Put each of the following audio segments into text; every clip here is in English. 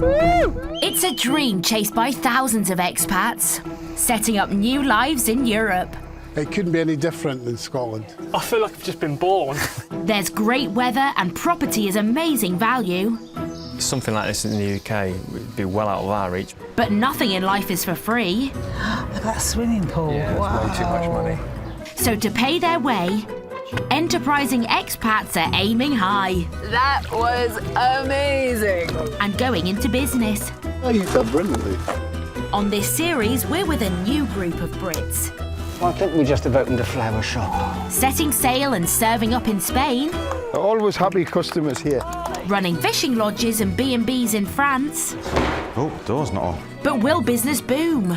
It's a dream chased by thousands of expats, setting up new lives in Europe. It couldn't be any different than Scotland. I feel like I've just been born. There's great weather and property is amazing value. Something like this in the UK would be well out of our reach. But nothing in life is for free. Look at that swimming pool. Yeah, wow. it's way too much money. So to pay their way, enterprising expats are aiming high. That was amazing. And going into business. Oh, you've done brilliantly. On this series, we're with a new group of Brits. I think we just have opened a flower shop. Setting sail and serving up in Spain. Always happy customers here. Running fishing lodges and B&Bs in France. Oh, the door's not on. But will business boom?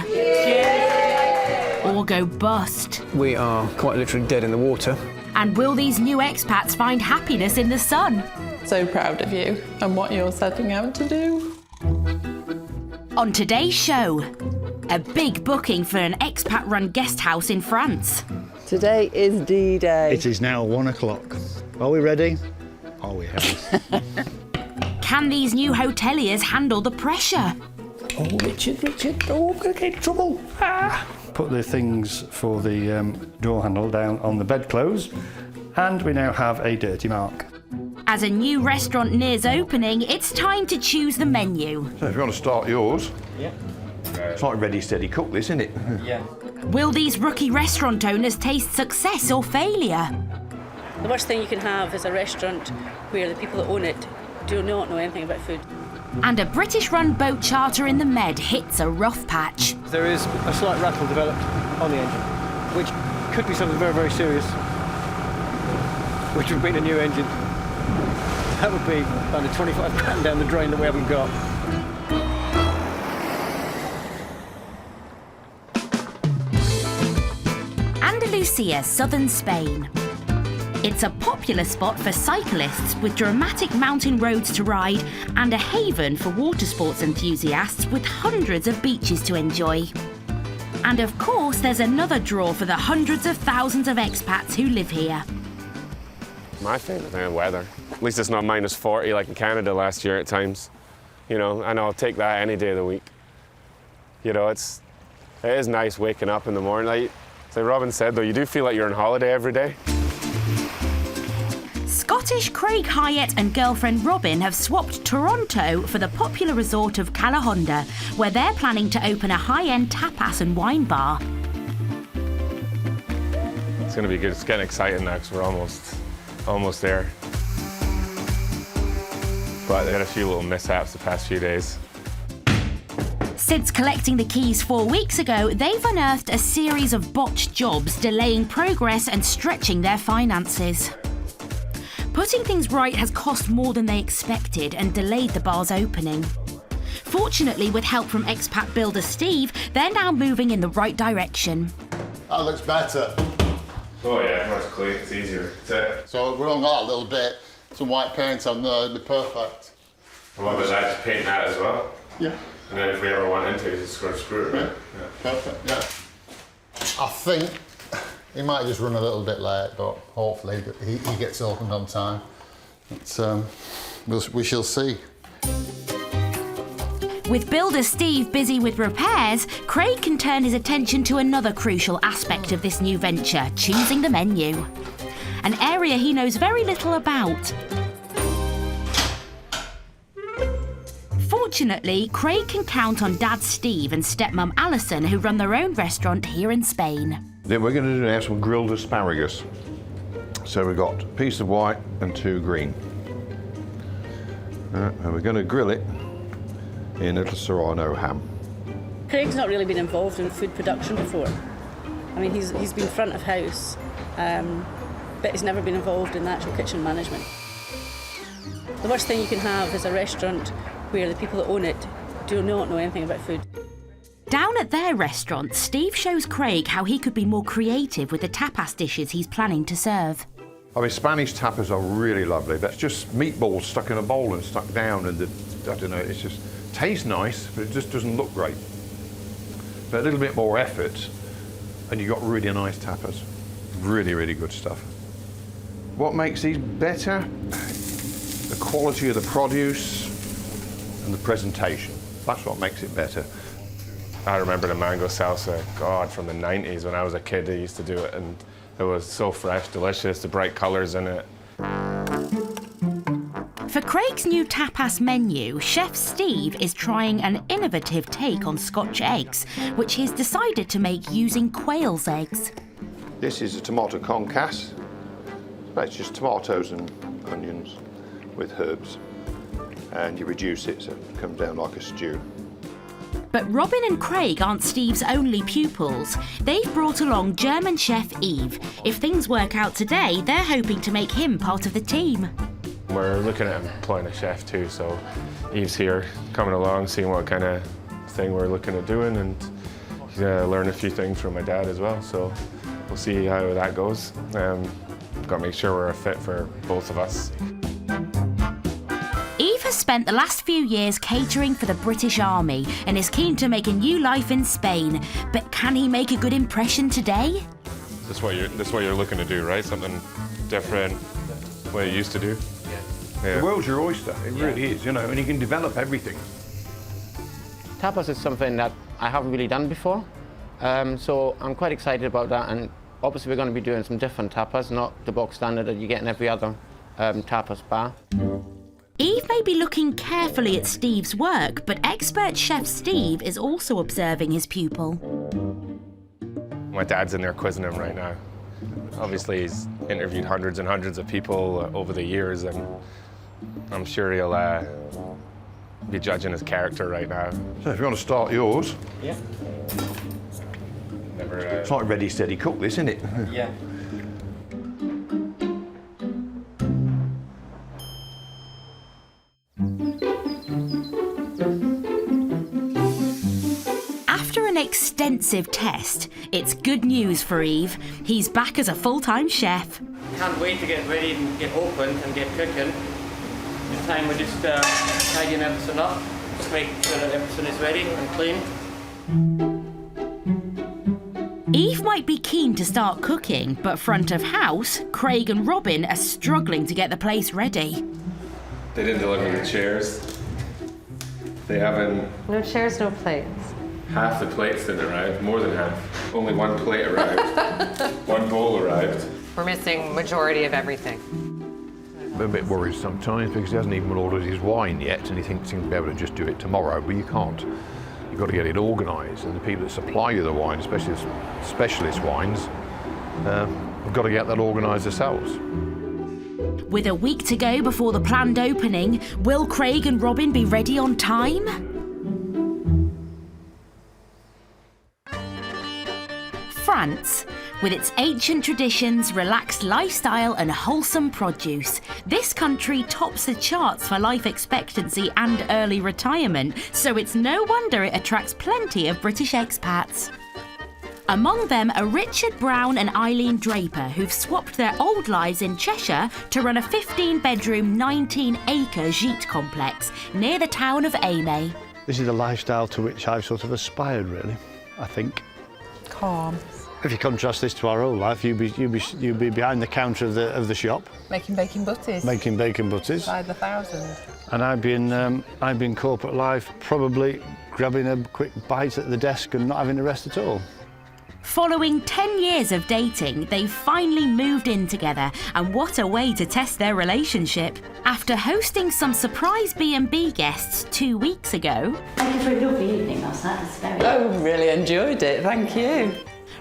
Or go bust? We are quite literally dead in the water. And will these new expats find happiness in the sun? So proud of you and what you're setting out to do. On today's show, a big booking for an expat-run guest house in France. Today is D-Day. It is now 1 o'clock. Are we ready? Are we, Helen? Can these new hoteliers handle the pressure? Oh, Richard, oh, I'm going to get in trouble. Put the things for the door handle down on the bedclothes, and we now have a dirty mark. As a new restaurant nears opening, it's time to choose the menu. So if you want to start yours, it's like ready, steady, cook this, isn't it? Yeah. Will these rookie restaurant owners taste success or failure? The worst thing you can have is a restaurant where the people that own it do not know anything about food. And a British-run boat charter in the Med hits a rough patch. There is a slight rattle developed on the engine, which could be something very, very serious, which would mean a new engine. That would be under 25 grand down the drain that we haven't got. Andalusia, southern Spain. It's a popular spot for cyclists with dramatic mountain roads to ride and a haven for water sports enthusiasts with hundreds of beaches to enjoy. And of course, there's another draw for the hundreds of thousands of expats who live here. My favourite thing is weather. At least it's not minus 40 like in Canada last year at times. You know, and I'll take that any day of the week. You know, it is nice waking up in the morning. Like Robin said though, you do feel like you're on holiday every day. Scottish Craig Hyatt and girlfriend Robin have swapped Toronto for the popular resort of Calahonda, where they're planning to open a high-end tapas and wine bar. It's going to be good. It's getting exciting now because we're almost there. But they had a few little mishaps the past few days. Since collecting the keys 4 weeks ago, they've unearthed a series of botched jobs, delaying progress and stretching their finances. Putting things right has cost more than they expected and delayed the bar's opening. Fortunately, with help from expat builder Steve, they're now moving in the right direction. That looks better. Oh yeah, it's clean, it's easier. So we're on that a little bit. Some white paint on there, it'd be perfect. I love it, I just paint that as well. Yeah. And then if we ever want into it, just screw it, right? Yeah. Perfect, yeah. I think he might just run a little bit late, but hopefully he gets opened on time. It's, we shall see. With builder Steve busy with repairs, Craig can turn his attention to another crucial aspect of this new venture, choosing the menu. An area he knows very little about. Fortunately, Craig can count on Dad Steve and stepmum Alison, who run their own restaurant here in Spain. Then we're going to do now some grilled asparagus. So we've got a piece of white and 2 green. And we're going to grill it in a little serrano ham. Craig's not really been involved in food production before. I mean, he's been front of house, but he's never been involved in the actual kitchen management. The worst thing you can have is a restaurant where the people that own it do not know anything about food. Down at their restaurant, Steve shows Craig how he could be more creative with the tapas dishes he's planning to serve. I mean, Spanish tapas are really lovely. That's just meatballs stuck in a bowl and stuck down, and I don't know, it just tastes nice, but it just doesn't look great. But a little bit more effort, and you've got really nice tapas. Really, really good stuff. What makes these better? The quality of the produce, and the presentation. That's what makes it better. I remember the mango salsa, God, from the 90s when I was a kid. They used to do it, and it was so fresh, delicious, the bright colours in it. For Craig's new tapas menu, Chef Steve is trying an innovative take on Scotch eggs, which he's decided to make using quail's eggs. This is a tomato concasse. It's just tomatoes and onions with herbs, and you reduce it so it comes down like a stew. But Robin and Craig aren't Steve's only pupils. They've brought along German chef Yves. If things work out today, they're hoping to make him part of the team. We're looking at employing a chef too, so Yves here, coming along, seeing what kind of thing we're looking at doing, and he's gonna learn a few things from my dad as well, so we'll see how that goes. Got to make sure we're a fit for both of us. Yves has spent the last few years catering for the British Army and is keen to make a new life in Spain. But can he make a good impression today? This is what you're looking to do, right? Something different, what you used to do. Yeah. The world's your oyster. It really is, you know, and you can develop everything. Tapas is something that I haven't really done before, so I'm quite excited about that. And obviously, we're going to be doing some different tapas, not the box standard that you get in every other tapas bar. Yves may be looking carefully at Steve's work, but expert chef Steve is also observing his pupil. My dad's in there quizzing him right now. Obviously, he's interviewed hundreds and hundreds of people over the years, and I'm sure he'll be judging his character right now. So if you want to start yours. Yeah. It's like ready, steady cook, this, isn't it? Yeah. After an extensive test, it's good news for Yves. He's back as a full-time chef. Can't wait to get ready and get opened and get cooking. This time we're just tidying everything up, just making sure that everything is ready and clean. Yves might be keen to start cooking, but front of house, Craig and Robin are struggling to get the place ready. They didn't deliver the chairs. They haven't... No chairs, no plates. Half the plates didn't arrive, more than half. Only one plate arrived. One bowl arrived. We're missing majority of everything. I'm a bit worried sometimes because he hasn't even ordered his wine yet and he thinks he'll be able to just do it tomorrow, but you can't. You've got to get it organised, and the people that supply you the wine, especially specialist wines, have got to get that organised themselves. With a week to go before the planned opening, will Craig and Robin be ready on time? France. With its ancient traditions, relaxed lifestyle and wholesome produce, this country tops the charts for life expectancy and early retirement, so it's no wonder it attracts plenty of British expats. Among them are Richard Brown and Eileen Draper, who've swapped their old lives in Cheshire to run a 15-bedroom, 19-acre gîte complex near the town of Aimée. This is the lifestyle to which I've sort of aspired, really, I think. Calm. If you contrast this to our old life, you'd be behind the counter of the shop. Making bacon butties. Making bacon butties. By the thousand. And I've been corporate life, probably grabbing a quick bite at the desk and not having to rest at all. Following 10 years of dating, they've finally moved in together, and what a way to test their relationship. After hosting some surprise B&B guests 2 weeks ago... Thank you for a lovely evening last night. It's very... Oh, really enjoyed it, thank you.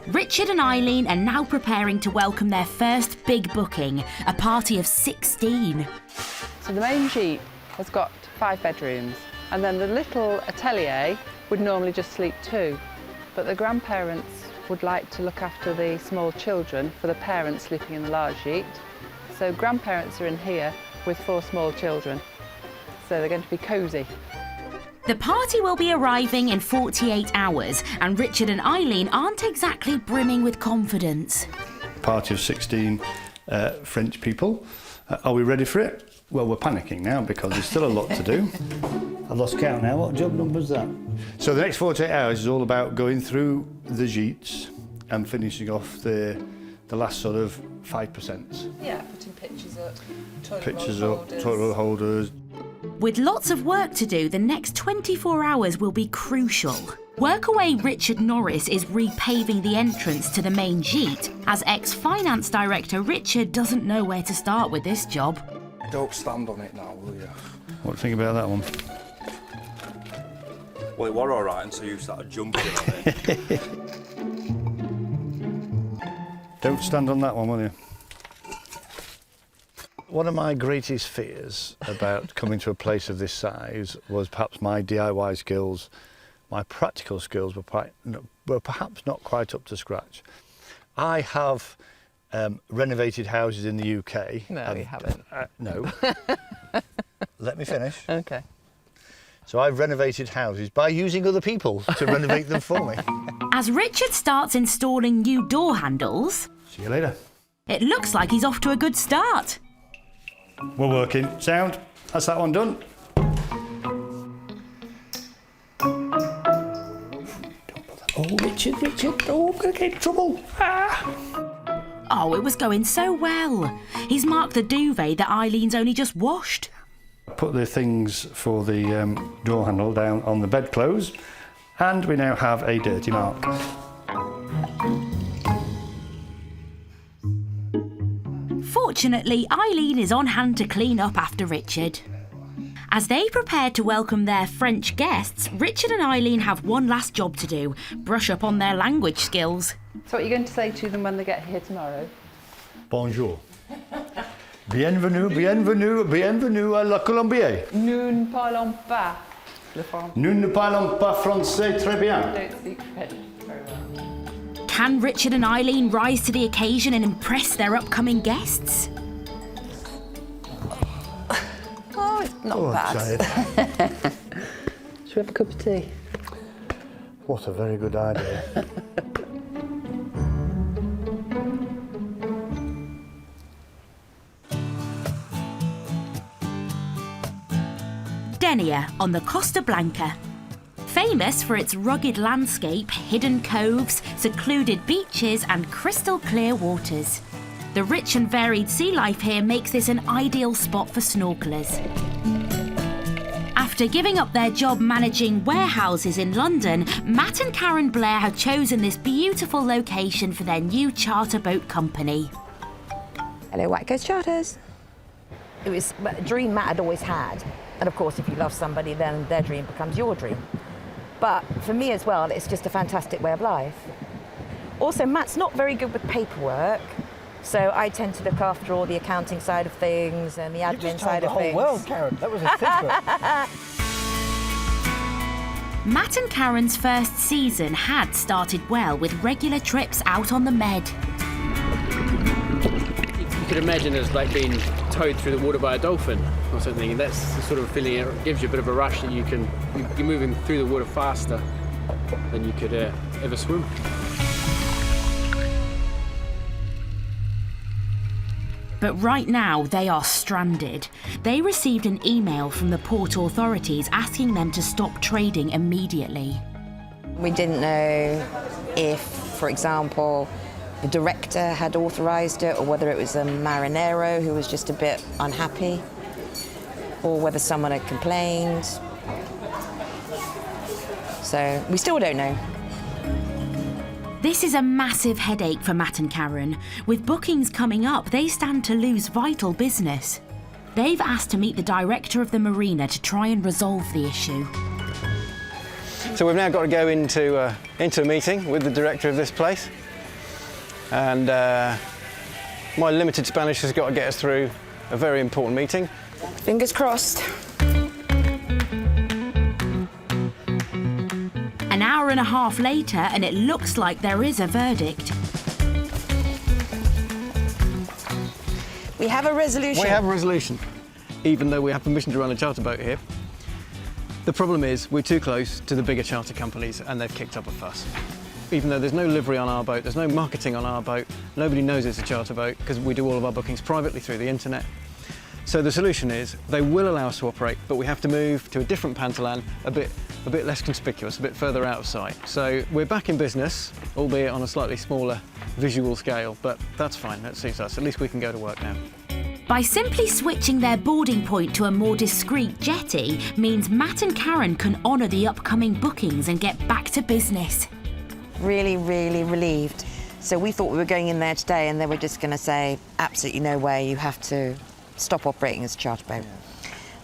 Richard and Eileen are now preparing to welcome their first big booking, a party of 16. So the main gîte has got 5 bedrooms, and then the little atelier would normally just sleep 2. But the grandparents would like to look after the small children for the parents sleeping in the large gîte. So grandparents are in here with 4 small children. So they're going to be cosy. The party will be arriving in 48 hours, and Richard and Eileen aren't exactly brimming with confidence. Party of 16 French people. Are we ready for it? Well, we're panicking now because there's still a lot to do. I've lost count now. What job number is that? So the next 48 hours is all about going through the gîtes and finishing off the last sort of 5%. Yeah, putting pictures up, Pictures up, toilet holders. With lots of work to do, the next 24 hours will be crucial. Workaway Richard Norris is repaving the entrance to the main gîte, as ex-finance director Richard doesn't know where to start with this job. Don't stand on it now, will you? What do you think about that one? Well, it were all right until you started jumping on it. Don't stand on that one, will you? One of my greatest fears about coming to a place of this size was perhaps my DIY skills. My practical skills were perhaps not quite up to scratch. I have renovated houses in the UK. No, you haven't. No. Let me finish. Okay. So I've renovated houses by using other people to renovate them for me. As Richard starts installing new door handles... See you later. It looks like he's off to a good start. We're working. Sound. That's that one done. Oh, Richard, oh, I'm going to get in trouble. Ah. Oh, it was going so well. He's marked the duvet that Eileen's only just washed. Put the things for the door handle down on the bedclothes, and we now have a dirty mark. Fortunately, Eileen is on hand to clean up after Richard. As they prepare to welcome their French guests, Richard and Eileen have one last job to do, brush up on their language skills. So what are you going to say to them when they get here tomorrow? Bonjour. Bienvenue, bienvenue, bienvenue à la Colombie. Nous ne parlons pas le français. Nous ne parlons pas français très bien. Don't speak French very well. Can Richard and Eileen rise to the occasion and impress their upcoming guests? Oh, it's not bad. Should we have a cup of tea? What a very good idea. Denia on the Costa Blanca. Famous for its rugged landscape, hidden coves, secluded beaches and crystal clear waters. The rich and varied sea life here makes this an ideal spot for snorkelers. After giving up their job managing warehouses in London, Matt and Karen Blair have chosen this beautiful location for their new charter boat company. Hello, White Coast Charters. It was a dream Matt had always had. And of course, if you love somebody, then their dream becomes your dream. But for me as well, it's just a fantastic way of life. Also, Matt's not very good with paperwork. So I tend to look after all the accounting side of things and the admin side of things. You just told the whole world, Karen. That was a secret. Matt and Karen's first season had started well with regular trips out on the Med. You could imagine it as like being towed through the water by a dolphin or something. And that's the sort of feeling it gives you a bit of a rush that you're moving through the water faster than you could ever swim. But right now, they are stranded. They received an email from the port authorities asking them to stop trading immediately. We didn't know if, for example, the director had authorised it or whether it was a marinero who was just a bit unhappy or whether someone had complained. So we still don't know. This is a massive headache for Matt and Karen. With bookings coming up, they stand to lose vital business. They've asked to meet the director of the marina to try and resolve the issue. So we've now got to go into a meeting with the director of this place. And my limited Spanish has got to get us through a very important meeting. Fingers crossed. An hour and a half later, and it looks like there is a verdict. We have a resolution. We have a resolution, even though we have permission to run a charter boat here. The problem is we're too close to the bigger charter companies and they've kicked up a fuss. Even though there's no livery on our boat, there's no marketing on our boat, nobody knows it's a charter boat because we do all of our bookings privately through the internet. So the solution is they will allow us to operate, but we have to move to a different pantalan, a bit less conspicuous, a bit further out of sight. So we're back in business, albeit on a slightly smaller visual scale, but that's fine, that suits us. At least we can go to work now. By simply switching their boarding point to a more discreet jetty means Matt and Karen can honour the upcoming bookings and get back to business. Really, really relieved. So we thought we were going in there today and they were just going to say, absolutely no way, you have to stop operating as a charter boat.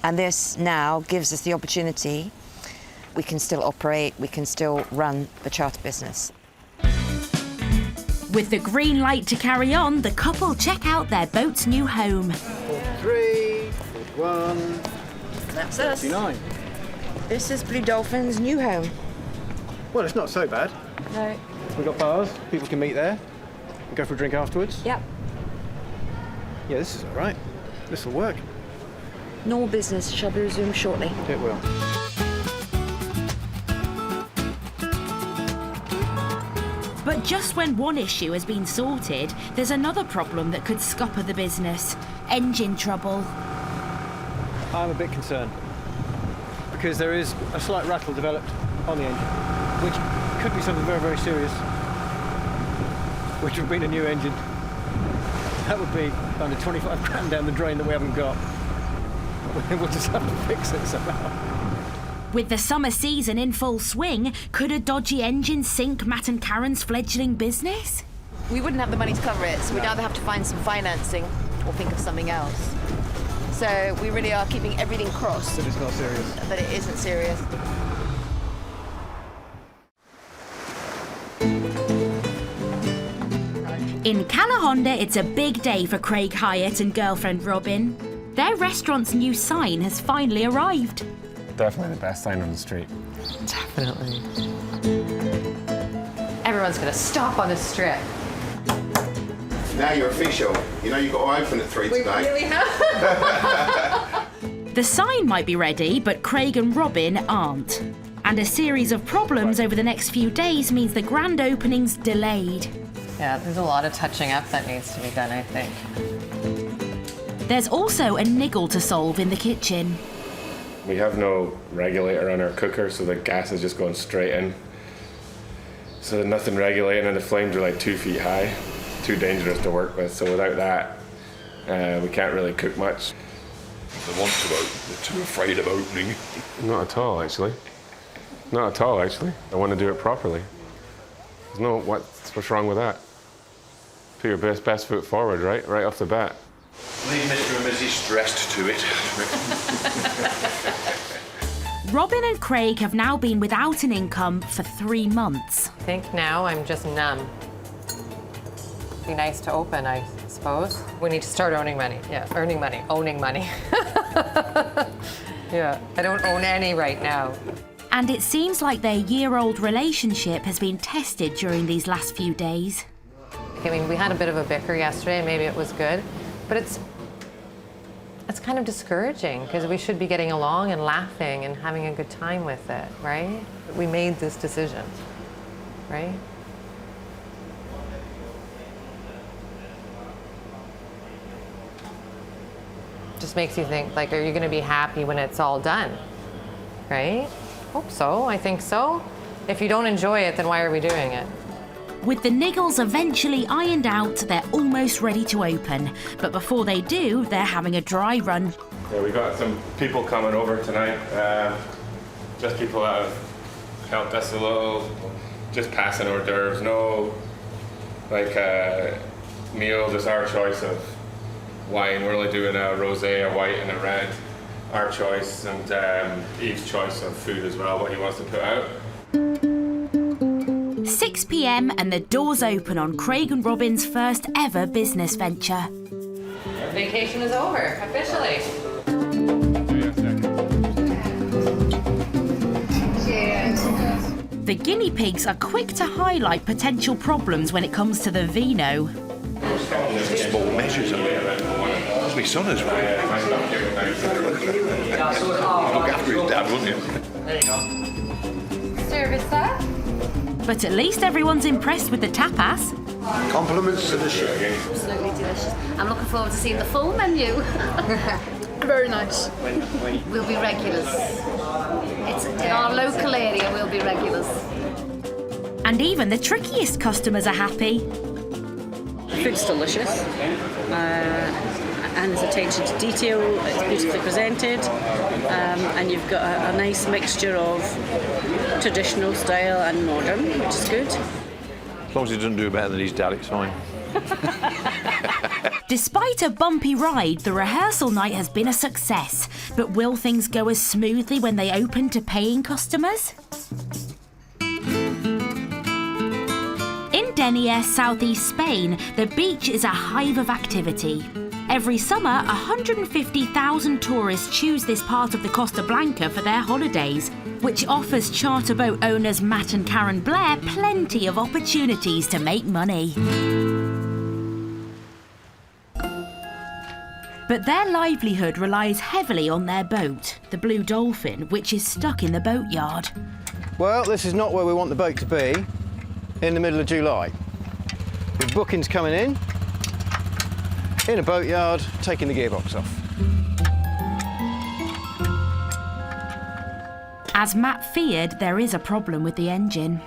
And this now gives us the opportunity. We can still operate, we can still run the charter business. With the green light to carry on, the couple check out their boat's new home. 43, 41, That's us. 39. This is Blue Dolphin's new home. Well, it's not so bad. No. We've got bars, people can meet there, and go for a drink afterwards. Yep. Yeah, this is all right. This will work. Normal business shall be resumed shortly. It will. But just when one issue has been sorted, there's another problem that could scupper the business. Engine trouble. I'm a bit concerned because there is a slight rattle developed on the engine, which could be something very, very serious, which would mean a new engine. That would be under 25 grand down the drain that we haven't got. We'll just have to fix it somehow. With the summer season in full swing, could a dodgy engine sink Matt and Karen's fledgling business? We wouldn't have the money to cover it, so we'd either have to find some financing or think of something else. So we really are keeping everything crossed. That it's not serious. That it isn't serious. In Calahonda, it's a big day for Craig Hyatt and girlfriend Robin. Their restaurant's new sign has finally arrived. Definitely the best sign on the street. Definitely. Everyone's going to stop on the strip. Now you're official. You know you've got to open at 3 We today. really have. The sign might be ready, but Craig and Robin aren't. And a series of problems over the next few days means the grand opening's delayed. Yeah, there's a lot of touching up that needs to be done, I think. There's also a niggle to solve in the kitchen. We have no regulator on our cooker, so the gas is just going straight in. So there's nothing regulating, and the flames are like 2 feet high. Too dangerous to work with, so without that, we can't really cook much. They want to open, they're too afraid of opening. Not at all, actually. Not at all, actually. I want to do it properly. There's no, what's wrong with that? Put your best foot forward, right off the bat. Leave Mr. and Mrs. stressed to it. Robin and Craig have now been without an income for 3 months. I think now I'm just numb. Be nice to open, I suppose. We need to start owning money. Yeah, owning money. Yeah, I don't own any right now. And it seems like their year-old relationship has been tested during these last few days. I mean, we had a bit of a bicker yesterday, maybe it was good, but it's kind of discouraging because we should be getting along and laughing and having a good time with it, right? We made this decision, right? Just makes you think, like, are you going to be happy when it's all done, right? Hope so, I think so. If you don't enjoy it, then why are we doing it? With the niggles eventually ironed out, they're almost ready to open. But before they do, they're having a dry run. Yeah, we got some people coming over tonight. Just people that have helped us a little, just passing hors d'oeuvres. No, meal, just our choice of wine. We're only doing a rosé, a white, and a red. Our choice, and Eve's choice of food as well, what he wants to put out. 6 p.m. and the doors open on Craig and Robin's first ever business venture. Vacation is over, officially. The guinea pigs are quick to highlight potential problems when it comes to the vino. Small measures of it. That's my son as well. Look after his dad, wouldn't you? There you go. Service that. But at least everyone's impressed with the tapas. Compliments to the chef. Absolutely delicious. I'm looking forward to seeing the full menu. Very nice. We'll be regulars. It's in our local area, we'll be regulars. And even the trickiest customers are happy. The food's delicious. and there's attention to detail. It's beautifully presented, and you've got a nice mixture of traditional style and modern, which is good. As long as he doesn't do better than his dad, it's fine. Despite a bumpy ride, the rehearsal night has been a success. But will things go as smoothly when they open to paying customers? In Denia, southeast Spain, the beach is a hive of activity. Every summer, 150,000 tourists choose this part of the Costa Blanca for their holidays, which offers charter boat owners Matt and Karen Blair plenty of opportunities to make money. But their livelihood relies heavily on their boat, the Blue Dolphin, which is stuck in the boatyard. Well, this is not where we want the boat to be in the middle of July. With bookings coming in a boatyard, taking the gearbox off. As Matt feared, there is a problem with the engine.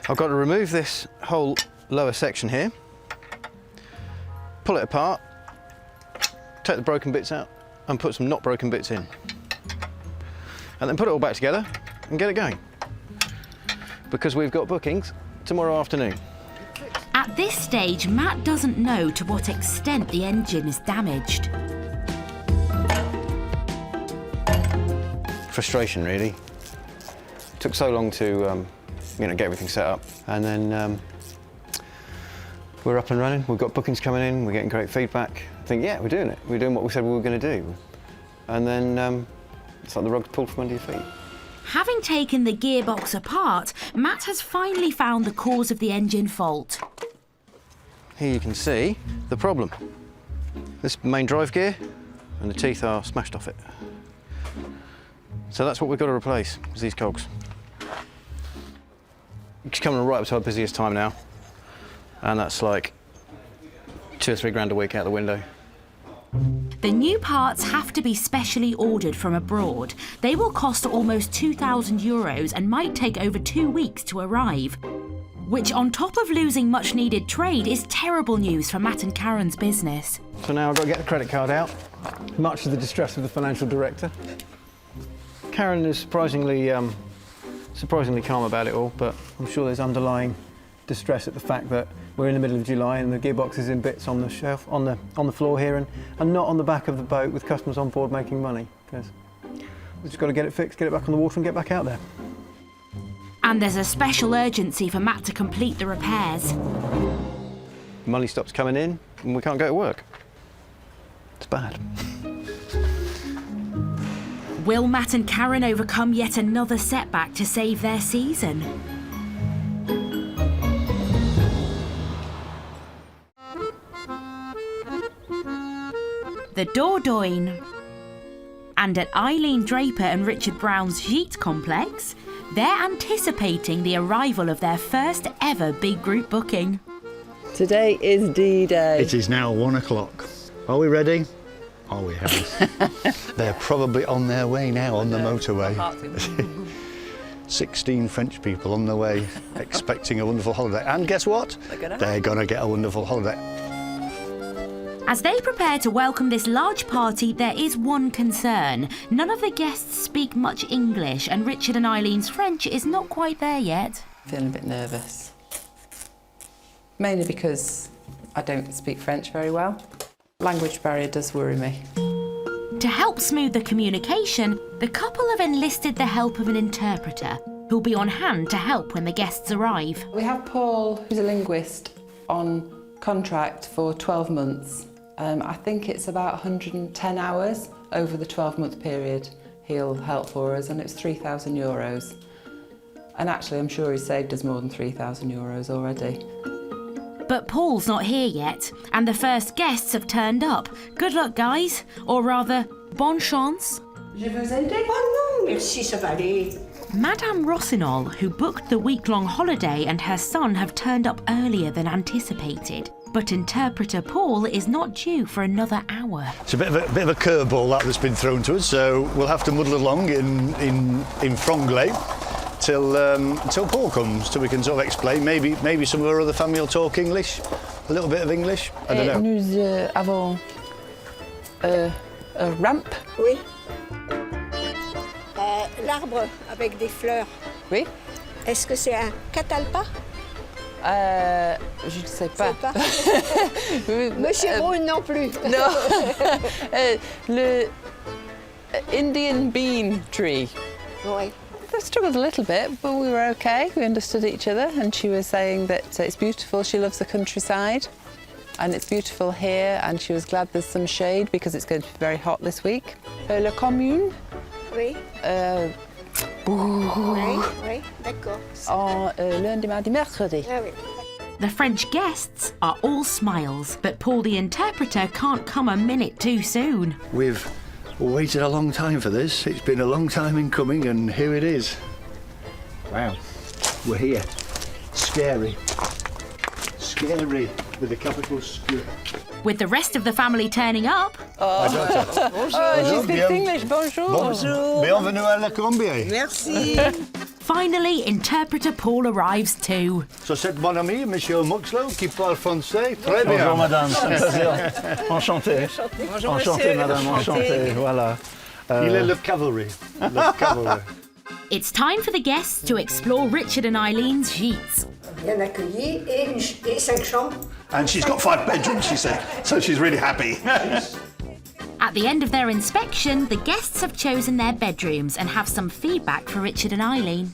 I've got to remove this whole lower section here, pull it apart, take the broken bits out and put some not broken bits in. And then put it all back together and get it going. Because we've got bookings tomorrow afternoon. At this stage, Matt doesn't know to what extent the engine is damaged. Frustration, really. It took so long to get everything set up. And then we're up and running. We've got bookings coming in. We're getting great feedback. I think, yeah, we're doing it. We're doing what we said we were going to do. And then it's like the rug's pulled from under your feet. Having taken the gearbox apart, Matt has finally found the cause of the engine fault. Here you can see the problem. This main drive gear and the teeth are smashed off it. So that's what we've got to replace, is these cogs. It's coming right up to our busiest time now. And that's like 2 or 3 grand a week out the window. The new parts have to be specially ordered from abroad. They will cost almost €2,000 and might take over 2 weeks to arrive. Which, on top of losing much needed trade, is terrible news for Matt and Karen's business. So now I've got to get the credit card out, much to the distress of the financial director. Karen is surprisingly calm about it all, but I'm sure there's underlying distress at the fact that we're in the middle of July and the gearbox is in bits on the shelf, on the floor here, and not on the back of the boat with customers on board making money. Because we've just got to get it fixed, get it back on the water and get back out there. And there's a special urgency for Matt to complete the repairs. Money stops coming in and we can't go to work. It's bad. Will Matt and Karen overcome yet another setback to save their season? The Dordogne. And at Eileen Draper and Richard Brown's Gite complex, they're anticipating the arrival of their first ever big group booking. Today is D-Day. It is now 1 o'clock. Are we ready? Are we, Harris? They're probably on their way now on the motorway. 16 French people on the way, expecting a wonderful holiday. And guess what? They're gonna get a wonderful holiday. As they prepare to welcome this large party, there is one concern. None of the guests speak much English, and Richard and Eileen's French is not quite there yet. Feeling a bit nervous. Mainly because I don't speak French very well. Language barrier does worry me. To help smooth the communication, the couple have enlisted the help of an interpreter, who'll be on hand to help when the guests arrive. We have Paul, who's a linguist, on contract for 12 months. I think it's about 110 hours over the 12-month period he'll help for us, and it's €3,000. And actually, I'm sure he's saved us more than €3,000 already. But Paul's not here yet, and the first guests have turned up. Good luck, guys. Or rather, bonne chance. Je vous ai dit bonjour, merci, chevalier. Madame Rossinol, who booked the week-long holiday, and her son have turned up earlier than anticipated. But interpreter Paul is not due for another hour. It's a bit of a curveball that's been thrown to us, so we'll have to muddle along in franglais till Paul comes, till we can sort of explain. Maybe some of our other family will talk English, a little bit of English. I don't know. Nous avons ramp? Oui. L'arbre avec des fleurs. Oui. Est-ce que c'est un catalpa? Je ne sais pas. Monsieur Roux non plus. Non. Le Indian bean tree. Oui. I struggled a little bit, but we were okay. We understood each other, and she was saying that it's beautiful. She loves the countryside, and it's beautiful here, and she was glad there's some shade because it's going to be very hot this week. Le commune. Oui. Oui, d'accord. Lundi, mardi, mercredi. Ah, oui. The French guests are all smiles, but Paul the interpreter can't come a minute too soon. We've waited a long time for this. It's been a long time in coming, and here it is. Wow, we're here. Scary. Scary, with a capital screw. With the rest of the family turning up. She speaks English. Bonjour. Bonjour. Bienvenue à la Colombie. Merci. Finally, interpreter Paul arrives too. So c'est mon ami, Monsieur Muxlow, qui parle français. Très bien. Bonjour madame, c'est un plaisir. Enchanté. Bonjour, Enchanté monsieur. madame, enchanté. Voilà. Il est le cavalry. Le cavalry. It's time for the guests to explore Richard and Eileen's sheets. Bien accueilli et 5 chambres. And she's got 5 bedrooms, she said, so she's really happy. At the end of their inspection, the guests have chosen their bedrooms and have some feedback for Richard and Eileen.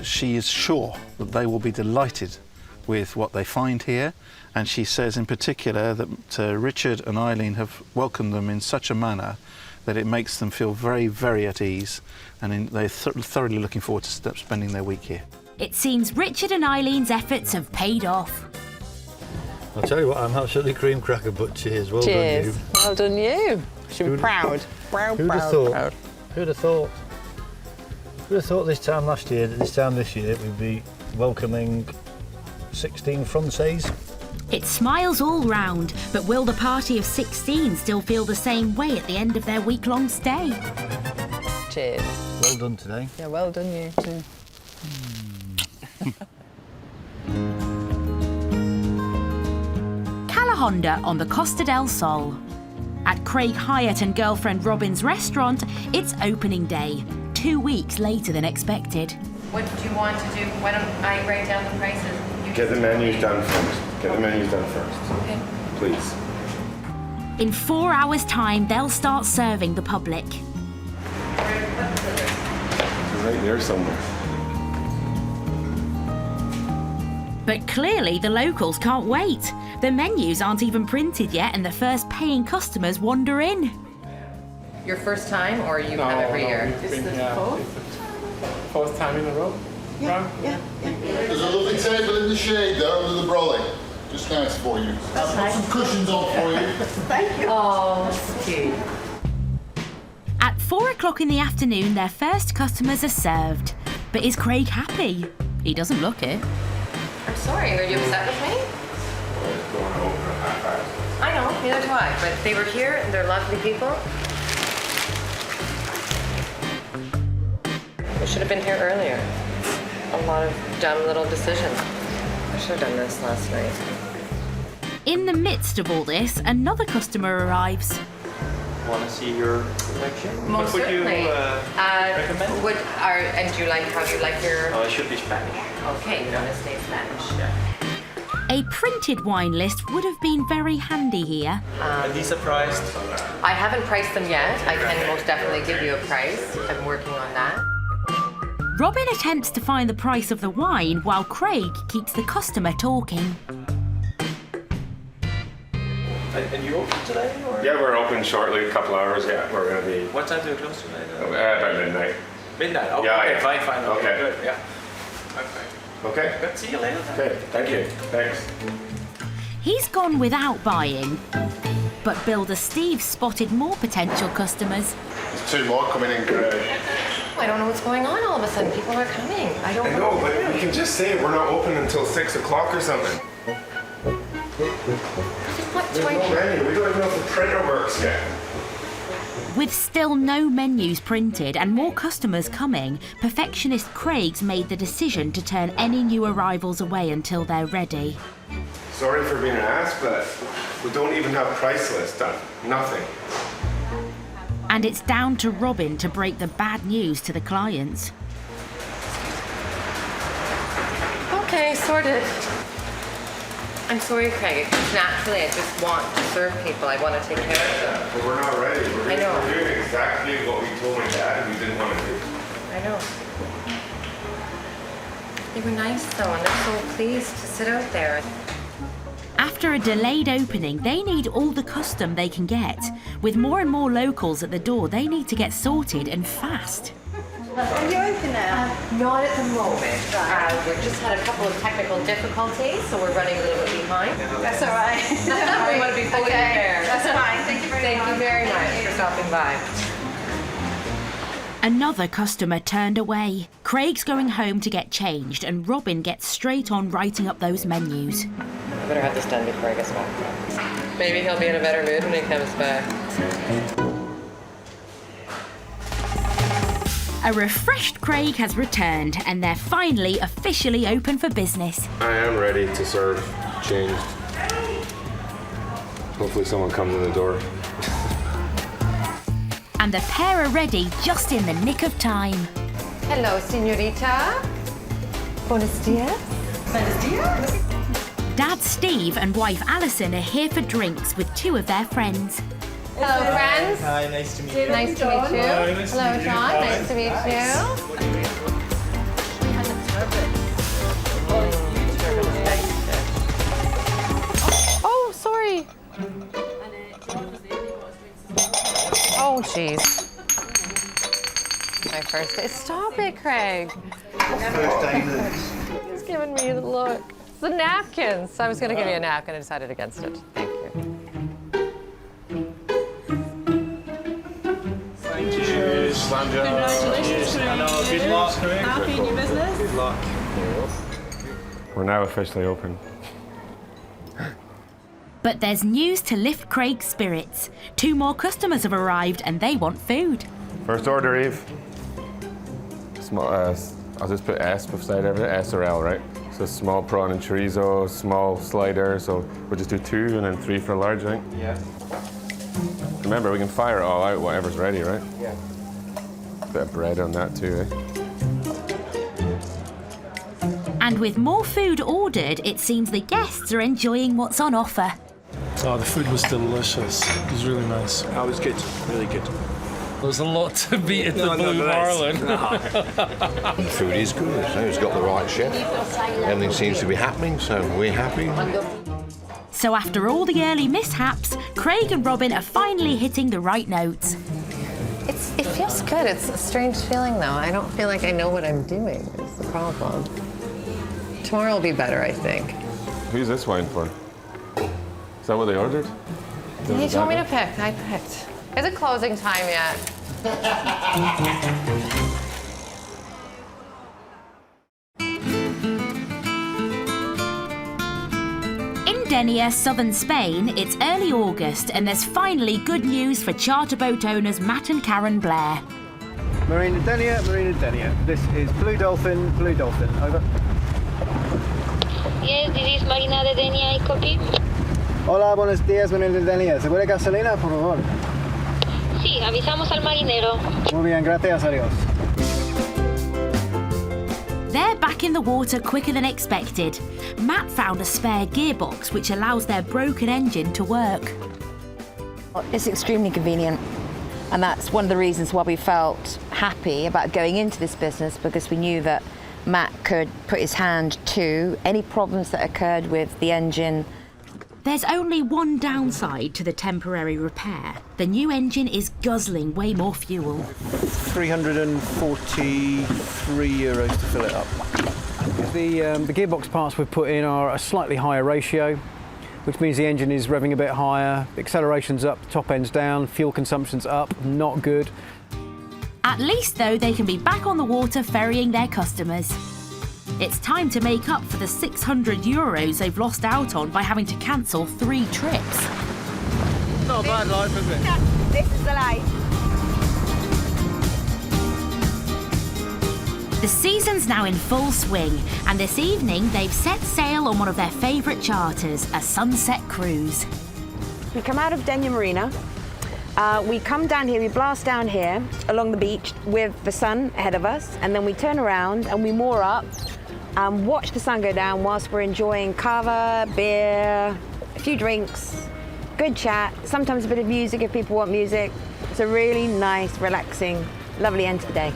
She is sure that they will be delighted with what they find here, and she says in particular that Richard and Eileen have welcomed them in such a manner that it makes them feel very, very at ease, and they're thoroughly looking forward to spending their week here. It seems Richard and Eileen's efforts have paid off. I'll tell you what, I'm absolutely cream cracker, but cheers. Well Cheers. done, you. Well done, you. Should be proud. Proud, Who'd have proud, thought? proud. Who'd have thought? Who'd have thought this time last year, that this time this year, we'd be welcoming 16 Francaise? It's smiles all round, but will the party of 16 still feel the same way at the end of their week-long stay? Cheers. Well done today. Yeah, well done, you too. Honda on the Costa del Sol. At Craig Hyatt and girlfriend Robin's restaurant, it's opening day, 2 weeks later than expected. What do you want to do? Why don't I write down the prices? Get the menus done first. Get the menus done first. Okay. Please. In 4 hours' time, they'll start serving the public. It's right there somewhere. But clearly the locals can't wait. The menus aren't even printed yet and the first paying customers wander in. Your first time or you come every year? This is the fourth time in a row. Yeah. There's a lovely table in the shade there under the brolly. Just nice for you. I've got some cushions on for you. Thank you. Oh, that's cute. At 4 o'clock in the afternoon, their first customers are served. But is Craig happy? He doesn't look it. I'm sorry, are you upset with me? I know, neither do I, but they were here and they're lovely people. We should have been here earlier. A lot of dumb little decisions. I should have done this last night. In the midst of all this, another customer arrives. Want to see your collection? Most what would certainly. you recommend? And do you like how you like your... Oh, it should be Spanish. Okay, you want to stay Spanish. Yeah. A printed wine list would have been very handy here. Are these are priced? I haven't priced them yet. I can most definitely give you a price. I'm working on that. Robin attempts to find the price of the wine while Craig keeps the customer talking. And you open today? Or? Yeah, we're open shortly, a couple hours. Yeah, we're going to be... What time do you close today? About midnight. Midnight? Oh, Yeah, okay, yeah. fine. Okay. Good, yeah. Okay. Okay. Good, see you later. Okay, thank you. Thanks. He's gone without buying, but Builder Steve spotted more potential customers. There's 2 more coming in, Craig. I don't know what's going on all of a sudden. People are coming. I don't know. but we can just say we're not open until 6 o'clock or something. What do I do? Menu. We don't even know if the printer works yet. With still no menus printed and more customers coming, perfectionist Craig's made the decision to turn any new arrivals away until they're ready. Sorry for being an ass, but We don't even have price list done. Nothing. And it's down to Robin to break the bad news to the clients. Okay, sorted. I'm sorry, Craig. It's naturally, I just want to serve people. I want to take care of them. But we're not ready. I know. We're doing exactly what we told my dad we didn't want to do. I know. They were nice though, and they're so pleased to sit out there. After a delayed opening, they need all the custom they can get. With more and more locals at the door, they need to get sorted and fast. Are you open now? Not at the moment. We've just had a couple of technical difficulties, so we're running a little bit behind. That's all right. We want to be fully prepared. That's fine. Thank you very much. Thank you very much for stopping by. Another customer turned away. Craig's going home to get changed, and Robin gets straight on writing up those menus. I better have this done before he gets back. Maybe he'll be in a better mood when he comes back. A refreshed Craig has returned, and they're finally officially open for business. I am ready to serve. Changed. Hopefully someone comes in the door. And the pair are ready just in the nick of time. Hello, señorita. Buenos dias. Buenos dias. Dad Steve and wife Alison are here for drinks with two of their friends. Hello, friends. Hi, nice to meet you. Nice to meet you. Hello, John. Nice to meet you. Oh, sorry. Oh, jeez. My first day. Stop it, Craig. He's giving me the look. It's the napkins. I was going to give you a napkin. I decided against it. Thank you. Congratulations, Craig. Good luck. Happy in your business. Good luck. We're now officially open. But there's news to lift Craig's spirits. 2 more customers have arrived and they want food. First order, Eve. Small, I'll just put S beside everything, S or L, right? So small prawn and chorizo, small slider, so we'll just do 2 and then 3 for large, I think. Yeah. Remember, we can fire it all out, whatever's ready, right? Yeah. Bit of bread on that too, eh? And with more food ordered, it seems the guests are enjoying what's on offer. Oh, the food was delicious. It was really nice. That was good, really good. There was a lot to beat at the Blue Marlin. Food is good. So it's got the right chef. Everything seems to be happening, so we're happy. So after all the early mishaps, Craig and Robin are finally hitting the right notes. It feels good. It's a strange feeling, though. I don't feel like I know what I'm doing. Is the problem. Tomorrow will be better, I think. Who's this wine for? Is that what they ordered? He told me to pick. I picked. Is it closing time yet? In Denia, southern Spain, it's early August and there's finally good news for charter boat owners Matt and Karen Blair. Marina Denia. This is Blue Dolphin, over. Yes, this is Marina de Denia, I copy. Hola, buenos días, Marina Denia. ¿Se puede gasolina, por favor? Sí, avisamos al marinero. Muy bien, gracias, adiós. They're back in the water quicker than expected. Matt found a spare gearbox which allows their broken engine to work. It's extremely convenient, and that's one of the reasons why we felt happy about going into this business, because we knew that Matt could put his hand to any problems that occurred with the engine. There's only one downside to the temporary repair. The new engine is guzzling way more fuel. 343 euros to fill it up. The gearbox parts we've put in are a slightly higher ratio, which means the engine is revving a bit higher, the acceleration's up, the top end's down, fuel consumption's up, not good. At least, though, they can be back on the water ferrying their customers. It's time to make up for the 600 euros they've lost out on by having to cancel 3 trips. Not a bad life, is it? This is the life. The season's now in full swing, and this evening they've set sail on one of their favourite charters, a sunset cruise. We come out of Denia Marina. We come down here, we blast down here along the beach with the sun ahead of us, and then we turn around and we moor up and watch the sun go down whilst we're enjoying cava, beer, a few drinks, good chat, sometimes a bit of music if people want music. It's a really nice, relaxing, lovely end to the day.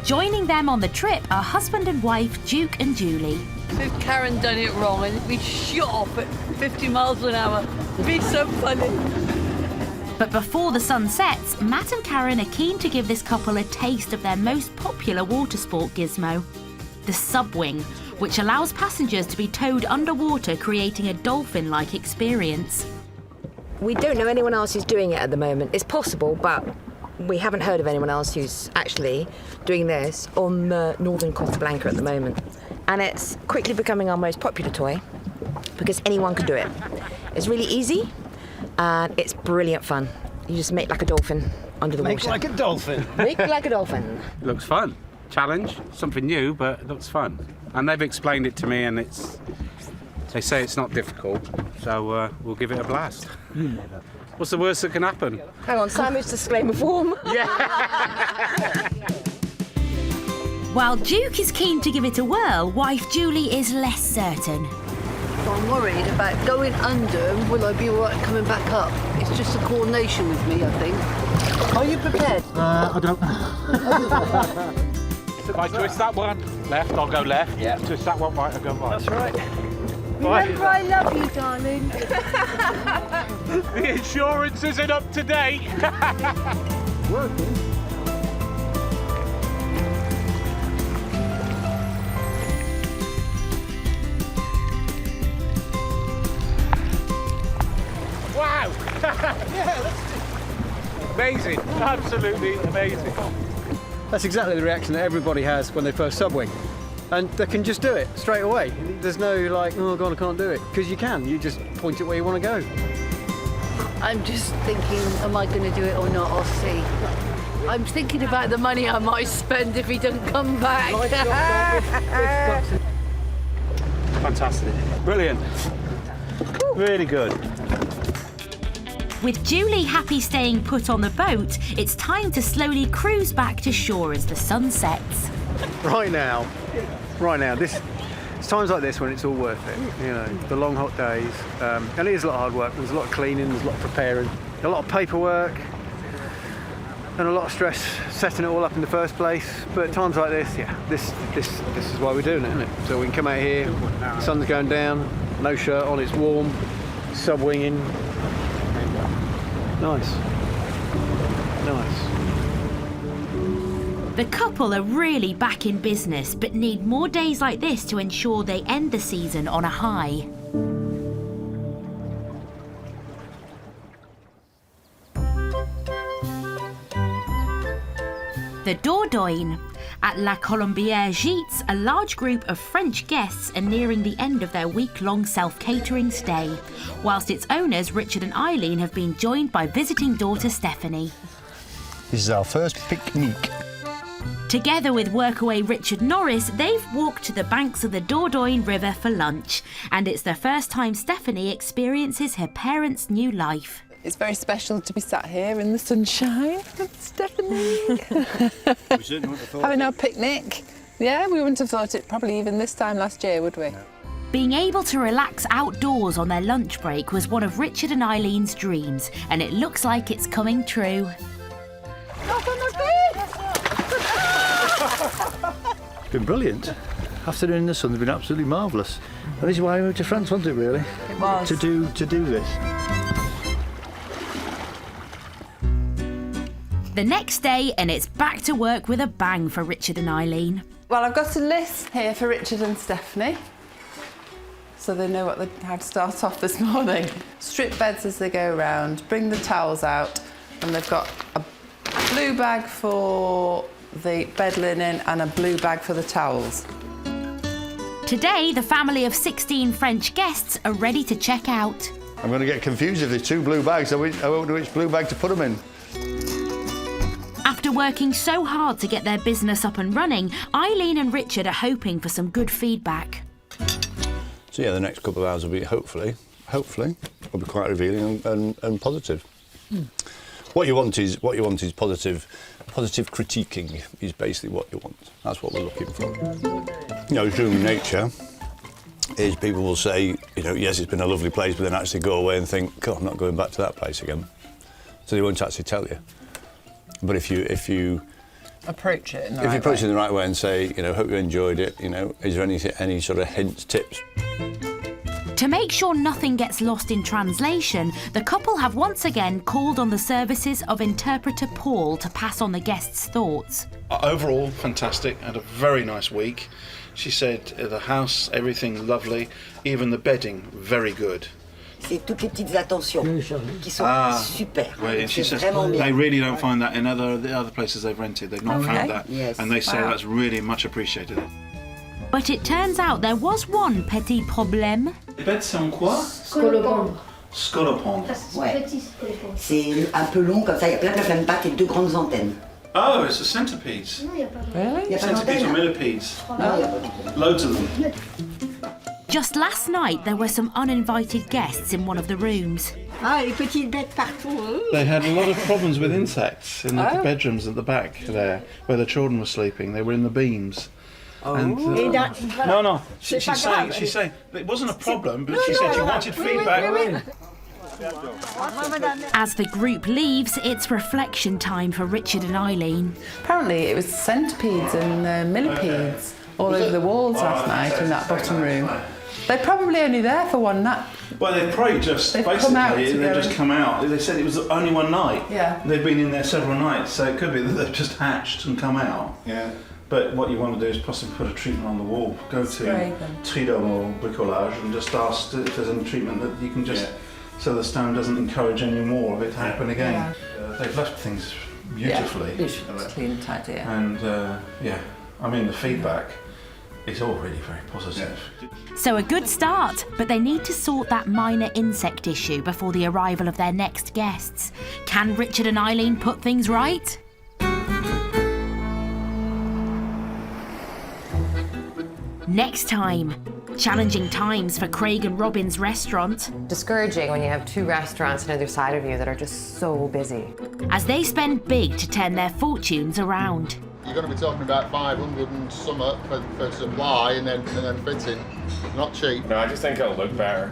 Joining them on the trip are husband and wife Duke and Julie. If Karen done it wrong and we shot off at 50 miles an hour, it'd be so funny. But before the sun sets, Matt and Karen are keen to give this couple a taste of their most popular water sport gizmo, the subwing, which allows passengers to be towed underwater, creating a dolphin-like experience. We don't know anyone else who's doing it at the moment. It's possible, but we haven't heard of anyone else who's actually doing this on the northern Costa Blanca at the moment. And it's quickly becoming our most popular toy because anyone can do it. It's really easy and it's brilliant fun. You just make like a dolphin under the water. Make like a dolphin. Make like a dolphin. It looks fun. Challenge, something new, but it looks fun. And they've explained it to me and they say it's not difficult, so we'll give it a blast. You never. What's the worst that can happen? Hang on, Simon's disclaimer form. While Duke is keen to give it a whirl, wife Julie is less certain. I'm worried about going under and will I be all right coming back up? It's just a coordination with me, I think. Are you prepared? I don't know. If I twist that one left, I'll go left. Yeah. Twist that one right, I'll go right. That's right. Remember, I love you, darling. The insurance isn't up to date. Working. Wow! Yeah, that's amazing. Absolutely amazing. That's exactly the reaction that everybody has when they first subwing. And they can just do it straight away. There's no like, oh God, I can't do it. Because you can, you just point it where you want to go. I'm just thinking, am I going to do it or not? I'll see. I'm thinking about the money I might spend if he doesn't come back. Fantastic. Brilliant. Really good. With Julie happy staying put on the boat, it's time to slowly cruise back to shore as the sun sets. Right now, it's times like this when it's all worth it. You know, the long hot days, and it is a lot of hard work. There's a lot of cleaning, there's a lot of preparing, a lot of paperwork, and a lot of stress setting it all up in the first place. But times like this, yeah, this is why we're doing it, isn't it? So we can come out here, the sun's going down, no shirt on, it's warm, subwinging. Nice. The couple are really back in business, but need more days like this to ensure they end the season on a high. The Dordogne. At La Colombière Gîtes, a large group of French guests are nearing the end of their week-long self-catering stay, whilst its owners, Richard and Eileen, have been joined by visiting daughter Stephanie. This is our first picnic. Together with workaway Richard Norris, they've walked to the banks of the Dordogne River for lunch, and it's the first time Stephanie experiences her parents' new life. It's very special to be sat here in the sunshine with Stephanie. We certainly wouldn't have thought Having our picnic. Yeah, we wouldn't have thought it probably even this time last year, would we? No. Being able to relax outdoors on their lunch break was one of Richard and Eileen's dreams, and it looks like it's coming true. It's been brilliant. Afternoon in the sun has been absolutely marvellous. And this is why we moved to France, wasn't it, really? It was. To do this. The next day, and it's back to work with a bang for Richard and Eileen. Well, I've got a list here for Richard and Stephanie, so they know how to start off this morning. Strip beds as they go around, bring the towels out, and they've got a blue bag for the bed linen and a blue bag for the towels. Today, the family of 16 French guests are ready to check out. I'm going to get confused if there's two blue bags. I won't know which blue bag to put them in. After working so hard to get their business up and running, Eileen and Richard are hoping for some good feedback. So yeah, the next couple of hours will be hopefully hopefully, will be quite revealing and positive. What you want is positive critiquing is basically what you want. That's what we're looking for. You know, human nature is people will say, you know, yes, it's been a lovely place, but then actually go away and think, God, I'm not going back to that place again. So they won't actually tell you. But if you approach it in the if you approach it in the right way and say, you know, hope you enjoyed it, you know, is there any sort of hints, tips? To make sure nothing gets lost in translation, the couple have once again called on the services of interpreter Paul to pass on the guests' thoughts. Overall, fantastic. Had a very nice week. She said the house, everything lovely, even the bedding, very good. C'est toutes les petites attentions qui sont super. Right, and she C'est says vraiment bien. they really don't find that in the other places they've rented. They've not found that, Yes. and they say that's really much appreciated. But it turns out there was one petit problème. Les beds, c'est en quoi? Scolopendre. Scolopendre. Ouais. C'est un peu long comme ça, il y a plein de pattes et 2 grandes antennes. Oh, it's the centipedes. Non, il n'y a pas de... Really? Il y a pas Centipedes or d'antenne. millipedes? Non, il y a pas d'antenne. Loads of them. Just last night, there were some uninvited guests in one of the rooms. Ah, les petites bêtes partout. They had a lot of problems with insects in the bedrooms at the back there, where the children were sleeping. They were in the beams. And, no. She's saying it wasn't a problem, but she said she wanted feedback. As the group leaves, it's reflection time for Richard and Eileen. Apparently it was centipedes and millipedes all over the walls last night in that bottom room. They're probably only there for one night. Well, they've probably just they've just come out. They said it was only one night. Yeah. They've been in there several nights, so it could be that they've just hatched and come out. Yeah. But what you want to do is possibly put a treatment on the wall. Go to Tridom or Bricolage and just ask if there's any treatment that you can just so the stone doesn't encourage any more of it to happen again. They've left things beautifully. Yeah, clean, tidy. And I mean the feedback is all really very positive. So a good start, but they need to sort that minor insect issue before the arrival of their next guests. Can Richard and Eileen put things right? Next time, challenging times for Craig and Robin's restaurant. Discouraging when you have 2 restaurants on either side of you that are just so busy. As they spend big to turn their fortunes around. You're going to be talking about 500 and some for supply and then fitting. Not cheap. No, I just think it'll look better.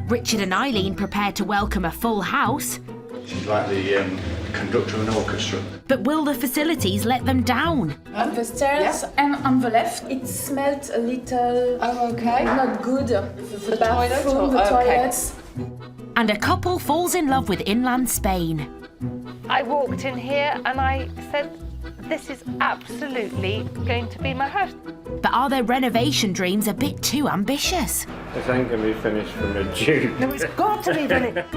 Richard and Eileen prepare to welcome a full house. She's like the conductor of an orchestra. But will the facilities let them down? On the stairs and on the left, it smelled a little not good. The bathroom, the toilets. And a couple falls in love with inland Spain. I walked in here and I said, this is absolutely going to be my house. But are their renovation dreams a bit too ambitious? This ain't going to be finished for mid-June. No, it's got to be finished.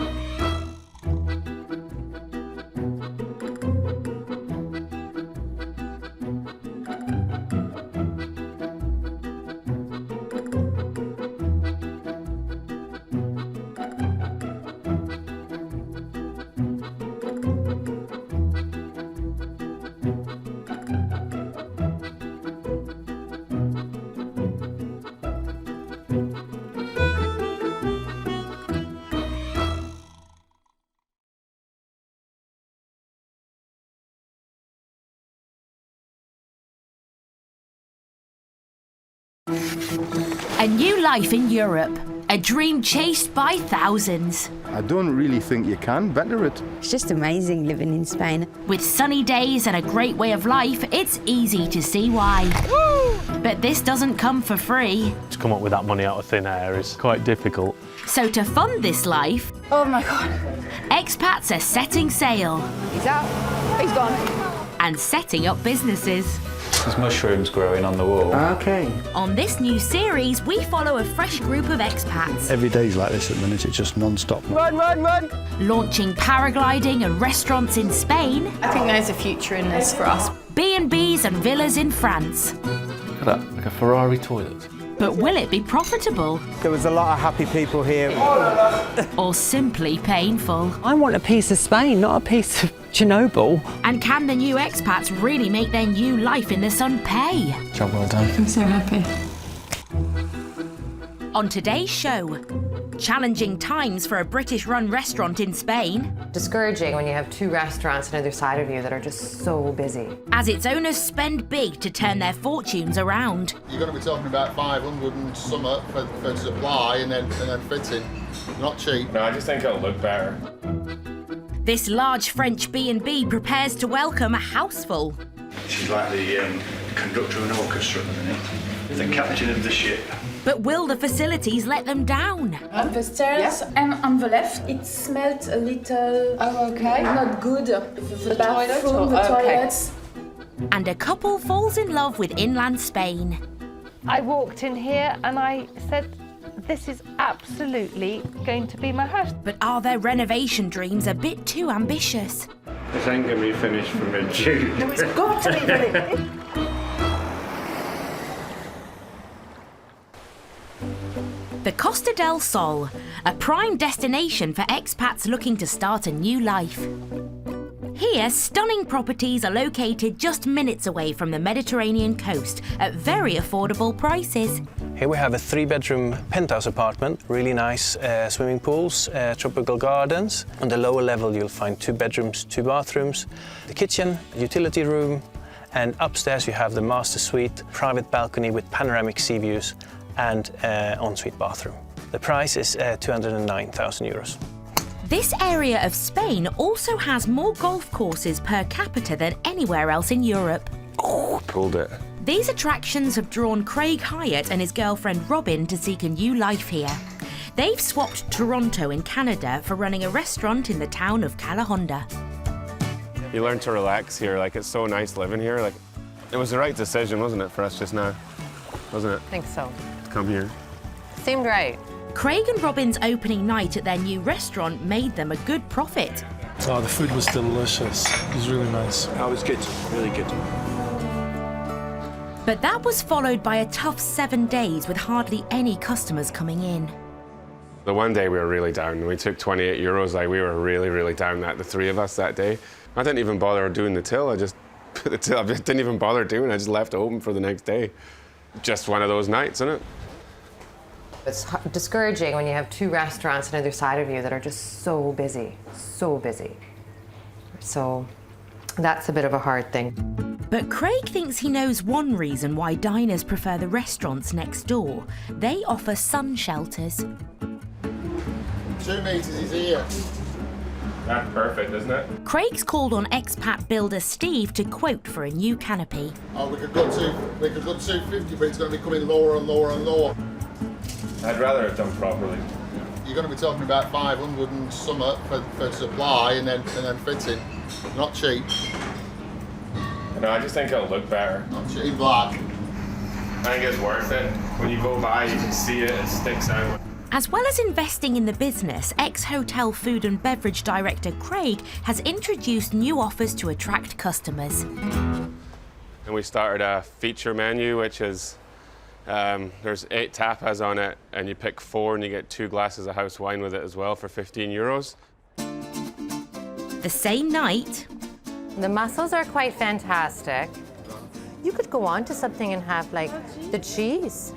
A new life in Europe, a dream chased by thousands. I don't really think you can better it. It's just amazing living in Spain. With sunny days and a great way of life, it's easy to see why. Woo! But this doesn't come for free. To come up with that money out of thin air is quite difficult. So to fund this life, oh my God, expats are setting sail. He's out, he's gone. And setting up businesses. There's mushrooms growing on the wall. Okay. On this new series, we follow a fresh group of expats. Every day's like this at the minute, it's just non-stop. Run, run, run! Launching paragliding and restaurants in Spain. I think there's a future in this for us. B&Bs and villas in France. Look at that, like a Ferrari toilet. But will it be profitable? There was a lot of happy people here. Or simply painful? I want a piece of Spain, not a piece of Chernobyl. And can the new expats really make their new life in the sun pay? Job well done. I'm so happy. On today's show, Challenging times for a British-run restaurant in Spain. Discouraging when you have two restaurants on either side of you that are just so busy. As its owners spend big to turn their fortunes around. You're going to be talking about 500 and something for supply and then fitting. Not cheap. No, I just think it'll look better. This large French B&B prepares to welcome a houseful. She's like the conductor of an orchestra at the minute. The captain of the ship. But will the facilities let them down? On the stairs and on the left, it smelled a little not good. The bathroom, the toilets. And a couple falls in love with inland Spain. I walked in here and I said, this is absolutely going to be my house. But are their renovation dreams a bit too ambitious? This ain't gonna be finished for mid-June. No, it's got to be finished. The Costa del Sol, a prime destination for expats looking to start a new life. Here, stunning properties are located just minutes away from the Mediterranean coast at very affordable prices. Here we have a 3-bedroom penthouse apartment, really nice swimming pools, tropical gardens. On the lower level you'll find 2 bedrooms, 2 bathrooms, the kitchen, utility room, and upstairs you have the master suite, private balcony with panoramic sea views and ensuite bathroom. The price is 209,000 euros. This area of Spain also has more golf courses per capita than anywhere else in Europe. Oh, pulled it. These attractions have drawn Craig Hyatt and his girlfriend Robin to seek a new life here. They've swapped Toronto in Canada for running a restaurant in the town of Calahonda. You learn to relax here. Like, it's so nice living here. Like, it was the right decision, wasn't it, for us just now? Wasn't it? I think so. To come here. Seemed right. Craig and Robin's opening night at their new restaurant made them a good profit. Oh, the food was delicious. It was really nice. Oh, it was good. Really good. But that was followed by a tough 7 days with hardly any customers coming in. The one day we were really down. We took 28 euros. Like, we were really, really down, the 3 of us that day. I didn't even bother doing the till. I just put the till. I just didn't even bother doing it. I just left it open for the next day. Just one of those nights, isn't it? It's discouraging when you have 2 restaurants on either side of you that are just so busy, so busy. So that's a bit of a hard thing. But Craig thinks he knows one reason why diners prefer the restaurants next door. They offer sun shelters. 2 metres is here. That's perfect, isn't it? Craig's called on expat builder Steve to quote for a new canopy. Oh, we could go 250, but it's going to be coming lower and lower and lower. I'd rather have done properly. You're going to be talking about 500 and something for supply and then fitting. Not cheap. No, I just think it'll look better. Not cheap. Black. I think it's worth it. When you go by, you can see it. It sticks out. As well as investing in the business, ex-hotel food and beverage director Craig has introduced new offers to attract customers. And we started a feature menu, which is there's 8 tapas on it, and you pick 4 and you get 2 glasses of house wine with it as well for 15 euros. The same night, the mussels are quite fantastic. You could go on to something and have like the cheese.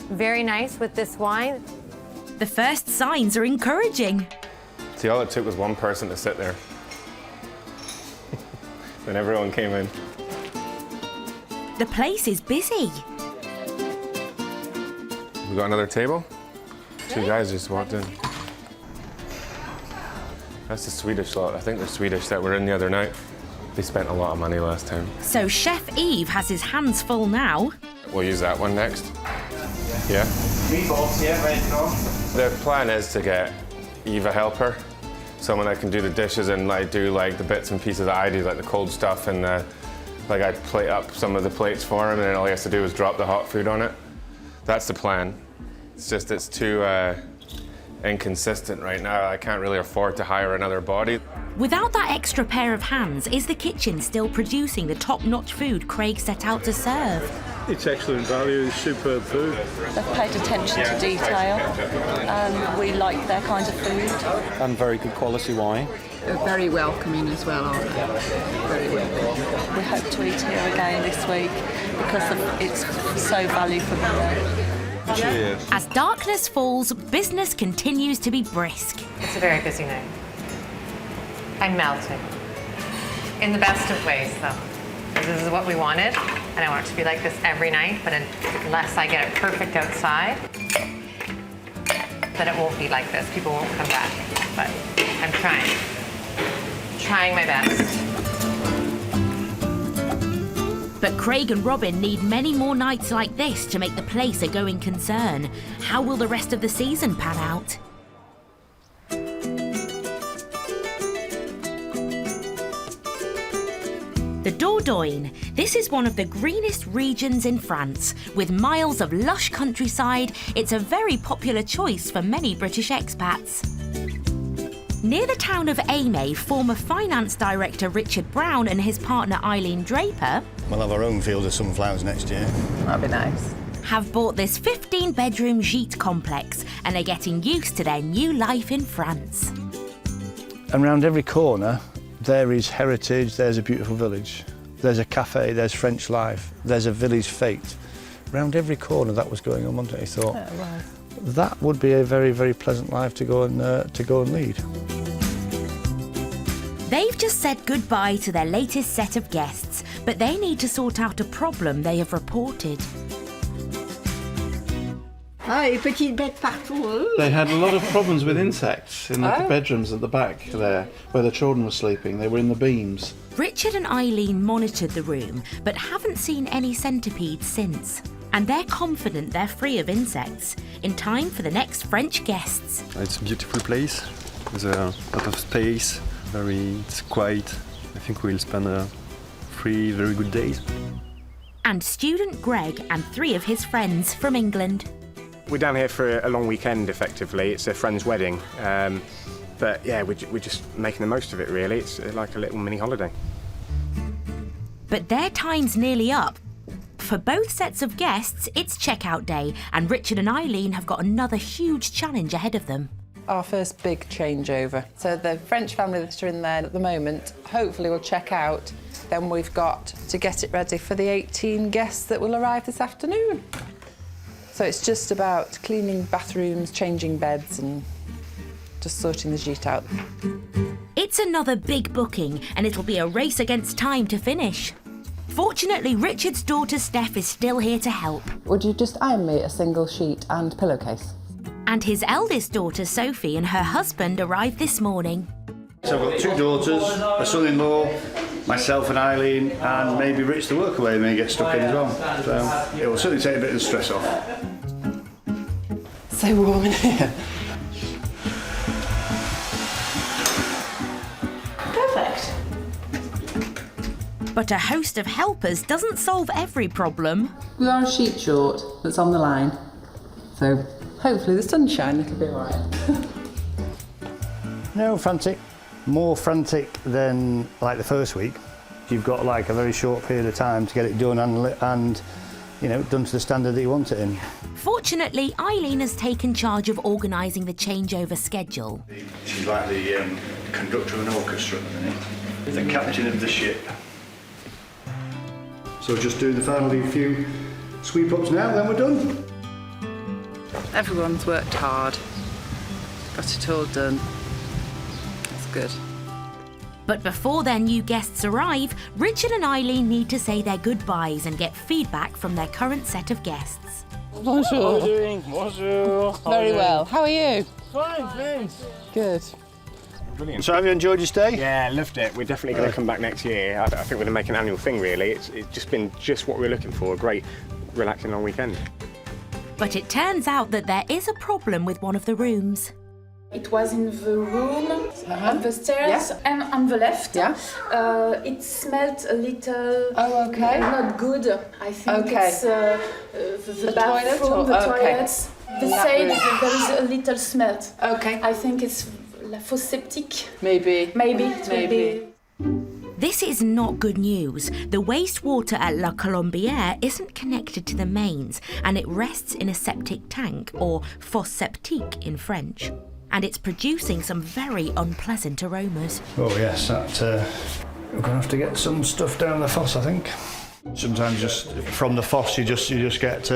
Very nice with this wine. The first signs are encouraging. See, all it took was one person to sit there. Then everyone came in. The place is busy. We got another table? 2 guys just walked in. That's the Swedish lot. I think they're Swedish that were in the other night. They spent a lot of money last time. So Chef Eve has his hands full now. We'll use that one next. Yeah? Meatballs, yeah, ready to go. The plan is to get Eve a helper. Someone that can do the dishes and like do like the bits and pieces that I do, like the cold stuff and like I plate up some of the plates for him and then all he has to do is drop the hot food on it. That's the plan. It's just it's too inconsistent right now. I can't really afford to hire another body. Without that extra pair of hands, is the kitchen still producing the top-notch food Craig set out to serve? It's excellent value, it's superb food. They've paid attention to detail and we like their kind of food. And very good quality wine. They're very welcoming as well, aren't they? Very welcoming. We hope to eat here again this week because it's so value for money. Cheers. As darkness falls, business continues to be brisk. It's a very busy night. I'm melting. In the best of ways, though. This is what we wanted, and I want it to be like this every night, but unless I get it perfect outside, then it won't be like this. People won't come back. But I'm trying my best. But Craig and Robin need many more nights like this to make the place a going concern. How will the rest of the season pan out? The Dordogne. This is one of the greenest regions in France. With miles of lush countryside, it's a very popular choice for many British expats. Near the town of Aimé, former finance director Richard Brown and his partner Eileen Draper We'll have our own field of sunflowers next year. That'd be nice. have bought this 15-bedroom gîte complex and are getting used to their new life in France. And round every corner, there is heritage, there's a beautiful village. There's a cafe, there's French life, there's a village fete. Round every corner that was going on, wasn't it? I thought, that would be a very, very pleasant life to go and lead. They've just said goodbye to their latest set of guests, but they need to sort out a problem they have reported. Les petites bêtes partout. They had a lot of problems with insects in the bedrooms at the back there, where the children were sleeping. They were in the beams. Richard and Eileen monitored the room, but haven't seen any centipedes since. And they're confident they're free of insects, in time for the next French guests. It's a beautiful place, with a lot of space, it's quiet. I think we'll spend 3 very good days. And student Greg and 3 of his friends from England. We're down here for a long weekend, effectively. It's a friend's wedding. But yeah, we're just making the most of it, really. It's like a little mini holiday. But their time's nearly up. For both sets of guests, it's checkout day, and Richard and Eileen have got another huge challenge ahead of them. Our first big changeover. So the French family that are in there at the moment, hopefully will check out. Then we've got to get it ready for the 18 guests that will arrive this afternoon. So it's just about cleaning bathrooms, changing beds and just sorting the gîte out. It's another big booking, and it'll be a race against time to finish. Fortunately, Richard's daughter Steph is still here to help. Would you just iron me a single sheet and pillowcase? And his eldest daughter Sophie and her husband arrived this morning. So I've got 2 daughters, a son-in-law, myself and Eileen, and maybe Rich the workaway may get stuck in as well. So it will certainly take a bit of the stress off. So warm in here. Perfect. But a host of helpers doesn't solve every problem. We are a sheet short that's on the line. So hopefully the sunshine will be all right. No, frantic. More frantic than like the first week. You've got like a very short period of time to get it done and you know, done to the standard that you want it in. Fortunately, Eileen has taken charge of organising the changeover schedule. She's like the conductor of an orchestra at the minute, the captain of the ship. So just do the final few sweep-ups now, then we're done. Everyone's worked hard. Got it all done. That's good. But before their new guests arrive, Richard and Eileen need to say their goodbyes and get feedback from their current set of guests. Bonjour. How are you doing? Bonjour. Very well. How are you? Fine, thanks. Good. Brilliant. So have you enjoyed your stay? Yeah, loved it. We're definitely going to come back next year. I think we're going to make an annual thing, really. It's just been just what we're looking for, a great, relaxing long weekend. But it turns out that there is a problem with one of the rooms. It was in the room, on the stairs, and on the left. Yeah. It smelled a little. Oh, okay. Not good. I think it's the toilet bathroom, or? the Okay. toilets. They In that say room. that there is a little smell. Okay. I think it's la fosse septique. Maybe. Maybe. It will be. This is not good news. The wastewater at La Colombière isn't connected to the mains, and it rests in a septic tank, or fosse septique in French. And it's producing some very unpleasant aromas. Oh yes, we're going to have to get some stuff down the fosse, I think. Sometimes just from the fosse you just get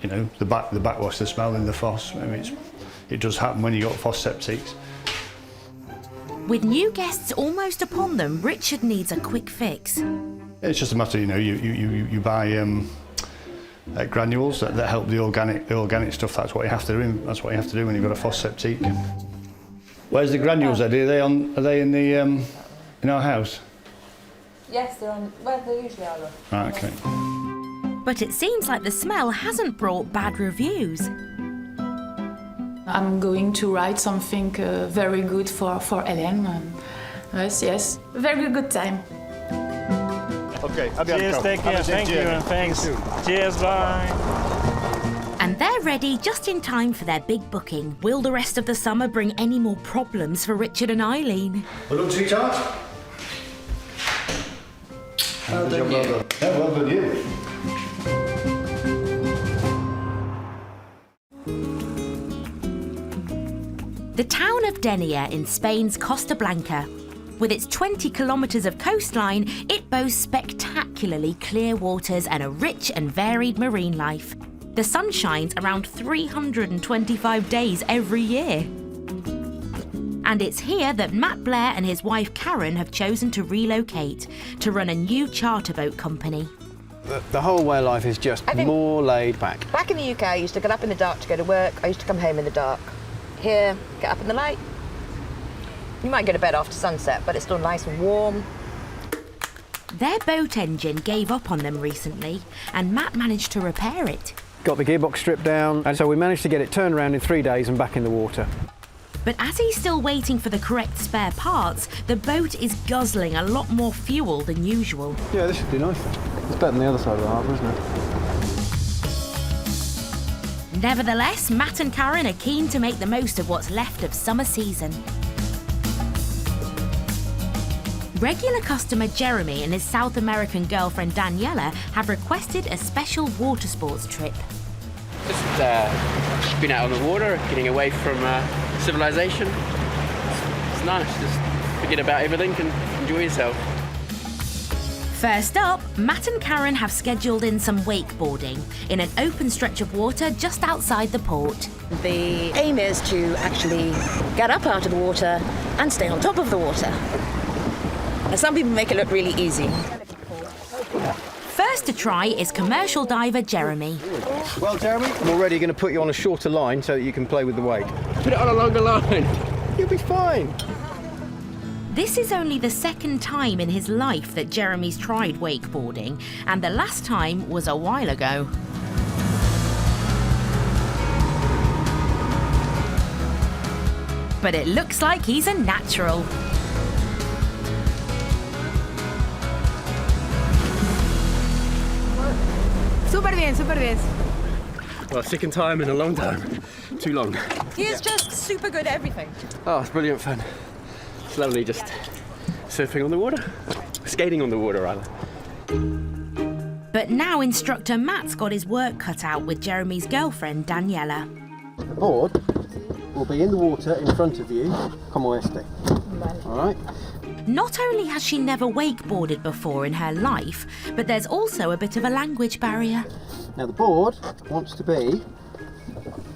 you know, the backwash, the smell in the foss. I mean, it does happen when you got foss septics. With new guests almost upon them, Richard needs a quick fix. It's just a matter, you know, you buy granules that help the organic stuff. That's what you have to do. That's what you have to do when you've got a foss septic. Where's the granules, Eddie? Are they in the in our house? Yes, they're on. Well, they usually are. Right, okay. But it seems like the smell hasn't brought bad reviews. I'm going to write something very good for Ellen. Yes, very good time. Okay, cheers, take care, thank you, and thanks. Cheers, bye. And they're ready just in time for their big booking. Will the rest of the summer bring any more problems for Richard and Eileen? Well done, sweetheart. Well done, you. Yeah, well done, you. The town of Denia in Spain's Costa Blanca. With its 20 kilometres of coastline, it boasts spectacularly clear waters and a rich and varied marine life. The sun shines around 325 days every year. And it's here that Matt Blair and his wife Karen have chosen to relocate to run a new charter boat company. The whole way of life is just more laid back. Back in the UK, I used to get up in the dark to go to work. I used to come home in the dark. Here, get up in the light. You might go to bed after sunset, but it's still nice and warm. Their boat engine gave up on them recently, and Matt managed to repair it. Got the gearbox stripped down, and so we managed to get it turned around in 3 days and back in the water. But as he's still waiting for the correct spare parts, the boat is guzzling a lot more fuel than usual. Yeah, this should be nice. It's better than the other side of the harbour, isn't it? Nevertheless, Matt and Karen are keen to make the most of what's left of summer season. Regular customer Jeremy and his South American girlfriend Daniela have requested a special water sports trip. Just been out on the water, getting away from civilization. It's nice, just forget about everything and enjoy yourself. First up, Matt and Karen have scheduled in some wakeboarding in an open stretch of water just outside the port. The aim is to actually get up out of the water and stay on top of the water. And some people make it look really easy. First to try is commercial diver Jeremy. Well, Jeremy, I'm already going to put you on a shorter line so that you can play with the wake. Put it on a longer line. You'll be fine. This is only the second time in his life that Jeremy's tried wakeboarding, and the last time was a while ago. But it looks like he's a natural. Súper bien, súper bien. Well, second time in a long time. Too long. He is just super good at everything. Oh, it's brilliant fun. It's lovely just surfing on the water. Skating on the water, rather. But now instructor Matt's got his work cut out with Jeremy's girlfriend Daniela. The board will be in the water in front of you. Como este. All right? Not only has she never wakeboarded before in her life, but there's also a bit of a language barrier. Now the board wants to be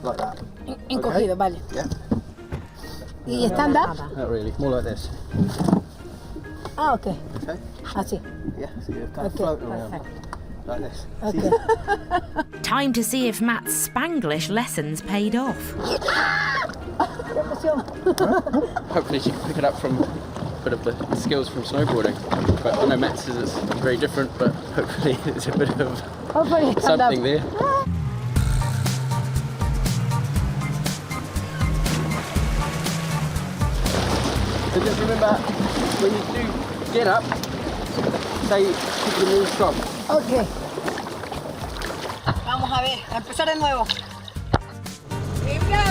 like that. Encogido, okay? vale. Yeah. ¿Y stand up? Not really, more like this. Ah, okay. Okay. Así. Yeah, so you're kind of Okay, floating around perfect. like this. Okay. Time to see if Matt's Spanglish lessons paid off. Hopefully she can pick it up from a bit of the skills from snowboarding. But I know Matt says it's very different, but hopefully there's a bit of something there. So just remember, when you do get up, say keep your knees strong. Okay. Vamos a ver, a empezar de nuevo. Here we go.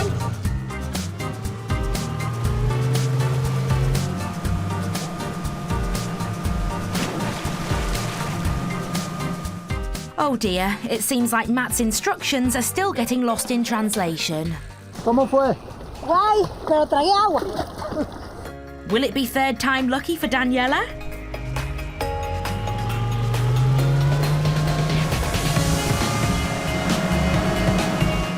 Oh dear, it seems like Matt's instructions are still getting lost in translation. ¿Cómo fue? Guay, pero tragué agua. Will it be third time lucky for Daniela?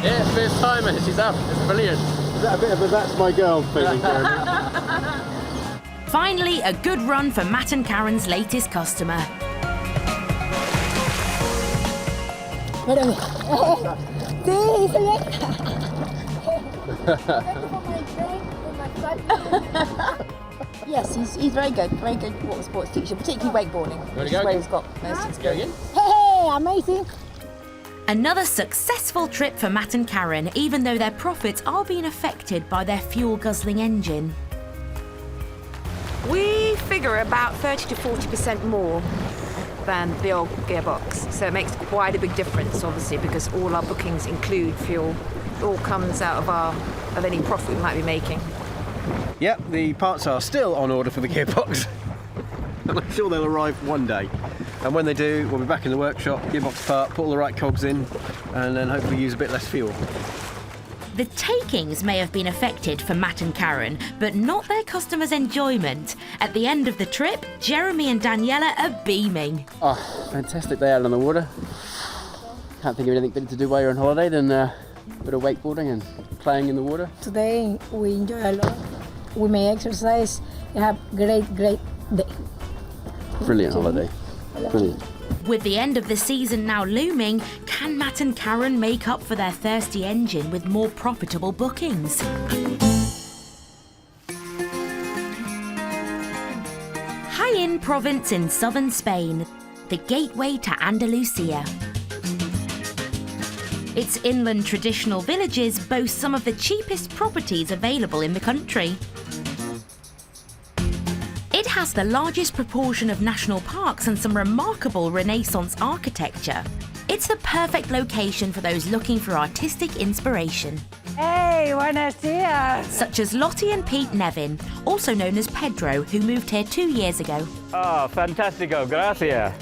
Yeah, first time and she's up. It's brilliant. Is that a bit of a that's my girl feeling, Jeremy? Finally, a good run for Matt and Karen's latest customer. Yes, he's very good water sports teacher, particularly wakeboarding, which is where he's got most experience. Hey, amazing. Another successful trip for Matt and Karen, even though their profits are being affected by their fuel-guzzling engine. We figure about 30 to 40% more than the old gearbox. So it makes quite a big difference, obviously, because all our bookings include fuel. It all comes out of any profit we might be making. Yep, the parts are still on order for the gearbox. And I'm sure they'll arrive one day. And when they do, we'll be back in the workshop, gearbox apart, put all the right cogs in, and then hopefully use a bit less fuel. The takings may have been affected for Matt and Karen, but not their customers' enjoyment. At the end of the trip, Jeremy and Daniela are beaming. Oh, fantastic day out on the water. Can't think of anything better to do while you're on holiday than a bit of wakeboarding and playing in the water. Today we enjoy a lot. We may exercise. We have great day. Brilliant holiday. Brilliant. With the end of the season now looming, can Matt and Karen make up for their thirsty engine with more profitable bookings? Jaén province in southern Spain, the gateway to Andalusia. Its inland traditional villages boast some of the cheapest properties available in the country. It has the largest proportion of national parks and some remarkable Renaissance architecture. It's the perfect location for those looking for artistic inspiration. Hey, buenos dias. Such as Lottie and Pete Nevin, also known as Pedro, who moved here 2 years ago. Oh, fantastico, gracias.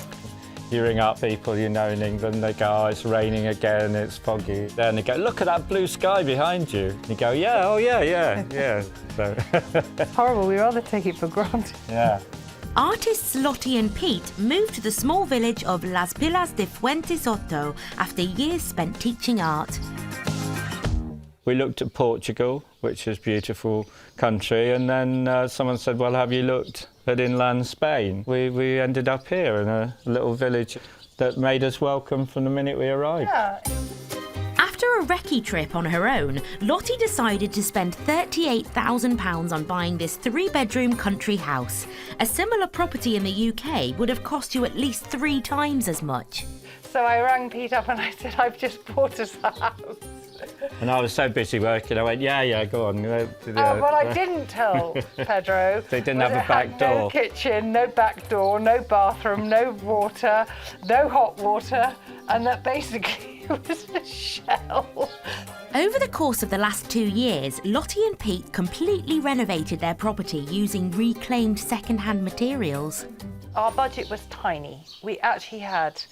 You ring up people you know in England, they go, oh, it's raining again, it's foggy. Then they go, look at that blue sky behind you. And you go, yeah, oh yeah. So Horrible, we rather take it for granted. Yeah. Artists Lottie and Pete moved to the small village of Las Pilas de Fuentesoto after years spent teaching art. We looked at Portugal, which is a beautiful country, and then someone said, well, have you looked at inland Spain? We ended up here in a little village that made us welcome from the minute we arrived. Yeah. After a recce trip on her own, Lottie decided to spend £38,000 on buying this 3-bedroom country house. A similar property in the UK would have cost you at least 3 times as much. So I rang Pete up and I said, I've just bought us a house. And I was so busy working, I went, yeah, go on. What I didn't tell Pedro they didn't was have a back door. No kitchen, no back door, no bathroom, no water, no hot water, and that basically it was a shell. Over the course of the last 2 years, Lottie and Pete completely renovated their property using reclaimed second-hand materials. Our budget was tiny. We actually had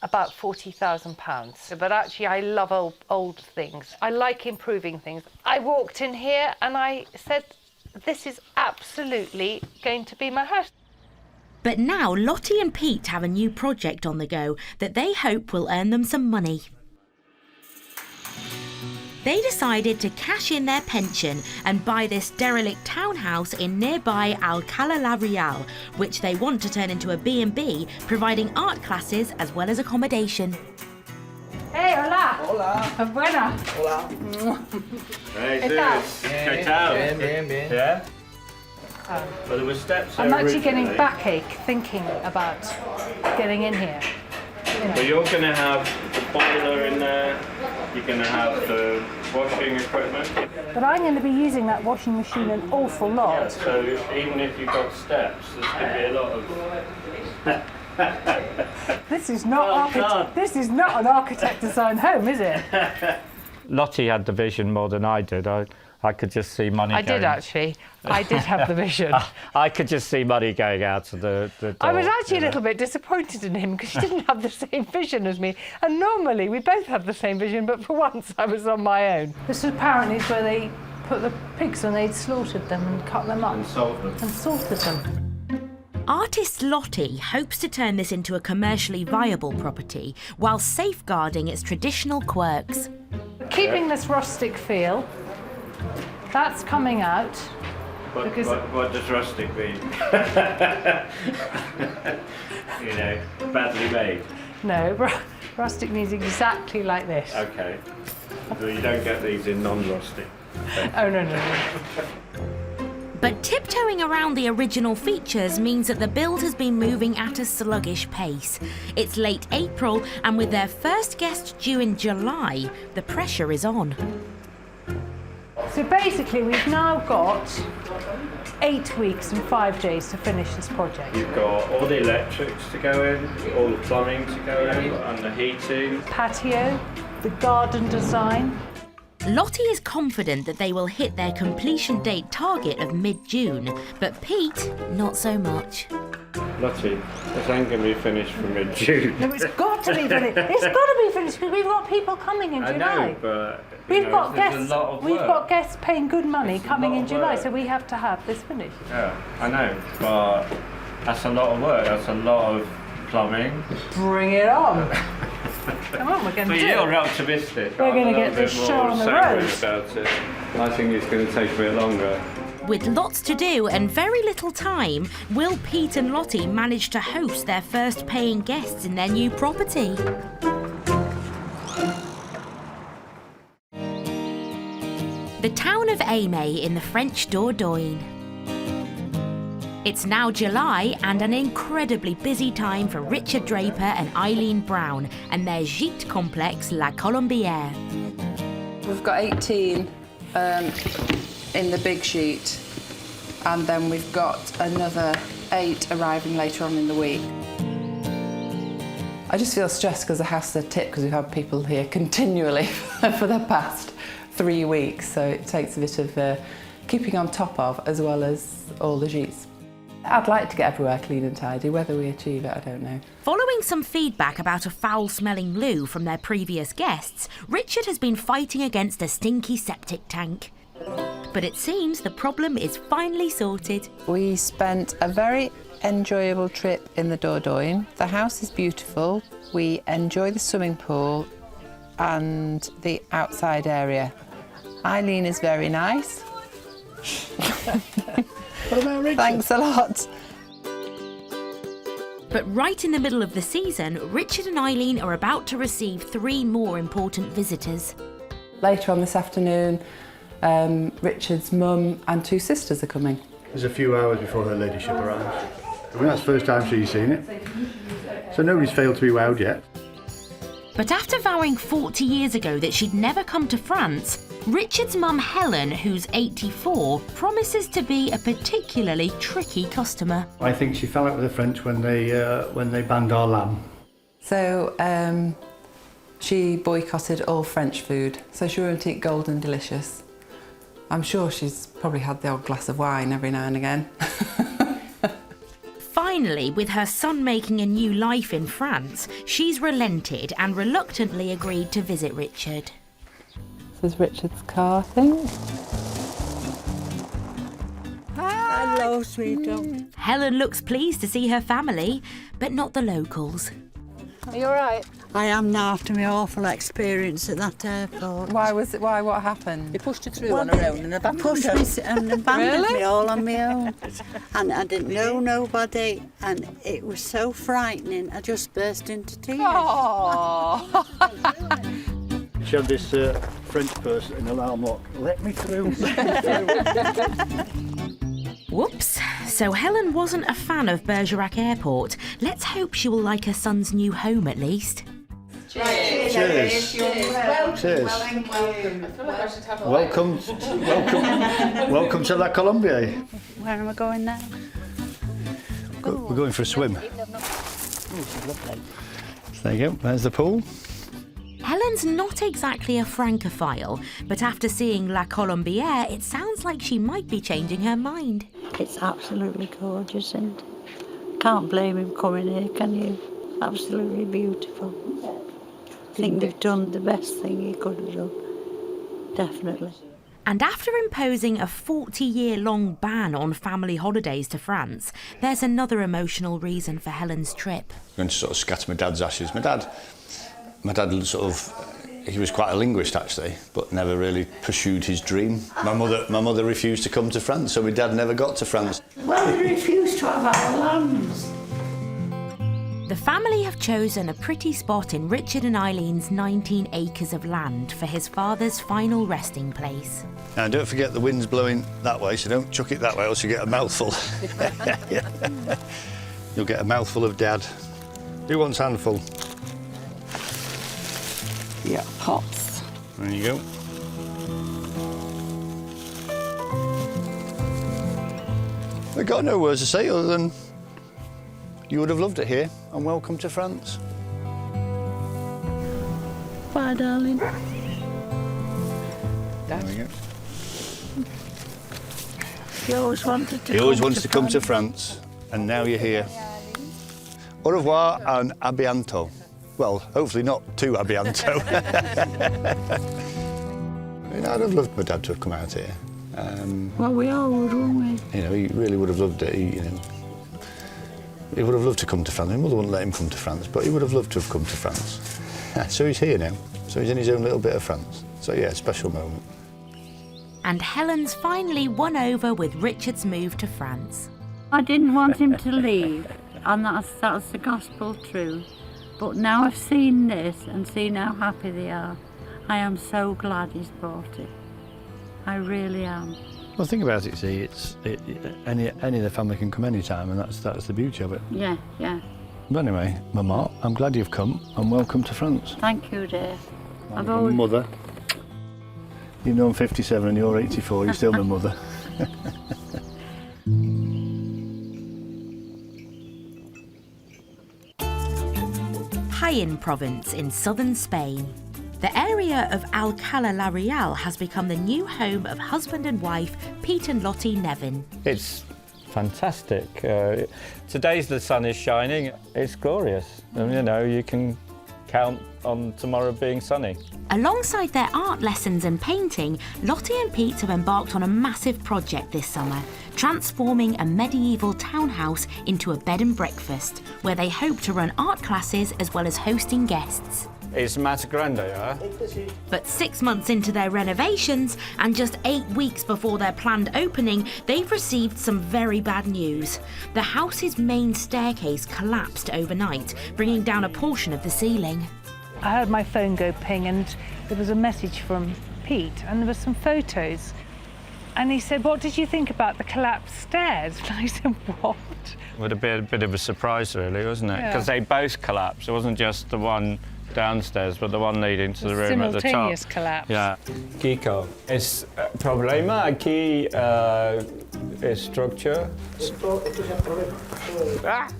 about £40,000. But actually, I love old things. I like improving things. I walked in here and I said, this is absolutely going to be my house. But now Lottie and Pete have a new project on the go that they hope will earn them some money. They decided to cash in their pension and buy this derelict townhouse in nearby Alcalá la Real, which they want to turn into a B&B, providing art classes as well as accommodation. Hey, hola. Hola. Buena. Hola. Hey, ¿Qué tal? ¿Qué tal? Bien. Yeah? Well, there were steps I'm there actually getting originally. backache thinking about getting in here. But you're going to have the boiler in there, you're going to have the washing equipment. But I'm going to be using that washing machine an awful lot. Yeah, so even if you've got steps, there's going to be a lot of... This is not This is not an architect designed home, is it? Lottie had the vision more than I did. I could just see money I going... did actually. I did have the vision. I could just see money going out of the door. I was actually a little bit disappointed in him because he didn't have the same vision as me. And normally we both have the same vision, but for once I was on my own. This apparently is where they put the pigs and they'd slaughtered them and cut them up. And sold them. And salted them. Artist Lottie hopes to turn this into a commercially viable property while safeguarding its traditional quirks. The Keeping this rustic feel, that's coming out. What does rustic mean? You know, badly made. No, rustic means exactly like this. Okay. So you don't get these in non-rustic. Oh, no. But tiptoeing around the original features means that the build has been moving at a sluggish pace. It's late April, and with their first guest due in July, the pressure is on. So basically, we've now got 8 weeks and 5 days to finish this project. You've got all the electrics to go in, all the plumbing to go in, and the heating. Patio, the garden design. Lottie is confident that they will hit their completion date target of mid-June, but Pete, not so much. Lottie, this ain't going to be finished for mid-June. No, it's got to be finished. It's got to be finished because we've got people coming in July. I know, but we've got guests. A lot of we've work. got guests paying good money coming in July, work. so we have to have this finished. Yeah, I know, but that's a lot of work. That's a lot of plumbing. Bring it on. Come on, we're going to do it. You're optimistic. We're going to get this show on the road. About it. I think it's going to take a bit longer. With lots to do and very little time, will Pete and Lottie manage to host their first paying guests in their new property? The town of Aimé in the French Dordogne. It's now July and an incredibly busy time for Richard Draper and Eileen Brown and their gîte complex La Colombière. We've got 18 in the big sheet, and then we've got another 8 arriving later on in the week. I just feel stressed because the house is a tip because we've had people here continually for the past 3 weeks, so it takes a bit of keeping on top of as well as all the gîtes. I'd like to get everywhere clean and tidy. Whether we achieve it, I don't know. Following some feedback about a foul-smelling loo from their previous guests, Richard has been fighting against a stinky septic tank. But it seems the problem is finally sorted. We spent a very enjoyable trip in the Dordogne. The house is beautiful. We enjoy the swimming pool and the outside area. Eileen is very nice. What about Richard? Thanks a lot. But right in the middle of the season, Richard and Eileen are about to receive 3 more important visitors. Later on this afternoon, Richard's mum and 2 sisters are coming. There's a few hours before her ladyship arrives. I mean, that's the first time she's seen it. So nobody's failed to be wowed yet. But after vowing 40 years ago that she'd never come to France, Richard's mum Helen, who's 84, promises to be a particularly tricky customer. I think she fell out with the French when they banned our lamb. So she boycotted all French food, so she won't eat Golden Delicious. I'm sure she's probably had the odd glass of wine every now and again. Finally, with her son making a new life in France, she's relented and reluctantly agreed to visit Richard. This is Richard's car, I think. Hello, sweetheart. Helen looks pleased to see her family, but not the locals. Are you all right? I am now after my awful experience at that airport. Why was it? Why? What happened? They pushed her through on her own and abandoned me and abandoned me all on my own. And I didn't know nobody, and it was so frightening. I just burst into tears. Oh. She had this French person in alarm lock. Let me through. Whoops. So Helen wasn't a fan of Bergerac Airport. Let's hope she will like her son's new home at least. Cheers. Cheers. Cheers. Welcome to La Colombière. Where am I going now? We're going for a swim. There you go. There's the pool. Helen's not exactly a Francophile, but after seeing La Colombière, it sounds like she might be changing her mind. It's absolutely gorgeous and can't blame him coming here, can you? Absolutely beautiful. I think they've done the best thing he could have done, definitely. And after imposing a 40-year-long ban on family holidays to France, there's another emotional reason for Helen's trip. I'm going to sort of scatter my dad's ashes. My dad sort of, He was quite a linguist actually, but never really pursued his dream. My mother refused to come to France, so my dad never got to France. Well, we refused to have our lands. The family have chosen a pretty spot in Richard and Eileen's 19 acres of land for his father's final resting place. Now, don't forget the wind's blowing that way, so don't chuck it that way, else you get a mouthful. You'll get a mouthful of Dad. Who wants handful? Yeah, pots. There you go. We've got no words to say other than you would have loved it here, and welcome to France. Bye, darling. There we go. He always wanted to He always wanted to come to France, and now you're here. Au revoir and à bientôt. Well, hopefully not too à bientôt. I mean, I'd have loved my dad to have come out here. Well, we all would, wouldn't we? You know, he really would have loved it. He would have loved to come to France. His mother wouldn't let him come to France, but he would have loved to have come to France. So he's here now. So he's in his own little bit of France. So yeah, special moment. And Helen's finally won over with Richard's move to France. I didn't want him to leave, and that's the gospel truth. But now I've seen this and seen how happy they are, I am so glad he's bought it. I really am. Well, think about it, see, any of the family can come any time, and that's the beauty of it. Yeah, yeah. But anyway, Mama, I'm glad you've come, and welcome to France. Thank you, dear. I've always... Mother. Even though I'm 57 and you're 84, you're still my mother. Jaén province in southern Spain. The area of Alcalá la Real has become the new home of husband and wife Pete and Lottie Nevin. It's fantastic. Today's the sun is shining. It's glorious. And, you know, you can count on tomorrow being sunny. Alongside their art lessons and painting, Lottie and Pete have embarked on a massive project this summer, transforming a medieval townhouse into a bed and breakfast, where they hope to run art classes as well as hosting guests. It's más grande, yeah? But 6 months into their renovations, and just 8 weeks before their planned opening, they've received some very bad news. The house's main staircase collapsed overnight, bringing down a portion of the ceiling. I heard my phone go ping and there was a message from Pete and there were some photos. And he said, "What did you think about the collapsed stairs?" And I said, "What?" It would have been a bit of a surprise, really, wasn't it? Because they both collapsed. It wasn't just the one downstairs, but the one leading to the room at the top. Simultaneous collapse. Yeah. Kiko, es problema aquí structure. Ah!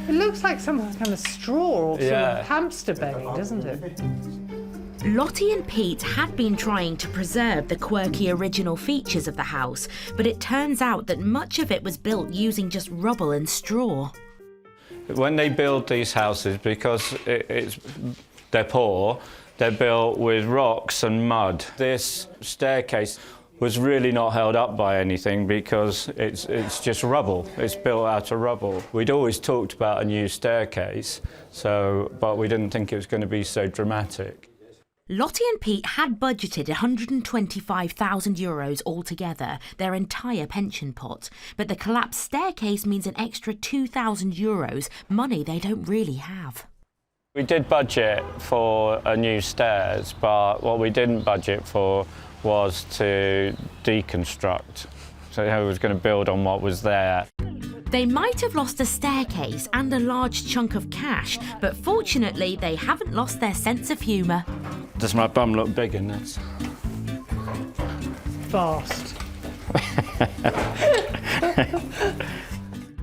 It looks like some kind of straw or sort of hamster belly, doesn't it? Lottie and Pete had been trying to preserve the quirky original features of the house, but it turns out that much of it was built using just rubble and straw. When they build these houses, because they're poor, they're built with rocks and mud. This staircase was really not held up by anything because it's just rubble. It's built out of rubble. We'd always talked about a new staircase, but we didn't think it was going to be so dramatic. Lottie and Pete had budgeted €125,000 altogether, their entire pension pot, but the collapsed staircase means an extra €2,000, money they don't really have. We did budget for a new stairs, but what we didn't budget for was to deconstruct. So we was going to build on what was there. They might have lost a staircase and a large chunk of cash, but fortunately they haven't lost their sense of humour. Does my bum look big in this? Fast.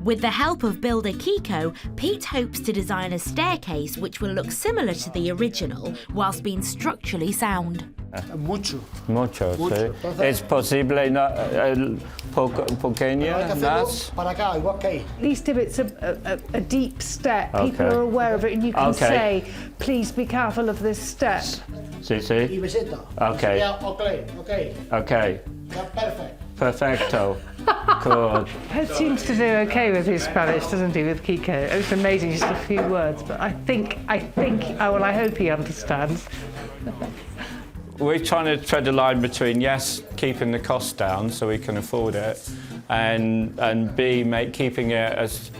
With the help of builder Kiko, Pete hopes to design a staircase which will look similar to the original, whilst being structurally sound. Mucho, sí. Es posible pequeña, más. At least if it's a deep step, people are aware of it, and you can say, "Please be careful of this step." Sí, sí. Okay. Okay. Perfecto. Good. He seems to do okay with his Spanish, doesn't he, with Kiko? It's amazing, just a few words, but I hope he understands. We're trying to tread a line between, yes, keeping the cost down so we can afford it, and B, keeping it as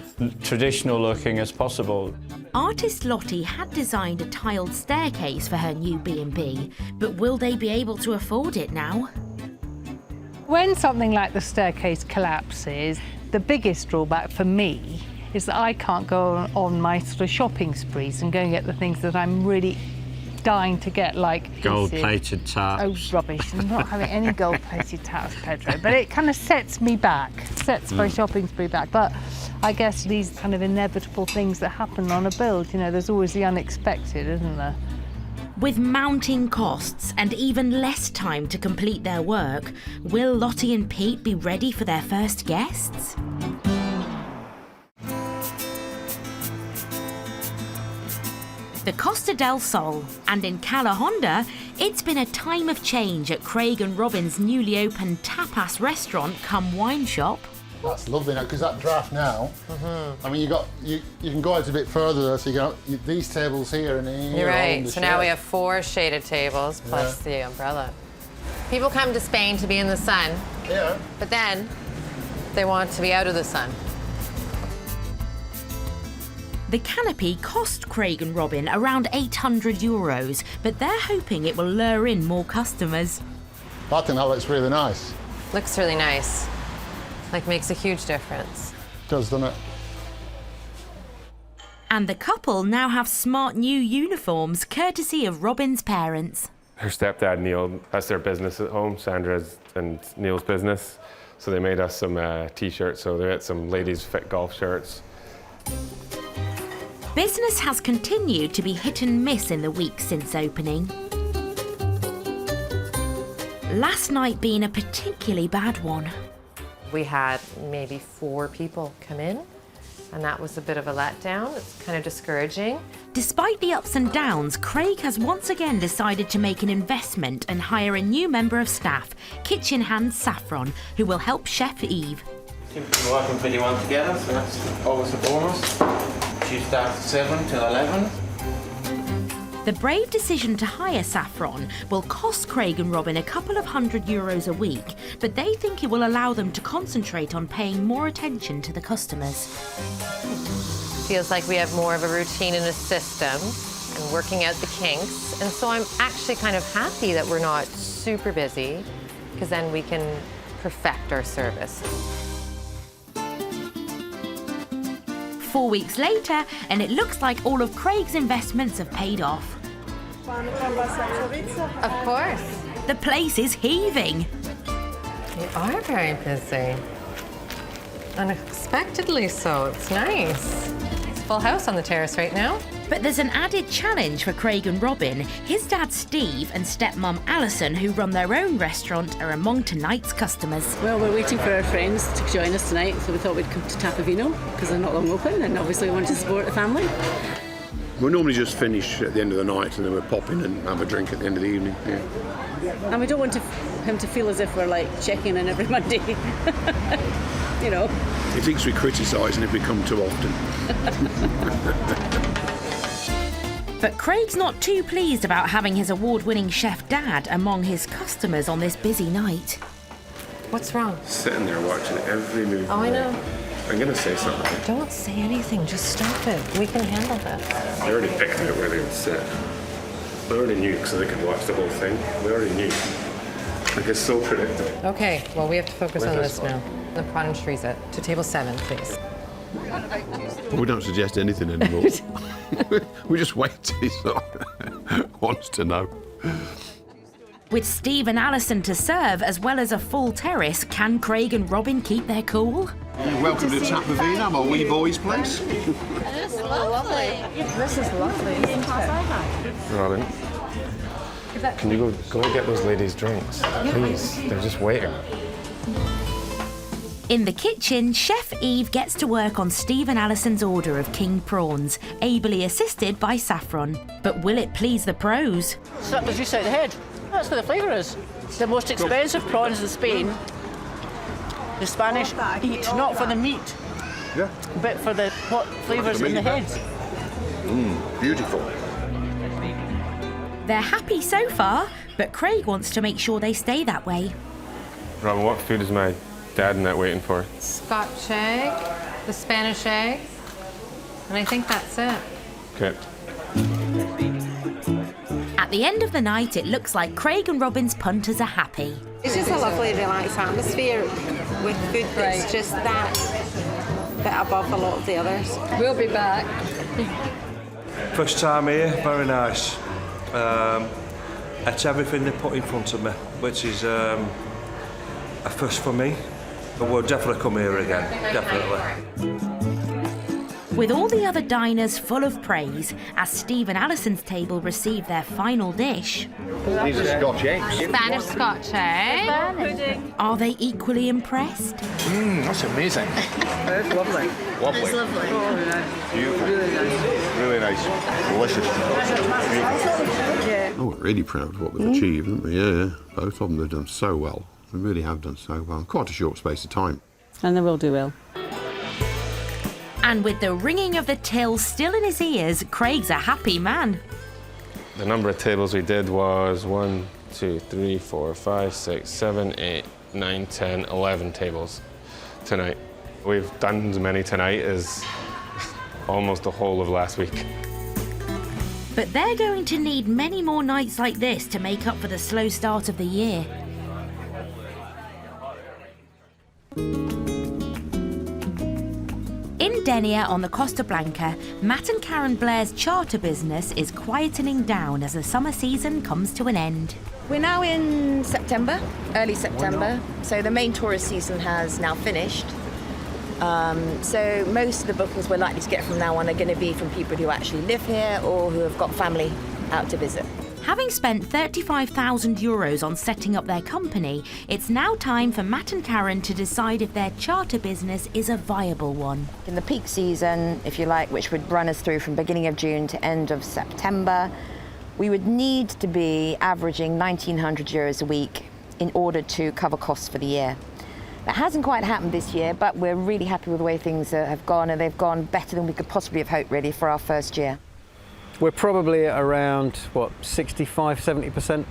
traditional looking as possible. Artist Lottie had designed a tiled staircase for her new B&B, but will they be able to afford it now? When something like the staircase collapses, the biggest drawback for me is that I can't go on my sort of shopping sprees and go and get the things that I'm really dying to get, like gold-plated taps. Oh, rubbish. I'm not having any gold-plated taps, Pedro. But it kind of sets me back, sets my shopping spree back. But I guess these kind of inevitable things that happen on a build, you know, there's always the unexpected, isn't there? With mounting costs and even less time to complete their work, will Lottie and Pete be ready for their first guests? The Costa del Sol, and in Cala Honda, it's been a time of change at Craig and Robin's newly opened tapas restaurant come wine shop. That's lovely now, because that draft now, I mean, you can go out a bit further there, so you got these tables here and here. You're right, so now we have 4 shaded tables plus the umbrella. People come to Spain to be in the sun, but then they want to be out of the sun. The canopy cost Craig and Robin around €800, but they're hoping it will lure in more customers. I think that looks really nice. Looks really nice. Like, makes a huge difference. It does, doesn't it? And the couple now have smart new uniforms, courtesy of Robin's parents. Her stepdad, Neil, that's their business at home, Sandra's and Neil's business. So they made us some T-shirts, so they had some ladies' fit golf shirts. Business has continued to be hit and miss in the weeks since opening. Last night being a particularly bad one. We had maybe 4 people come in, and that was a bit of a letdown. It's kind of discouraging. Despite the ups and downs, Craig has once again decided to make an investment and hire a new member of staff, kitchen hand Saffron, who will help Chef Eve. We're working pretty well together, so that's always a bonus. She starts at 7 till 11. The brave decision to hire Saffron will cost Craig and Robin a couple of €100 a week, but they think it will allow them to concentrate on paying more attention to the customers. Feels like we have more of a routine and a system and working out the kinks. And so I'm actually kind of happy that we're not super busy, because then we can perfect our service. 4 weeks later, and it looks like all of Craig's investments have paid off. Of course. The place is heaving. We are very busy. Unexpectedly so. It's nice. It's full house on the terrace right now. But there's an added challenge for Craig and Robin. His dad Steve and stepmom Alison, who run their own restaurant, are among tonight's customers. Well, we're waiting for our friends to join us tonight, so we thought we'd come to Tapavino because they're not long open, and obviously we want to support the family. We normally just finish at the end of the night, and then we pop in and have a drink at the end of the evening. And we don't want him to feel as if we're like checking in every Monday. You know. He thinks we criticise and if we come too often. But Craig's not too pleased about having his award-winning chef dad among his customers on this busy night. What's wrong? Sitting there watching every move. Oh, I know. I'm going to say something. Don't say anything. Just stop it. We can handle this. They already picked out where they would sit. They already knew because they could watch the whole thing. We already knew. Like, it's so predictable. Okay, well, we have to focus on this now. The prawn chorizo to table 7, please. We don't suggest anything anymore. We just wait till he wants to know. With Steve and Alison to serve, as well as a full terrace, can Craig and Robin keep their cool? Welcome to Tapavino, my wee boy's place. This is lovely. This is lovely, isn't it? Robin, can you go and get those ladies drinks? Please, they're just waiting. In the kitchen, Chef Eve gets to work on Steve and Alison's order of king prawns, ably assisted by Saffron. But will it please the pros? Slap the juice out the head. That's where the flavour is. The most expensive prawns in Spain, the Spanish eat not for the meat, but for the what flavours in the heads. Beautiful. They're happy so far, but Craig wants to make sure they stay that way. Robin, what food is my dad and that waiting for? Scotch egg, the Spanish egg, and I think that's it. Okay. At the end of the night, it looks like Craig and Robin's punters are happy. It's just a lovely, relaxed atmosphere with food that's just that bit above a lot of the others. We'll be back. First time here, very nice. It's everything they put in front of me, which is a first for me. But we'll definitely come here again, definitely. With all the other diners full of praise, as Steve and Alison's table receive their final dish. These are Scotch eggs. Spanish Scotch egg. Pudding. Are they equally impressed? That's amazing. It's lovely. Lovely. It's lovely. Really nice. Beautiful. Really nice. Really nice. Delicious. Yeah. Oh, we're really proud of what we've achieved, aren't we? Yeah. Both of them have done so well. They really have done so well in quite a short space of time. And they will do well. And with the ringing of the till still in his ears, Craig's a happy man. The number of tables we did was 1, 2, 3, 4, 5, 6, 7, 8, 9, 10, 11 tables tonight. We've done as many tonight as almost the whole of last week. But they're going to need many more nights like this to make up for the slow start of the year. In Denia on the Costa Blanca, Matt and Karen Blair's charter business is quietening down as the summer season comes to an end. We're now in September, early September, so the main tourist season has now finished. So most of the bookings we're likely to get from now on are going to be from people who actually live here or who have got family out to visit. Having spent €35,000 on setting up their company, it's now time for Matt and Karen to decide if their charter business is a viable one. In the peak season, if you like, which would run us through from beginning of June to end of September, we would need to be averaging €1,900 a week in order to cover costs for the year. That hasn't quite happened this year, but we're really happy with the way things have gone, and they've gone better than we could possibly have hoped, really, for our first year. We're probably at around, what, 65, 70%?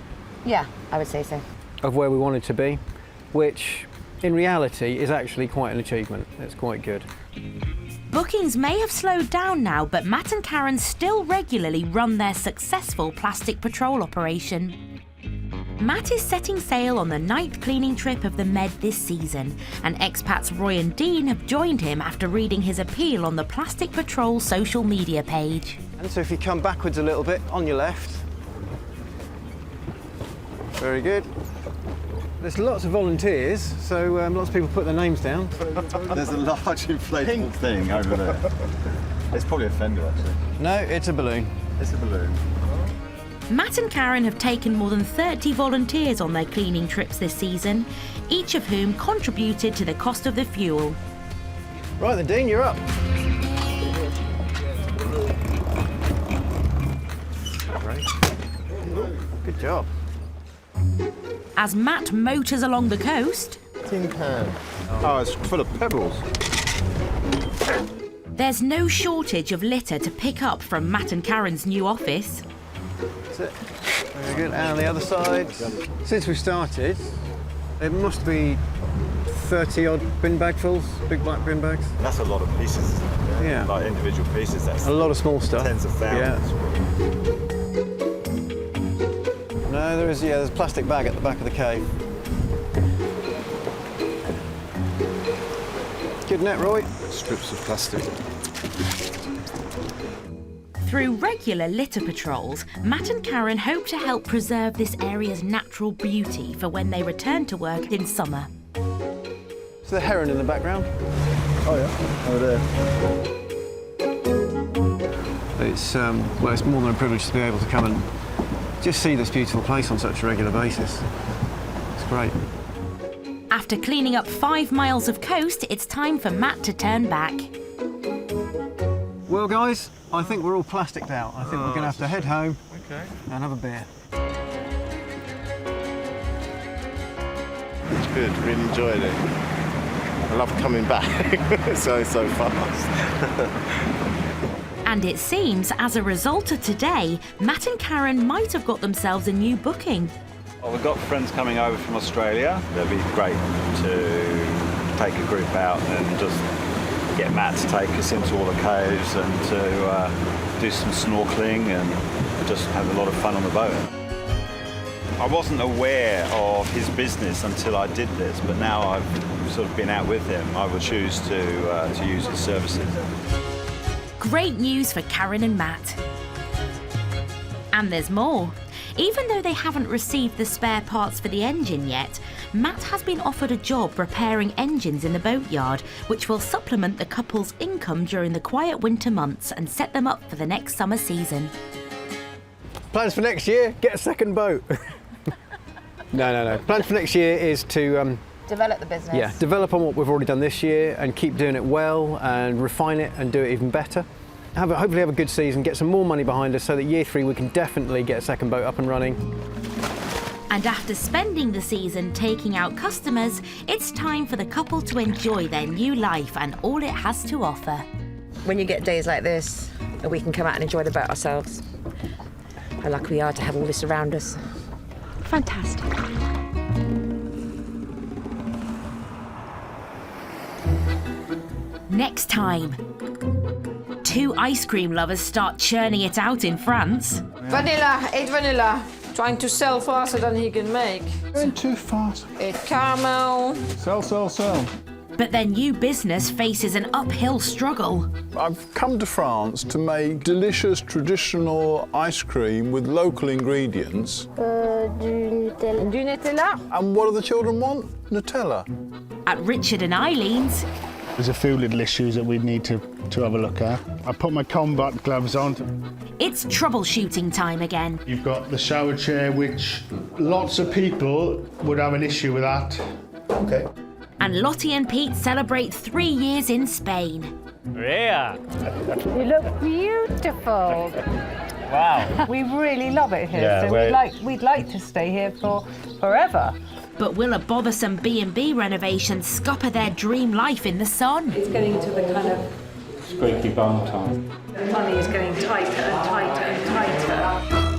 Yeah, I would say so. Of where we wanted to be, which in reality is actually quite an achievement. It's quite good. Bookings may have slowed down now, but Matt and Karen still regularly run their successful plastic patrol operation. Matt is setting sail on the night cleaning trip of the Med this season, and expats Roy and Dean have joined him after reading his appeal on the Plastic Patrol social media page. And so if you come backwards a little bit on your left. Very good. There's lots of volunteers, so lots of people put their names down. There's a large inflatable thing over there. It's probably a fender, actually. No, it's a balloon. It's a balloon. Matt and Karen have taken more than 30 volunteers on their cleaning trips this season, each of whom contributed to the cost of the fuel. Right then, Dean, you're up. Great. Good job. As Matt motors along the coast, Tin can. Oh, it's full of pebbles. there's no shortage of litter to pick up from Matt and Karen's new office. That's it. Very good. And on the other side. Since we started, it must be 30-odd bin bagfuls, big black bin bags. That's a lot of pieces. Yeah. Like individual pieces. That's a lot of small stuff. Tens of thousands. Yeah. No, there's a plastic bag at the back of the cave. Good net, Roy. Strips of plastic. Through regular litter patrols, Matt and Karen hope to help preserve this area's natural beauty for when they return to work in summer. Is the heron in the background? Oh yeah, over there. It's well, it's more than a privilege to be able to come and just see this beautiful place on such a regular basis. It's great. After cleaning up 5 miles of coast, it's time for Matt to turn back. Well, guys, I think we're all plasticed out. I think we're going to have to head home and have a beer. It's good, really enjoyed it. I love coming back so fast. And it seems, as a result of today, Matt and Karen might have got themselves a new booking. Well, we've got friends coming over from Australia. It'd be great to take a group out and just get Matt to take us into all the caves and to do some snorkeling and just have a lot of fun on the boat. I wasn't aware of his business until I did this, but now I've sort of been out with him, I would choose to use his services. Great news for Karen and Matt. And there's more. Even though they haven't received the spare parts for the engine yet, Matt has been offered a job repairing engines in the boatyard, which will supplement the couple's income during the quiet winter months and set them up for the next summer season. Plans for next year, get a second boat. No. Plans for next year is to Develop the business. yeah, develop on what we've already done this year and keep doing it well and refine it and do it even better. Hopefully have a good season, get some more money behind us so that year 3 we can definitely get a second boat up and running. And after spending the season taking out customers, it's time for the couple to enjoy their new life and all it has to offer. When you get days like this, we can come out and enjoy the boat ourselves. How lucky we are to have all this around us. Fantastic. Next time, 2 ice cream lovers start churning it out in France. Vanilla, 8 vanilla. Trying to sell faster than he can make. Going too fast. 8 caramel. Sell. But their new business faces an uphill struggle. I've come to France to make delicious traditional ice cream with local ingredients. Du Nutella. And what do the children want? Nutella. At Richard and Eileen's, There's a few little issues that we need to have a look at. I put my combat gloves on. it's troubleshooting time again. You've got the shower chair, which lots of people would have an issue with that. Okay. And Lottie and Pete celebrate 3 years in Spain. Yeah. You look beautiful. Wow. We really love it here, Yeah, so we'd like to stay here for forever. But will a bothersome B&B renovation scupper their dream life in the sun? It's getting to the kind of Squeaky bum time. the money is getting tighter and tighter and tighter.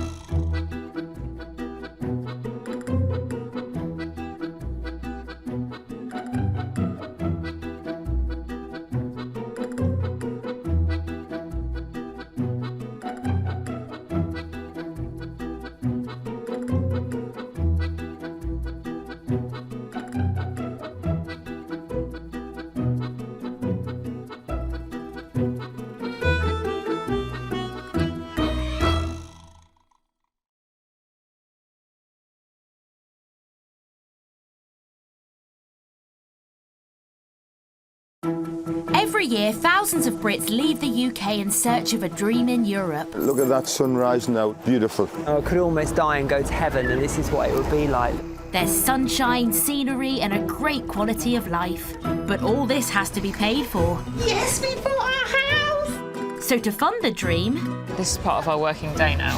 Every year, thousands of Brits leave the UK in search of a dream in Europe. Look at that sunrise now, beautiful. I could almost die and go to heaven, and this is what it would be like. There's sunshine, scenery, and a great quality of life. But all this has to be paid for. Yes, we bought our house! So to fund the dream, This is part of our working day now.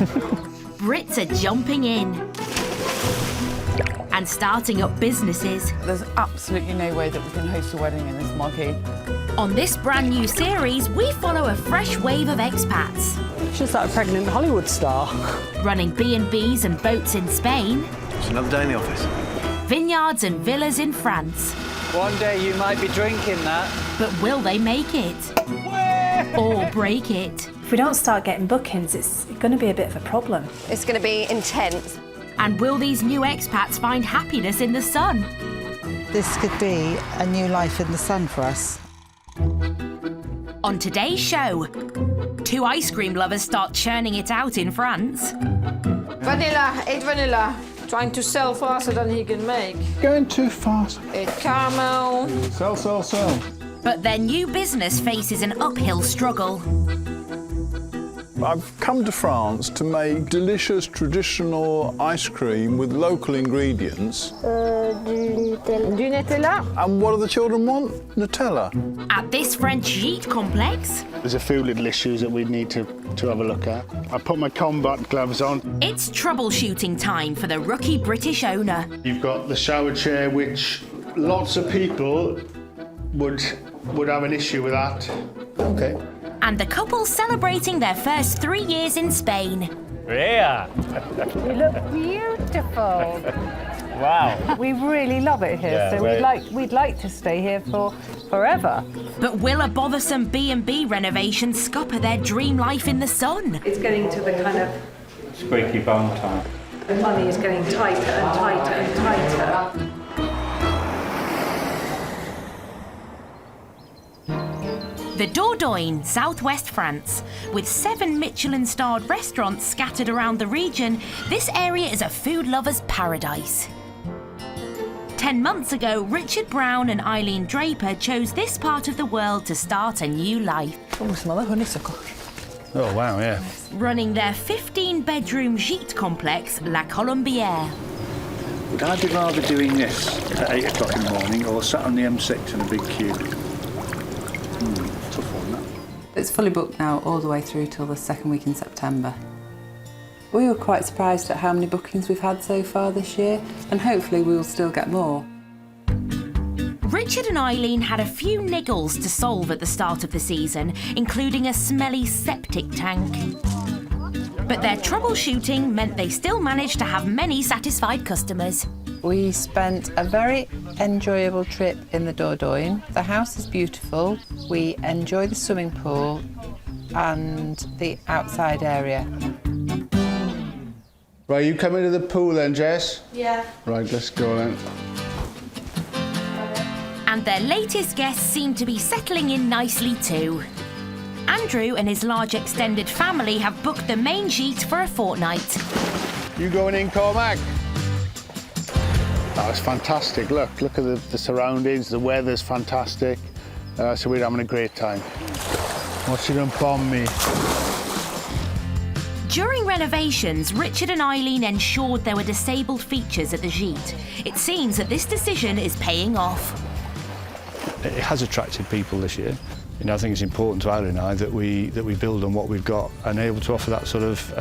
Brits are jumping in and starting up businesses. There's absolutely no way that we can host a wedding in this marquee. On this brand new series, we follow a fresh wave of expats. She's like a pregnant Hollywood star. Running B&Bs and boats in Spain. It's another day in the office. Vineyards and villas in France. One day you might be drinking that. But will they make it? Or break it? If we don't start getting bookings, it's going to be a bit of a problem. It's going to be intense. And will these new expats find happiness in the sun? This could be a new life in the sun for us. On today's show, 2 ice cream lovers start churning it out in France. Vanilla, 8 vanilla. Trying to sell faster than he can make. Going too fast. 8 caramel. Sell. But their new business faces an uphill struggle. I've come to France to make delicious traditional ice cream with local ingredients. Du Nutella. And what do the children want? Nutella. At this French gîte complex, There's a few little issues that we need to have a look at. I put my combat gloves on. it's troubleshooting time for the rookie British owner. You've got the shower chair, which lots of people would have an issue with that. Okay. And the couple celebrating their first 3 years in Spain. Yeah. We look beautiful. Wow. We really love it here, Yeah, so we'd like to stay here for forever. But will a bothersome B&B renovation scupper their dream life in the sun? It's getting to the kind of, Squeaky bum time. the money is getting tighter and tighter and tighter. The Dordogne, southwest France. With 7 Michelin-starred restaurants scattered around the region, this area is a food lover's paradise. 10 months ago, Richard Brown and Eileen Draper chose this part of the world to start a new life. Oh, smell the honeysuckle. Oh, wow, yeah. Running their 15-bedroom gîte complex, La Colombière. Would I be rather doing this at 8 o'clock in the morning or sat on the M6 in a big queue? Tough one, that. It's fully booked now all the way through till the second week in September. We were quite surprised at how many bookings we've had so far this year, and hopefully we will still get more. Richard and Eileen had a few niggles to solve at the start of the season, including a smelly septic tank. But their troubleshooting meant they still managed to have many satisfied customers. We spent a very enjoyable trip in the Dordogne. The house is beautiful. We enjoy the swimming pool and the outside area. Right, you coming to the pool then, Jess? Yeah. Right, let's go then. And their latest guests seem to be settling in nicely too. Andrew and his large extended family have booked the main gîte for a fortnight. You going in, Cormac? Oh, it's fantastic. Look at the surroundings, the weather's fantastic. So we're having a great time. What's you gonna bomb me? During renovations, Richard and Eileen ensured there were disabled features at the gîte. It seems that this decision is paying off. It has attracted people this year. You know, I think it's important to Eileen and I that we build on what we've got and are able to offer that sort of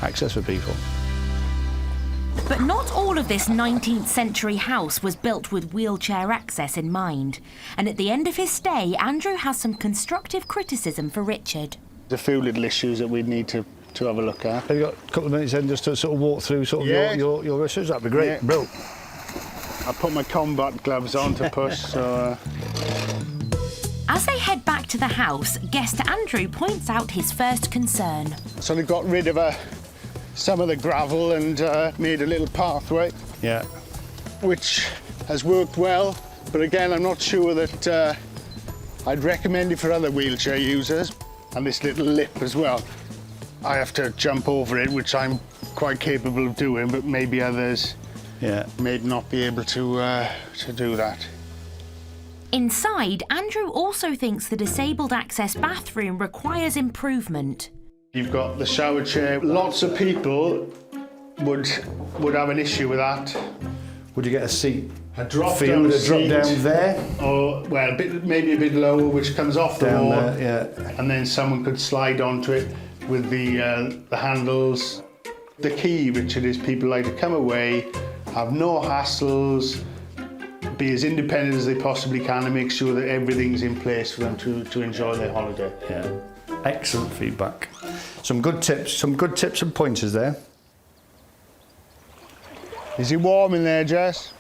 access for people. But not all of this 19th century house was built with wheelchair access in mind. And at the end of his stay, Andrew has some constructive criticism for Richard. There's a few little issues that we need to have a look at. Have you got a couple of minutes then just to sort of walk through your issues? That'd be great. Yeah. Bro. I put my combat gloves on to push, so... As they head back to the house, guest Andrew points out his first concern. So they got rid of some of the gravel and made a little pathway. Yeah. Which has worked well, but again, I'm not sure that I'd recommend it for other wheelchair users. And this little lip as well. I have to jump over it, which I'm quite capable of doing, but maybe others may not be able to do that. Inside, Andrew also thinks the disabled access bathroom requires improvement. You've got the shower chair. Lots of people would have an issue with that. Would you get a seat? A drop for you down with a seat, drop down there? Or, well, maybe a bit lower, which comes off the Down wall. there, yeah. And then someone could slide onto it with the handles. The key, Richard, is people like to come away, have no hassles, be as independent as they possibly can and make sure that everything's in place for them to enjoy their holiday. Yeah. Excellent feedback. Some good tips and pointers there. Is it warm in there, Jess?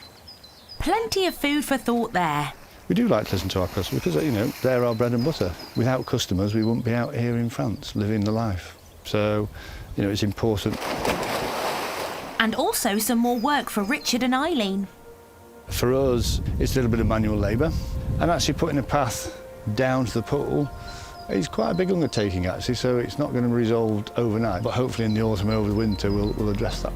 Plenty of food for thought there. We do like to listen to our customers because, you know, they're our bread and butter. Without customers, we wouldn't be out here in France living the life. So, you know, it's important. And also some more work for Richard and Eileen. For us, it's a little bit of manual labour. And actually putting a path down to the pool is quite a big undertaking, actually, so it's not going to be resolved overnight. But hopefully in the autumn over the winter, we'll address that.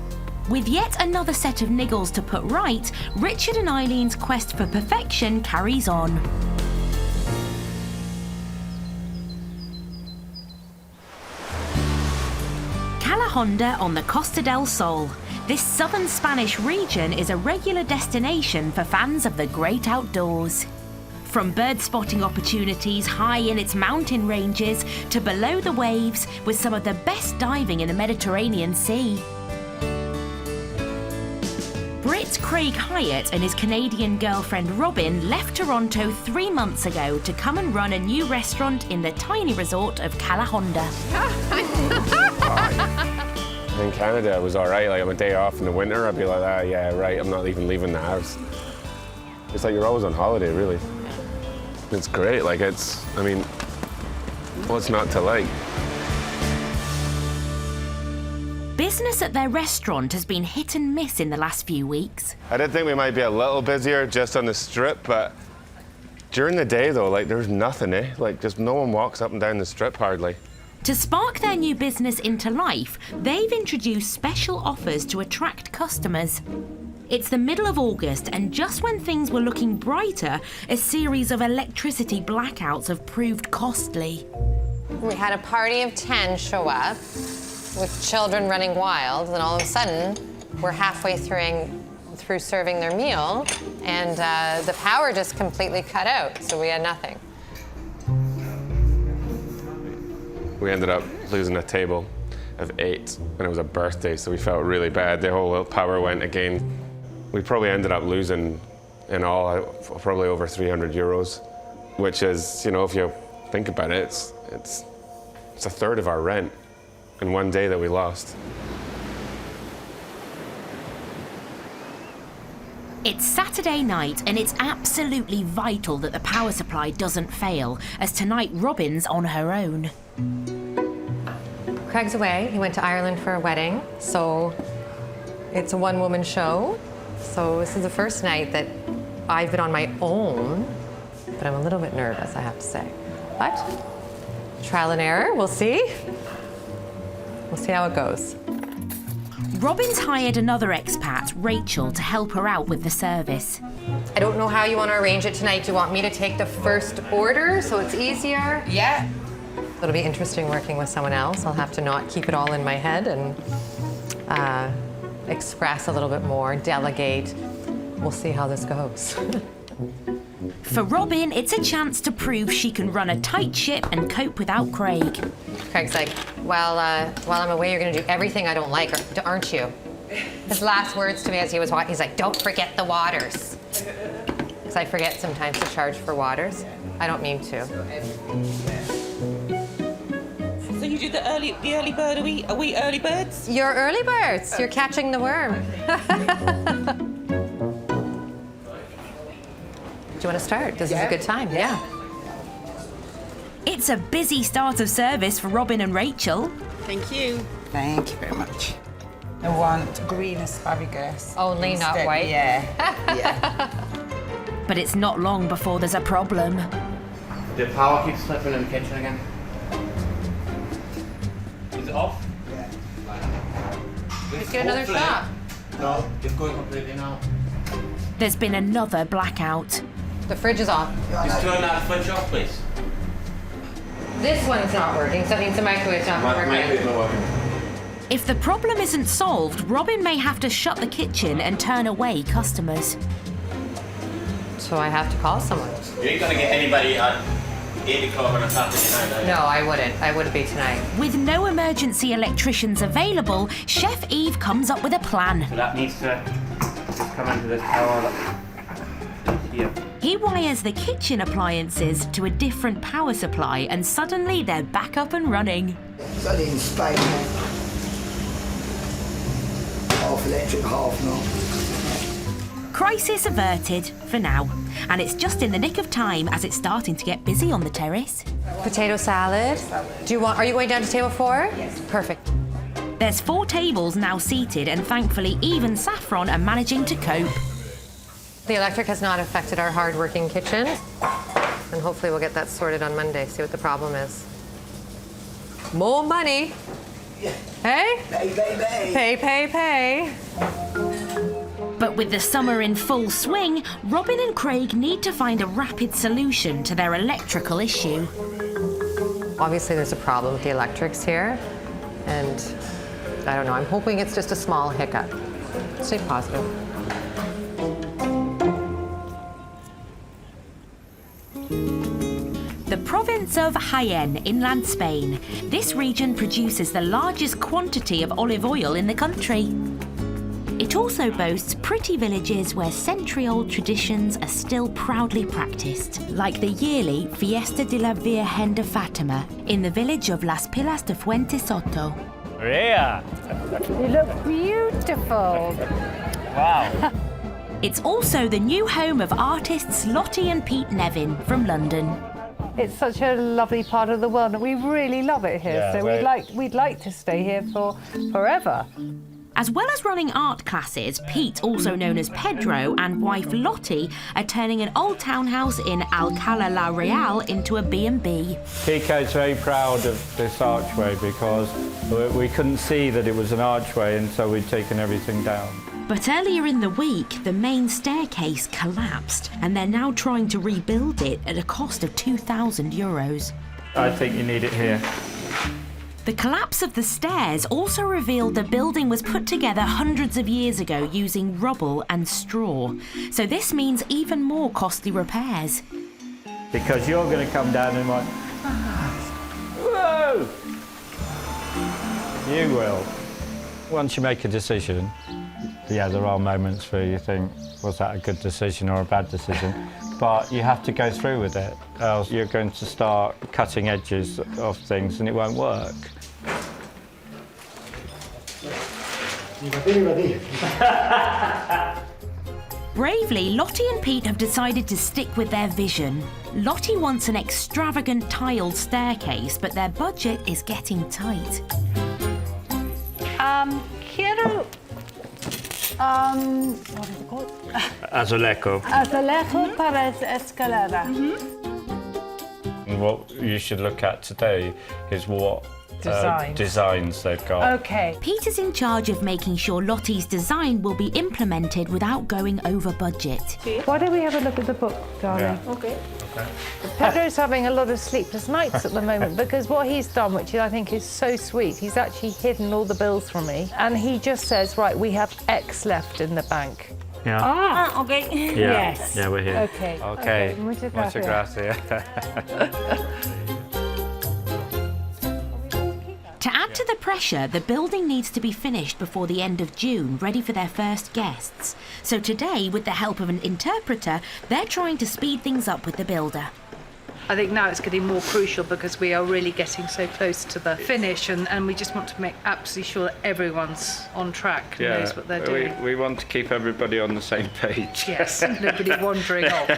With yet another set of niggles to put right, Richard and Eileen's quest for perfection carries on. Calahonda on the Costa del Sol. This southern Spanish region is a regular destination for fans of the great outdoors. From bird spotting opportunities high in its mountain ranges to below the waves with some of the best diving in the Mediterranean Sea. Brit Craig Hyatt and his Canadian girlfriend Robin left Toronto 3 months ago to come and run a new restaurant in the tiny resort of Callahonda. In Canada, it was all right. Like, on a day off in the winter, I'd be like, ah, yeah, right, I'm not even leaving the house. It's like you're always on holiday, really. It's great. Like, I mean, what's not to like? Business at their restaurant has been hit and miss in the last few weeks. I did think we might be a little busier just on the strip, but during the day, though, like, there's nothing, eh? Like, just no one walks up and down the strip hardly. To spark their new business into life, they've introduced special offers to attract customers. It's the middle of August, and just when things were looking brighter, a series of electricity blackouts have proved costly. We had a party of 10 show up with children running wild, and all of a sudden, we're halfway through serving their meal, and the power just completely cut out, so we had nothing. We ended up losing a table of 8, and it was a birthday, so we felt really bad. The whole power went again. We probably ended up losing, in all, probably over 300 euros, which is, you know, if you think about it, it's a third of our rent in one day that we lost. It's Saturday night, and it's absolutely vital that the power supply doesn't fail, as tonight Robin's on her own. Craig's away. He went to Ireland for a wedding, so it's a one-woman show. So this is the first night that I've been on my own, but I'm a little bit nervous, I have to say. But trial and error, we'll see. We'll see how it goes. Robin's hired another expat, Rachel, to help her out with the service. I don't know how you want to arrange it tonight. Do you want me to take the first order so it's easier? Yeah. It'll be interesting working with someone else. I'll have to not keep it all in my head and express a little bit more, delegate. We'll see how this goes. For Robin, it's a chance to prove she can run a tight ship and cope without Craig. Craig's like, while I'm away, you're going to do everything I don't like, aren't you? His last words to me as he was walking, he's like, don't forget the waters. Because I forget sometimes to charge for waters. I don't mean to. So you do the early bird, are we early birds? You're early birds. You're catching the worm. Do you want to start? This is a good time, yeah. It's a busy start of service for Robin and Rachel. Thank you. Thank you very much. I want green asparagus. Only, instead. not white? Yeah. But it's not long before there's a problem. The power keeps slipping in the kitchen again. Is it off? Yeah. Let's get another shot. No, it's going completely now. There's been another blackout. The fridge is off. Just turn that fridge off, please. This one's not working, so that means the microwave's not working. Microwave's not working. If the problem isn't solved, Robin may have to shut the kitchen and turn away customers. So I have to call someone. You ain't gonna get anybody at 8 o'clock on a Saturday night, are you? No, I wouldn't. I wouldn't be tonight. With no emergency electricians available, Chef Eve comes up with a plan. So that needs to just come into this power here. He wires the kitchen appliances to a different power supply, and suddenly they're back up and running. Only in Spain, half electric, half not. Crisis averted for now, and it's just in the nick of time as it's starting to get busy on the terrace. Potato salad. Are you going down to table 4? Yes. Perfect. There's 4 tables now seated, and thankfully Eve and Saffron are managing to cope. The electric has not affected our hard-working kitchen, and hopefully we'll get that sorted on Monday, see what the problem is. More money. Yeah. Hey? Pay. But with the summer in full swing, Robin and Craig need to find a rapid solution to their electrical issue. Obviously there's a problem with the electrics here, and I don't know, I'm hoping it's just a small hiccup. Stay positive. The province of Jaén, inland Spain. This region produces the largest quantity of olive oil in the country. It also boasts pretty villages where century-old traditions are still proudly practiced, like the yearly Fiesta de la Virgen de Fatima in the village of Las Pilas de Fuente Soto. Maria! You look beautiful. Wow. It's also the new home of artists Lottie and Pete Nevin from London. It's such a lovely part of the world and we really love it here, Yeah, so we'd like to stay here for forever. As well as running art classes, Pete, also known as Pedro, and wife Lottie are turning an old townhouse in Alcalá la Real into a B&B. Kiko's very proud of this archway because we couldn't see that it was an archway and so we'd taken everything down. But earlier in the week, the main staircase collapsed and they're now trying to rebuild it at a cost of €2,000. I think you need it here. The collapse of the stairs also revealed the building was put together hundreds of years ago using rubble and straw. So this means even more costly repairs. Because you're going to come down and like, whoa! You will. Once you make a decision, yeah, there are moments where you think, was that a good decision or a bad decision? But you have to go through with it, else you're going to start cutting edges of things and it won't work. Bravely, Lottie and Pete have decided to stick with their vision. Lottie wants an extravagant tiled staircase, but their budget is getting tight. Quiero... what is it called? Azulejo. Azulejo para escalera. And what you should look at today is what designs they've got. Okay. Pete is in charge of making sure Lottie's design will be implemented without going over budget. Why don't we have a look at the book, darling? Yeah. Okay. Pedro's having a lot of sleepless nights at the moment because what he's done, which I think is so sweet, he's actually hidden all the bills from me and he just says, right, we have X left in the bank. Yeah. Okay. Yeah. Yes. Yeah, we're here. Okay. Okay. Muchas Muchas gracias. gracias. To add to the pressure, the building needs to be finished before the end of June, ready for their first guests. So today, with the help of an interpreter, they're trying to speed things up with the builder. I think now it's getting more crucial because we are really getting so close to the finish and we just want to make absolutely sure that everyone's on track and knows what they're doing. We want to keep everybody on the same page. Yes, nobody wandering off.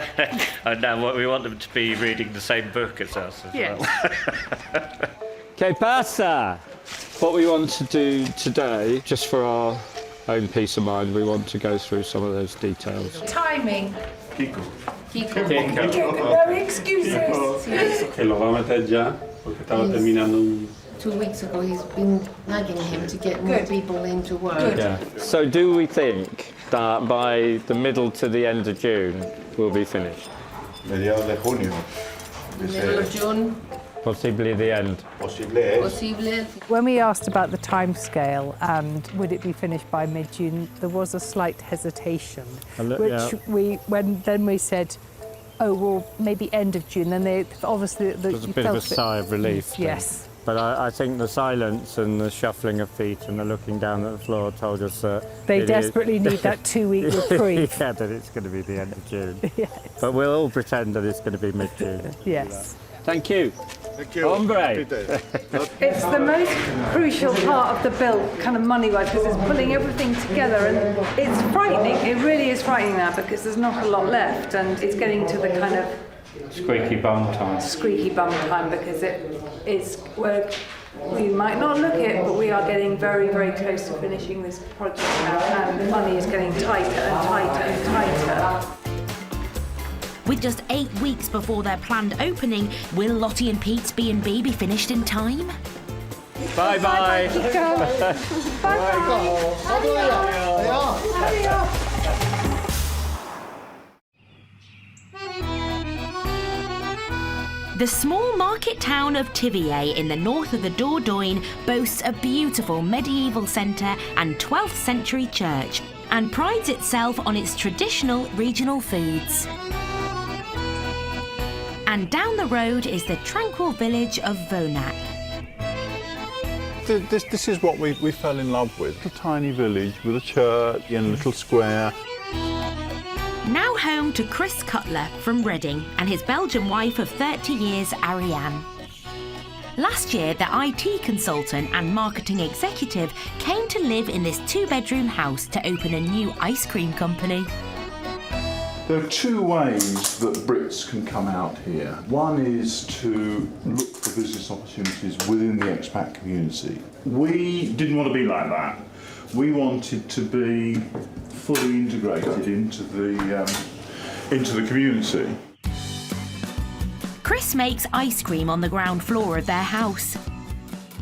And now we want them to be reading the same book as us as Yes. well. ¿Qué pasa? What we want to do today, just for our own peace of mind, we want to go through some of those details. Timing. Kiko. No excuses. Que lo va a meter ya, porque estaba terminando un... 2 weeks ago, he's been nagging him to get more people into work. Yeah. So do we think that by the middle to the end of June we'll be finished? Mediados de junio. Middle of June. Possibly the end. Posible. When we asked about the timescale and would it be finished by mid-June, there was a slight hesitation, when we said, oh, well, maybe end of June, then they obviously... There was a bit of a sigh of relief. Yes. But I think the silence and the shuffling of feet and the looking down at the floor told us that... They desperately need that 2-week reprieve. Yeah, that it's going to be the end of June. Yes. But we'll all pretend that it's going to be mid-June. Yes. Thank you. Thank you. Hombre. It's the most crucial part of the build, kind of money-wise, because it's pulling everything together, and it's frightening. It really is frightening now because there's not a lot left, and it's getting to the kind of Squeaky bum time. because it is. We might not look it, but we are getting very, very close to finishing this project now, and the money is getting tighter and tighter and tighter. With just 8 weeks before their planned opening, will Lottie and Pete's B&B be finished in time? Bye-bye. The small market town of Tivier in the north of the Dordogne boasts a beautiful medieval centre and 12th century church and prides itself on its traditional regional foods. And down the road is the tranquil village of Vonac. This is what we fell in love with. A tiny village with a church and a little square. Now home to Chris Cutler from Reading and his Belgian wife of 30 years, Ariane. Last year, the IT consultant and marketing executive came to live in this two-bedroom house to open a new ice cream company. There are two ways that Brits can come out here. One is to look for business opportunities within the expat community. We didn't want to be like that. We wanted to be fully integrated into the community. Chris makes ice cream on the ground floor of their house.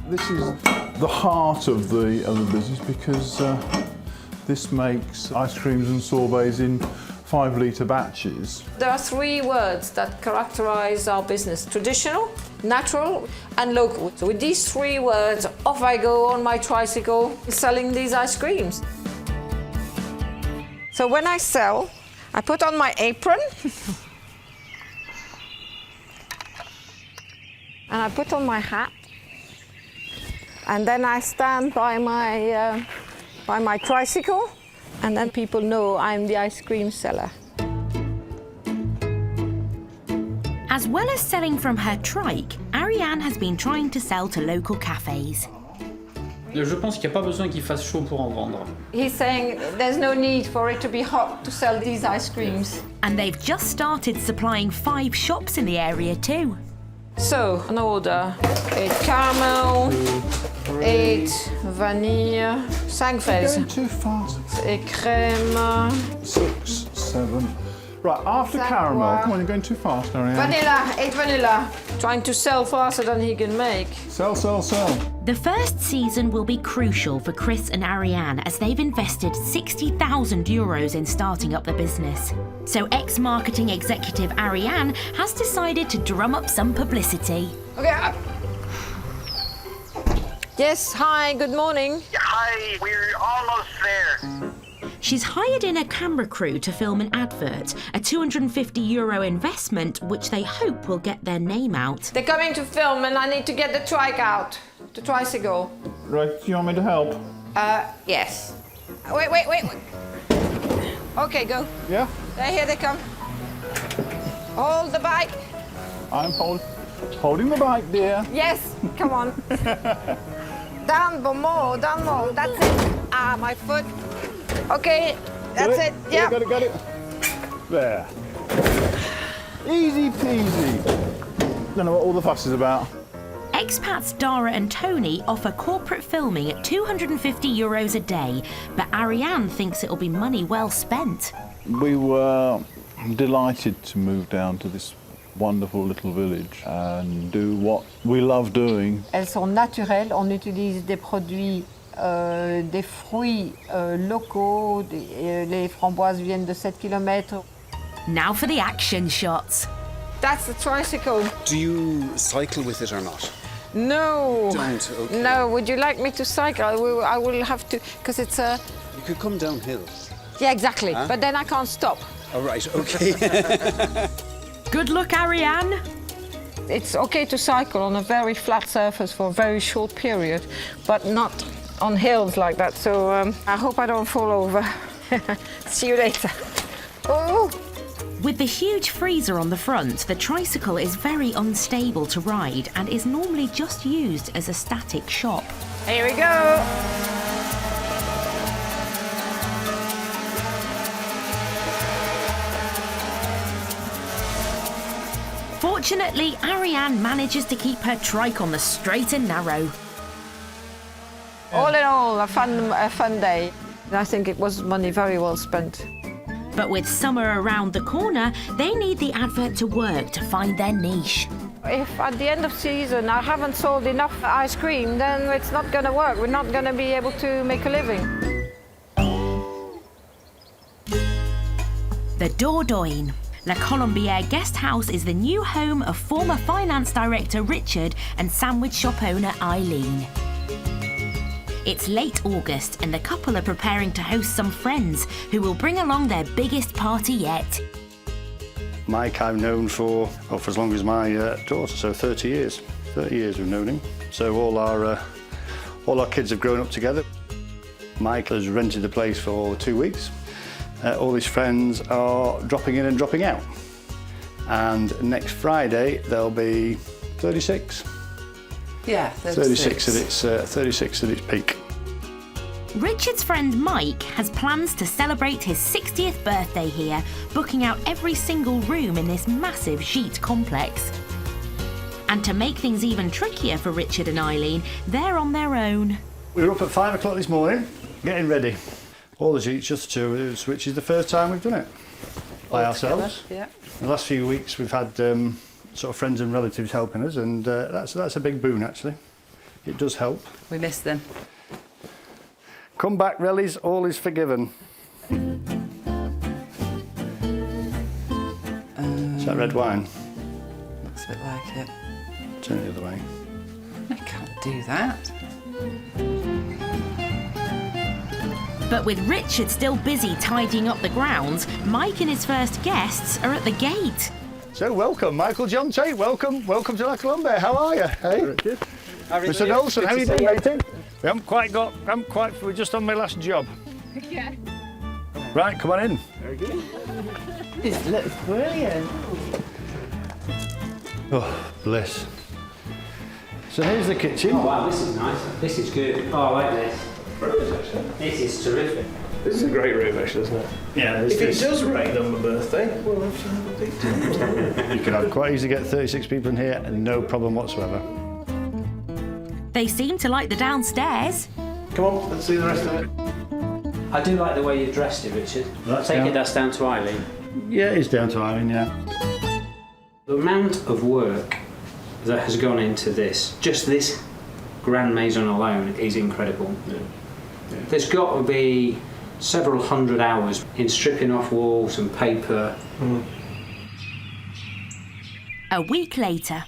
This is the heart of the business because this makes ice creams and sorbets in 5-litre batches. There are 3 words that characterize our business: traditional, natural, and local. So with these 3 words, off I go on my tricycle selling these ice creams. So when I sell, I put on my apron and I put on my hat, and then I stand by my tricycle, and then people know I'm the ice cream seller. As well as selling from her trike, Ariane has been trying to sell to local cafes. Je pense qu'il n'y a pas besoin qu'il fasse chaud pour en vendre. He's saying there's no need for it to be hot to sell these ice creams. And they've just started supplying 5 shops in the area too. So, an order: 8 caramel, 8 vanille, 5 fraises. Going too fast. Et crème. 6, 7. Right, after caramel. Come on, you're going too fast, Ariane. Vanilla, 8 vanilla. Trying to sell faster than he can make. Sell, sell, sell. The first season will be crucial for Chris and Ariane as they've invested €60,000 in starting up the business. So ex-marketing executive Ariane has decided to drum up some publicity. Okay. Yes, hi, good morning. Hi, we're almost there. She's hired in a camera crew to film an advert, a €250 investment which they hope will get their name out. They're coming to film and I need to get the trike out, the tricycle. Right, do you want me to help? Yes. Wait. Okay, go. Yeah? Here they come. Hold the bike. I'm holding the bike, dear. Yes, come on. Down more, that's it. Ah, my foot. Okay, that's it. Yeah. Got it. There. Easy peasy. Don't know what all the fuss is about. Expats Dara and Tony offer corporate filming at €250 a day, but Ariane thinks it'll be money well spent. We were delighted to move down to this wonderful little village and do what we love doing. Elles sont naturelles, on utilise des produits, des fruits locaux, les framboises viennent de 7 km. Now for the action shots. That's the tricycle. Do you cycle with it or not? No. Don't, okay. No, would you like me to cycle? I will have to, because it's a... You could come downhill. Yeah, exactly, Huh? but then I can't stop. All right, okay. Good luck, Ariane. It's okay to cycle on a very flat surface for a very short period, but not on hills like that, so I hope I don't fall over. See you later. Oh! With the huge freezer on the front, the tricycle is very unstable to ride and is normally just used as a static shop. Here we go! Fortunately, Ariane manages to keep her trike on the straight and narrow. All in all, a fun day. I think it was money very well spent. But with summer around the corner, they need the advert to work to find their niche. If at the end of season I haven't sold enough ice cream, then it's not going to work. We're not going to be able to make a living. The Dordogne. La Colombière guest house is the new home of former finance director Richard and sandwich shop owner Eileen. It's late August and the couple are preparing to host some friends who will bring along their biggest party yet. Mike I've known for as long as my daughter, so 30 years. 30 years we've known him. So all All our kids have grown up together. Mike has rented the place for 2 weeks. All his friends are dropping in and dropping out. And next Friday there'll be 36. Yeah, 36 at its peak. Richard's friend Mike has plans to celebrate his 60th birthday here, booking out every single room in this massive sheet complex. And to make things even trickier for Richard and Eileen, they're on their own. We were up at 5 o'clock this morning, getting ready. All the sheets, just the two of us, which is the first time we've done it by ourselves. Yeah. The last few weeks we've had sort of friends and relatives helping us, and that's a big boon actually. It does help. We miss them. Come back, Rellies, all is forgiven. Is that red wine? Looks a bit like it. Turn it the other way. I can't do that. But with Richard still busy tidying up the grounds, Mike and his first guests are at the gate. So welcome, Michael John Tate, welcome to La Colombe. How are you? Hey? Good. Mr. Nelson, how are you doing, matey? We haven't quite, we're just on my last job. Yeah. Right, come on in. Very good. This looks brilliant. Oh, bliss. So here's the kitchen. Oh wow, this is nice. This is good. Oh, I like this. This is terrific. This is a great room, actually, isn't it? Yeah. If it does rain on my birthday, we'll have to have a big dinner. You can quite easily get 36 people in here and no problem whatsoever. They seem to like the downstairs. Come on, let's see the rest of it. I do like the way you've dressed it, Richard. I take it that's down to Eileen. Yeah, it's down to Eileen, yeah. The amount of work that has gone into this, just this grand maison alone, is incredible. Yeah. There's got to be several hundred hours in stripping off walls and paper. A week later.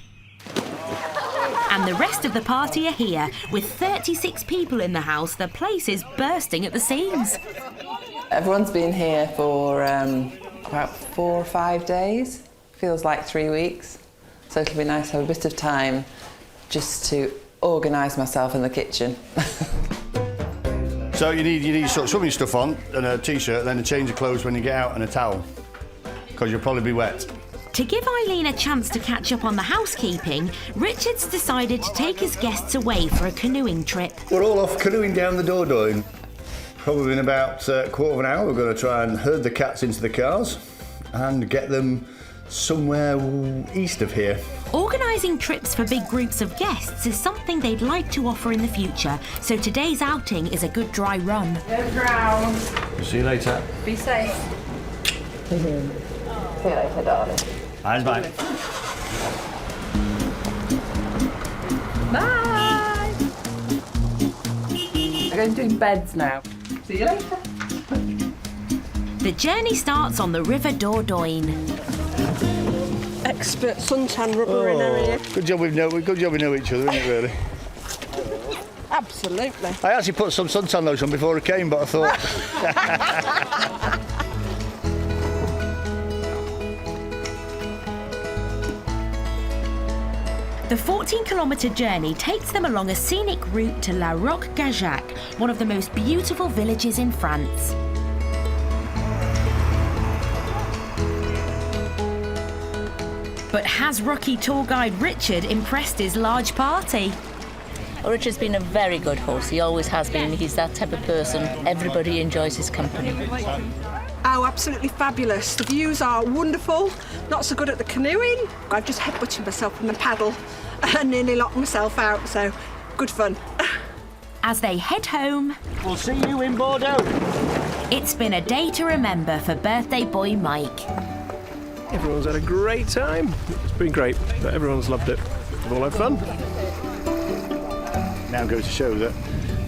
And the rest of the party are here. With 36 people in the house, the place is bursting at the seams. Everyone's been here for about 4 or 5 days. Feels like 3 weeks. So it'll be nice to have a bit of time just to organise myself in the kitchen. So you need sort of swimming stuff on and a t-shirt, then a change of clothes when you get out and a towel, because you'll probably be wet. To give Eileen a chance to catch up on the housekeeping, Richard's decided to take his guests away for a canoeing trip. We're all off canoeing down the Dordogne. Probably in about a quarter of an hour we're going to try and herd the cats into the cars and get them somewhere east of here. Organising trips for big groups of guests is something they'd like to offer in the future, so today's outing is a good dry run. Go drown. See you later. Be safe. See you later, darling. Eyes bye. Bye. I'm going to do beds now. See you later. The journey starts on the River Dordogne. Expert suntan rubber in area. Good job we know each other, isn't it, really? Absolutely. I actually put some suntan lotion on before I came, but I thought... The 14-kilometre journey takes them along a scenic route to La Roque-Gajac, one of the most beautiful villages in France. But has rookie tour guide Richard impressed his large party? Well, Richard's been a very good host. He always has been. He's that type of person. Everybody enjoys his company. Oh, absolutely fabulous. The views are wonderful. Not so good at the canoeing. I've just headbutted myself from the paddle and nearly locked myself out, so good fun. As they head home... We'll see you in Bordeaux. It's been a day to remember for birthday boy Mike. Everyone's had a great time. It's been great, but everyone's loved it. We've all had fun. Now goes to show that,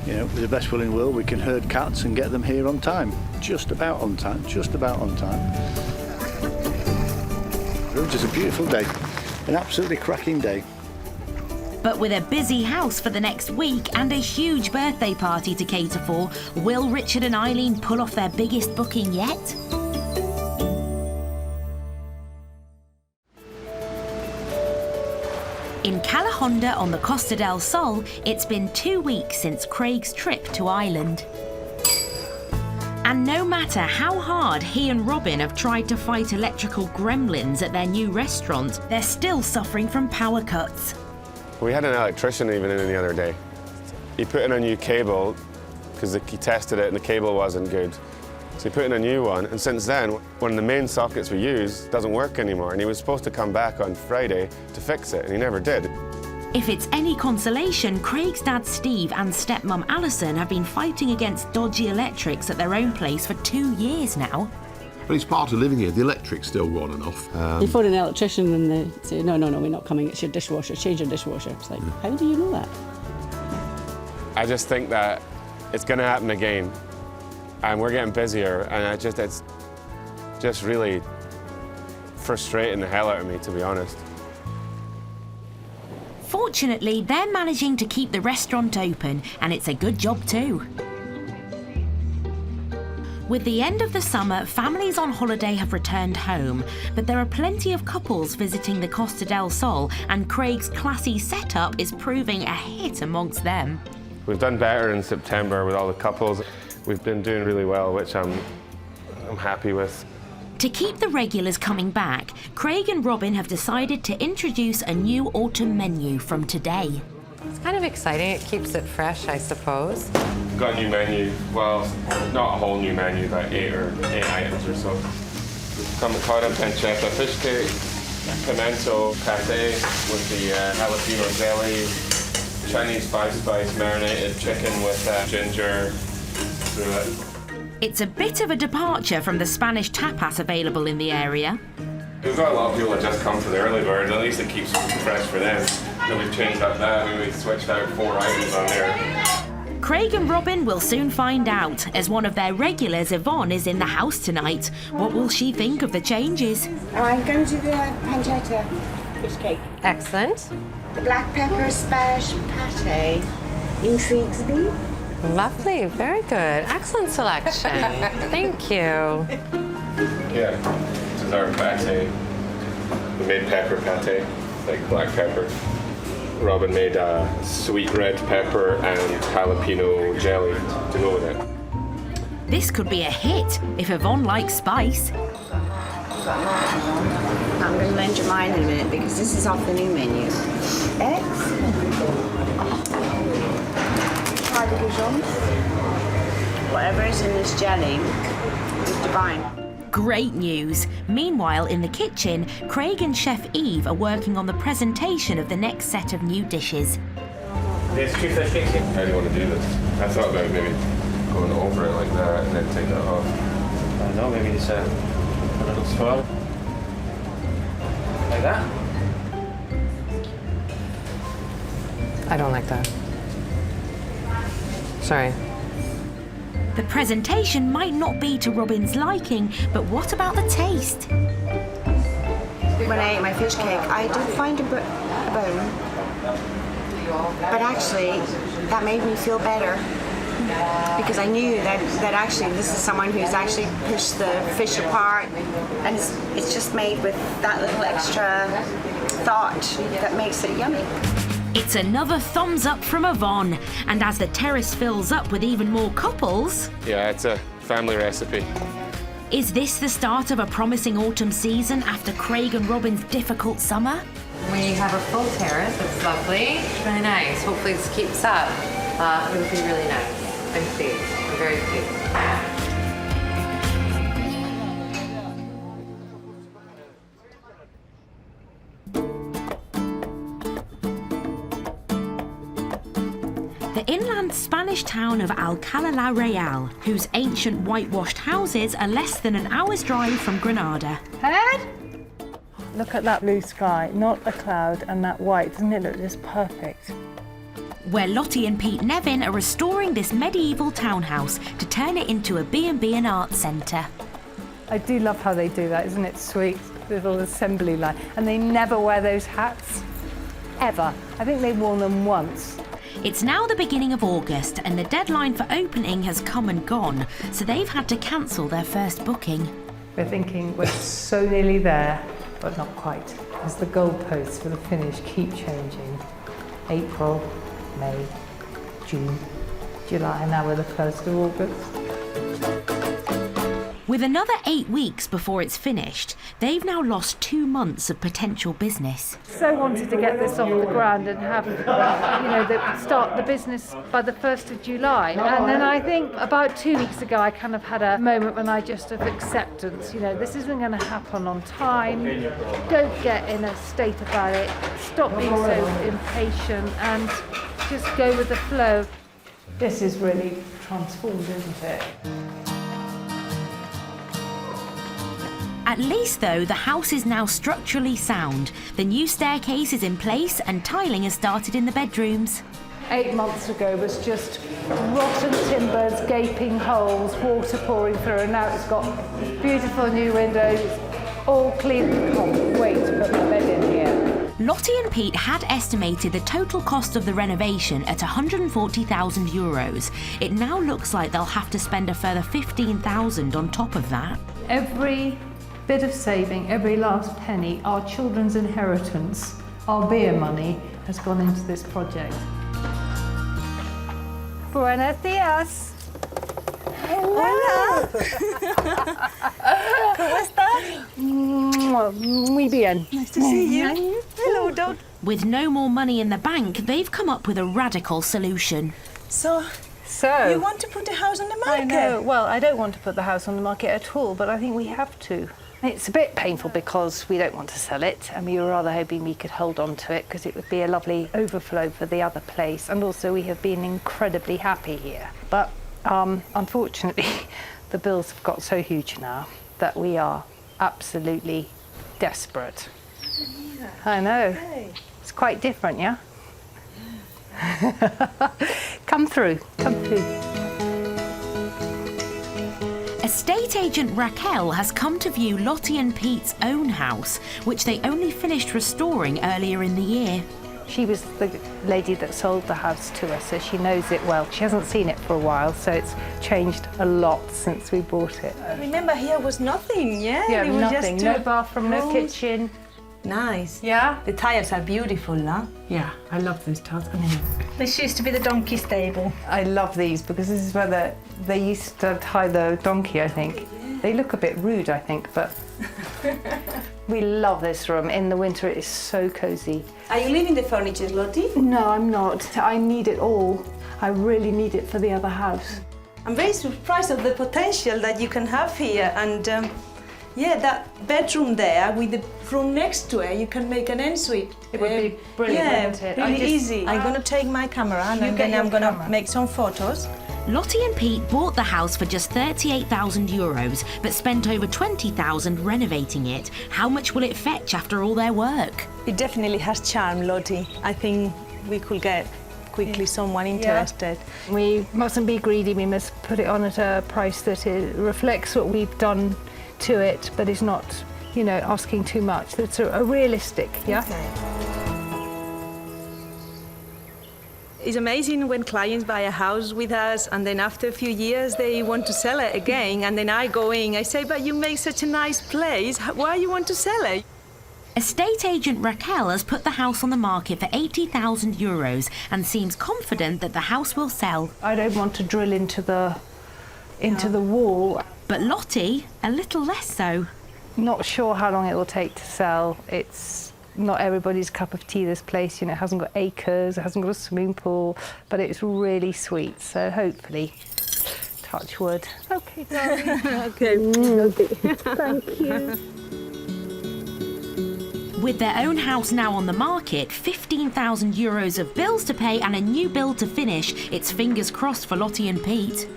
you know, with the best will in the world, we can herd cats and get them here on time. Just about on time, just about on time. It was just a beautiful day, an absolutely cracking day. But with a busy house for the next week and a huge birthday party to cater for, will Richard and Eileen pull off their biggest booking yet? In Cala Honda on the Costa del Sol, it's been 2 weeks since Craig's trip to Ireland. And no matter how hard he and Robin have tried to fight electrical gremlins at their new restaurant, they're still suffering from power cuts. We had an electrician even in the other day. He put in a new cable because he tested it and the cable wasn't good. So he put in a new one, and since then, one of the main sockets we use doesn't work anymore, and he was supposed to come back on Friday to fix it, and he never did. If it's any consolation, Craig's dad Steve and stepmum Alison have been fighting against dodgy electrics at their own place for 2 years now. But it's part of living here. The electric's still on and off. You phone an electrician and they say, no, we're not coming, it's your dishwasher, change your dishwasher. It's like, how do you know that? I just think that it's going to happen again, and we're getting busier, and it's just really frustrating the hell out of me, to be honest. Fortunately, they're managing to keep the restaurant open, and it's a good job too. With the end of the summer, families on holiday have returned home, but there are plenty of couples visiting the Costa del Sol, and Craig's classy setup is proving a hit amongst them. We've done better in September with all the couples. We've been doing really well, which I'm happy with. To keep the regulars coming back, Craig and Robin have decided to introduce a new autumn menu from today. It's kind of exciting. It keeps it fresh, I suppose. We've got a new menu. Well, not a whole new menu, but 8 items or so. Come cod and pancetta fish cake, pimento pate with the jalapeno jelly, Chinese 5-spice marinated chicken with ginger through it. It's a bit of a departure from the Spanish tapas available in the area. We've got a lot of people that just come for the early bird, at least it keeps it fresh for them. So we've changed up that, we've switched out 4 items on there. Craig and Robin will soon find out, as one of their regulars, Yvonne, is in the house tonight. What will she think of the changes? I'm going to do the pancetta fish cake. Excellent. The black pepper Spanish pate intrigues me. Lovely, very good. Excellent selection. Thank you. Yeah, this is our pate. We made pepper pate, like black pepper. Robin made sweet red pepper and jalapeno jelly to go with it. This could be a hit if Yvonne likes spice. I'm going to lend you mine in a minute because this is off the new menu. Try the Dijon. Whatever is in this jelly is divine. Great news. Meanwhile, in the kitchen, Craig and Chef Eve are working on the presentation of the next set of new dishes. There's 2 fish cakes here. How do you want to do this? I thought about maybe going over it like that and then take that off. I don't know, maybe just a little swirl. Like that? I don't like that. Sorry. The presentation might not be to Robin's liking, but what about the taste? When I ate my fish cake, I did find a bone, but actually that made me feel better because I knew that actually this is someone who's actually pushed the fish apart, and it's just made with that little extra thought that makes it yummy. It's another thumbs up from Yvonne, and as the terrace fills up with even more couples... Yeah, it's a family recipe. Is this the start of a promising autumn season after Craig and Robin's difficult summer? We have a full terrace. It's lovely. Really nice. Hopefully this keeps up. It would be really nice. I'm pleased. I'm very pleased. The inland Spanish town of Alcalá la Real, whose ancient whitewashed houses are less than an hour's drive from Granada. Ed? Look at that blue sky, not a cloud, and that white. Doesn't it look just perfect? Where Lottie and Pete Nevin are restoring this medieval townhouse to turn it into a B&B and art centre. I do love how they do that, isn't it sweet? Little assembly line. And they never wear those hats, ever. I think they've worn them once. It's now the beginning of August and the deadline for opening has come and gone, so they've had to cancel their first booking. We're thinking we're so nearly there, but not quite, as the goalposts for the finish keep changing. April, May, June, July, and now we're the 1st of August. With another 8 weeks before it's finished, they've now lost 2 months of potential business. So wanted to get this off the ground and have, start the business by the 1st of July. And then I think about 2 weeks ago, I kind of had a moment when I just of acceptance, this isn't going to happen on time. Don't get in a state about it. Stop being so impatient and just go with the flow. This is really transformed, isn't it? At least, though, the house is now structurally sound. The new staircase is in place and tiling has started in the bedrooms. 8 months ago was just rotten timbers, gaping holes, water pouring through, and now it's got beautiful new windows, all clean. Can't wait to put my bed in here. Lottie and Pete had estimated the total cost of the renovation at €140,000. It now looks like they'll have to spend a further $15,000 on top of that. Every bit of saving, every last penny, our children's inheritance, our beer money, has gone into this project. Buenos dias. Hola. ¿Cómo estás? Muy bien. Nice to see you. Hello, dog. With no more money in the bank, they've come up with a radical solution. So you want to put the house on the market? I know. Well, I don't want to put the house on the market at all, but I think we have to. It's a bit painful because we don't want to sell it, and we were rather hoping we could hold on to it because it would be a lovely overflow for the other place, and also we have been incredibly happy here. But unfortunately, the bills have got so huge now that we are absolutely desperate. Yeah. I know. Hey. It's quite different, yeah? Come through. Estate agent Raquel has come to view Lottie and Pete's own house, which they only finished restoring earlier in the year. She was the lady that sold the house to us, so she knows it well. She hasn't seen it for a while, so it's changed a lot since we bought it. Remember, here was nothing, yeah? Yeah, it was nothing. Just No bathroom, no kitchen. Nice. Yeah? The tiles are beautiful, huh? Yeah, I love those tiles. This used to be the donkey stable. I love these because this is where they used to tie the donkey, I think. They look a bit rude, I think, but we love this room. In the winter, it is so cosy. Are you leaving the furniture, Lottie? No, I'm not. I need it all. I really need it for the other house. I'm very surprised of the potential that you can have here, and yeah, that bedroom there with the room next to it, you can make an ensuite. It would be brilliant, wouldn't it? Really easy. I'm going to take my camera and then I'm going to make some photos. Lottie and Pete bought the house for just €38,000, but spent over $20,000 renovating it. How much will it fetch after all their work? It definitely has charm, Lottie. I think we could get quickly someone interested. Yeah. We mustn't be greedy. We must put it on at a price that it reflects what we've done to it, but is not, asking too much. That's a realistic, yeah? Okay. It's amazing when clients buy a house with us and then after a few years they want to sell it again, and then I go in, I say, but you make such a nice place, why you want to sell it? Estate agent Raquel has put the house on the market for €80,000 and seems confident that the house will sell. I don't want to drill into the wall. But Lottie, a little less so. Not sure how long it will take to sell. It's not everybody's cup of tea, this place. It hasn't got acres, it hasn't got a swimming pool, but it's really sweet. So hopefully, touch wood. Okay, darling. Okay. Thank you. With their own house now on the market, €15,000 of bills to pay and a new build to finish, it's fingers crossed for Lottie and Pete.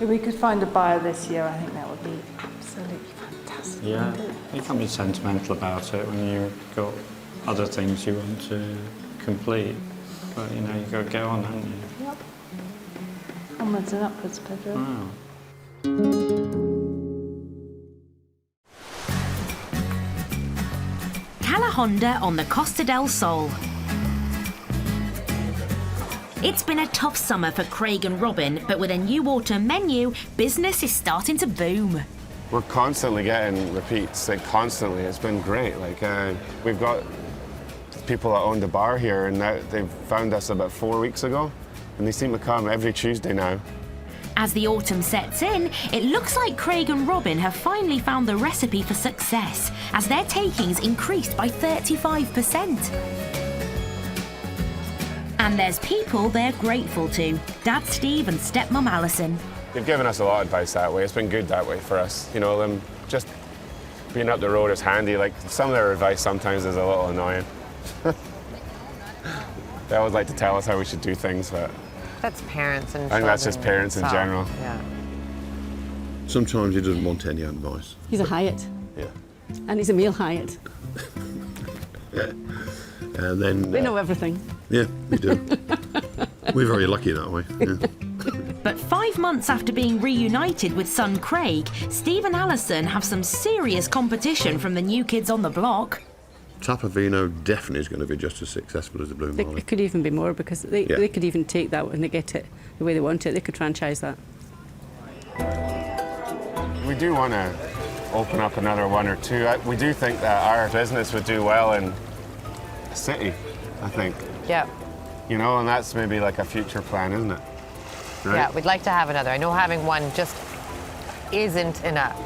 If we could find a buyer this year, I think that would be absolutely fantastic. Yeah, you can't be sentimental about it when you've got other things you want to complete. But, you've got to get on, haven't you? Yep. Onwards and upwards, Pedro. Wow. Cala Honda on the Costa del Sol. It's been a tough summer for Craig and Robin, but with a new autumn menu, business is starting to boom. We're constantly getting repeats, constantly. It's been great. We've got people that owned the bar here, and now they've found us about 4 weeks ago, and they seem to come every Tuesday now. As the autumn sets in, it looks like Craig and Robin have finally found the recipe for success, as their takings increased by 35%. And there's people they're grateful to: Dad Steve and Stepmom Alison. They've given us a lot of advice that way. It's been good that way for us. You know, them just being up the road is handy. Like, some of their advice sometimes is a little annoying. They always like to tell us how we should do things, but that's parents and I think that's just parents in general. Yeah. Sometimes he doesn't want any advice. He's a Hyatt. Yeah. And he's a meal Hyatt. And then We know everything. Yeah, we do. We're very lucky that way. Yeah. But 5 months after being reunited with son Craig, Steve and Alison have some serious competition from the new kids on the block. Tapavino definitely is going to be just as successful as the Blue Molly. It could even be more, because they could even take that when they get it the way they want it. They could franchise that. We do want to open up another one or two. We do think that our business would do well in a city, I think. Yeah. You know, and that's maybe like a future plan, isn't it? Right? Yeah, we'd like to have another. I know having one just isn't enough.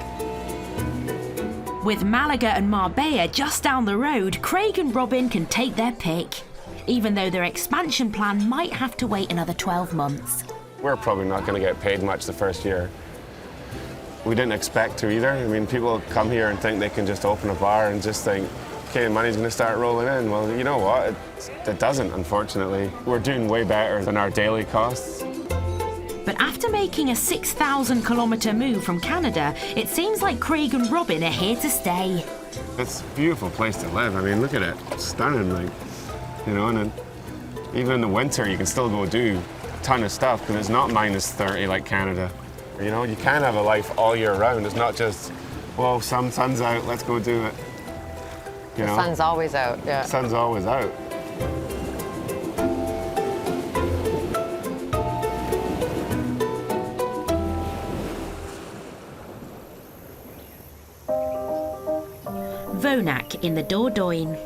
With Malaga and Marbella just down the road, Craig and Robin can take their pick, even though their expansion plan might have to wait another 12 months. We're probably not going to get paid much the first year. We didn't expect to either. I mean, people come here and think they can just open a bar and just think, okay, money's going to start rolling in. Well, you know what? It doesn't, unfortunately. We're doing way better than our daily costs. But after making a 6,000-kilometre move from Canada, it seems like Craig and Robin are here to stay. It's a beautiful place to live. I mean, look at it. It's stunning, like, you know, and then even in the winter, you can still go do a ton of stuff because it's not minus 30 like Canada. You know, you can have a life all year round. It's not just, well, sun's out, let's go do it. You know? The sun's always out, yeah. The sun's always out. Vonac in the Dordogne.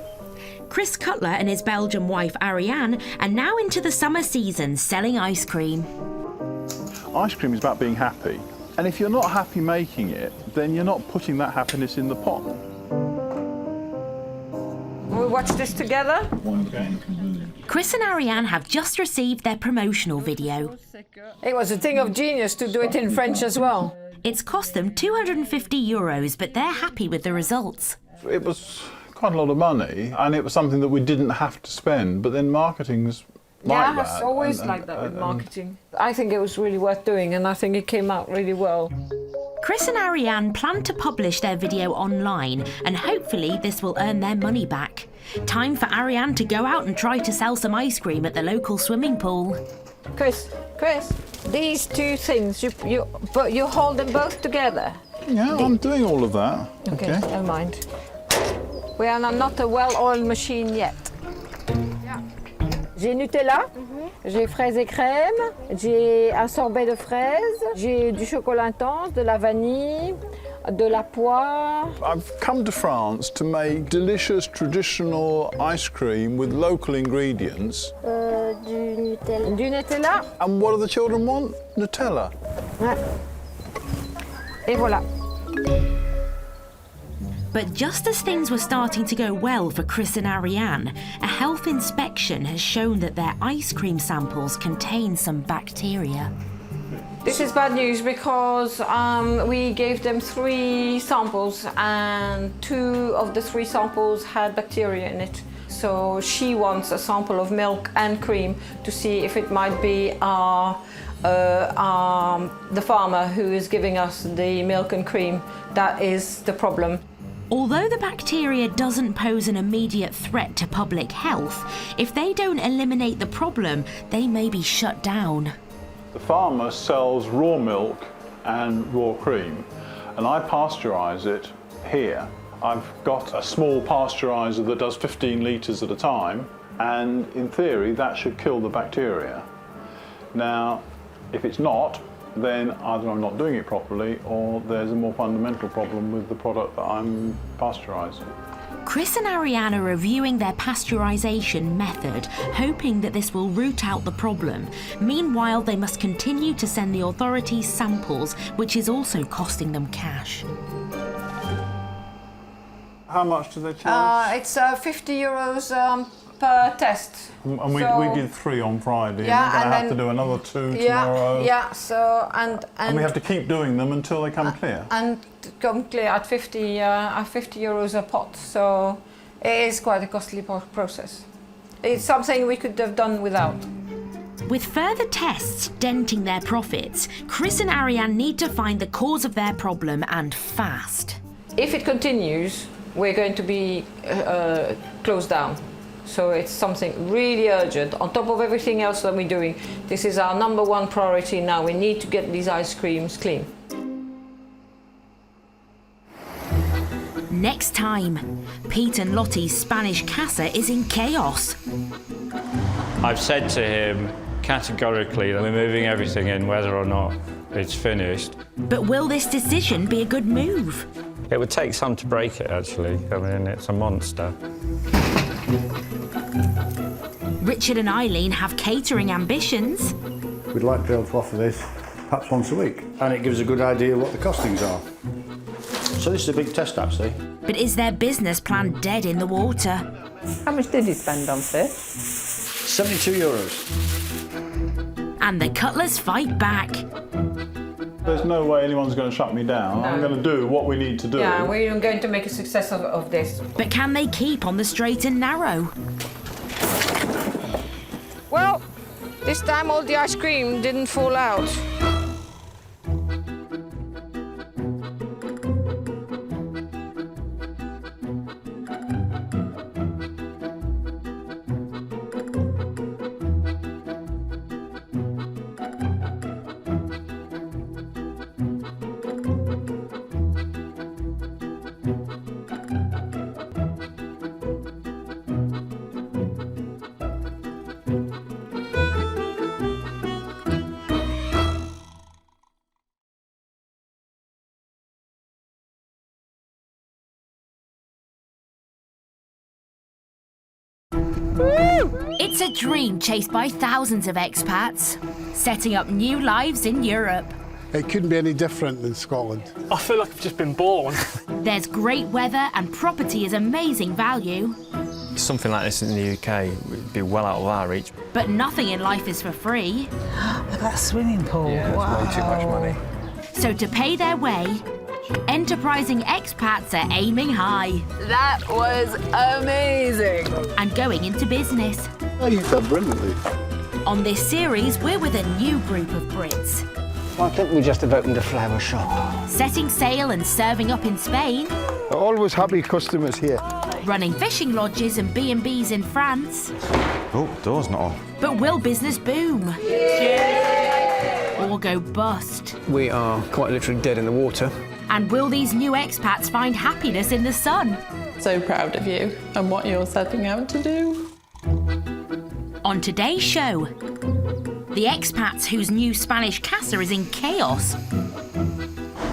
Chris Cutler and his Belgian wife Ariane are now into the summer season selling ice cream. Ice cream is about being happy, and if you're not happy making it, then you're not putting that happiness in the pot. We watch this together. Chris and Ariane have just received their promotional video. It was a thing of genius to do it in French as well. It's cost them €250, but they're happy with the results. It was quite a lot of money, and it was something that we didn't have to spend, but then marketing's like that. Yeah, it's always like that with marketing. I think it was really worth doing, and I think it came out really well. Chris and Ariane plan to publish their video online, and hopefully this will earn their money back. Time for Ariane to go out and try to sell some ice cream at the local swimming pool. Chris, these two things, but you hold them both together. Yeah, I'm doing all of that. Okay, never mind. We are not a well-oiled machine yet. J'ai Nutella, j'ai fraises et crème, j'ai un sorbet de fraises, j'ai du chocolat intense, de la vanille, de la poire. I've come to France to make delicious traditional ice cream with local ingredients. Du Nutella. Du Nutella. And what do the children want? Nutella. Ouais. Et voilà. But just as things were starting to go well for Chris and Ariane, a health inspection has shown that their ice cream samples contain some bacteria. This is bad news because we gave them 3 samples and 2 of the 3 samples had bacteria in it. So she wants a sample of milk and cream to see if it might be the farmer who is giving us the milk and cream. That is the problem. Although the bacteria doesn't pose an immediate threat to public health, if they don't eliminate the problem, they may be shut down. The farmer sells raw milk and raw cream, and I pasteurise it here. I've got a small pasteuriser that does 15 litres at a time, and in theory that should kill the bacteria. Now, if it's not, then either I'm not doing it properly or there's a more fundamental problem with the product that I'm pasteurising. Chris and Ariane are reviewing their pasteurisation method, hoping that this will root out the problem. Meanwhile, they must continue to send the authorities samples, which is also costing them cash. How much do they charge? It's €50 per test. And we did 3 on Friday, Yeah, and we're going to have to do another 2 tomorrow. Yeah, so, and we have to keep doing them until they come clear? And come clear at €50 a pot, so it is quite a costly process. It's something we could have done without. With further tests denting their profits, Chris and Ariane need to find the cause of their problem, and fast. If it continues, we're going to be closed down. So it's something really urgent. On top of everything else that we're doing, this is our #1 priority now. We need to get these ice creams clean. Next time, Pete and Lottie's Spanish casa is in chaos. I've said to him categorically that we're moving everything in whether or not it's finished. But will this decision be a good move? It would take some to break it, actually. I mean, it's a monster. Richard and Eileen have catering ambitions. We'd like to be able to offer this perhaps once a week. And it gives a good idea what the costings are. So this is a big test, actually. But is their business plan dead in the water? How much did you spend on fish? €72. And the Cutlers fight back. There's no way anyone's going to shut me down. No. I'm going to do what we need to do. Yeah, we're going to make a success of this. But can they keep on the straight and narrow? Well, this time all the ice cream didn't fall out. It's a dream chased by thousands of expats, setting up new lives in Europe. It couldn't be any different than Scotland. I feel like I've just been born. There's great weather and property is amazing value. Something like this in the UK would be well out of our reach. But nothing in life is for free. Look at that swimming pool. Yeah, wow. it's way too much money. So to pay their way, enterprising expats are aiming high. That was amazing. And going into business. Oh, you've done brilliantly. On this series, we're with a new group of Brits. I think we just have opened a flower shop. Setting sail and serving up in Spain. Always happy customers here. Running fishing lodges and B&Bs in France. Oh, door's not on. But will business boom? Or go bust? We are quite literally dead in the water. And will these new expats find happiness in the sun? So proud of you and what you're setting out to do. On today's show, the expats whose new Spanish casa is in chaos.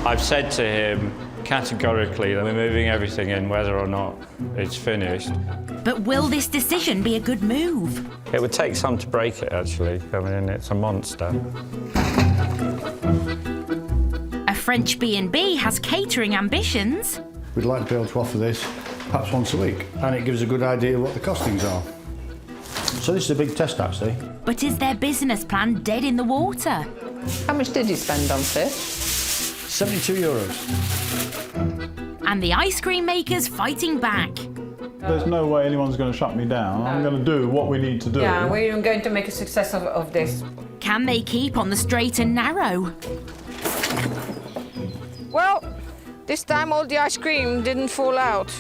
I've said to him categorically that we're moving everything in whether or not it's finished. But will this decision be a good move? It would take some to break it, actually. I mean, it's a monster. A French B&B has catering ambitions. We'd like to be able to offer this perhaps once a week. And it gives a good idea what the costings are. So this is a big test, actually. But is their business plan dead in the water? How much did you spend on fish? €72. And the ice cream makers fighting back. There's no way anyone's going to shut me down. I'm going to do what we need to do. Yeah, we're going to make a success of this. Can they keep on the straight and narrow? Well, this time all the ice cream didn't fall out.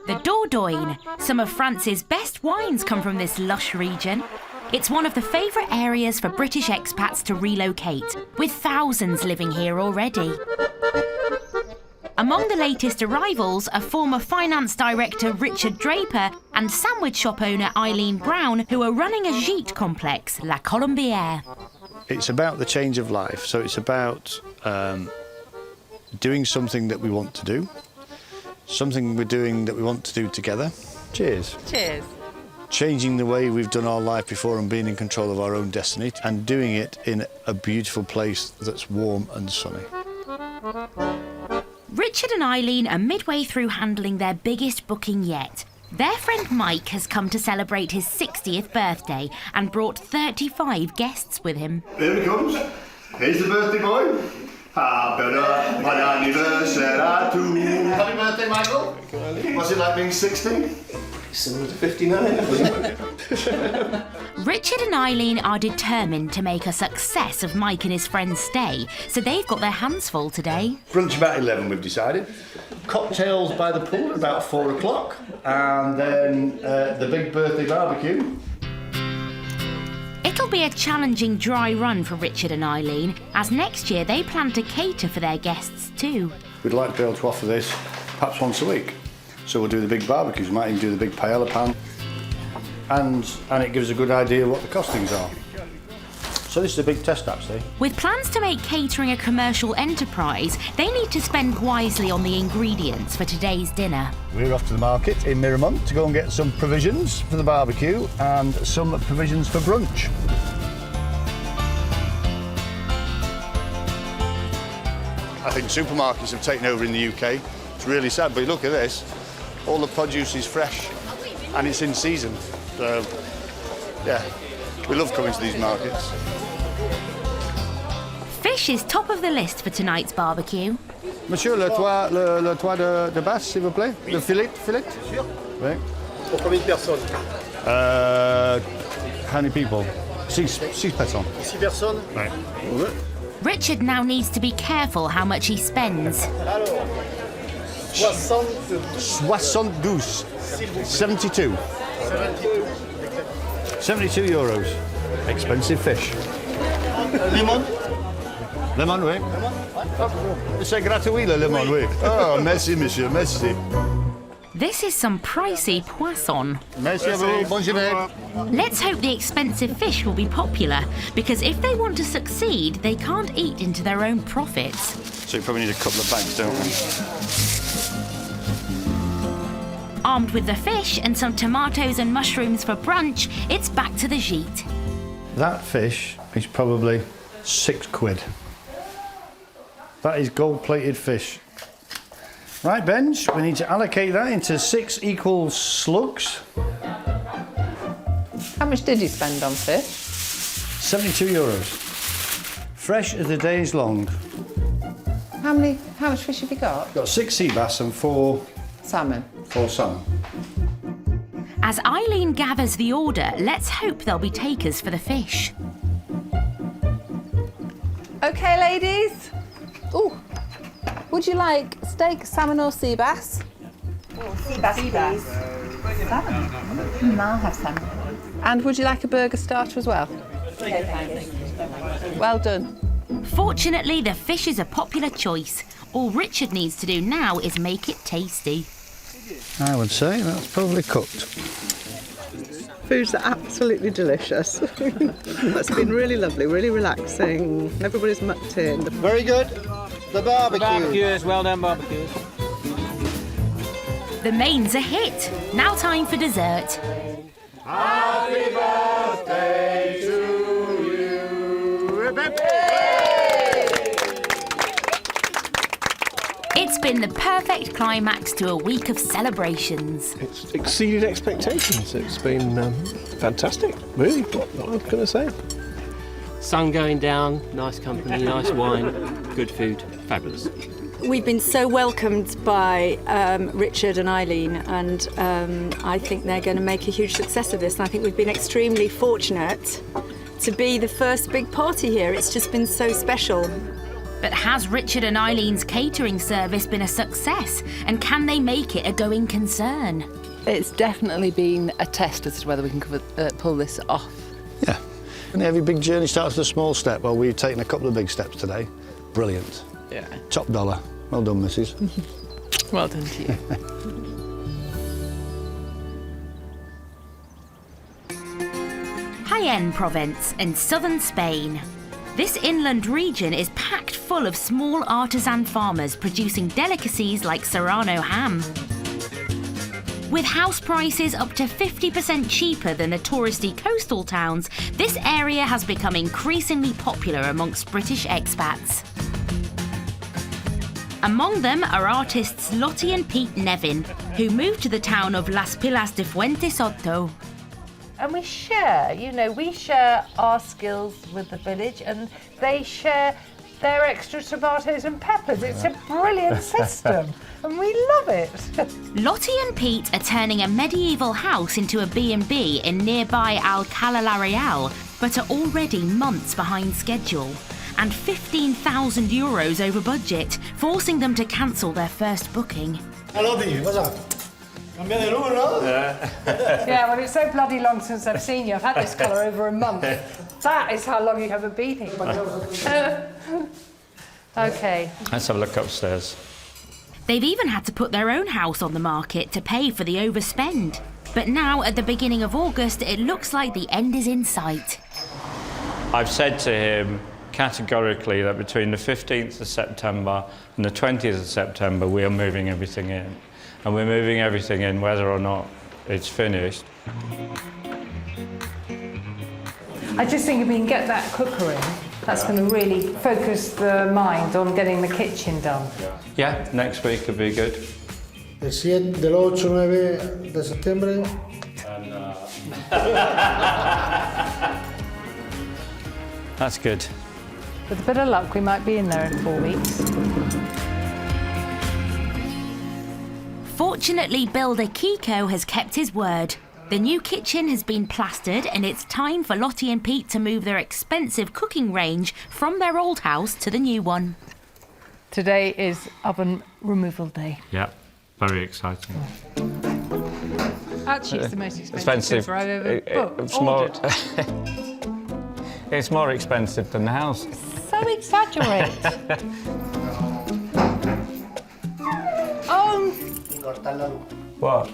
The Dordogne. Some of France's best wines come from this lush region. It's one of the favourite areas for British expats to relocate, with thousands living here already. Among the latest arrivals are former finance director Richard Draper and sandwich shop owner Eileen Brown, who are running a gîte complex, La Colombière. It's about the change of life. So it's about doing something that we want to do, something we're doing that we want to do together. Cheers. Cheers. Changing the way we've done our life before and being in control of our own destiny, and doing it in a beautiful place that's warm and sunny. Richard and Eileen are midway through handling their biggest booking yet. Their friend Mike has come to celebrate his 60th birthday and brought 35 guests with him. Here he comes. Here's the birthday boy. Happy anniversary to you. Happy birthday, Michael. What's it like being 60? Similar to 59. Richard and Eileen are determined to make a success of Mike and his friend's stay, so they've got their hands full today. Brunch about 11, we've decided. Cocktails by the pool at about 4 o'clock. And then the big birthday barbecue. It'll be a challenging dry run for Richard and Eileen, as next year they plan to cater for their guests too. We'd like to be able to offer this perhaps once a week. So we'll do the big barbecues, we might even do the big paella pan. And it gives a good idea of what the costings are. So this is a big test actually. With plans to make catering a commercial enterprise, they need to spend wisely on the ingredients for today's dinner. We're off to the market in Miramont to go and get some provisions for the barbecue and some provisions for brunch. I think supermarkets have taken over in the UK. It's really sad, but look at this. All the produce is fresh and it's in season. So, yeah, we love coming to these markets. Fish is top of the list for tonight's barbecue. Monsieur, le toit de basse, s'il vous plaît. Le filet. Oui. Pour combien de personnes? How many people? Six personnes. 6 personnes? Right. Richard now needs to be careful how much he spends. 72. 72 euros. Expensive fish. Lemon, oui. C'est gratuit, le lemon, oui. Oh, merci, monsieur, merci. This is some pricey poisson. Merci à vous, bonne journée. Let's hope the expensive fish will be popular, because if they want to succeed, they can't eat into their own profits. So you probably need a couple of bags, don't we? Armed with the fish and some tomatoes and mushrooms for brunch, it's back to the gîte. That fish is probably £6. That is gold-plated fish. Right, Benj, we need to allocate that into 6 equal slugs. How much did you spend on fish? 72 euros. Fresh as the day is long. How much fish have you got? Got 6 sea bass and 4 salmon. 4 salmon. As Eileen gathers the order, let's hope there'll be takers for the fish. Okay, ladies. Ooh. Would you like steak, salmon or sea bass? Sea bass, please. Salmon. I'll have salmon. And would you like a burger starter as well? Okay, thanks. Well done. Fortunately, the fish is a popular choice. All Richard needs to do now is make it tasty. I would say that's probably cooked. Food's absolutely delicious. That's been really lovely, really relaxing. Everybody's mucked in. Very good. The barbecue. Barbecues, well done barbecues. The main's a hit. Now time for dessert. Happy birthday to you. It's been the perfect climax to a week of celebrations. It's exceeded expectations. It's been fantastic, really. What can I say? Sun going down, nice company, nice wine, good food, fabulous. We've been so welcomed by Richard and Eileen, and I think they're going to make a huge success of this. And I think we've been extremely fortunate to be the first big party here. It's just been so special. But has Richard and Eileen's catering service been a success? And can they make it a going concern? It's definitely been a test as to whether we can pull this off. Yeah. And every big journey starts with a small step. Well, we've taken a couple of big steps today. Brilliant. Yeah. Top dollar. Well done, Mrs. Well done to you. Jaén Province in southern Spain. This inland region is packed full of small artisan farmers producing delicacies like Serrano ham. With house prices up to 50% cheaper than the touristy coastal towns, this area has become increasingly popular amongst British expats. Among them are artists Lottie and Pete Nevin, who moved to the town of Las Pilas de Fuente Soto. And we share our skills with the village, and they share their extra tomatoes and peppers. It's a brilliant system, and we love it. Lottie and Pete are turning a medieval house into a B&B in nearby Alcalá la Real, but are already months behind schedule and €15,000 over budget, forcing them to cancel their first booking. Lottie, what's up? Yeah, well, it's so bloody long since I've seen you. I've had this colour over a month. That is how long you haven't been here. Okay. Let's have a look upstairs. They've even had to put their own house on the market to pay for the overspend. But now, at the beginning of August, it looks like the end is in sight. I've said to him categorically that between the 15th of September and the 20th of September, we are moving everything in. And we're moving everything in whether or not it's finished. I just think if we can get that cooker in, that's going to really focus the mind on getting the kitchen done. Yeah, next week could be good. El 7, del 8-9 de septiembre. That's good. With a bit of luck, we might be in there in 4 weeks. Fortunately, builder Kiko has kept his word. The new kitchen has been plastered, and it's time for Lottie and Pete to move their expensive cooking range from their old house to the new one. Today is oven removal day. Yeah, very exciting. Actually, it's the most expensive cooker I've ever ordered. It's more expensive than the house. So exaggerate. What?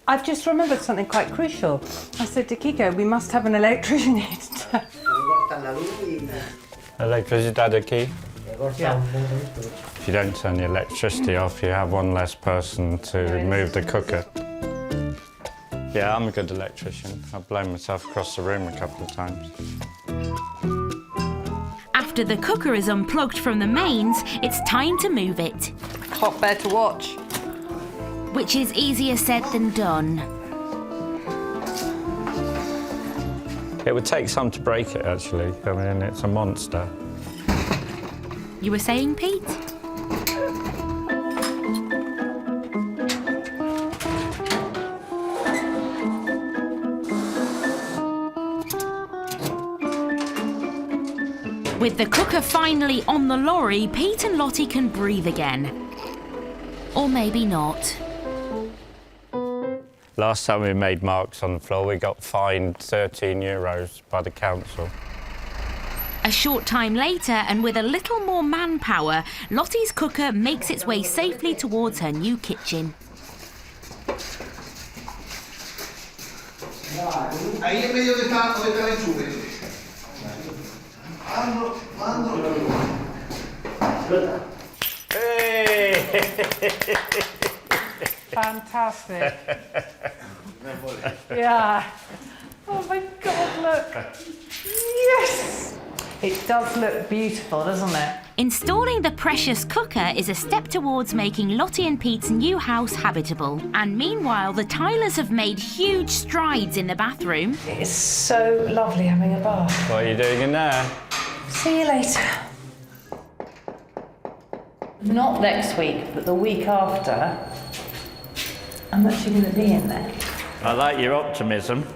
I've just remembered something quite crucial. I said to Kiko, we must have an electrician here today. Electricity key? Yeah. If you don't turn the electricity off, you have one less person to move the cooker. Yeah, I'm a good electrician. I've blown myself across the room a couple of times. After the cooker is unplugged from the mains, it's time to move it. Hot bear to watch. Which is easier said than done. It would take some to break it, actually. I mean, it's a monster. You were saying, Pete? With the cooker finally on the lorry, Pete and Lottie can breathe again. Or maybe not. Last time we made marks on the floor, we got fined €13 by the council. A short time later, and with a little more manpower, Lottie's cooker makes its way safely towards her new kitchen. Ahí en medio donde está el enchufe. Fantastic. Yeah. Oh my God, look. Yes! It does look beautiful, doesn't it? Installing the precious cooker is a step towards making Lottie and Pete's new house habitable. And meanwhile, the tilers have made huge strides in the bathroom. It is so lovely having a bath. What are you doing in there? See you later. Not next week, but the week after, I'm actually going to be in there. I like your optimism.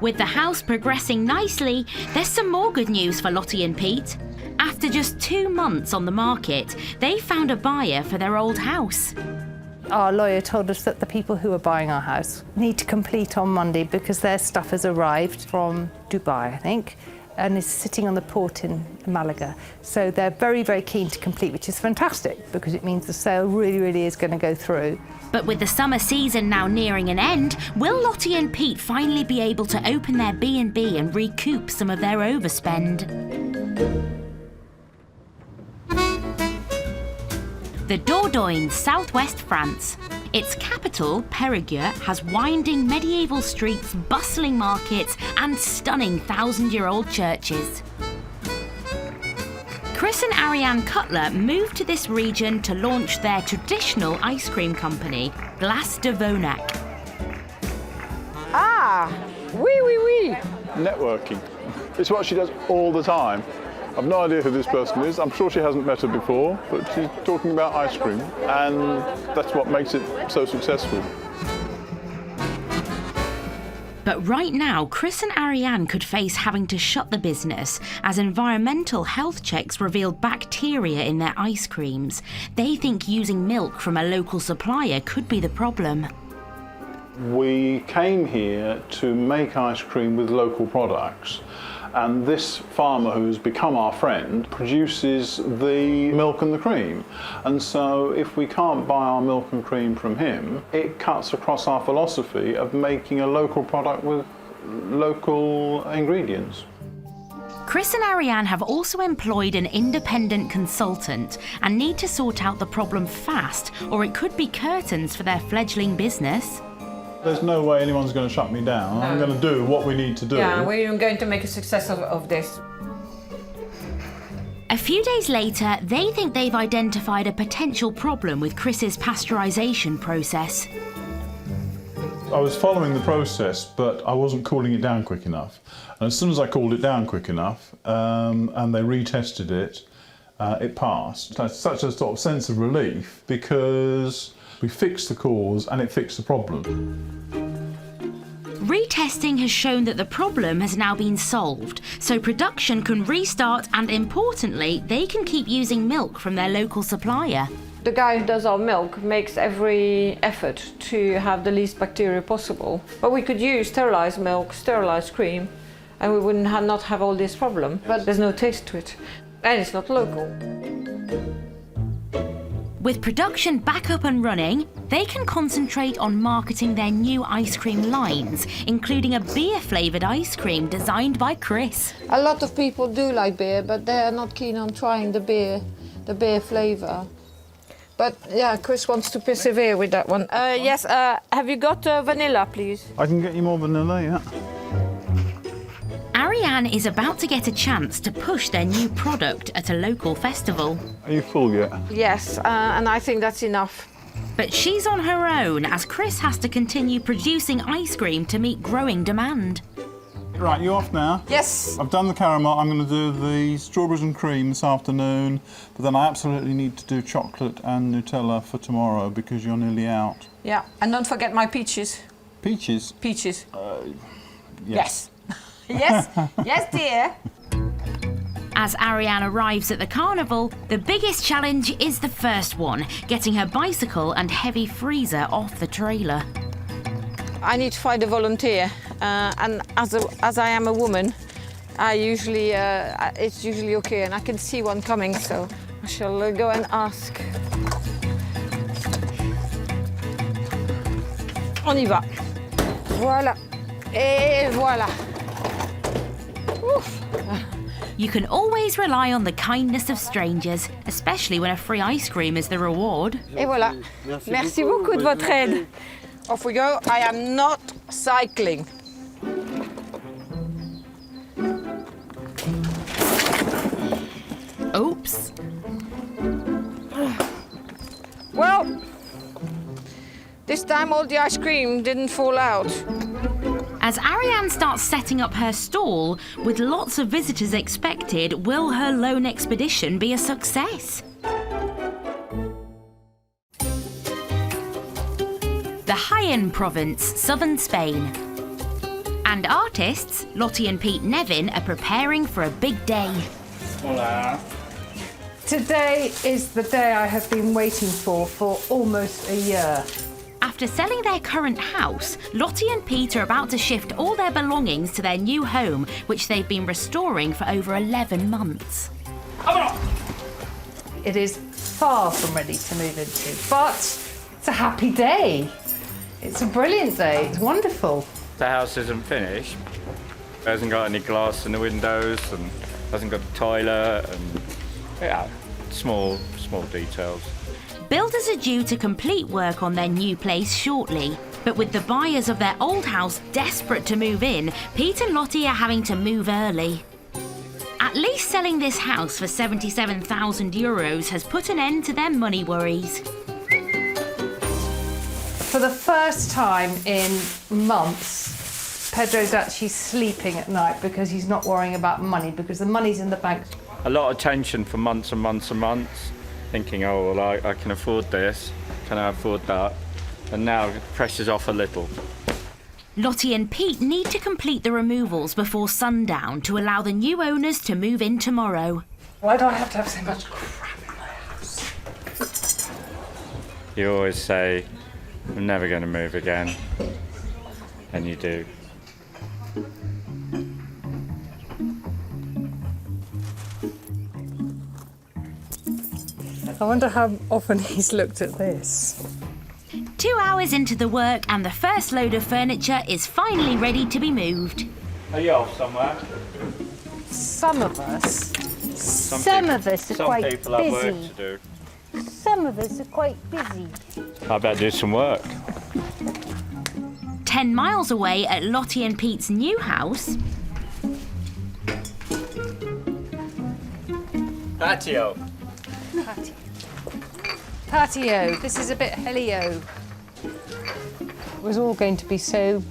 With the house progressing nicely, there's some more good news for Lottie and Pete. After just 2 months on the market, they found a buyer for their old house. Our lawyer told us that the people who are buying our house need to complete on Monday because their stuff has arrived from Dubai, I think, and is sitting on the port in Malaga. So they're very, very keen to complete, which is fantastic because it means the sale really, really is going to go through. But with the summer season now nearing an end, will Lottie and Pete finally be able to open their B&B and recoup some of their overspend? The Dordogne, southwest France. Its capital, Périgueux, has winding medieval streets, bustling markets, and stunning thousand-year-old churches. Chris and Ariane Cutler moved to this region to launch their traditional ice cream company, Glace de Vonac. Ah, oui. Networking. It's what she does all the time. I've no idea who this person is. I'm sure she hasn't met her before, but she's talking about ice cream, and that's what makes it so successful. But right now, Chris and Ariane could face having to shut the business as environmental health checks revealed bacteria in their ice creams. They think using milk from a local supplier could be the problem. We came here to make ice cream with local products, and this farmer who's become our friend produces the milk and the cream. And so if we can't buy our milk and cream from him, it cuts across our philosophy of making a local product with local ingredients. Chris and Ariane have also employed an independent consultant and need to sort out the problem fast, or it could be curtains for their fledgling business. There's no way anyone's going to shut me down. I'm going to do what we need to do. Yeah, we're going to make a success of this. A few days later, they think they've identified a potential problem with Chris's pasteurisation process. I was following the process, but I wasn't cooling it down quick enough. And as soon as I cooled it down quick enough, and they retested it, it passed. That's such a sort of sense of relief, because we fixed the cause and it fixed the problem. Retesting has shown that the problem has now been solved, so production can restart, and importantly, they can keep using milk from their local supplier. The guy who does our milk makes every effort to have the least bacteria possible. But we could use sterilised milk, sterilised cream, and we wouldn't not have all this problem. But there's no taste to it, and it's not local. With production back up and running, they can concentrate on marketing their new ice cream lines, including a beer-flavoured ice cream designed by Chris. A lot of people do like beer, but they're not keen on trying the beer flavour. But yeah, Chris wants to persevere with that one. Yes, have you got vanilla, please? I can get you more vanilla, yeah. Ariane is about to get a chance to push their new product at a local festival. Are you full yet? Yes, and I think that's enough. But she's on her own as Chris has to continue producing ice cream to meet growing demand. Right, you off now? Yes. I've done the caramel. I'm going to do the strawberries and cream this afternoon, but then I absolutely need to do chocolate and Nutella for tomorrow because you're nearly out. Yeah, and don't forget my peaches. Peaches? Peaches. Yes. Yes, yes, dear. As Ariane arrives at the carnival, the biggest challenge is the first one, getting her bicycle and heavy freezer off the trailer. I need to find a volunteer, and as I am a woman, it's usually okay, and I can see one coming, so I shall go and ask. On y va. Voilà. Et voilà. Oof. You can always rely on the kindness of strangers, especially when a free ice cream is the reward. Et voilà. Merci beaucoup de votre aide. Off we go. I am not cycling. Oops. Well, this time all the ice cream didn't fall out. As Ariane starts setting up her stall, with lots of visitors expected, will her lone expedition be a success? The Jaén province, southern Spain. And artists, Lottie and Pete Nevin, are preparing for a big day. Hola. Today is the day I have been waiting for almost a year. After selling their current house, Lottie and Pete are about to shift all their belongings to their new home, which they've been restoring for over 11 months. It is far from ready to move into, but it's a happy day. It's a brilliant day. It's wonderful. The house isn't finished. It hasn't got any glass in the windows, and Hasn't got a toilet, and yeah, small details. Builders are due to complete work on their new place shortly. But with the buyers of their old house desperate to move in, Pete and Lottie are having to move early. At least selling this house for €77,000 has put an end to their money worries. For the first time in months, Pedro's actually sleeping at night because he's not worrying about money, because the money's in the bank. A lot of tension for months and months and months, thinking, oh, well, I can afford this, can I afford that? And now pressure's off a little. Lottie and Pete need to complete the removals before sundown to allow the new owners to move in tomorrow. Why do I have to have so much crap in my house? You always say, I'm never going to move again. And you do. I wonder how often he's looked at this. 2 hours into the work and the first load of furniture is finally ready to be moved. Are you off somewhere? Some of us. Some of us are quite busy. Some people have work to do. Some of us are quite busy. I better do some work. 10 miles away at Lottie and Pete's new house. Patio. Patio. This is a bit helio. It was all going to be so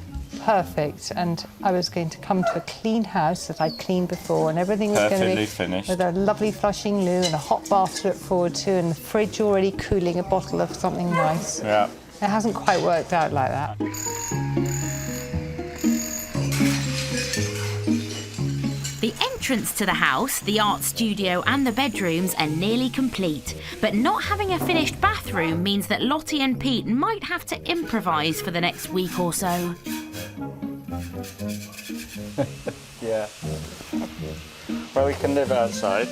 perfect, and I was going to come to a clean house that I'd cleaned before, and everything was going to be finished. with a lovely flushing loo and a hot bath to look forward to, and the fridge already cooling a bottle of something nice. Yeah. It hasn't quite worked out like that. The entrance to the house, the art studio and the bedrooms are nearly complete. But not having a finished bathroom means that Lottie and Pete might have to improvise for the next week or so. Yeah. Well, we can live outside.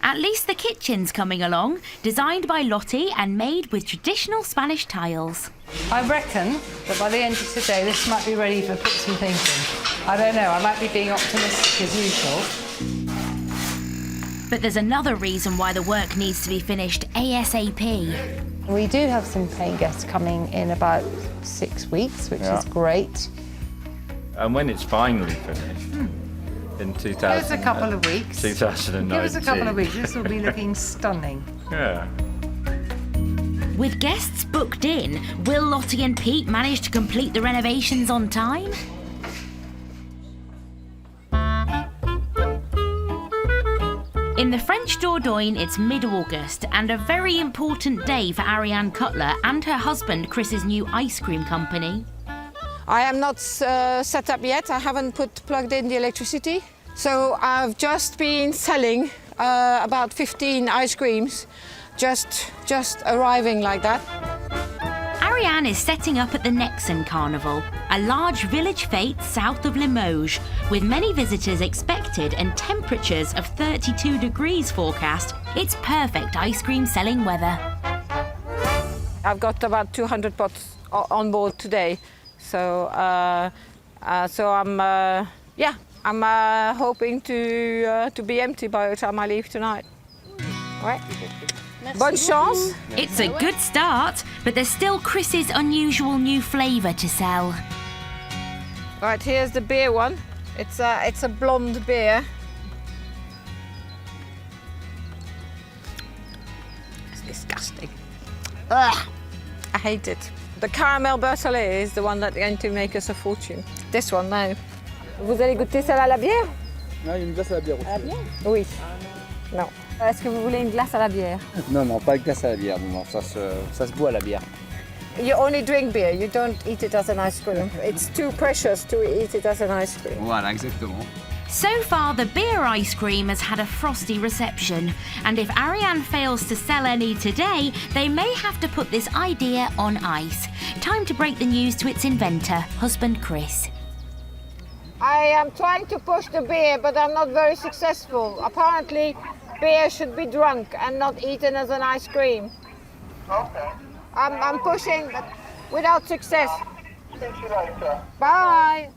At least the kitchen's coming along, designed by Lottie and made with traditional Spanish tiles. I reckon that by the end of today, this might be ready for put some things in. I don't know, I might be being optimistic as usual. But there's another reason why the work needs to be finished ASAP. We do have some paying guests coming in about 6 weeks, which is great. And when it's finally finished, in 2000, Give us a couple of weeks. 2019. Give us a couple of weeks, this will be looking stunning. Yeah. With guests booked in, will Lottie and Pete manage to complete the renovations on time? In the French Dordogne, it's mid-August and a very important day for Ariane Cutler and her husband Chris's new ice cream company. I am not set up yet. I haven't plugged in the electricity. So I've just been selling about 15 ice creams, just arriving like that. Ariane is setting up at the Nexon Carnival, a large village fete south of Limoges, with many visitors expected and temperatures of 32 degrees forecast. It's perfect ice cream selling weather. I've got about 200 pots on board today. So, I'm hoping to be empty by the time I leave tonight. Ouais. Bonne chance. It's a good start, but there's still Chris's unusual new flavour to sell. Right, here's the beer one. It's a blonde beer. It's disgusting. Ugh, I hate it. The caramel bertollet is the one that's going to make us a fortune. This one, no. Vous allez goûter ça à la bière? Non, il y a une glace à la bière aussi. À la bière? Oui. Non. Est-ce que vous voulez une glace à la bière? Non, non, pas de glace à la bière. Non, ça se boit à la bière. You only drink beer, you don't eat it as an ice cream. It's too precious to eat it as an ice cream. Voilà, exactement. So far, the beer ice cream has had a frosty reception, and if Ariane fails to sell any today, they may have to put this idea on ice. Time to break the news to its inventor, husband Chris. I am trying to push the beer, but I'm not very successful. Apparently, beer should be drunk and not eaten as an ice cream. Okay. I'm pushing, but without success. See you later. Bye.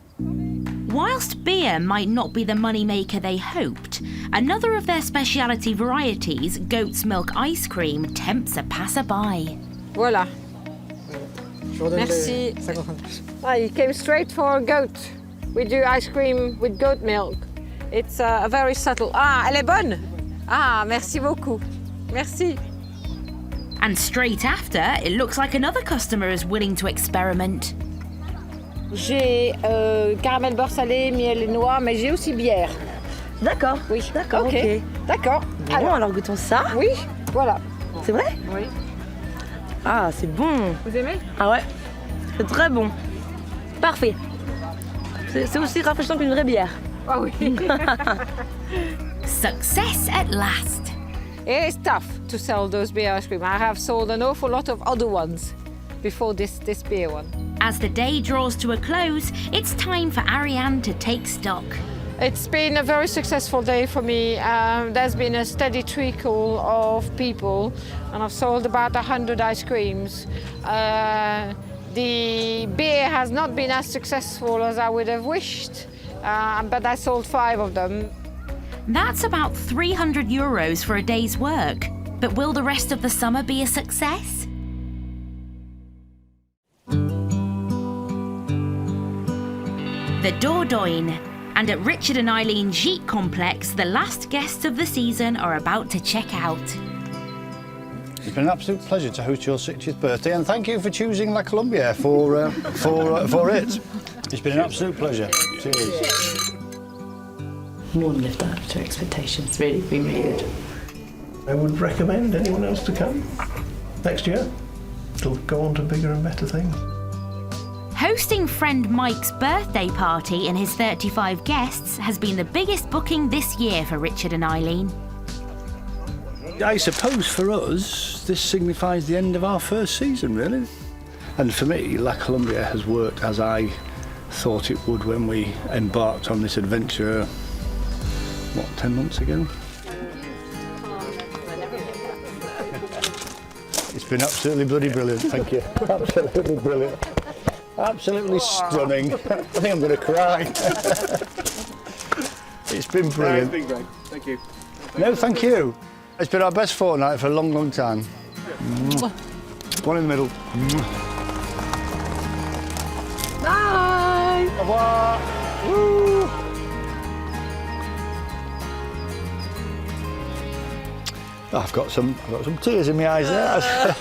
Whilst beer might not be the moneymaker they hoped, another of their speciality varieties, goat's milk ice cream, tempts a passerby. Voilà. Merci. Ah, you came straight for goat. We do ice cream with goat milk. It's a very subtle. Ah, elle est bonne. Ah, merci beaucoup. Merci. And straight after, it looks like another customer is willing to experiment. J'ai caramel beurre salé, miel et noix, mais j'ai aussi bière. D'accord. Oui. D'accord, ok. D'accord. Bon, alors goûtons ça. Oui, voilà. C'est vrai? Oui. Ah, c'est bon. Vous aimez? Ah ouais, c'est très bon. Parfait. C'est aussi rafraîchissant qu'une vraie bière. Ah oui. Success at last. It is tough to sell those beer ice cream. I have sold an awful lot of other ones before this beer one. As the day draws to a close, it's time for Ariane to take stock. It's been a very successful day for me. There's been a steady trickle of people, and I've sold about 100 ice creams. The beer has not been as successful as I would have wished, but I sold 5 of them. That's about €300 for a day's work. But will the rest of the summer be a success? The Dordogne. And at Richard and Eileen Gite Complex, the last guests of the season are about to check out. It's been an absolute pleasure to host your 60th birthday, and thank you for choosing La Colombia for it. It's been an absolute pleasure. Cheers. More than lived up to expectations. Really, been really good. I would recommend anyone else to come next year. It'll go on to bigger and better things. Hosting friend Mike's birthday party and his 35 guests has been the biggest booking this year for Richard and Eileen. I suppose for us, this signifies the end of our first season, really. And for me, La Colombia has worked as I thought it would when we embarked on this adventure, 10 months ago? It's been absolutely bloody brilliant, thank you. Absolutely brilliant. Absolutely stunning. I think I'm going to cry. It's been brilliant. It's been great. Thank you. No, thank you. It's been our best fortnight for a long, long time. One in the middle. Bye. Au revoir. Woo. Oh, I've got some tears in my eyes there.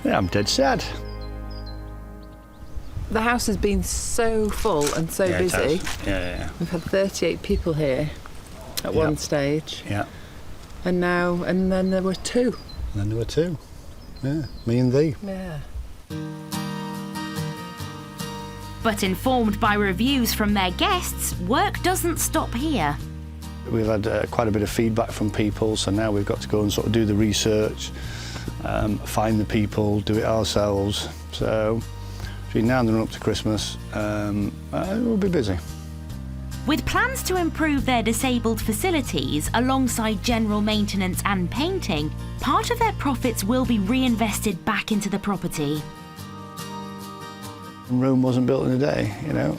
Yeah, I'm dead sad. The house has been so full and so busy. Yeah. We've had 38 people here at one stage. Yeah. And then there were 2. And then there were 2. Yeah, me and thee. Yeah. But informed by reviews from their guests, work doesn't stop here. We've had quite a bit of feedback from people, so now we've got to go and sort of do the research, find the people, do it ourselves. So between now and the run up to Christmas, we'll be busy. With plans to improve their disabled facilities alongside general maintenance and painting, part of their profits will be reinvested back into the property. Rome wasn't built in a day, you know.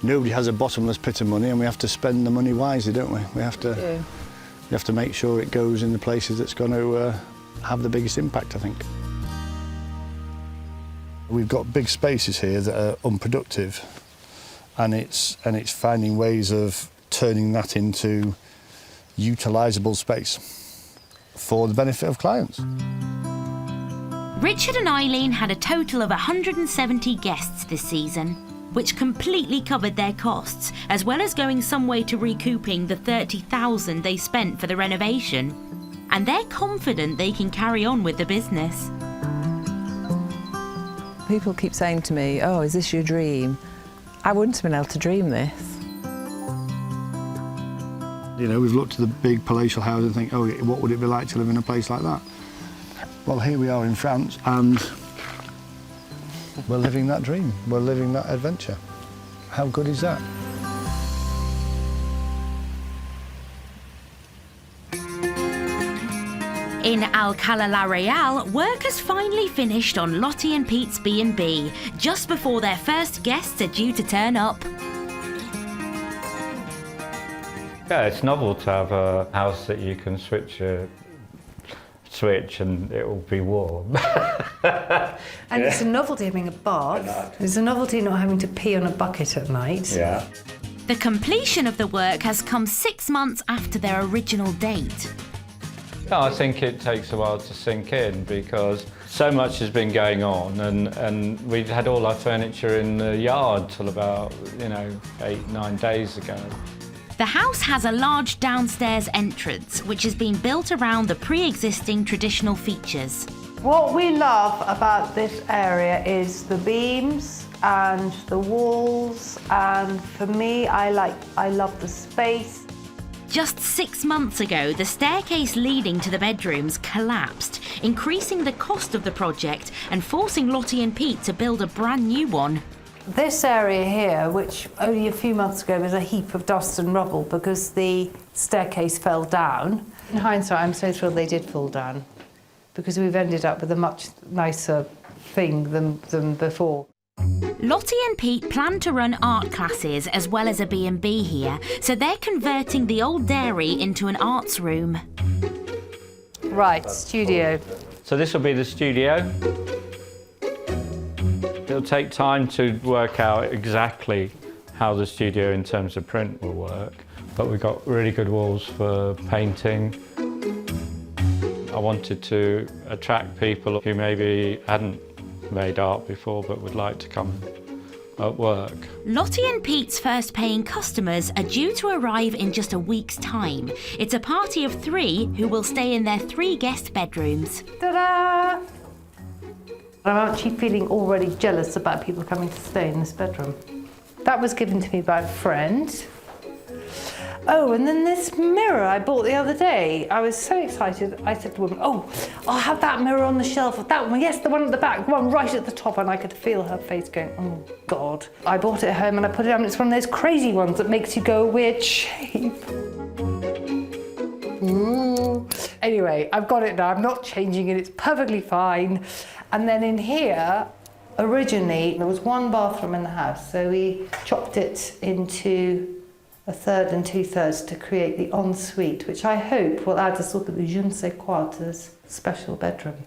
Nobody has a bottomless pit of money, and we have to spend the money wisely, don't we? We have to make sure it goes in the places that's going to have the biggest impact, I think. We've got big spaces here that are unproductive, and it's finding ways of turning that into utilisable space for the benefit of clients. Richard and Eileen had a total of 170 guests this season, which completely covered their costs, as well as going some way to recouping the $30,000 they spent for the renovation. And they're confident they can carry on with the business. People keep saying to me, "Oh, is this your dream?" I wouldn't have been able to dream this. You know, we've looked at the big palatial houses and think, oh, what would it be like to live in a place like that? Well, here we are in France, and we're living that dream. We're living that adventure. How good is that? In Alcalá la Real, work has finally finished on Lottie and Pete's B&B, just before their first guests are due to turn up. Yeah, it's novel to have a house that you can switch and it will be warm. And it's a novelty having a bath. There's a novelty not having to pee on a bucket at night. Yeah. The completion of the work has come 6 months after their original date. No, I think it takes a while to sink in because so much has been going on and we'd had all our furniture in the yard till about, 8-9 days ago. The house has a large downstairs entrance, which has been built around the pre-existing traditional features. What we love about this area is the beams and the walls, and for me, I love the space. Just 6 months ago, the staircase leading to the bedrooms collapsed, increasing the cost of the project and forcing Lottie and Pete to build a brand new one. This area here, which only a few months ago was a heap of dust and rubble because the staircase fell down. In hindsight, I'm so thrilled they did fall down because we've ended up with a much nicer thing than before. Lottie and Pete plan to run art classes as well as a B&B here, so they're converting the old dairy into an arts room. Right, studio. So this will be the studio. It'll take time to work out exactly how the studio in terms of print will work, but we've got really good walls for painting. I wanted to attract people who maybe hadn't made art before but would like to come at work. Lottie and Pete's first paying customers are due to arrive in just a week's time. It's a party of 3 who will stay in their 3 guest bedrooms. Ta-da! I'm actually feeling already jealous about people coming to stay in this bedroom. That was given to me by a friend. Oh, and then this mirror I bought the other day. I was so excited. I said to the woman, oh, I'll have that mirror on the shelf. That one, yes, the one at the back, the one right at the top. And I could feel her face going, oh, God. I bought it at home and I put it on. It's one of those crazy ones that makes you go a weird shape. Ooh. Anyway, I've got it now. I'm not changing it. It's perfectly fine. And then in here, originally, there was 1 bathroom in the house. So we chopped it into 1/3 and 2/3 to create the ensuite, which I hope will add a sort of je ne sais quoi to this special bedroom.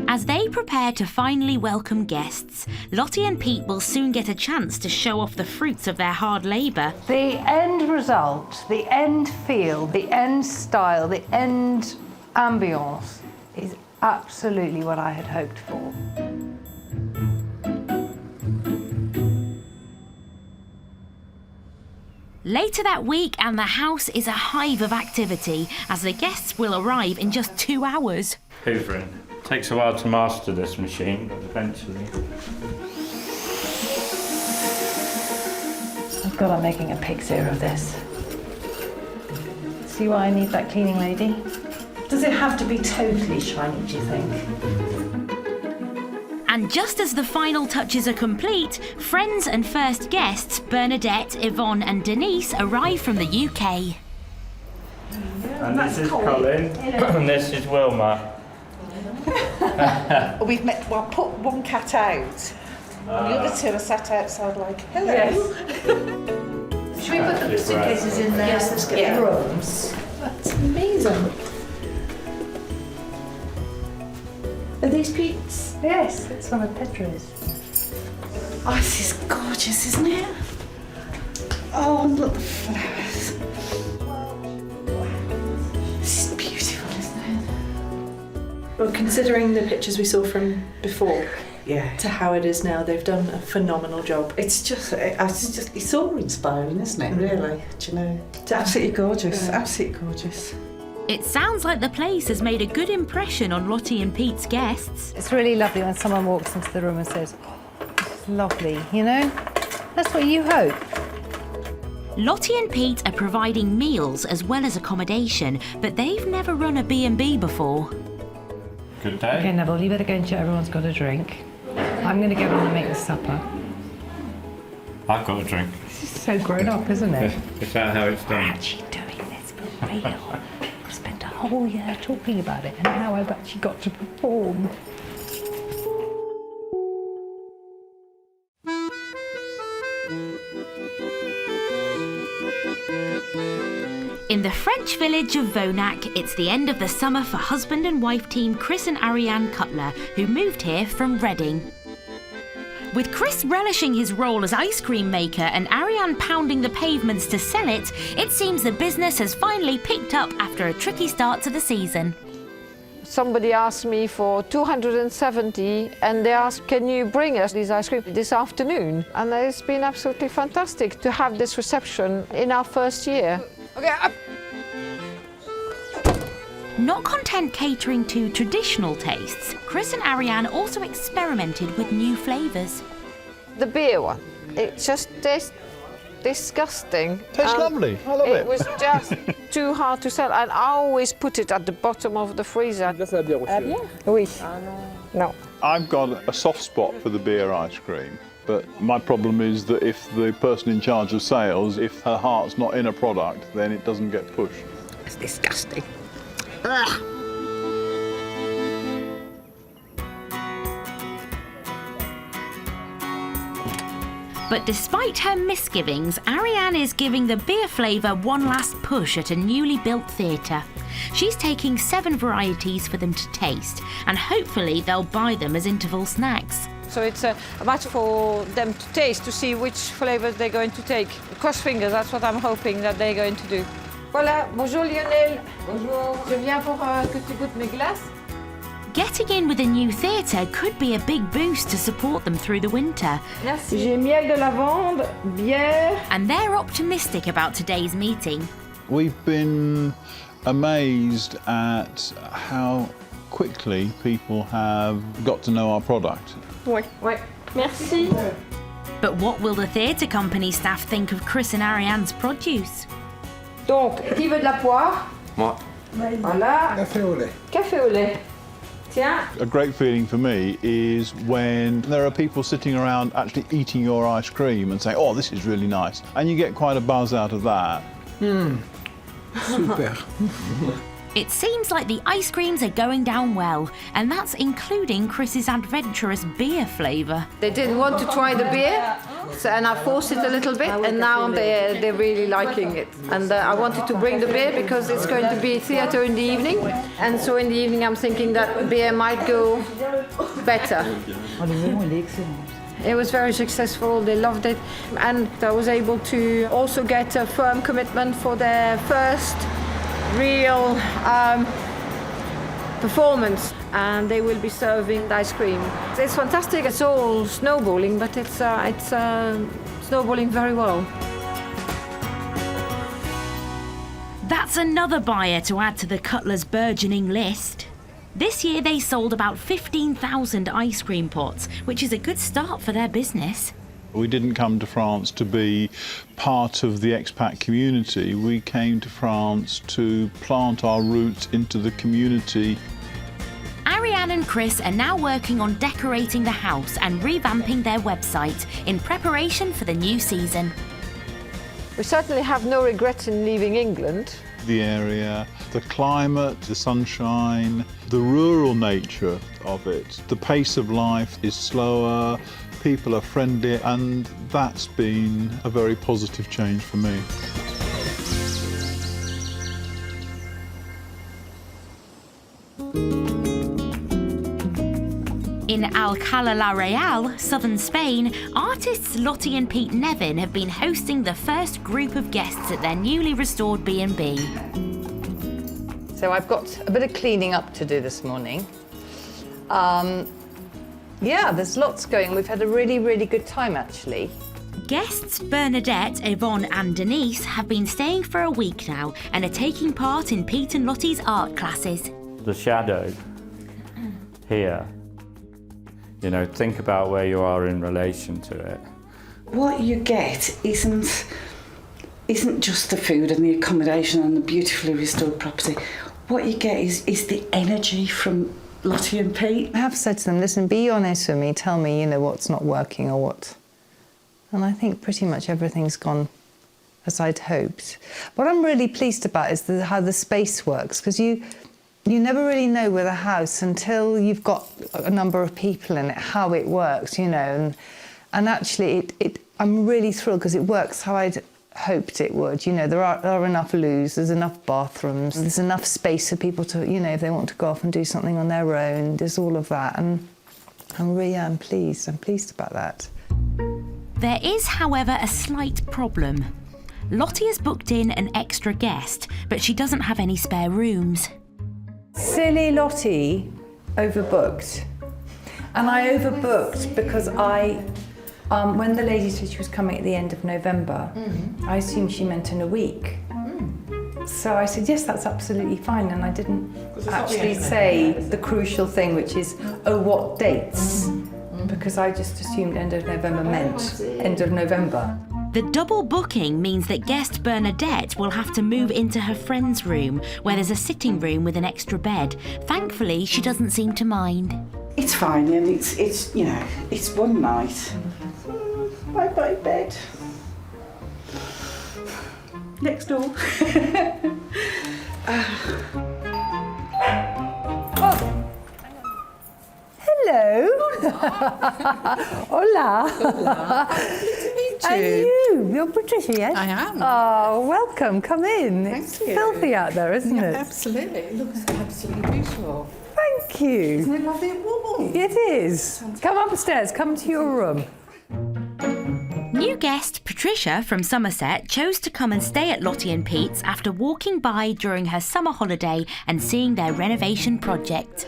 As they prepare to finally welcome guests, Lottie and Pete will soon get a chance to show off the fruits of their hard labour. The end result, the end feel, the end style, the end ambience is absolutely what I had hoped for. Later that week, and the house is a hive of activity as the guests will arrive in just 2 hours. Hoovering. Takes a while to master this machine, but eventually. Oh God, I'm making a pig's ear of this. See why I need that cleaning lady? Does it have to be totally shiny, do you think? And just as the final touches are complete, friends and first guests Bernadette, Yvonne and Denise arrive from the UK. And this is Colin, and this is Wilma. We've met, well, I put one cat out. And the other 2 are sat outside like, hello. Yes. Should we put the suitcases in there? Yes, let's get the rooms. That's amazing. Are these Pete's? Yes, it's one of Petra's. Oh, this is gorgeous, isn't it? Oh, and look, the flowers. This is beautiful, isn't it? Well, considering the pictures we saw from before to how it is now, they've done a phenomenal job. It's awe-inspiring, isn't it, really? Do you know? It's absolutely gorgeous, absolutely gorgeous. It sounds like the place has made a good impression on Lottie and Pete's guests. It's really lovely when someone walks into the room and says, oh, this is lovely, you know? That's what you hope. Lottie and Pete are providing meals as well as accommodation, but they've never run a B&B before. Good day. Okay, Neville, you better go and check everyone's got a drink. I'm going to go on and make the supper. I've got a drink. This is so grown up, isn't it? Is that how it's done? We're actually doing this for real. We'll spend a oh yeah, talking about it and how I've actually got to perform. In the French village of Vonac, it's the end of the summer for husband and wife team Chris and Ariane Cutler, who moved here from Reading. With Chris relishing his role as ice cream maker and Ariane pounding the pavements to sell it, it seems the business has finally picked up after a tricky start to the season. Somebody asked me for 270 and they asked, can you bring us this ice cream this afternoon? And it's been absolutely fantastic to have this reception in our first year. Okay, up. Not content catering to traditional tastes, Chris and Ariane also experimented with new flavours. The beer one, it just tastes disgusting. Tastes lovely, I love it. It was just too hard to sell, and I always put it at the bottom of the freezer. Oui. No. I've got a soft spot for the beer ice cream, but my problem is that if the person in charge of sales, if her heart's not in a product, then it doesn't get pushed. It's disgusting. Ugh. But despite her misgivings, Ariane is giving the beer flavour one last push at a newly built theatre. She's taking 7 varieties for them to taste, and hopefully they'll buy them as interval snacks. So it's a matter for them to taste, to see which flavours they're going to take. Cross fingers, that's what I'm hoping that they're going to do. Voilà, bonjour Lionel. Bonjour. Je viens pour que tu goûtes mes glaces. Getting in with a new theatre could be a big boost to support them through the winter. Merci. J'ai miel de lavande, bière. And they're optimistic about today's meeting. We've been amazed at how quickly people have got to know our product. Oui, oui. Merci. But what will the theatre company staff think of Chris and Ariane's produce? Donc, qui veut de la poire? Moi. Voilà. Café au lait. Café au lait. Tiens. A great feeling for me is when there are people sitting around actually eating your ice cream and saying, oh, this is really nice. And you get quite a buzz out of that. Super. It seems like the ice creams are going down well, and that's including Chris's adventurous beer flavour. They didn't want to try the beer, and I forced it a little bit, and now they're really liking it. And I wanted to bring the beer because it's going to be theatre in the evening, and so in the evening I'm thinking that beer might go better. It was very successful, they loved it, and I was able to also get a firm commitment for their first real performance, and they will be serving ice cream. It's fantastic, it's all snowballing, but it's snowballing very well. That's another buyer to add to the Cutler's burgeoning list. This year they sold about 15,000 ice cream pots, which is a good start for their business. We didn't come to France to be part of the expat community. We came to France to plant our roots into the community. Ariane and Chris are now working on decorating the house and revamping their website in preparation for the new season. We certainly have no regrets in leaving England. The area, the climate, the sunshine, the rural nature of it. The pace of life is slower, people are friendly, and that's been a very positive change for me. In Alcalá la Real, southern Spain, artists Lottie and Pete Nevin have been hosting the first group of guests at their newly restored B&B. So I've got a bit of cleaning up to do this morning. Yeah, there's lots going. We've had a really, really good time, actually. Guests Bernadette, Yvonne and Denise have been staying for a week now and are taking part in Pete and Lottie's art classes. The shadow here, you know, think about where you are in relation to it. What you get isn't just the food and the accommodation and the beautifully restored property. What you get is the energy from Lottie and Pete. I have said to them, listen, be honest with me, tell me, you know, what's not working or what. And I think pretty much everything's gone as I'd hoped. What I'm really pleased about is how the space works, because you never really know with a house until you've got a number of people in it, how it works, you know, and actually I'm really thrilled because it works how I'd hoped it would. You know, there are enough loos, there's enough bathrooms, there's enough space for people to, you know, if they want to go off and do something on their own, there's all of that, and I really am pleased. I'm pleased about that. There is, however, a slight problem. Lottie has booked in an extra guest, but she doesn't have any spare rooms. Silly Lottie overbooked. And I overbooked because when the lady said she was coming at the end of November, I assumed she meant in a week. So I said, yes, that's absolutely fine. And I didn't actually say the crucial thing, which is, oh, what dates? Because I just assumed end of November meant end of November. The double booking means that guest Bernadette will have to move into her friend's room, where there's a sitting room with an extra bed. Thankfully, she doesn't seem to mind. It's fine, and it's you know, it's one night. Bye-bye bed. Next door. Hello. Hola. Hola. Lovely to meet you. And you're Patricia, yes? I am. Oh, welcome. Come in. Thank It's you. filthy out there, isn't it? Absolutely. It looks absolutely beautiful. Thank you. Isn't it lovely and warm? It is. Come upstairs. Come to your room. New guest Patricia from Somerset chose to come and stay at Lottie and Pete's after walking by during her summer holiday and seeing their renovation project.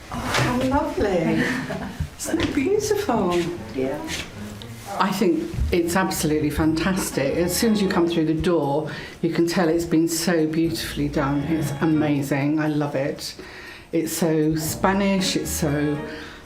How lovely. So beautiful. Yeah. I think it's absolutely fantastic. As soon as you come through the door, you can tell it's been so beautifully done. It's amazing. I love it. It's so Spanish, it's so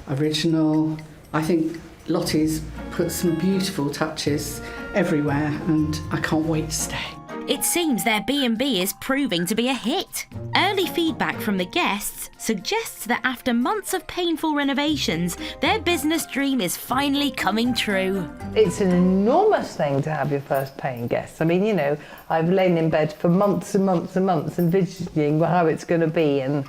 original. I think Lottie's put some beautiful touches everywhere, and I can't wait to stay. It seems their B&B is proving to be a hit. Early feedback from the guests suggests that after months of painful renovations, their business dream is finally coming true. It's an enormous thing to have your first paying guest. I mean, you know, I've lain in bed for months and months and months envisioning how it's going to be and,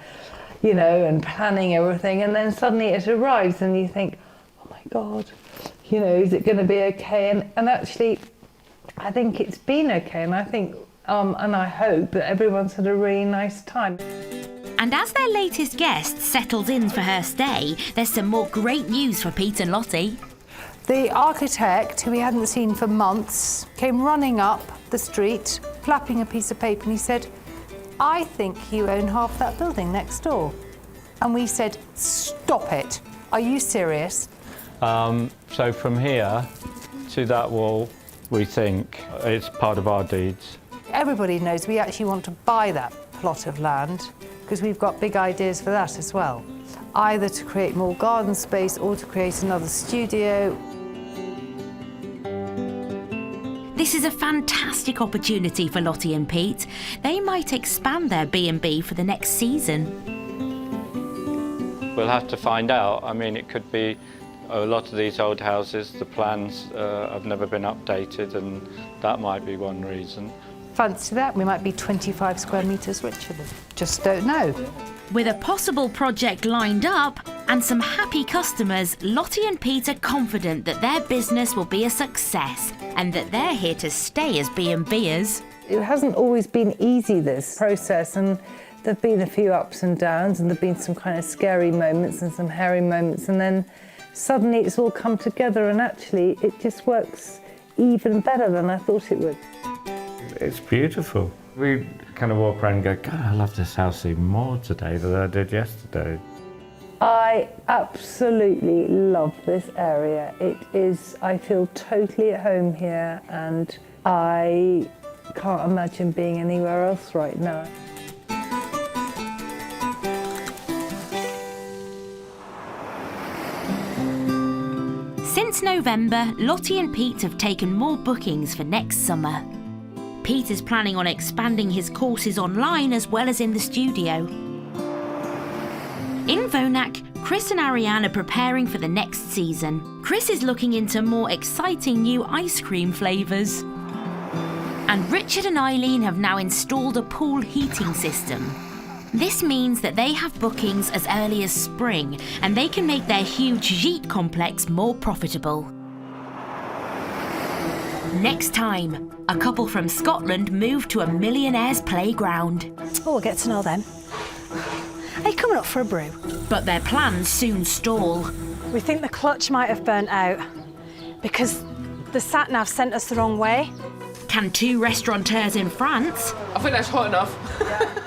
you know, and planning everything. And then suddenly it arrives and you think, oh my God, you know, is it going to be okay? And actually, I think it's been okay, and I think, and I hope that everyone's had a really nice time. And as their latest guest settles in for her stay, there's some more great news for Pete and Lottie. The architect, who we hadn't seen for months, came running up the street, flapping a piece of paper, and he said, I think you own half that building next door. And we said, stop it. Are you serious? So from here to that wall, we think it's part of our deeds. Everybody knows we actually want to buy that plot of land because we've got big ideas for that as well. Either to create more garden space or to create another studio. This is a fantastic opportunity for Lottie and Pete. They might expand their B&B for the next season. We'll have to find out. I mean, it could be a lot of these old houses, the plans have never been updated, and that might be one reason. Fancy that, we might be 25 square metres richer. Just don't know. With a possible project lined up and some happy customers, Lottie and Pete are confident that their business will be a success and that they're here to stay as B&Bers. It hasn't always been easy, this process, and there've been a few ups and downs, and there've been some kind of scary moments and some hairy moments, and then suddenly it's all come together, and actually it just works even better than I thought it would. It's beautiful. We kind of walk around and go, God, I love this house even more today than I did yesterday. I absolutely love this area. It is, I feel totally at home here, and I can't imagine being anywhere else right now. Since November, Lottie and Pete have taken more bookings for next summer. Pete is planning on expanding his courses online as well as in the studio. In Vonac, Chris and Ariane are preparing for the next season. Chris is looking into more exciting new ice cream flavours. And Richard and Eileen have now installed a pool heating system. This means that they have bookings as early as spring and they can make their huge gîte complex more profitable. Next time, a couple from Scotland move to a millionaire's playground. Oh, we'll get to know them. Are you coming up for a brew? But their plans soon stall. We think the clutch might have burnt out because the sat-nav sent us the wrong way. Can two restaurateurs in France I think that's hot enough.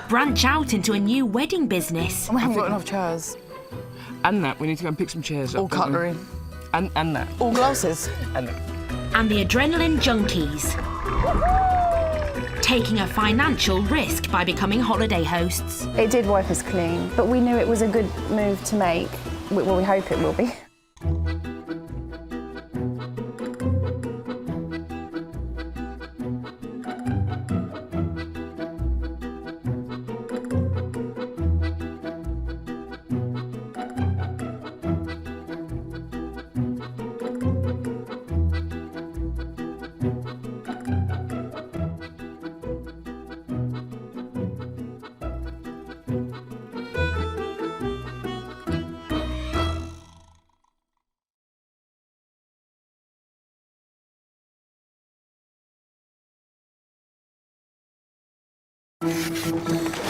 branch out into a new wedding business? We haven't got enough chairs. And that, we need to go and pick some chairs up. All cutlery. And that. All glasses. And that. And the adrenaline junkies, taking a financial risk by becoming holiday hosts. It did wipe us clean, but we knew it was a good move to make. Well, we hope it will be.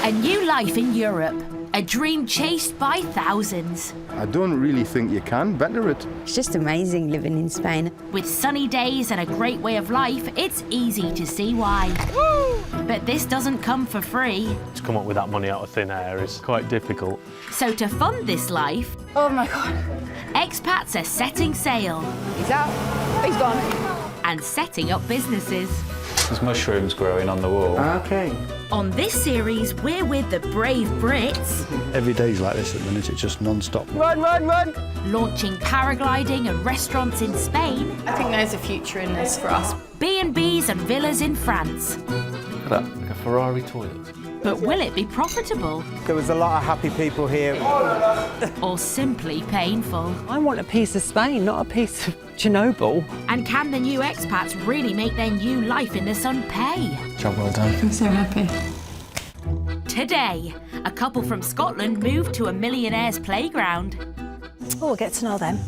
A new life in Europe, a dream chased by thousands. I don't really think you can better it. It's just amazing living in Spain. With sunny days and a great way of life, it's easy to see why. But this doesn't come for free. To come up with that money out of thin air is quite difficult. So to fund this life, oh my God, expats are setting sail. He's out, he's gone. And setting up businesses. There's mushrooms growing on the wall. Okay. On this series, we're with the brave Brits. Every day's like this at the minute, it's just non-stop. Run, run, run! Launching paragliding and restaurants in Spain. I think there's a future in this for us. B&Bs and villas in France. Look at that, like a Ferrari toilet. But will it be profitable? There was a lot of happy people here. Or simply painful? I want a piece of Spain, not a piece of Chernobyl. And can the new expats really make their new life in the sun pay? Job well done. I'm so happy. Today, a couple from Scotland moved to a millionaire's playground. Oh, we'll get to know them.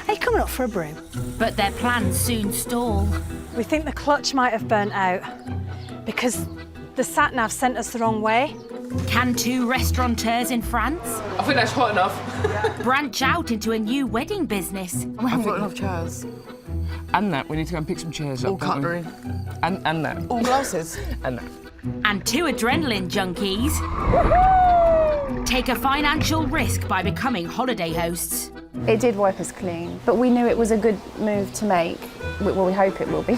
Are you coming up for a brew? But their plans soon stall. We think the clutch might have burnt out because the sat-nav sent us the wrong way. Can two restaurateurs in France I think that's hot enough. branch out into a new wedding business? We haven't got enough chairs. And that, we need to go and pick some chairs up. All cutlery. And that. All glasses. And that. And two adrenaline junkies take a financial risk by becoming holiday hosts. It did wipe us clean, but we knew it was a good move to make. Well, we hope it will be.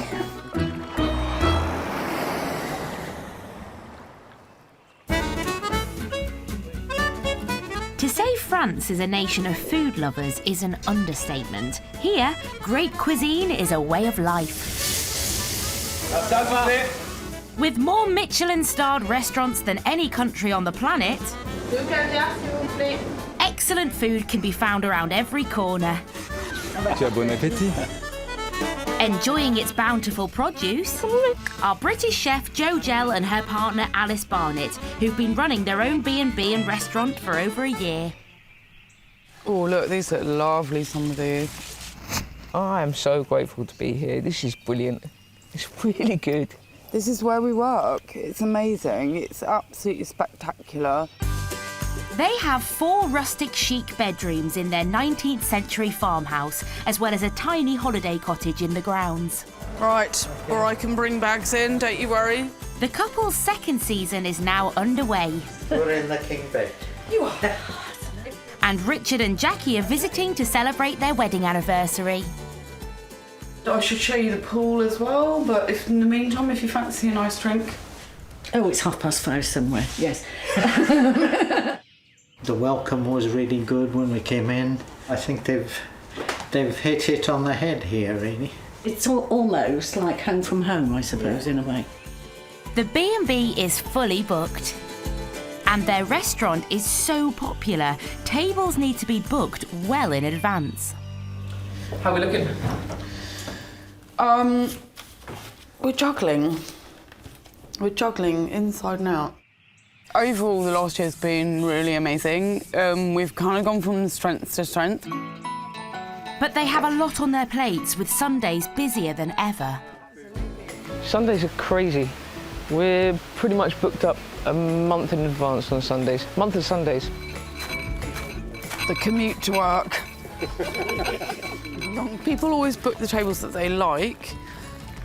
To say France is a nation of food lovers is an understatement. Here, great cuisine is a way of life. With more Michelin-starred restaurants than any country on the planet, excellent food can be found around every corner. Bon appétit. Enjoying its bountiful produce are British chef Jo Gell and her partner Alice Barnett, who've been running their own B&B and restaurant for over a year. Oh, look, these look lovely, some of these. I am so grateful to be here. This is brilliant. It's really good. This is where we work. It's amazing. It's absolutely spectacular. They have 4 rustic chic bedrooms in their 19th century farmhouse, as well as a tiny holiday cottage in the grounds. Right, or I can bring bags in, don't you worry. The couple's second season is now underway. We're in the king bed. You are. And Richard and Jackie are visiting to celebrate their wedding anniversary. I should show you the pool as well, but if in the meantime, if you fancy a nice drink. Oh, it's 5:30 somewhere, yes. The welcome was really good when we came in. I think they've hit it on the head here, really. It's almost like home from home, I suppose, in a way. The B&B is fully booked. And their restaurant is so popular, tables need to be booked well in advance. How are we looking? We're juggling. We're juggling inside and out. Overall, the last year's been really amazing. We've kind of gone from strength to strength. But they have a lot on their plates, with Sundays busier than ever. Sundays are crazy. We're pretty much booked up a month in advance on Sundays. Month of Sundays. The commute to work. People always book the tables that they like,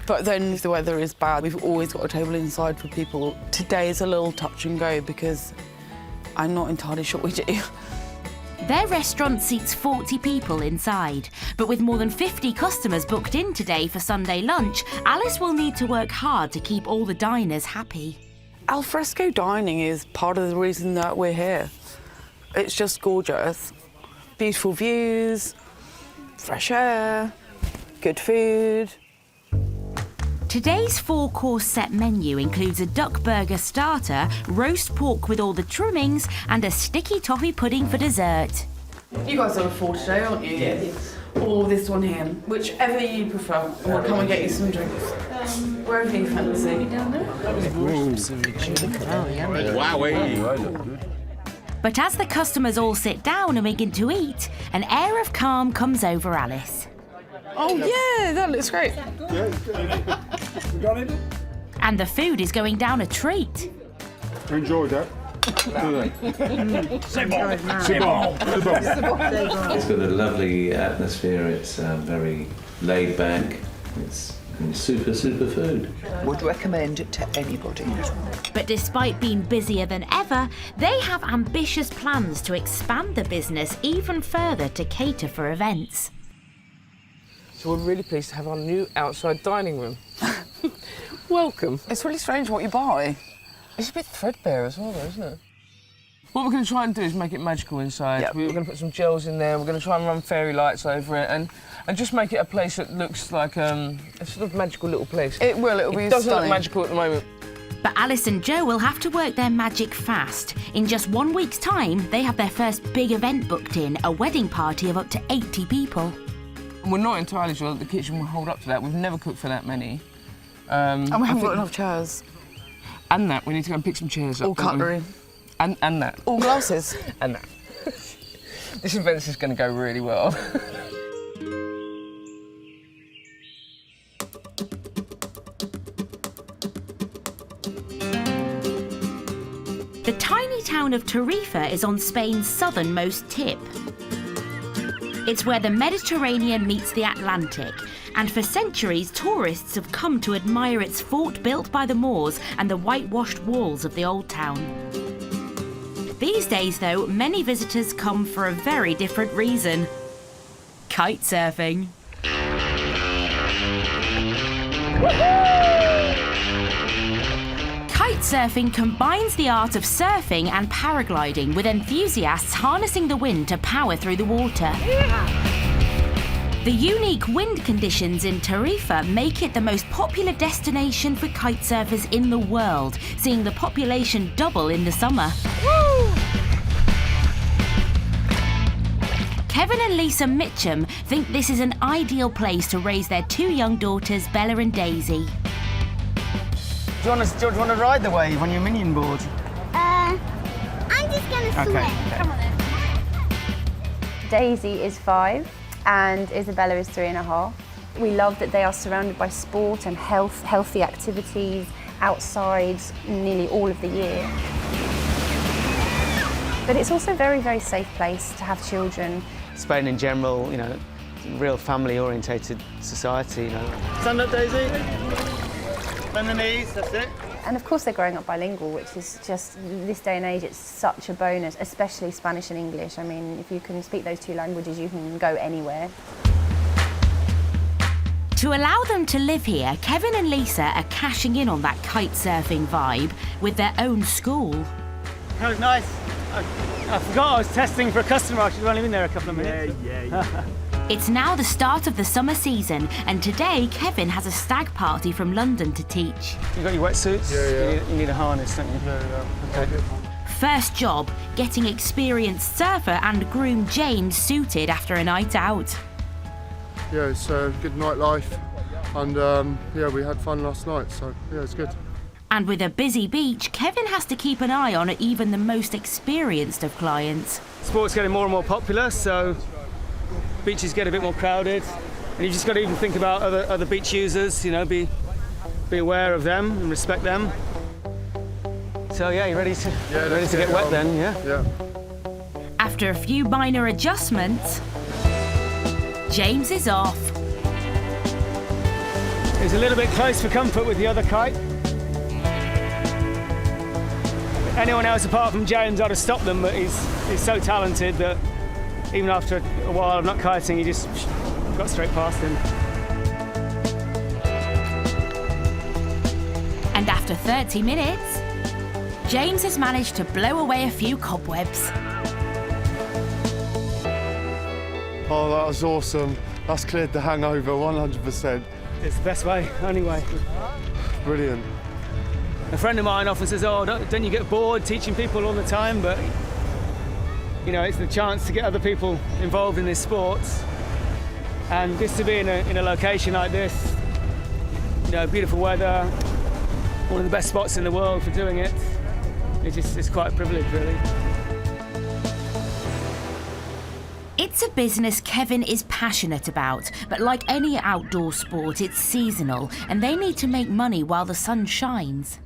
but then if the weather is bad, we've always got a table inside for people. Today is a little touch and go because I'm not entirely sure we do. Their restaurant seats 40 people inside, but with more than 50 customers booked in today for Sunday lunch, Alice will need to work hard to keep all the diners happy. Al fresco dining is part of the reason that we're here. It's just gorgeous. Beautiful views, fresh air, good food. Today's 4-course set menu includes a duck burger starter, roast pork with all the trimmings, and a sticky toffee pudding for dessert. You guys are full today, aren't you? Yes. Or this one here, whichever you prefer. And we'll come and get you some drinks. Wherever you fancy. But as the customers all sit down and begin to eat, an air of calm comes over Alice. Oh yeah, that looks great. And the food is going down a treat. Enjoy that. It's got a lovely atmosphere. It's very laid back. It's super food. Would recommend it to anybody. But despite being busier than ever, they have ambitious plans to expand the business even further to cater for events. So we're really pleased to have our new outside dining room. Welcome. It's really strange what you buy. It's a bit threadbare as well, though, isn't it? What we're going to try and do is make it magical inside. Yep. We're going to put some gels in there. We're going to try and run fairy lights over it and just make it a place that looks like a sort of magical little place. It will. It'll be doesn't stunning. look magical at the moment. But Alice and Joe will have to work their magic fast. In just 1 week's time, they have their first big event booked in, a wedding party of up to 80 people. And we're not entirely sure that the kitchen will hold up to that. We've never cooked for that many. And we haven't got enough chairs. And that. We need to go and pick some chairs up. All cutlery. And that. All glasses. And that. This event is going to go really well. The tiny town of Tarifa is on Spain's southernmost tip. It's where the Mediterranean meets the Atlantic, and for centuries tourists have come to admire its fort built by the Moors and the whitewashed walls of the old town. These days, though, many visitors come for a very different reason: kite surfing. Kite surfing combines the art of surfing and paragliding, with enthusiasts harnessing the wind to power through the water. The unique wind conditions in Tarifa make it the most popular destination for kite surfers in the world, seeing the population double in the summer. Kevin and Lisa Mitchum think this is an ideal place to raise their 2 young daughters, Bella and Daisy. Do you want to ride the wave on your minion board? I'm just going to swim. Okay. Come on then. Daisy is 5 and Isabella is 3.5. We love that they are surrounded by sport and healthy activities outside nearly all of the year. But it's also a very, very safe place to have children. Spain in general, you know, real family-orientated society, you know. Stand up, Daisy. Bend the knees, that's it. And of course they're growing up bilingual, which is just, this day and age, it's such a bonus, especially Spanish and English. I mean, if you can speak those 2 languages, you can go anywhere. To allow them to live here, Kevin and Lisa are cashing in on that kite surfing vibe with their own school. That was nice. I forgot I was testing for a customer. I should have only been there a couple of minutes. Yeah. It's now the start of the summer season, and today Kevin has a stag party from London to teach. You got your wetsuits? Yeah. You need a harness, don't you? Yeah. Okay. First job, getting experienced surfer and groom James suited after a night out. Yeah, it's a good nightlife, and yeah, we had fun last night, so yeah, it's good. And with a busy beach, Kevin has to keep an eye on even the most experienced of clients. Sport's getting more and more popular, so beaches get a bit more crowded, and you've just got to even think about other beach users, you know, be aware of them and respect them. So yeah, you ready to get wet then, yeah? Yeah. After a few minor adjustments, James is off. It was a little bit close for comfort with the other kite. Anyone else apart from James, I'd have stopped them, but he's so talented that even after a while of not kiting, he just got straight past him. And after 30 minutes, James has managed to blow away a few cobwebs. Oh, that was awesome. That's cleared the hangover 100%. It's the best way, only way. Brilliant. A friend of mine often says, oh, don't you get bored teaching people all the time? But, you know, it's the chance to get other people involved in this sport. And just to be in a location like this, you know, beautiful weather, one of the best spots in the world for doing it, it's quite a privilege, really. It's a business Kevin is passionate about, but like any outdoor sport, it's seasonal, and they need to make money while the sun shines.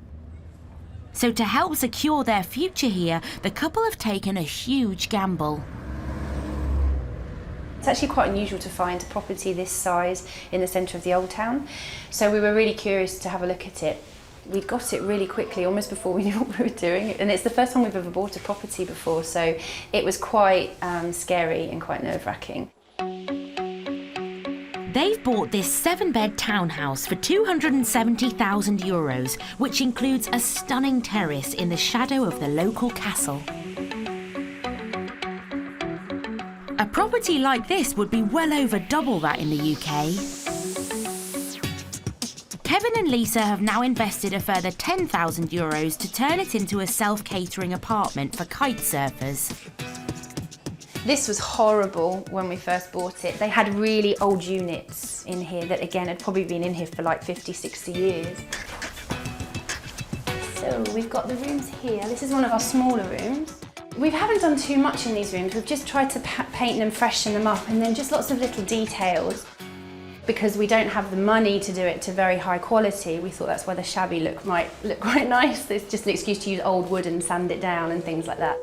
So to help secure their future here, the couple have taken a huge gamble. It's actually quite unusual to find a property this size in the centre of the old town. So we were really curious to have a look at it. We got it really quickly, almost before we knew what we were doing. And it's the first time we've ever bought a property before, so it was quite scary and quite nerve-wracking. They've bought this 7-bed townhouse for €270,000, which includes a stunning terrace in the shadow of the local castle. A property like this would be well over double that in the UK. Kevin and Lisa have now invested a further €10,000 to turn it into a self-catering apartment for kite surfers. This was horrible when we first bought it. They had really old units in here that, again, had probably been in here for like 50, 60 years. So we've got the rooms here. This is one of our smaller rooms. We haven't done too much in these rooms. We've just tried to paint them, freshen them up, and then just lots of little details. Because we don't have the money to do it to very high quality, we thought that's why the shabby look might look quite nice. It's just an excuse to use old wood and sand it down and things like that.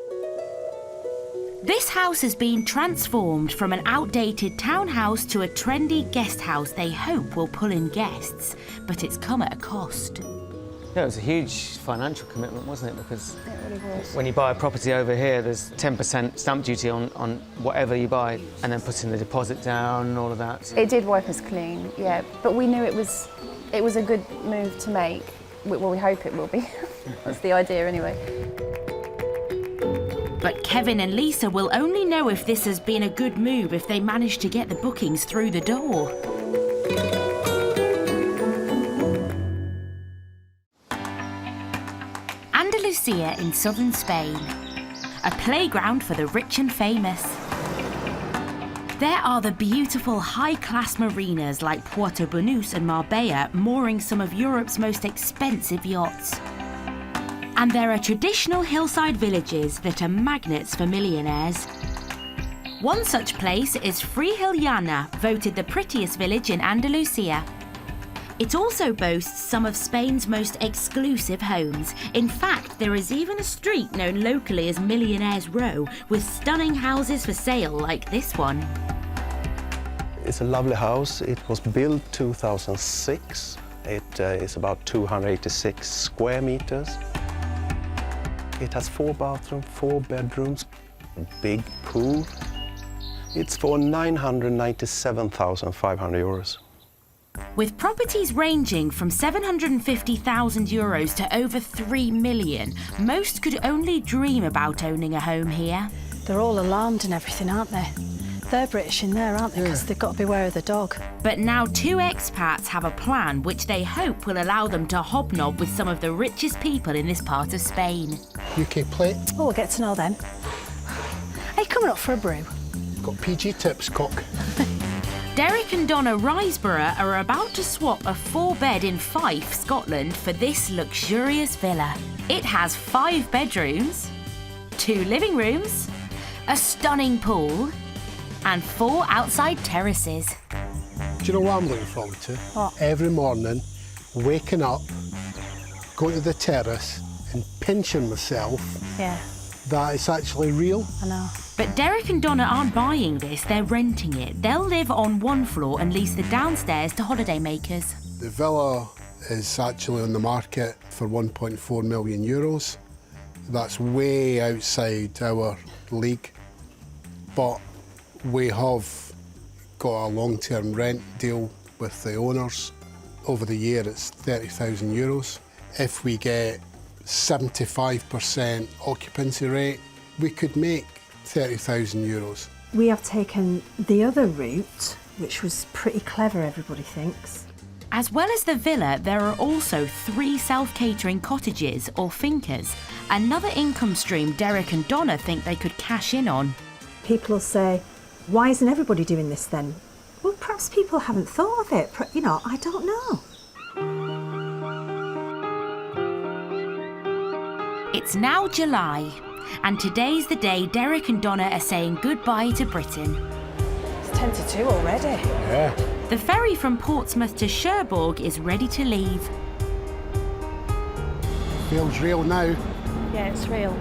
This house has been transformed from an outdated townhouse to a trendy guest house they hope will pull in guests, but it's come at a cost. Yeah, it was a huge financial commitment, wasn't it? Because it really was. When you buy a property over here, there's 10% stamp duty on whatever you buy, and then putting the deposit down and all of that. It did wipe us clean, yeah, but we knew it was a good move to make. Well, we hope it will be. That's the idea anyway. But Kevin and Lisa will only know if this has been a good move if they manage to get the bookings through the door. Andalusia in southern Spain, a playground for the rich and famous. There are the beautiful high-class marinas like Puerto Banús and Marbella mooring some of Europe's most expensive yachts. And there are traditional hillside villages that are magnets for millionaires. One such place is Frihillana, voted the prettiest village in Andalusia. It also boasts some of Spain's most exclusive homes. In fact, there is even a street known locally as Millionaires Row, with stunning houses for sale like this one. It's a lovely house. It was built 2006. It is about 286 square meters. It has 4 bathrooms, 4 bedrooms, a big pool. It's for €997,500. With properties ranging from €750,000 to over £3 million, most could only dream about owning a home here. They're all alarmed and everything, aren't they? They're British in there, aren't they? Because they've got to beware of the dog. But now 2 expats have a plan which they hope will allow them to hobnob with some of the richest people in this part of Spain. UK plate. Oh, we'll get to know them. Are you coming up for a brew? Got PG tips, cock. Derek and Donna Riseborough are about to swap a 4-bed in Fife, Scotland for this luxurious villa. It has 5 bedrooms, 2 living rooms, a stunning pool, and 4 outside terraces. Do you know what I'm looking forward to? What? Every morning, waking up, going to the terrace and pinching myself Yeah, that it's actually real. I know. But Derek and Donna aren't buying this, they're renting it. They'll live on 1 floor and lease the downstairs to holiday makers. The villa is actually on the market for 1.4 million euros. That's way outside our league, but we have got a long-term rent deal with the owners. Over the year, it's 30,000 euros. If we get 75% occupancy rate, we could make 30,000 euros. We have taken the other route, which was pretty clever, everybody thinks. As well as the villa, there are also 3 self-catering cottages or fincas, another income stream Derek and Donna think they could cash in on. People will say, why isn't everybody doing this then? Well, perhaps people haven't thought of it. You know, I don't know. It's now July, and today's the day Derek and Donna are saying goodbye to Britain. It's 10 to 2 already. Yeah. The ferry from Portsmouth to Cherbourg is ready to leave. Feels real now. Yeah, it's real.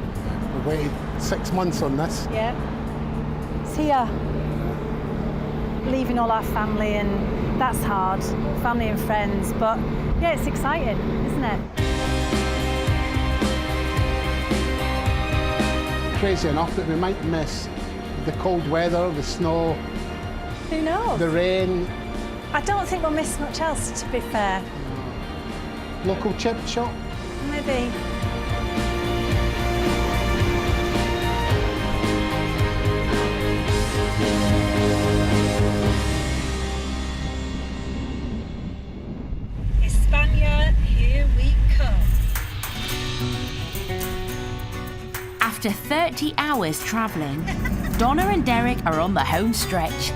We've waited 6 months on this. Yeah. It's here. Leaving all our family, and that's hard. Family and friends, but yeah, it's exciting, isn't it? Crazy enough that we might miss the cold weather, the snow, Who knows? the rain. I don't think we'll miss much else, to be fair. Local chip shop. Maybe. España, here we come. After 30 hours travelling, Donna and Derek are on the home stretch.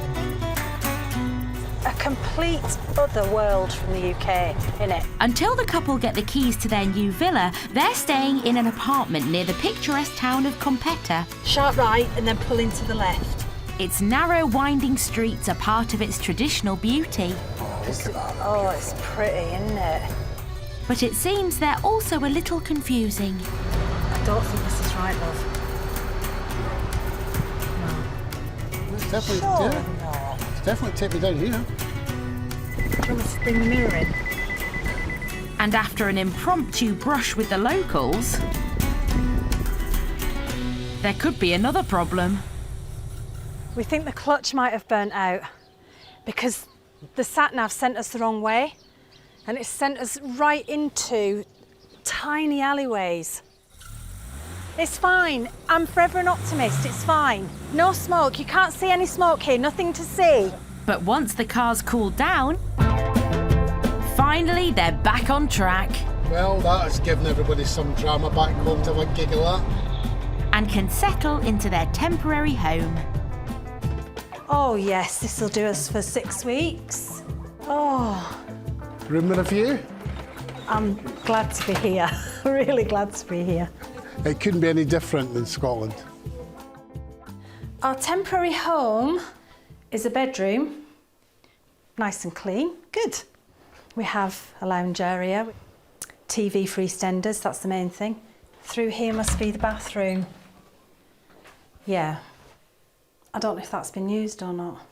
A complete other world from the UK, innit? Until the couple get the keys to their new villa, they're staying in an apartment near the picturesque town of Competa. Sharp right and then pull into the left. Its narrow, winding streets are part of its traditional beauty. Look at that. Oh, it's pretty, isn't it? But it seems they're also a little confusing. I don't think this is right, love. It's definitely, Surely yeah. It's definitely take me down here. Do you want me to bring the mirror in? And after an impromptu brush with the locals, there could be another problem. We think the clutch might have burnt out because the sat-nav sent us the wrong way, and it sent us right into tiny alleyways. It's fine. I'm forever an optimist. It's fine. No smoke. You can't see any smoke here. Nothing to see. But once the cars cooled down, finally they're back on track. Well, that has given everybody some drama back home to like giggle at. And can settle into their temporary home. Oh yes, this will do us for 6 weeks. Oh. Room with a view? I'm glad to be here. Really glad to be here. It couldn't be any different than Scotland. Our temporary home is a bedroom, nice and clean, good. We have a lounge area, TV for EastEnders, that's the main thing. Through here must be the bathroom. Yeah, I don't know if that's been used or not.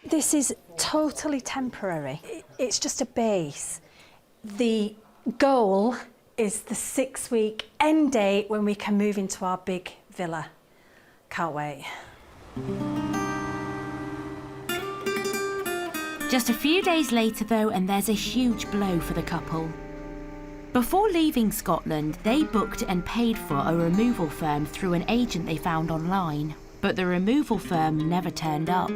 This is totally temporary. It's just a base. The goal is the 6-week end date when we can move into our big villa. Can't wait. Just a few days later though, and there's a huge blow for the couple. Before leaving Scotland, they booked and paid for a removal firm through an agent they found online. But the removal firm never turned up.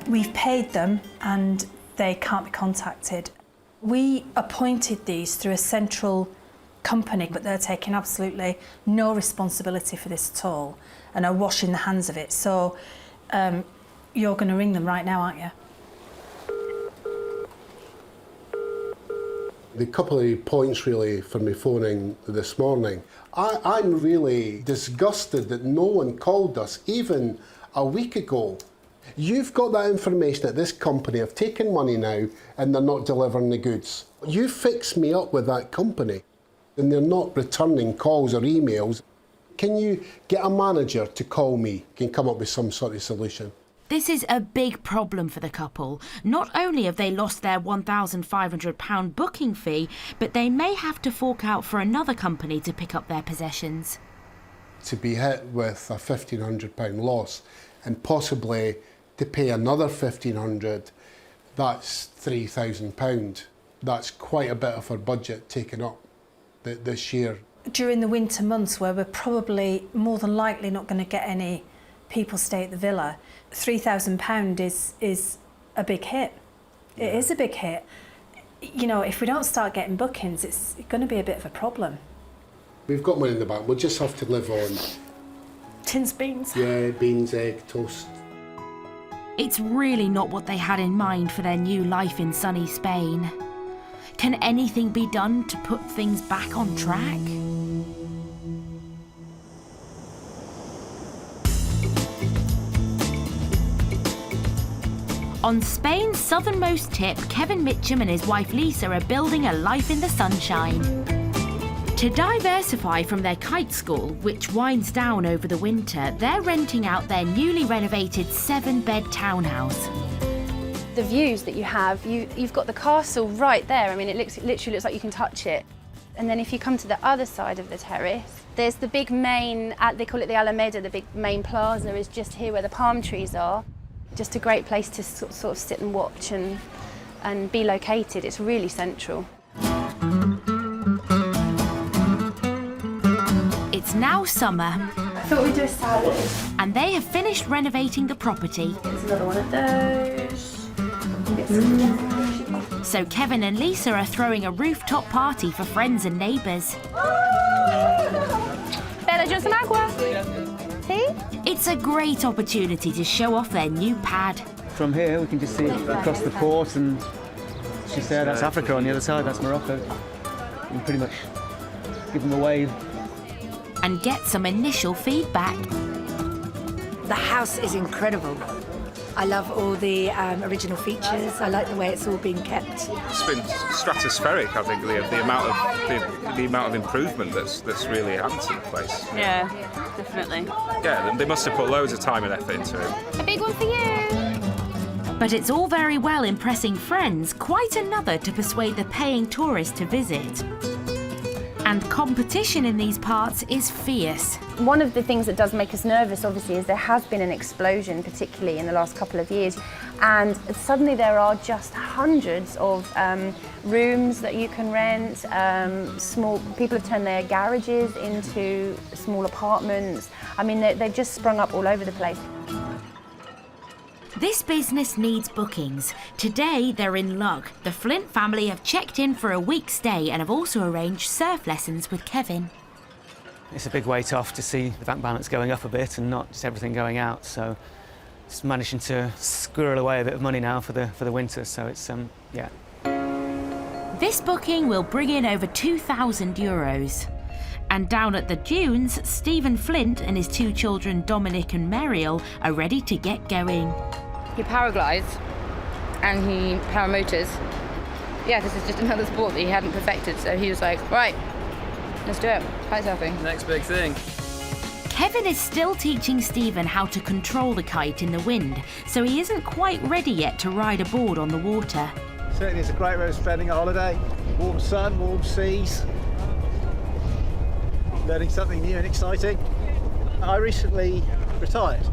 We've paid them and they can't be contacted. We appointed these through a central company, but they're taking absolutely no responsibility for this at all and are washing the hands of it. So you're going to ring them right now, aren't you? The couple of points really for me phoning this morning. I'm really disgusted that no one called us even a week ago. You've got that information that this company have taken money now and they're not delivering the goods. You fix me up with that company and they're not returning calls or emails. Can you get a manager to call me and come up with some sort of solution? This is a big problem for the couple. Not only have they lost their £1,500 booking fee, but they may have to fork out for another company to pick up their possessions. To be hit with a £1,500 loss and possibly to pay another £1,500, that's £3,000. That's quite a bit of our budget taken up this year. During the winter months where we're probably more than likely not going to get any people stay at the villa, £3,000 is a big hit. It is a big hit. You know, if we don't start getting bookings, it's going to be a bit of a problem. We've got money in the bank, we'll just have to live on. Tins, beans. Yeah, beans, egg, toast. It's really not what they had in mind for their new life in sunny Spain. Can anything be done to put things back on track? On Spain's southernmost tip, Kevin Mitchum and his wife Lisa are building a life in the sunshine. To diversify from their kite school, which winds down over the winter, they're renting out their newly renovated 7-bed townhouse. The views that you have, you've got the castle right there. I mean, it literally looks like you can touch it. And then if you come to the other side of the terrace, there's the big main, they call it the Alameda, the big main plaza is just here where the palm trees are. Just a great place to sort of sit and watch and be located. It's really central. It's now summer. I thought we'd do a salad. And they have finished renovating the property. There's another one of those. So Kevin and Lisa are throwing a rooftop party for friends and neighbours. Bella, do you want some agua? See? It's a great opportunity to show off their new pad. From here we can just see across the port, and just there, that's Africa on the other side, that's Morocco. You can pretty much give them a wave. And get some initial feedback. The house is incredible. I love all the original features. I like the way it's all been kept. It's been stratospheric, I think, the amount of improvement that's really happened to the place. Yeah, definitely. Yeah, they must have put loads of time and effort into it. A big one for you. But it's all very well impressing friends, quite another to persuade the paying tourist to visit. And competition in these parts is fierce. One of the things that does make us nervous, obviously, is there has been an explosion, particularly in the last couple of years, and suddenly there are just hundreds of rooms that you can rent. People have turned their garages into small apartments. I mean, they've just sprung up all over the place. This business needs bookings. Today, they're in luck. The Flint family have checked in for a week's stay and have also arranged surf lessons with Kevin. It's a big weight off to see the bank balance going up a bit and not just everything going out. So just managing to squirrel away a bit of money now for the winter. So it's, yeah. This booking will bring in over €2,000. And down at the dunes, Stephen Flint and his 2 children, Dominic and Mariel, are ready to get going. He paraglides and he paramotors. Yeah, this is just another sport that he hadn't perfected, so he was like, right, let's do it. Kite surfing. Next big thing. Kevin is still teaching Stephen how to control the kite in the wind, so he isn't quite ready yet to ride aboard on the water. Certainly it's a great way of spending a holiday. Warm sun, warm seas. Learning something new and exciting. I recently retired,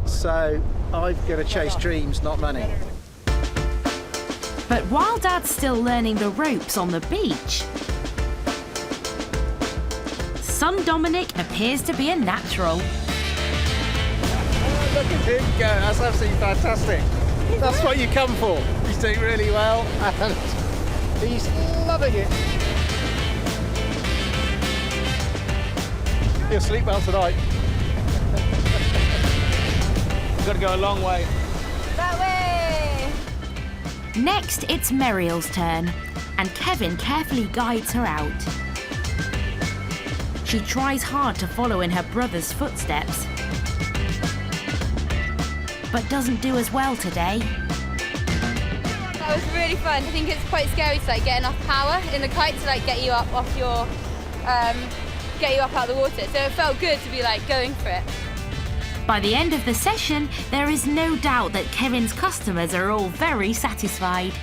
so I'm going to chase dreams, not money. But while Dad's still learning the ropes on the beach, son Dominic appears to be a natural. Look at him go. That's absolutely fantastic. That's what you come for. He's doing really well and he's loving it. He'll sleep well tonight. We've got to go a long way. That way! Next, it's Muriel's turn, and Kevin carefully guides her out. She tries hard to follow in her brother's footsteps, but doesn't do as well today. That was really fun. I think it's quite scary to like get enough power in the kite to like get you up off your, get you up out of the water. So it felt good to be like going for it. By the end of the session, there is no doubt that Kevin's customers are all very satisfied.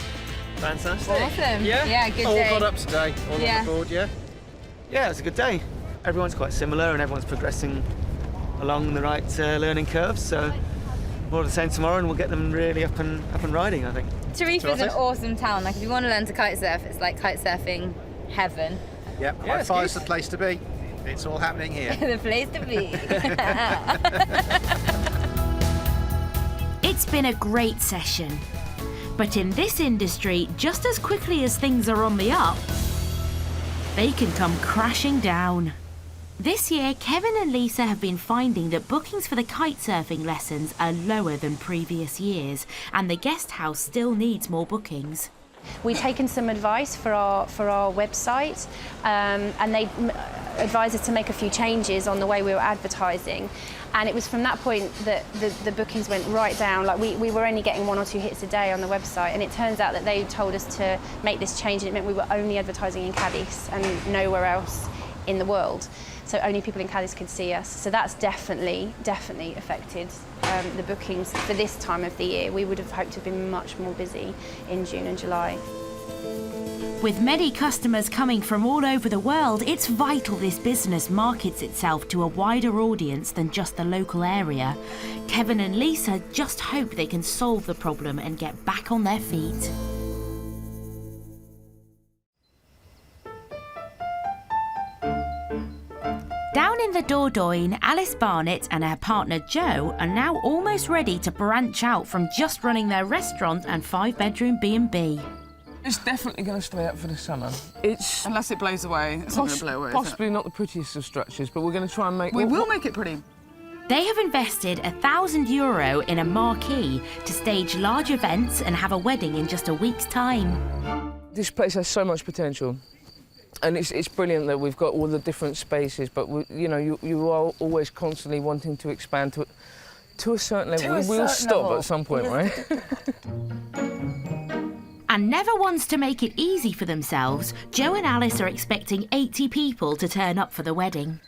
Fantastic. Awesome. Yeah, good all day. got up today, all on the board, yeah? Yeah, it's a good day. Everyone's quite similar and everyone's progressing along the right learning curve, so more of the same tomorrow and we'll get them really up and riding, I think. Tenerife is an awesome town. Like if you want to learn to kite surf, it's like kite surfing heaven. Yep, High Five's the place to be. It's all happening here. The place to be. It's been a great session. But in this industry, just as quickly as things are on the up, they can come crashing down. This year, Kevin and Lisa have been finding that bookings for the kitesurfing lessons are lower than previous years, and the guest house still needs more bookings. We've taken some advice for our website, and they advised us to make a few changes on the way we were advertising. And it was from that point that the bookings went right down. Like we were only getting 1 or 2 hits a day on the website, and it turns out that they told us to make this change, and it meant we were only advertising in Cadiz and nowhere else in the world. So only people in Cadiz could see us. So that's definitely affected the bookings for this time of the year. We would have hoped to have been much more busy in June and July. With many customers coming from all over the world, it's vital this business markets itself to a wider audience than just the local area. Kevin and Lisa just hope they can solve the problem and get back on their feet. Down in the Dordogne, Alice Barnett and her partner Jo are now almost ready to branch out from just running their restaurant and 5-bedroom B&B. It's definitely going to stay up for the summer. Unless it blows away. It's not going to blow away, possibly not the prettiest of structures, but we're going to try and make... We will make it pretty. They have invested €1,000 in a marquee to stage large events and have a wedding in just a week's time. This place has so much potential. And it's brilliant that we've got all the different spaces, but you are always constantly wanting to expand to a certain level. We will stop at some point, right? And never wants to make it easy for themselves, Jo and Alice are expecting 80 people to turn up for the wedding.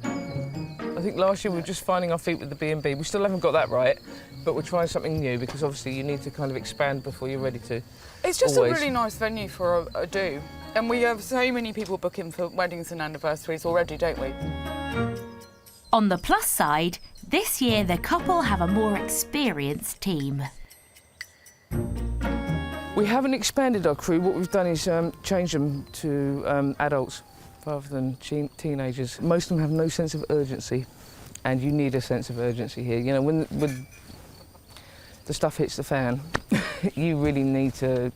I think last year we were just finding our feet with the B&B. We still haven't got that right, but we're trying something new because obviously you need to kind of expand before you're ready to. It's just always a really nice venue for a do. And we have so many people booking for weddings and anniversaries already, don't we? On the plus side, this year the couple have a more experienced team. We haven't expanded our crew. What we've done is change them to adults rather than teenagers. Most of them have no sense of urgency, and you need a sense of urgency here. You know, when the stuff hits the fan, you really need to,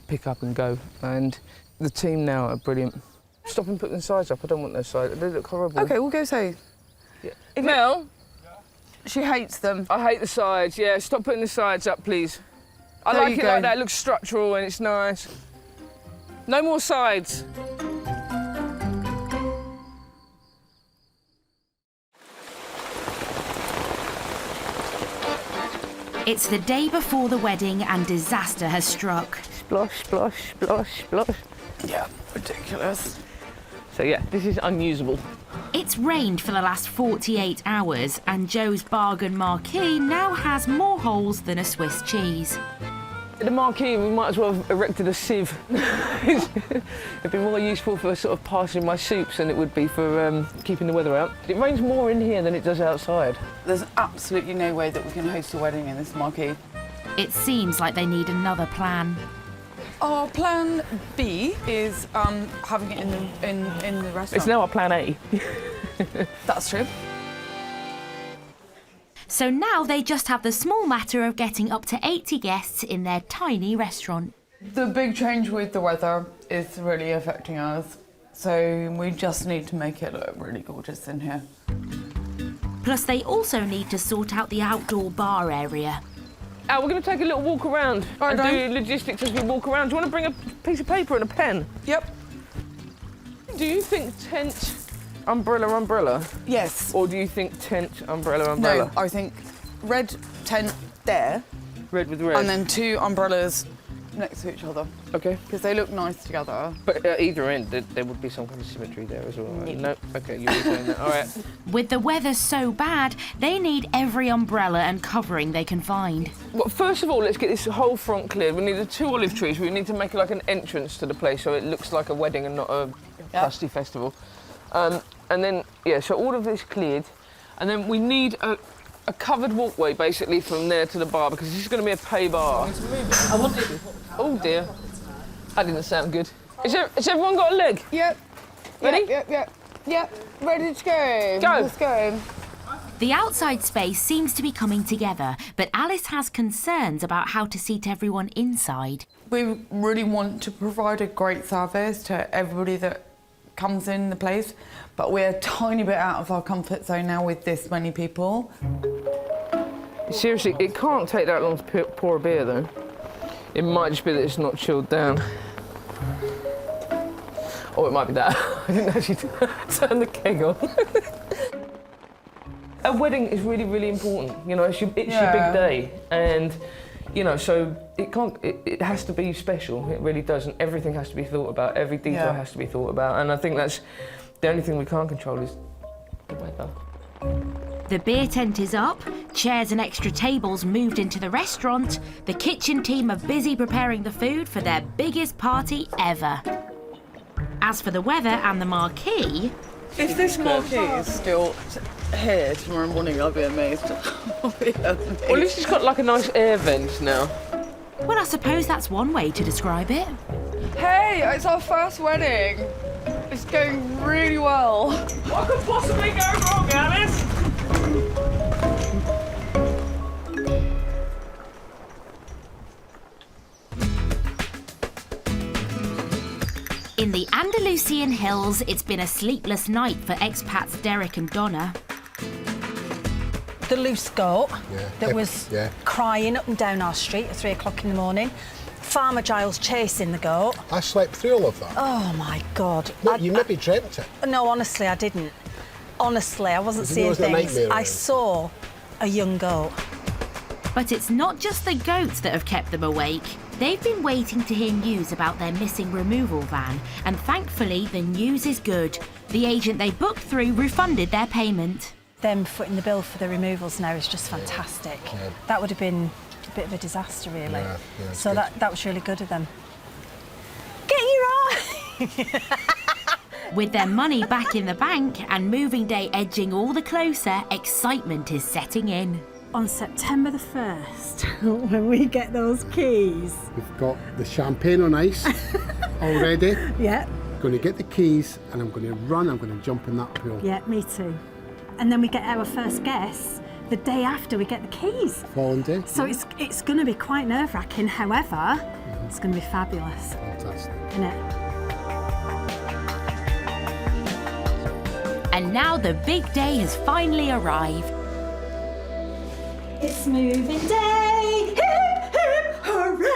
pick up and go. And the team now are brilliant. Stop and put the sides up. I don't want those sides. They look horrible. OK, we'll go say. Yeah. Mel, she hates them. I hate the sides, yeah. Stop putting the sides up, please. I like it like that. It looks structural and it's nice. No more sides. It's the day before the wedding and disaster has struck. Splosh, splosh, splosh, splosh. Yeah, ridiculous. So yeah, this is unusable. It's rained for the last 48 hours and Jo's bargain marquee now has more holes than a Swiss cheese. The marquee, we might as well have erected a sieve. It'd be more useful for sort of passing my soups than it would be for keeping the weather out. It rains more in here than it does outside. There's absolutely no way that we can host a wedding in this marquee. It seems like they need another plan. Our plan B is having it in the restaurant. It's now our plan A. That's true. So now they just have the small matter of getting up to 80 guests in their tiny restaurant. The big change with the weather is really affecting us, so we just need to make it look really gorgeous in here. Plus, they also need to sort out the outdoor bar area. We're going to take a little walk around and do logistics as we walk around. Do you want to bring a piece of paper and a pen? Yep. Do you think tent, umbrella? Yes. Or do you think tent, umbrella? No, I think red tent there. Red with red. And then 2 umbrellas next to each other. Okay. Because they look nice together. But at either end, there would be some kind of symmetry there as well. Right? No. Okay, you were saying that. All right. With the weather so bad, they need every umbrella and covering they can find. Well, first of all, let's get this whole front cleared. We need the 2 olive trees. We need to make like an entrance to the place so it looks like a wedding and not a dusty festival. And then, yeah, so all of this cleared. And then we need a covered walkway, basically, from there to the bar, because this is going to be a pay bar. I want it. Oh, dear. That didn't sound good. Has everyone got a leg? Yep. Ready? Yep. Ready to go. Go. Let's go. The outside space seems to be coming together, but Alice has concerns about how to seat everyone inside. We really want to provide a great service to everybody that comes in the place, but we're a tiny bit out of our comfort zone now with this many people. Seriously, it can't take that long to pour a beer, though. It might just be that it's not chilled down. Or it might be that. I didn't actually turn the keg on. A wedding is really, really important. You know, it's your big day, and you know, so it has to be special. It really does, and everything has to be thought about. Every detail has to be thought about, and I think that's the only thing we can't control is the weather. The beer tent is up, chairs and extra tables moved into the restaurant. The kitchen team are busy preparing the food for their biggest party ever. As for the weather and the marquee... If this marquee is still here tomorrow morning, I'll be amazed. Well, at least it's got like a nice air vent now. Well, I suppose that's one way to describe it. Hey, it's our first wedding. It's going really well. What could possibly go wrong, Alice? In the Andalusian hills, it's been a sleepless night for expats Derek and Donna. The loose goat that was crying up and down our street at 3 o'clock in the morning. Farmer Giles chasing the goat. I slept through all of that. Oh, my God. No, you maybe dreamt it. No, honestly, I didn't. Honestly, I wasn't seeing things. I saw a young goat. But it's not just the goats that have kept them awake. They've been waiting to hear news about their missing removal van, and thankfully the news is good. The agent they booked through refunded their payment. Them footing the bill for the removals now is just fantastic. Yeah. That would have been a bit of a disaster, really. Yeah, so that was really good of them. Get you right! With their money back in the bank and moving day edging all the closer, excitement is setting in. On September the 1st, when we get those keys. We've got the champagne on ice already. Yeah. Going to get the keys and I'm going to jump in that pool. Yeah, me too. And then we get our first guests the day after we get the keys. Following day. So it's going to be quite nerve-wracking. However, it's going to be fabulous. Fantastic. Isn't it? And now the big day has finally arrived. It's moving day, hip, hip, hooray!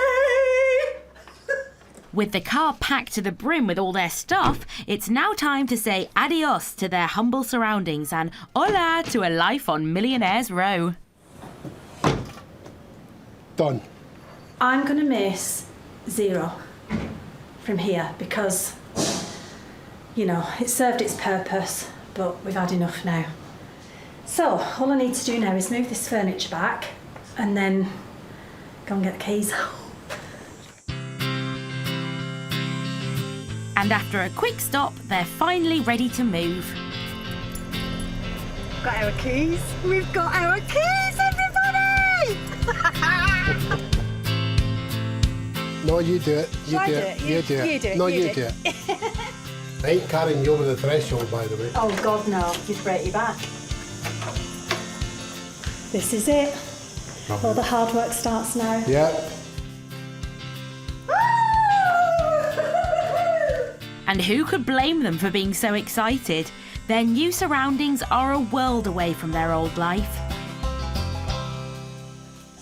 With the car packed to the brim with all their stuff, it's now time to say adios to their humble surroundings and hola to a life on Millionaires Row. Done. I'm going to miss 0 from here because, you know, it served its purpose, but we've had enough now. So, all I need to do now is move this furniture back and then go and get the keys. And after a quick stop, they're finally ready to move. Got our keys. We've got our keys, everybody! No, you do it. You do it. You do it. No, you do it. I ain't carrying you over the threshold, by the way. Oh, God, no. You'd break your back. This is it. All the hard work starts now. Yeah. And who could blame them for being so excited? Their new surroundings are a world away from their old life.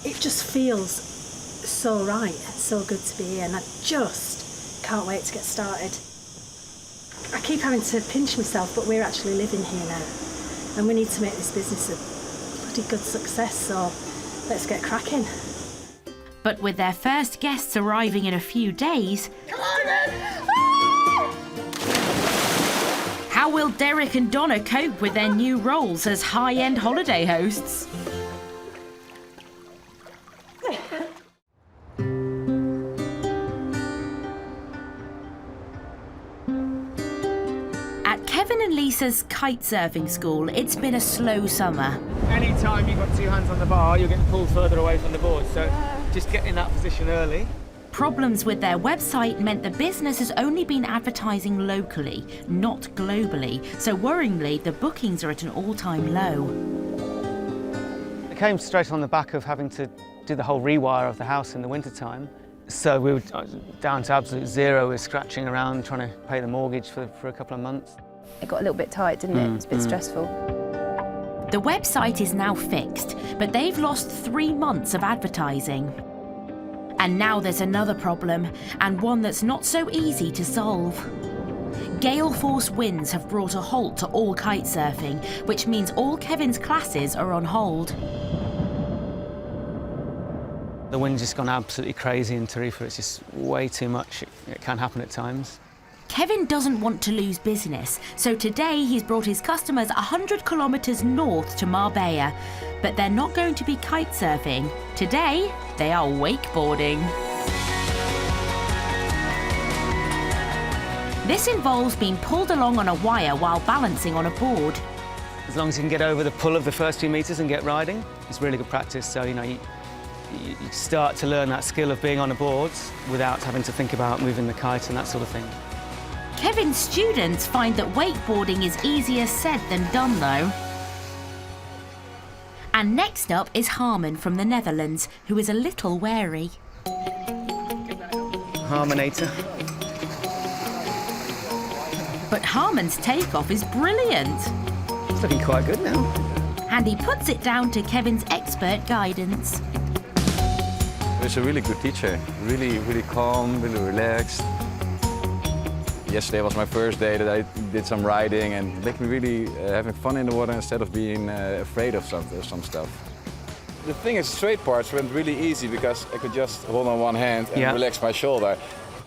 It just feels so right, so good to be here, and I just can't wait to get started. I keep having to pinch myself, but we're actually living here now, and we need to make this business a bloody good success, so let's get cracking. But with their first guests arriving in a few days, how will Derek and Donna cope with their new roles as high-end holiday hosts? At Kevin and Lisa's kite surfing school, it's been a slow summer. Anytime you've got two hands on the bar, you're getting pulled further away from the board, so just get in that position early. Problems with their website meant the business has only been advertising locally, not globally, so worryingly, the bookings are at an all-time low. It came straight on the back of having to do the whole rewire of the house in the wintertime. So we were down to absolute zero. We were scratching around trying to pay the mortgage for a couple of months. It got a little bit tight, didn't it? It was a bit stressful. The website is now fixed, but they've lost 3 months of advertising. And now there's another problem, and one that's not so easy to solve. Gale force winds have brought a halt to all kite surfing, which means all Kevin's classes are on hold. The wind's just gone absolutely crazy in Tarifa. It's just way too much. It can happen at times. Kevin doesn't want to lose business, so today he's brought his customers 100 kilometres north to Marbella. But they're not going to be kite surfing. Today, they are wakeboarding. This involves being pulled along on a wire while balancing on a board. As long as you can get over the pull of the first few metres and get riding, it's really good practice. So, you know, you start to learn that skill of being on a board without having to think about moving the kite and that sort of thing. Kevin's students find that wakeboarding is easier said than done, though. And next up is Harmon from the Netherlands, who is a little wary. Harmonator. But Harmon's takeoff is brilliant. It's looking quite good now. And he puts it down to Kevin's expert guidance. He's a really good teacher. Really calm, really relaxed. Yesterday was my first day that I did some riding and it made me really having fun in the water instead of being afraid of some stuff. The thing is, straight parts went really easy because I could just hold on one hand and relax my shoulder.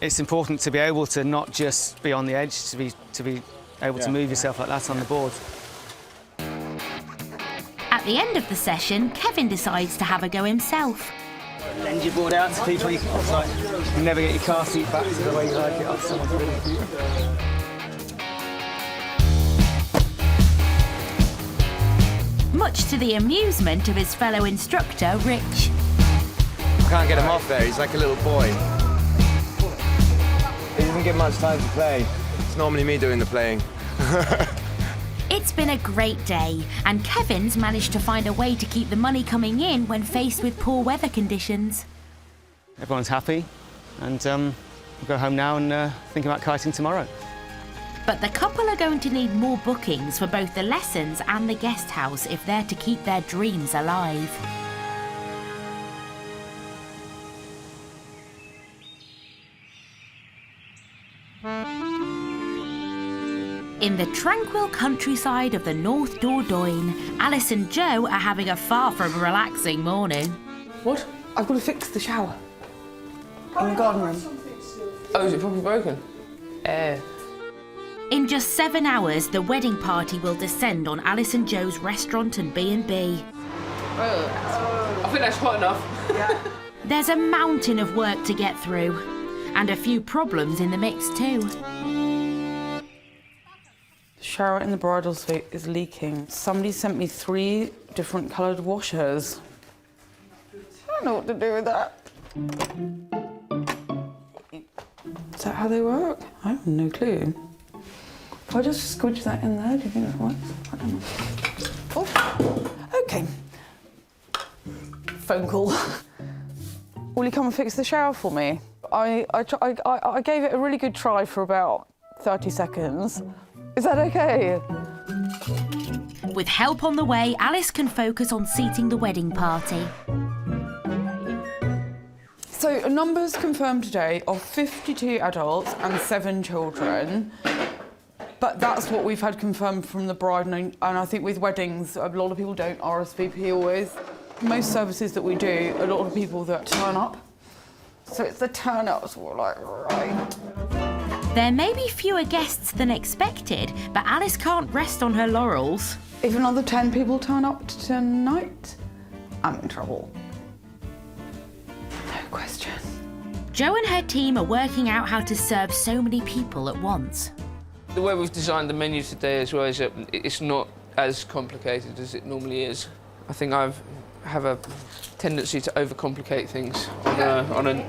It's important to be able to not just be on the edge, to be able to move yourself like that on the board. At the end of the session, Kevin decides to have a go himself. Lend your board out to people. You never get your car seat back to the way you like it. Oh, someone's really cute. Much to the amusement of his fellow instructor, Rich. I can't get him off there, he's like a little boy. He doesn't get much time to play. It's normally me doing the playing. It's been a great day, and Kevin's managed to find a way to keep the money coming in when faced with poor weather conditions. Everyone's happy, and we'll go home now and think about kiting tomorrow. But the couple are going to need more bookings for both the lessons and the guest house if they're to keep their dreams alive. In the tranquil countryside of the North Dordogne, Alice and Joe are having a far from relaxing morning. What? I've got to fix the shower. In the garden room. Oh, is it probably broken? In just 7 hours, the wedding party will descend on Alice and Joe's restaurant and B&B. I think that's quite enough. There's a mountain of work to get through, and a few problems in the mix too. The shower in the bridal suite is leaking. Somebody sent me 3 different coloured washers. I don't know what to do with that. Is that how they work? I have no clue. If I just squidge that in there, do you think that works? I don't know. Oh, OK. phone call. Will you come and fix the shower for me? I gave it a really good try for about 30 seconds. Is that okay? With help on the way, Alice can focus on seating the wedding party. So numbers confirmed today of 52 adults and 7 children. But that's what we've had confirmed from the bride, and I think with weddings, a lot of people don't RSVP always. Most services that we do, a lot of people that turn up. So it's the turn-ups we're like, right. There may be fewer guests than expected, but Alice can't rest on her laurels. If another 10 people turn up tonight, I'm in trouble. No question. Jo and her team are working out how to serve so many people at once. The way we've designed the menu today as well is that it's not as complicated as it normally is. I think I have a tendency to overcomplicate things on a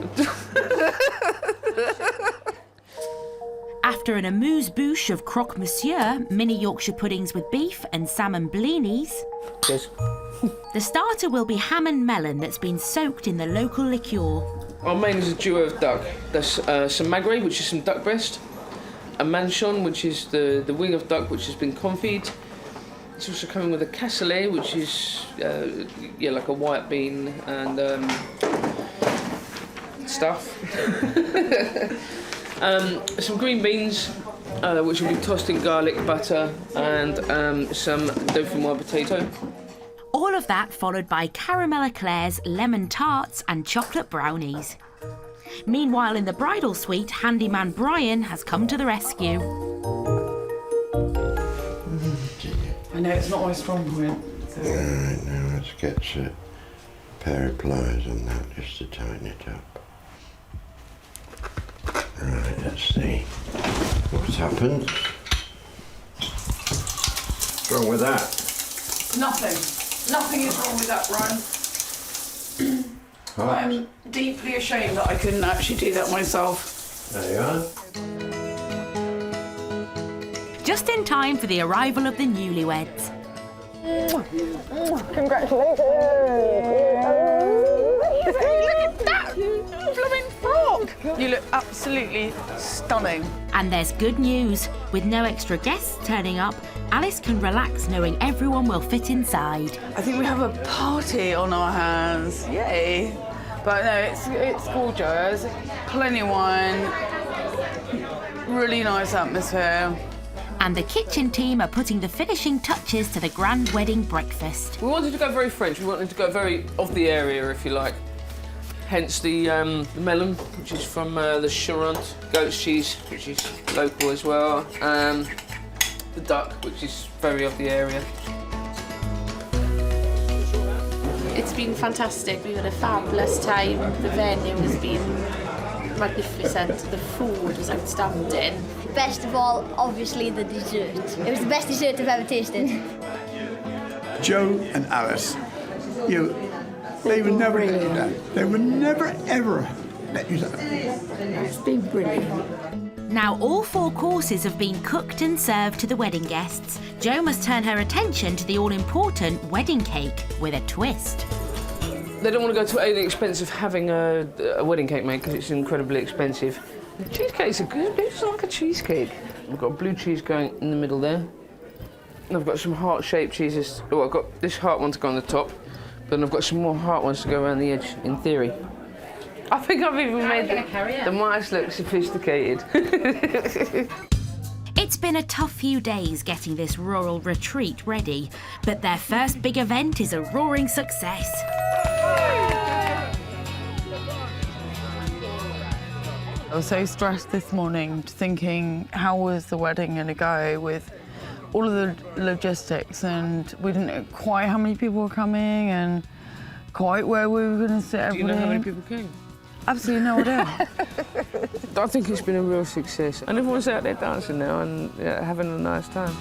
After an amuse-bouche of croque monsieur, mini Yorkshire puddings with beef and salmon blinis, Yes. the starter will be ham and melon that's been soaked in the local liqueur. Our main is a duo of duck. There's some magret, which is some duck breast, a manchon, which is the wing of duck which has been confit. It's also coming with a cassoulet, which is like a white bean and stuff. Some green beans, which will be tossed in garlic butter, and some dauphinoise potato. All of that followed by caramel eclairs, lemon tarts and chocolate brownies. Meanwhile, in the bridal suite, handyman Brian has come to the rescue. I know it's not my strong point. So. Right, now let's get a pair of pliers on that just to tighten it up. Right, let's see what's happened. What's wrong with that? Nothing. Nothing is wrong with that, Ryan. I'm deeply ashamed that I couldn't actually do that myself. There you are. Just in time for the arrival of the newlyweds. Congratulations! Look at that blooming frock! You look absolutely stunning. And there's good news. With no extra guests turning up, Alice can relax knowing everyone will fit inside. I think we have a party on our hands. Yay! But no, it's gorgeous. Plenty of wine. Really nice atmosphere. And the kitchen team are putting the finishing touches to the grand wedding breakfast. We wanted to go very French. We wanted to go very of the area, if you like. Hence the melon, which is from the Charente, goat's cheese, which is local as well, the duck, which is very of the area. It's been fantastic. We had a fabulous time. The venue has been magnificent. The food was outstanding. Best of all, obviously, the dessert. It was the best dessert I've ever tasted. Jo and Alice, they would never let you down. They would never, ever let you down. It's been brilliant. Now all 4 courses have been cooked and served to the wedding guests. Jo must turn her attention to the all-important wedding cake with a twist. They don't want to go to the expense of having a wedding cake made because it's incredibly expensive. The cheesecakes are good. It's like a cheesecake. I've got blue cheese going in the middle there. And I've got some heart-shaped cheeses. Oh, I've got this heart one to go on the top, but then I've got some more heart ones to go around the edge, in theory. I think I've even made the mice look sophisticated. It's been a tough few days getting this rural retreat ready, but their first big event is a roaring success. I was so stressed this morning, thinking how was the wedding going to go with all of the logistics, and we didn't know quite how many people were coming and quite where we were going to sit everybody. Do you know how many people came? Absolutely no idea. I think it's been a real success. And everyone's out there dancing now and having a nice time.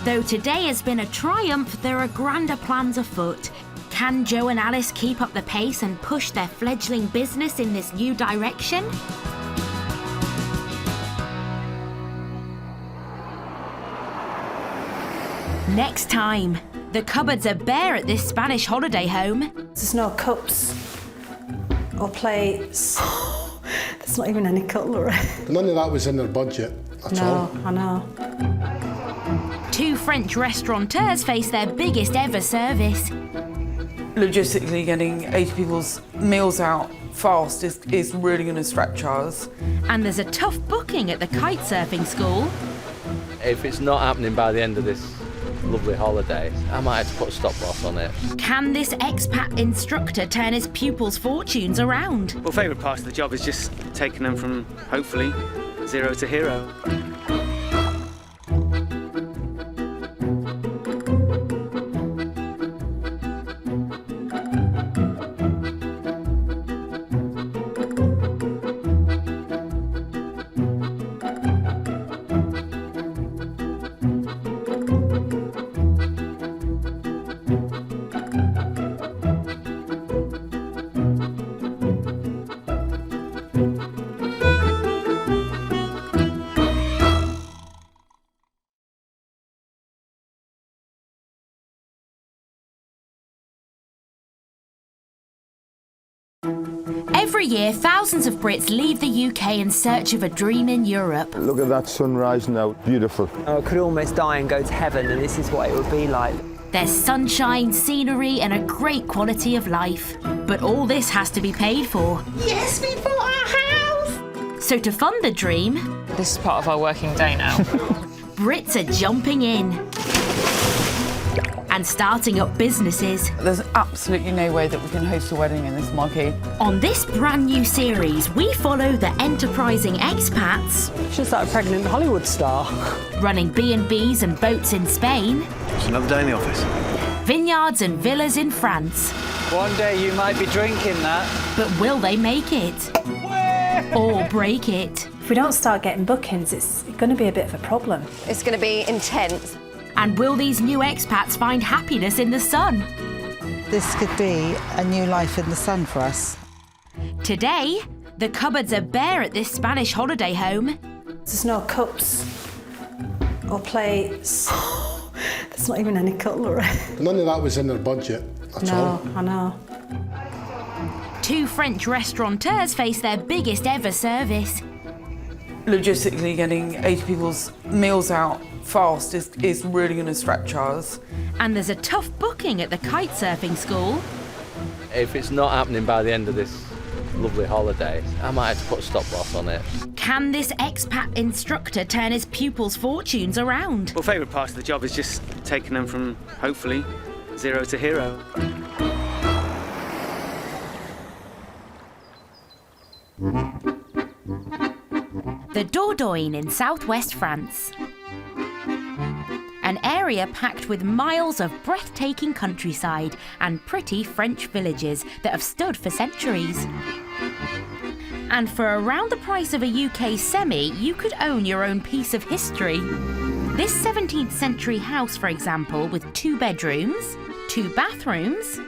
Though today has been a triumph, there are grander plans afoot. Can Jo and Alice keep up the pace and push their fledgling business in this new direction? Next time, The cupboards are bare at this Spanish holiday home. There's no cups or plates. There's not even any cutlery. None of that was in their budget at all. No, I know. 2 French restaurateurs face their biggest ever service. Logistically, getting 80 people's meals out fast is really going to stretch us. And there's a tough booking at the kite surfing school. If it's not happening by the end of this lovely holiday, I might have to put a stop-loss on it. Can this expat instructor turn his pupils' fortunes around? Well, favourite part of the job is just taking them from, hopefully, 0 to hero. Every year, thousands of Brits leave the UK in search of a dream in Europe. Look at that sunrise now, beautiful. I could almost die and go to heaven, and this is what it would be like. There's sunshine, scenery and a great quality of life. But all this has to be paid for. Yes, we bought our house! So to fund the dream... This is part of our working day now. Brits are jumping in and starting up businesses. There's absolutely no way that we can host a wedding in this marquee. On this brand new series, we follow the enterprising expats. She's like a pregnant Hollywood star. Running B&Bs and boats in Spain. It's another day in the office. Vineyards and villas in France. One day you might be drinking that. But will they make it? Or break it? If we don't start getting bookings, it's going to be a bit of a problem. It's going to be intense. And will these new expats find happiness in the sun? This could be a new life in the sun for us. Today, the cupboards are bare at this Spanish holiday home. There's no cups or plates. There's not even any cutlery. None of that was in their budget at all. No, I know. 2 French restaurateurs face their biggest ever service. Logistically, getting 80 people's meals out fast is really going to stretch us. And there's a tough booking at the kite surfing school. If it's not happening by the end of this lovely holiday, I might have to put a stop-loss on it. Can this expat instructor turn his pupils' fortunes around? Well, favourite part of the job is just taking them from, hopefully, 0 to hero. The Dordogne in southwest France. An area packed with miles of breathtaking countryside and pretty French villages that have stood for centuries. And for around the price of a UK semi, you could own your own piece of history. This 17th century house, for example, with 2 bedrooms, 2 bathrooms,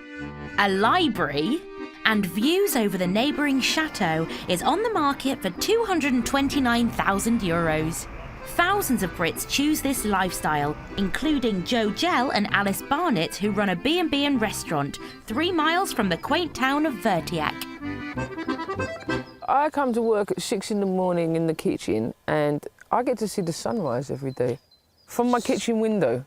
a library, and views over the neighbouring chateau is on the market for €229,000. Thousands of Brits choose this lifestyle, including Joe Gell and Alice Barnett, who run a B&B and restaurant 3 miles from the quaint town of Vertiac. I come to work at 6 in the morning in the kitchen and I get to see the sunrise every day. From my kitchen window.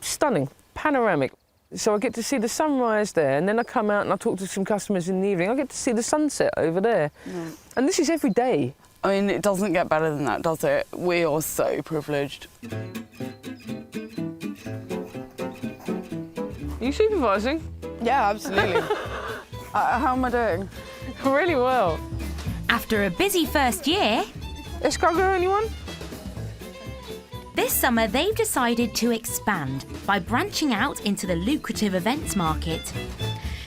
Stunning, panoramic. So I get to see the sunrise there, and then I come out and I talk to some customers in the evening. I get to see the sunset over there. Mm. And this is every day. I mean, it doesn't get better than that, does it? We are so privileged. Are you supervising? Yeah, absolutely. How am I doing? Really well. After a busy first year... Escargot, anyone? This summer, they've decided to expand by branching out into the lucrative events market.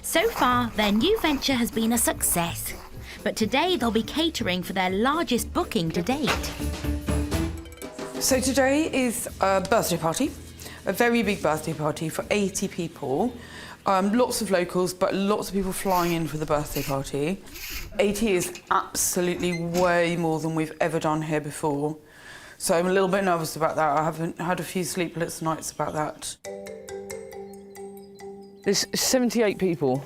So far, their new venture has been a success. But today, they'll be catering for their largest booking to date. So today is a birthday party, a very big birthday party for 80 people. Lots of locals, but lots of people flying in for the birthday party. 80 is absolutely way more than we've ever done here before. So I'm a little bit nervous about that. I haven't had a few sleepless nights about that. There's 78 people.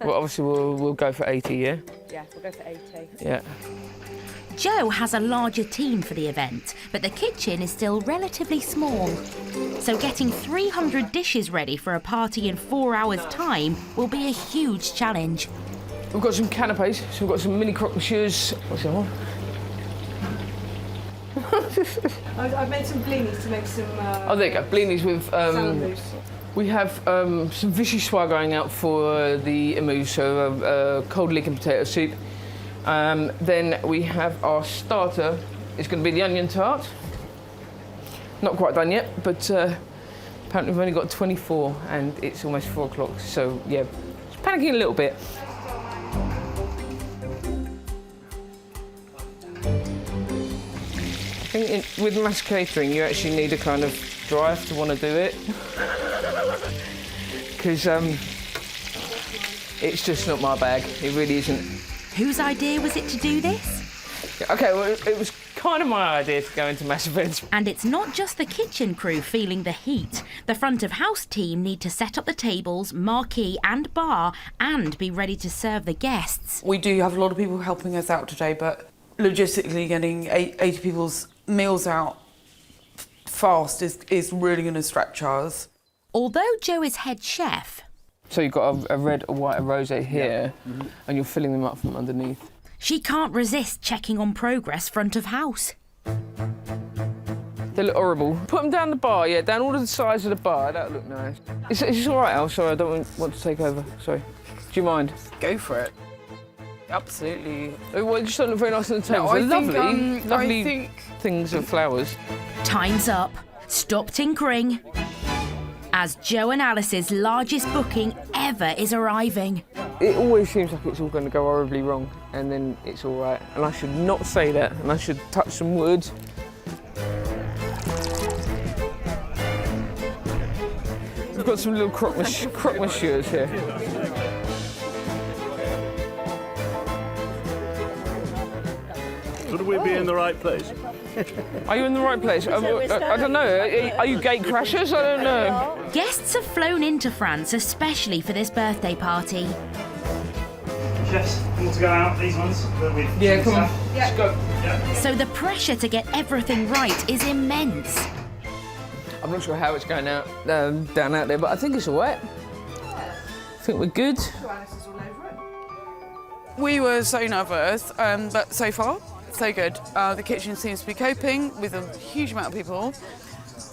Well, obviously we'll go for 80, yeah? Yeah, we'll go for 80. Yeah. Joe has a larger team for the event, but the kitchen is still relatively small. So getting 300 dishes ready for a party in 4 hours' time will be a huge challenge. We've got some canapes, so we've got some mini croque monsieurs. What's the other one? I've made some blinis to make some... Oh, there you go, blinis with... salad mousse. We have some vichyssoise going out for the amuse, so cold leek and potato soup. Then we have our starter. It's going to be the onion tart. Not quite done yet, but apparently we've only got 24 and it's almost 4 o'clock, so yeah, just panicking a little bit. I think with mass catering, you actually need a kind of drive to want to do it. Because it's just not my bag. It really isn't. Whose idea was it to do this? OK, well, it was kind of my idea to go into mass events. And it's not just the kitchen crew feeling the heat. The front of house team need to set up the tables, marquee and bar and be ready to serve the guests. We do have a lot of people helping us out today, but logistically getting 80 people's meals out fast is really going to stretch us. Although Joe is head chef... So you've got a red, a white, a rosé here, and you're filling them up from underneath. She can't resist checking on progress front of house. They look horrible. Put them down the bar, yeah, down all of the sides of the bar. That'll look nice. It's all right, Al. Sorry, I don't want to take over. Sorry. Do you mind? Go for it. Absolutely. Well, it just don't look very nice on the table. No, lovely things of flowers. Time's up. Stop tinkering. As Joe and Alice's largest booking ever is arriving. It always seems like it's all going to go horribly wrong, and then it's all right. And I should not say that, and I should touch some wood. We've got some little croque monsieurs here. Should we be in the right place? Are you in the right place? I don't know. Are you gate crashers? I don't know. Guests have flown into France especially for this birthday party. Chefs, want to go out, these ones? Yeah, come on. Let's go. Yeah. So the pressure to get everything right is immense. I'm not sure how it's going out down out there, but I think it's all right. I think we're good. We were so nervous, but so far, so good. The kitchen seems to be coping with a huge amount of people.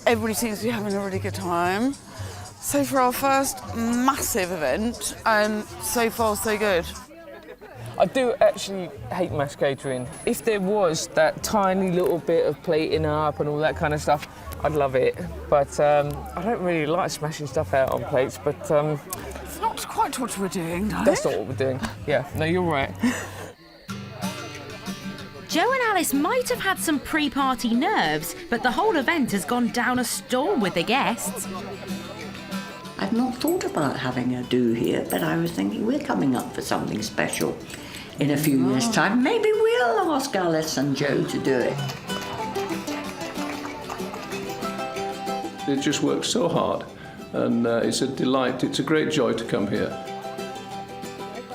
Everybody seems to be having a really good time. So for our first massive event, so far so good. I do actually hate mass catering. If there was that tiny little bit of plating up and all that kind of stuff, I'd love it. But I don't really like smashing stuff out on plates, but... It's not quite what we're doing, no? That's not what we're doing. Yeah, no, you're right. Joe and Alice might have had some pre-party nerves, but the whole event has gone down a storm with the guests. I've not thought about having a do here, but I was thinking we're coming up for something special in a few years' time. Maybe we'll ask Alice and Joe to do it. It just works so hard, and it's a delight. It's a great joy to come here.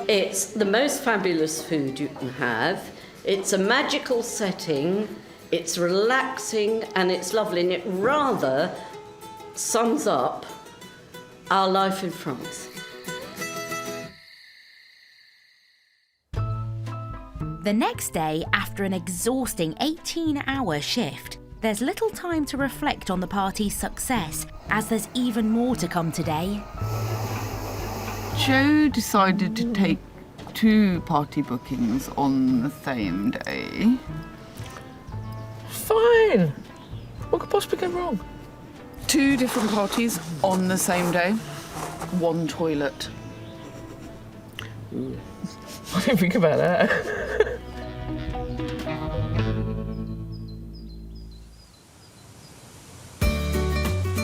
It's the most fabulous food you can have. It's a magical setting, it's relaxing and it's lovely, and it rather sums up our life in France. The next day, after an exhausting 18-hour shift, there's little time to reflect on the party's success, as there's even more to come today. Joe decided to take 2 party bookings on the same day. Fine. What could possibly go wrong? 2 different parties on the same day. 1 toilet. Ooh. I didn't think about that.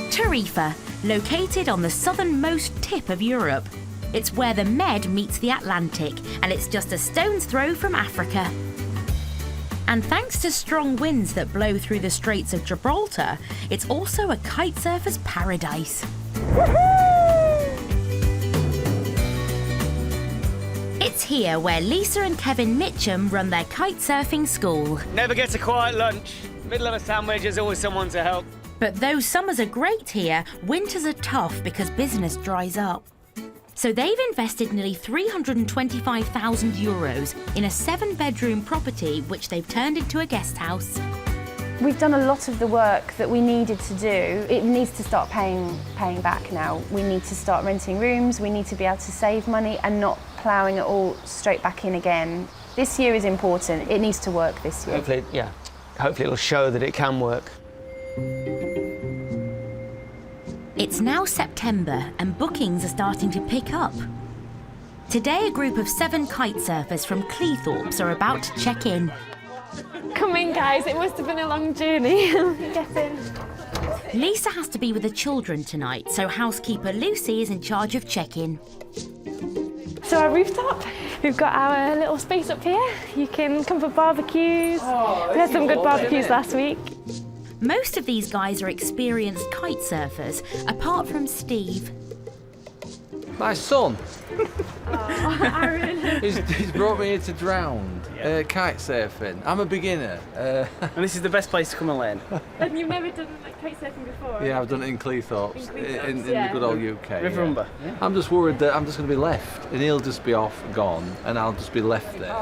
Tarifa, located on the southernmost tip of Europe. It's where the Med meets the Atlantic, and it's just a stone's throw from Africa. And thanks to strong winds that blow through the Straits of Gibraltar, it's also a kitesurfer's paradise. Woohoo! here where Lisa and Kevin Mitchum run their kite surfing school. Never gets a quiet lunch. Middle of a sandwich, there's always someone to help. But though summers are great here, winters are tough because business dries up. So they've invested nearly €325,000 in a 7-bedroom property which they've turned into a guest house. We've done a lot of the work that we needed to do. It needs to start paying back now. We need to start renting rooms, we need to be able to save money and not ploughing it all straight back in again. This year is important, it needs to work this year. Hopefully it'll show that it can work. It's now September and bookings are starting to pick up. Today, a group of 7 kite surfers from Cleethorpes are about to check in. Come in, guys, it must have been a long journey. Get in. Lisa has to be with the children tonight, so housekeeper Lucy is in charge of check-in. So our rooftop, we've got our little space up here. You can come for barbecues. We had some good barbecues last week. Most of these guys are experienced kite surfers, apart from Steve. My son. Aaron. He's brought me here to drown. Kite surfing. I'm a beginner. And this is the best place to come and learn. And you've never done kite surfing before? Yeah, I've done it in Cleethorpes, in the good old UK. Riverumber. Yeah. I'm just worried that I'm just going to be left, and he'll just be off, gone, and I'll just be left there.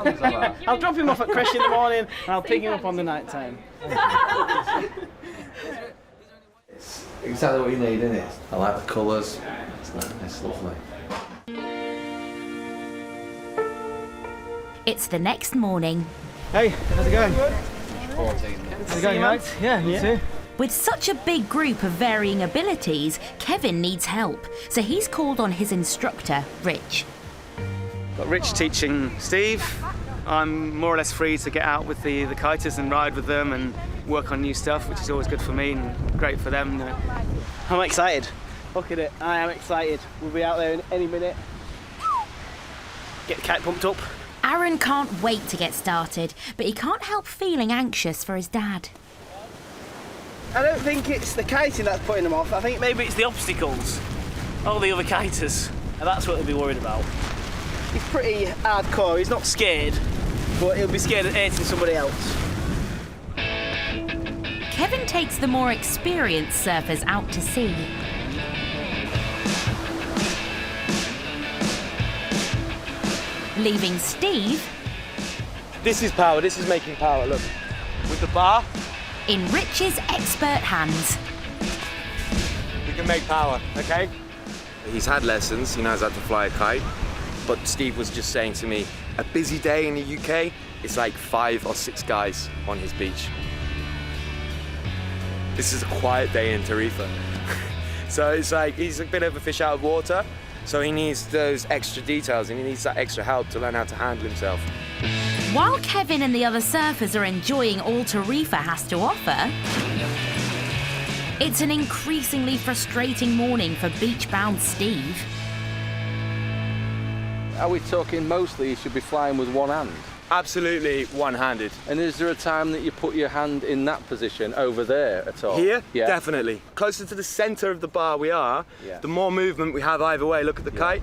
I'll drop him off at Crash in the morning, and I'll pick him up on the night time. Exactly what you need, isn't it? I like the colours. It's lovely. It's the next morning. Hey, how's it going? 14. How's it going, right? Yeah, you too. With such a big group of varying abilities, Kevin needs help, so he's called on his instructor, Rich. Got Rich teaching Steve. I'm more or less free to get out with the kiters and ride with them and work on new stuff, which is always good for me and great for them. I'm excited. Look at it, I am excited. We'll be out there in any minute. Get the kite pumped up. Aaron can't wait to get started, but he can't help feeling anxious for his dad. I don't think it's the kiting that's putting him off. I think maybe it's the obstacles. All the other kiters. And that's what he'll be worried about. He's pretty hardcore. He's not scared, but he'll be scared of hating somebody else. Kevin takes the more experienced surfers out to sea. Leaving Steve... This is power, this is making power, look. With the bar. In Rich's expert hands. We can make power, okay? He's had lessons, he knows how to fly a kite, but Steve was just saying to me, a busy day in the UK, it's like 5 or 6 guys on his beach. This is a quiet day in Tarifa. So it's like, he's a bit of a fish out of water, so he needs those extra details and he needs that extra help to learn how to handle himself. While Kevin and the other surfers are enjoying all Tarifa has to offer, it's an increasingly frustrating morning for beach-bound Steve. Are we talking mostly you should be flying with one hand? Absolutely one-handed. And is there a time that you put your hand in that position over there at all? Here? Yeah. Definitely. Closer to the centre of the bar we are, the more movement we have either way. Look at the kite.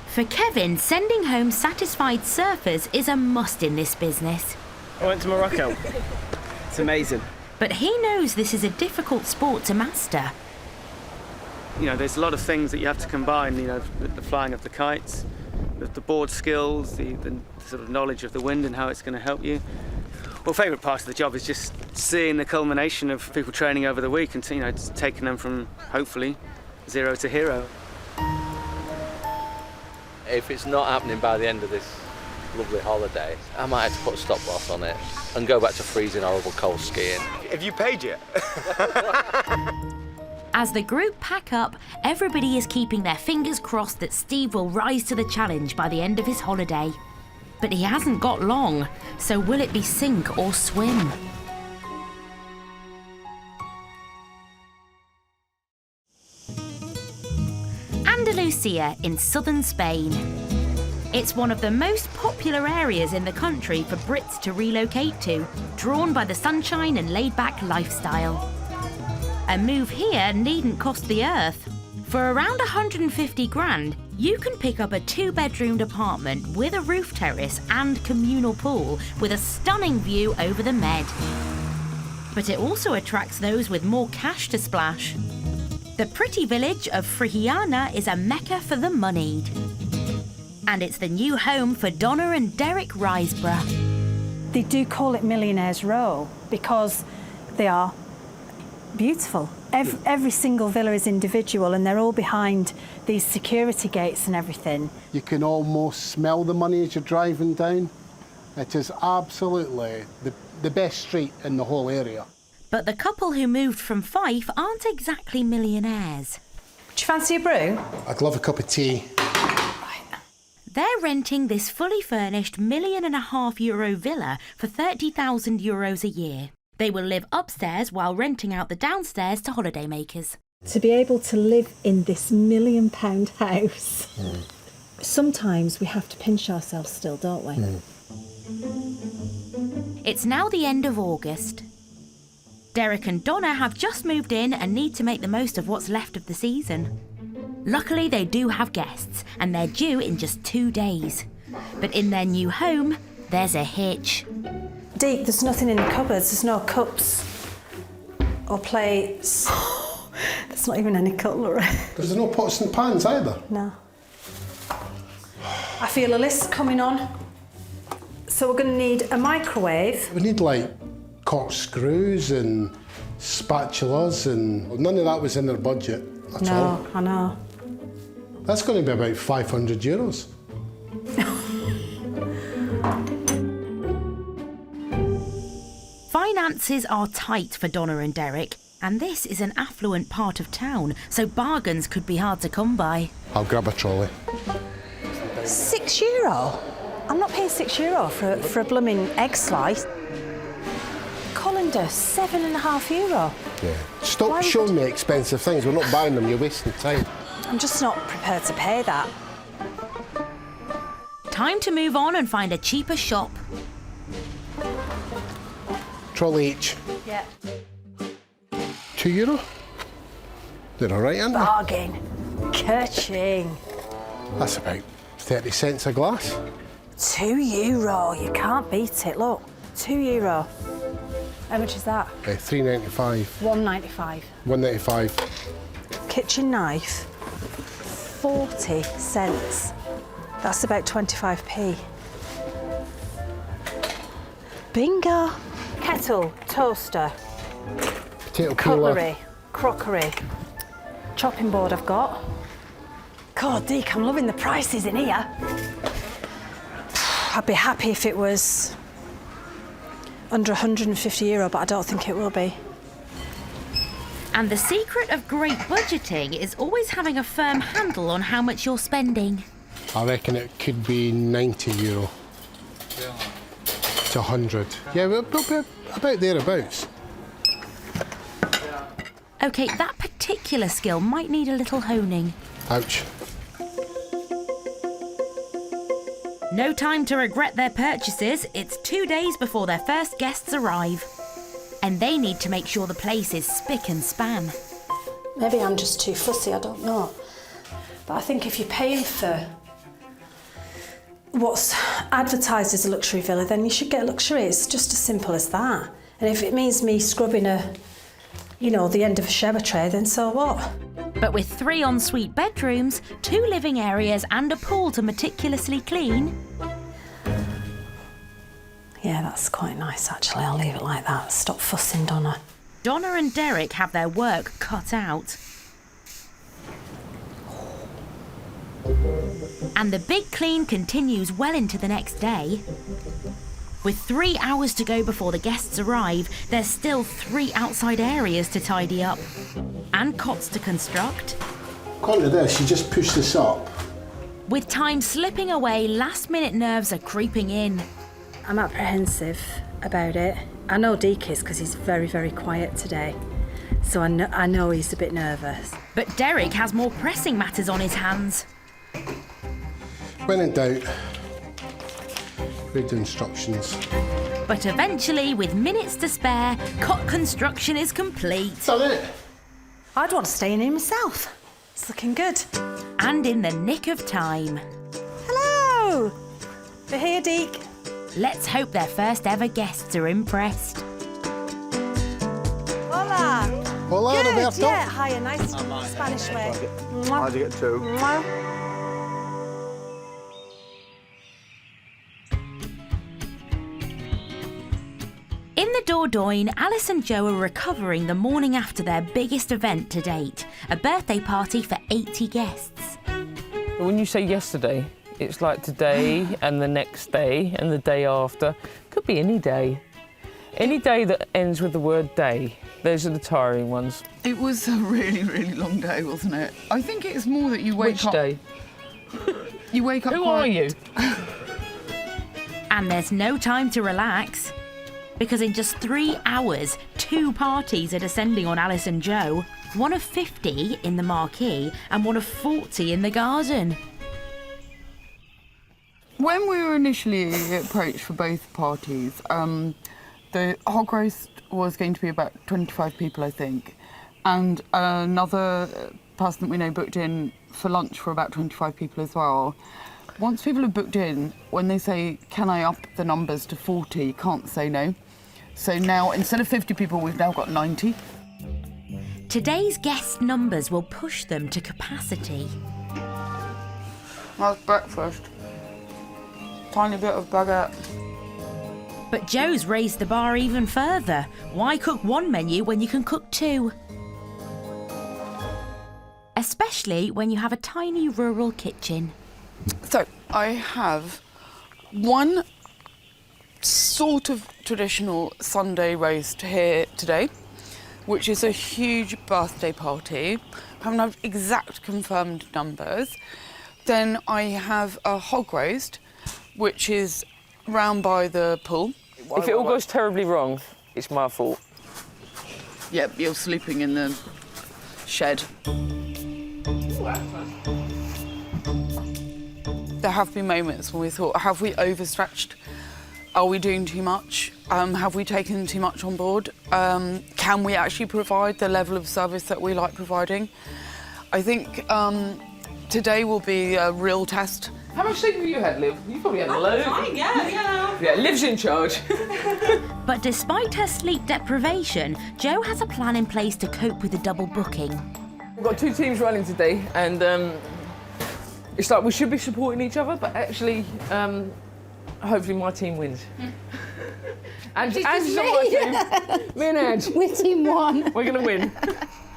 For Kevin, sending home satisfied surfers is a must in this business. I went to Morocco. It's amazing. But he knows this is a difficult sport to master. You know, there's a lot of things that you have to combine, you know, the flying of the kites, the board skills, the sort of knowledge of the wind and how it's going to help you. Well, favourite part of the job is just seeing the culmination of people training over the week and, you know, taking them from, hopefully, 0 to hero. If it's not happening by the end of this lovely holiday, I might have to put a stop-loss on it and go back to freezing horrible cold skiing. Have you paid yet? As the group pack up, everybody is keeping their fingers crossed that Steve will rise to the challenge by the end of his holiday. But he hasn't got long, so will it be sink or swim? Andalusia in southern Spain. It's one of the most popular areas in the country for Brits to relocate to, drawn by the sunshine and laid-back lifestyle. A move here needn't cost the earth. For around 150 grand, You can pick up a 2-bedroomed apartment with a roof terrace and communal pool with a stunning view over the Med. But it also attracts those with more cash to splash. The pretty village of Frigiana is a mecca for the moneyed. And it's the new home for Donna and Derek Riseborough. They do call it Millionaires Row because they are beautiful. Every single villa is individual and they're all behind these security gates and everything. You can almost smell the money as you're driving down. It is absolutely the best street in the whole area. But the couple who moved from Fife aren't exactly millionaires. Do you fancy a brew? I'd love a cup of tea. They're renting this fully furnished €1.5 million villa for €30,000 a year. They will live upstairs while renting out the downstairs to holidaymakers. To be able to live in this £1 million house, sometimes we have to pinch ourselves still, don't we? It's now the end of August. Derek and Donna have just moved in and need to make the most of what's left of the season. Luckily, they do have guests, and they're due in just 2 days. But in their new home, there's a hitch. Deep, there's nothing in the cupboards. There's no cups or plates. There's not even any cutlery. There's no pots and pans either? No. I feel a list coming on. So we're going to need a microwave. We need like corkscrews and spatulas, and none of that was in their budget at all. No, I know. That's going to be about €500. Finances are tight for Donna and Derek, and this is an affluent part of town, so bargains could be hard to come by. I'll grab a trolley. €6? I'm not paying €6 for a blooming egg slice. Colander, €7.50. Yeah. Stop showing me expensive things. We're not buying them. You're wasting time. I'm just not prepared to pay that. Time to move on and find a cheaper shop. Trolley each. Yeah. €2? They're all right, aren't they? Bargain. Kerching. That's about 30 cents a glass. €2. You can't beat it. Look, €2. How much is that? $3.95. $1.95. $1.95. Kitchen knife, 40 cents. That's about 25p. Bingo. Kettle, toaster, Potato cutlery, crockery, chopping board I've got. God, Deke, I'm loving the prices in here. I'd be happy if it was under €150, but I don't think it will be. And the secret of great budgeting is always having a firm handle on how much you're spending. I reckon it could be €90 to 100. Yeah, we'll be about thereabouts. OK, that particular skill might need a little honing. Ouch. No time to regret their purchases. It's 2 days before their first guests arrive. And they need to make sure the place is spick and span. Maybe I'm just too fussy, I don't know. But I think if you're paying for what's advertised as a luxury villa, then you should get luxury. It's just as simple as that. And if it means me scrubbing the end of a shower tray, then so what? But with 3 ensuite bedrooms, 2 living areas and a pool to meticulously clean... Yeah, that's quite nice, actually. I'll leave it like that. Stop fussing, Donna. Donna and Derek have their work cut out. And the big clean continues well into the next day. With 3 hours to go before the guests arrive, there's still 3 outside areas to tidy up. And cots to construct. According to this, you just push this up. With time slipping away, last-minute nerves are creeping in. I'm apprehensive about it. I know Deke is because he's very, very quiet today. So I know he's a bit nervous. But Derek has more pressing matters on his hands. When in doubt, read the instructions. But eventually, with minutes to spare, cot construction is complete. Done it. I'd want to stay in here myself. It's looking good. And in the nick of time. Hello! We're here, Deke. Let's hope their first ever guests are impressed. Hola! Hola, Good, Roberto. yeah. Hiya, nice Spanish way. How'd you get two? In the Dordogne, Alice and Joe are recovering the morning after their biggest event to date, a birthday party for 80 guests. When you say yesterday, it's like today and the next day and the day after. Could be any day. Any day that ends with the word day. Those are the tiring ones. It was a really, really long day, wasn't it? I think it's more that you wake up... Which day? You wake up Who quite... are you? And there's no time to relax. Because in just 3 hours, 2 parties are descending on Alice and Joe. One of 50 in the marquee and one of 40 in the garden. When we were initially approached for both parties, the hog roast was going to be about 25 people, I think, and another person that we know booked in for lunch for about 25 people as well. Once people have booked in, when they say, can I up the numbers to 40, you can't say no. So now, instead of 50 people, we've now got 90. Today's guest numbers will push them to capacity. How's breakfast? Tiny bit of baguette. But Joe's raised the bar even further. Why cook one menu when you can cook 2? Especially when you have a tiny rural kitchen. So, I have one sort of traditional Sunday roast here today, which is a huge birthday party. I haven't had exact confirmed numbers. Then I have a hog roast, which is round by the pool. If it all goes terribly wrong, it's my fault. Yep, you're sleeping in the shed. There have been moments when we thought, have we overstretched? Are we doing too much? Have we taken too much on board? Can we actually provide the level of service that we like providing? I think today will be a real test. How much sleep have you had, Liv? You probably had a load. Yeah, Liv's in charge. But despite her sleep deprivation, Jo has a plan in place to cope with the double booking. We've got 2 teams running today, and it's like we should be supporting each other, but actually, hopefully my team wins. And She's Ange's just on my team. Me and Ange. We're team 1. We're gonna win.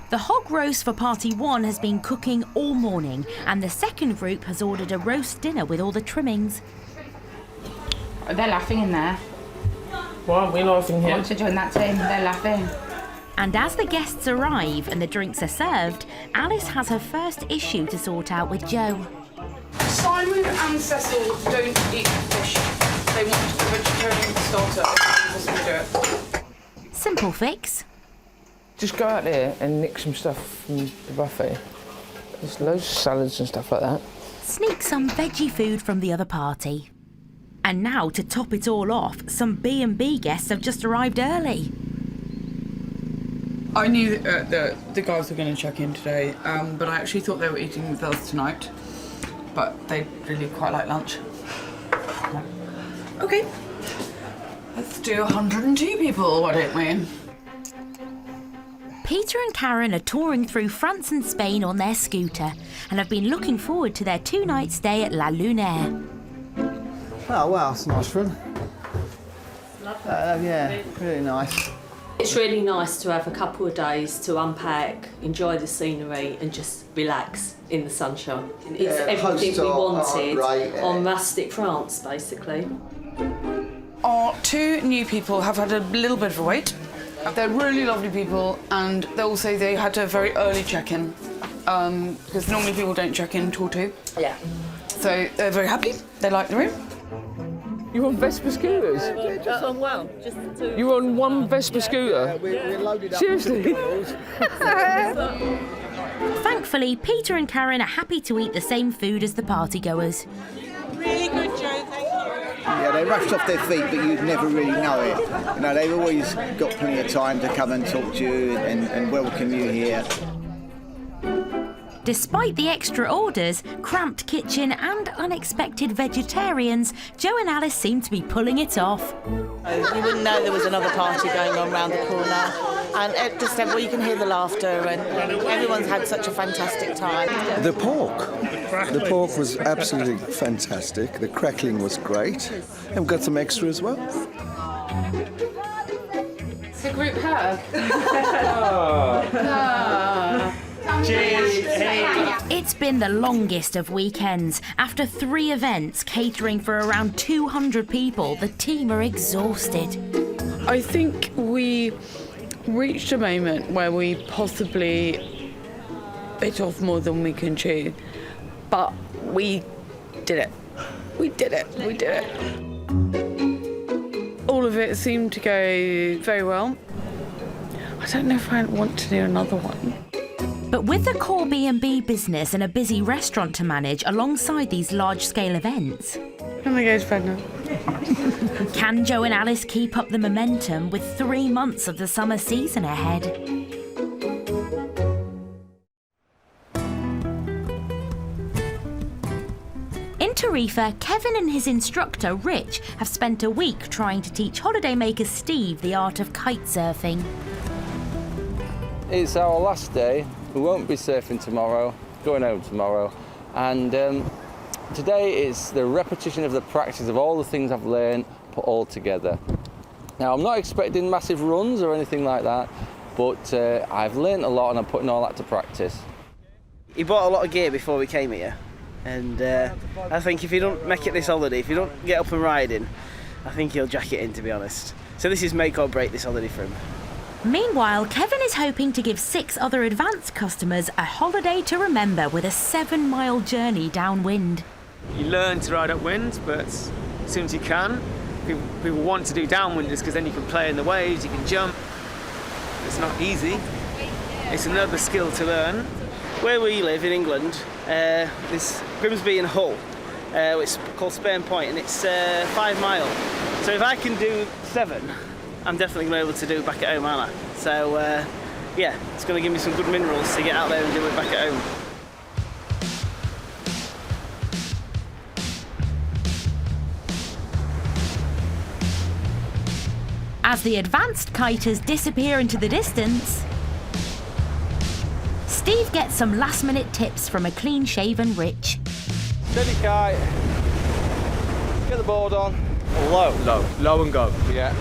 The hog roast for party 1 has been cooking all morning, and the second group has ordered a roast dinner with all the trimmings. They're laughing in there. Why aren't we laughing here? Want to join that team? They're laughing. And as the guests arrive and the drinks are served, Alice has her first issue to sort out with Jo. Simon and Cecil don't eat fish. They want a vegetarian starter. That's what we do it. Simple fix. Just go out there and nick some stuff from the buffet. There's loads of salads and stuff like that. Sneak some veggie food from the other party. And now, to top it all off, some B&B guests have just arrived early. I knew that the guys were going to check in today, but I actually thought they were eating with us tonight. But they really quite like lunch. Okay, let's do 102 people, why don't we? Peter and Karen are touring through France and Spain on their scooter and have been looking forward to their 2-night stay at La Lunaire. Oh, wow, that's nice for them. Yeah, really nice. It's really nice to have a couple of days to unpack, enjoy the scenery and just relax in the sunshine. It's everything we wanted on rustic France, basically. Our 2 new people have had a little bit of a wait. They're really lovely people, and they had a very early check-in, because normally people don't check in until 2. Yeah. So they're very happy, they like the room. You're on Vespa scooters? Yeah, just on one. Just the 2. You're on one Vespa scooter? Yeah, we're loaded up. Seriously? Thankfully, Peter and Karen are happy to eat the same food as the partygoers. Really good, Jo, thank you. Yeah, they rushed off their feet, but you'd never really know it. You know, they've always got plenty of time to come and talk to you and welcome you here. Despite the extra orders, cramped kitchen and unexpected vegetarians, Joe and Alice seem to be pulling it off. You wouldn't know there was another party going on round the corner. And it just, well, you can hear the laughter and everyone's had such a fantastic time. The pork was absolutely fantastic. The crackling was great. And we've got some extra as well. It's a group hug. Cheers! It's been the longest of weekends. After 3 events catering for around 200 people, the team are exhausted. I think we reached a moment where we possibly bit off more than we can chew, but we did it. We did it. We did it. All of it seemed to go very well. I don't know if I want to do another one. But with the core B&B business and a busy restaurant to manage alongside these large-scale events... Can I go to bed now? Can Joe and Alice keep up the momentum with 3 months of the summer season ahead? In Tarifa, Kevin and his instructor, Rich, have spent a week trying to teach holidaymaker Steve the art of kite surfing. It's our last day. We won't be surfing tomorrow, going home tomorrow. And today is the repetition of the practice of all the things I've learned, put all together. Now, I'm not expecting massive runs or anything like that, but I've learned a lot and I'm putting all that to practice. He bought a lot of gear before we came here, and I think if you don't make it this holiday, if you don't get up and riding, I think he'll jack it in, to be honest. So this is make or break this holiday for him. Meanwhile, Kevin is hoping to give 6 other advanced customers a holiday to remember with a 7-mile journey downwind. You learn to ride upwind, but as soon as you can, people want to do downwinders because then you can play in the waves, you can jump. It's not easy. It's another skill to learn. Where we live in England, there's Grimsby and Hull, it's called Spurn Point, and it's 5 mile. So if I can do 7, I'm definitely going to be able to do it back at home, aren't I? So yeah, it's going to give me some good minerals to get out there and do it back at home. As the advanced kiters disappear into the distance, Steve gets some last-minute tips from a clean-shaven Rich. Steady kite. Get the board on. Low and go. Yeah.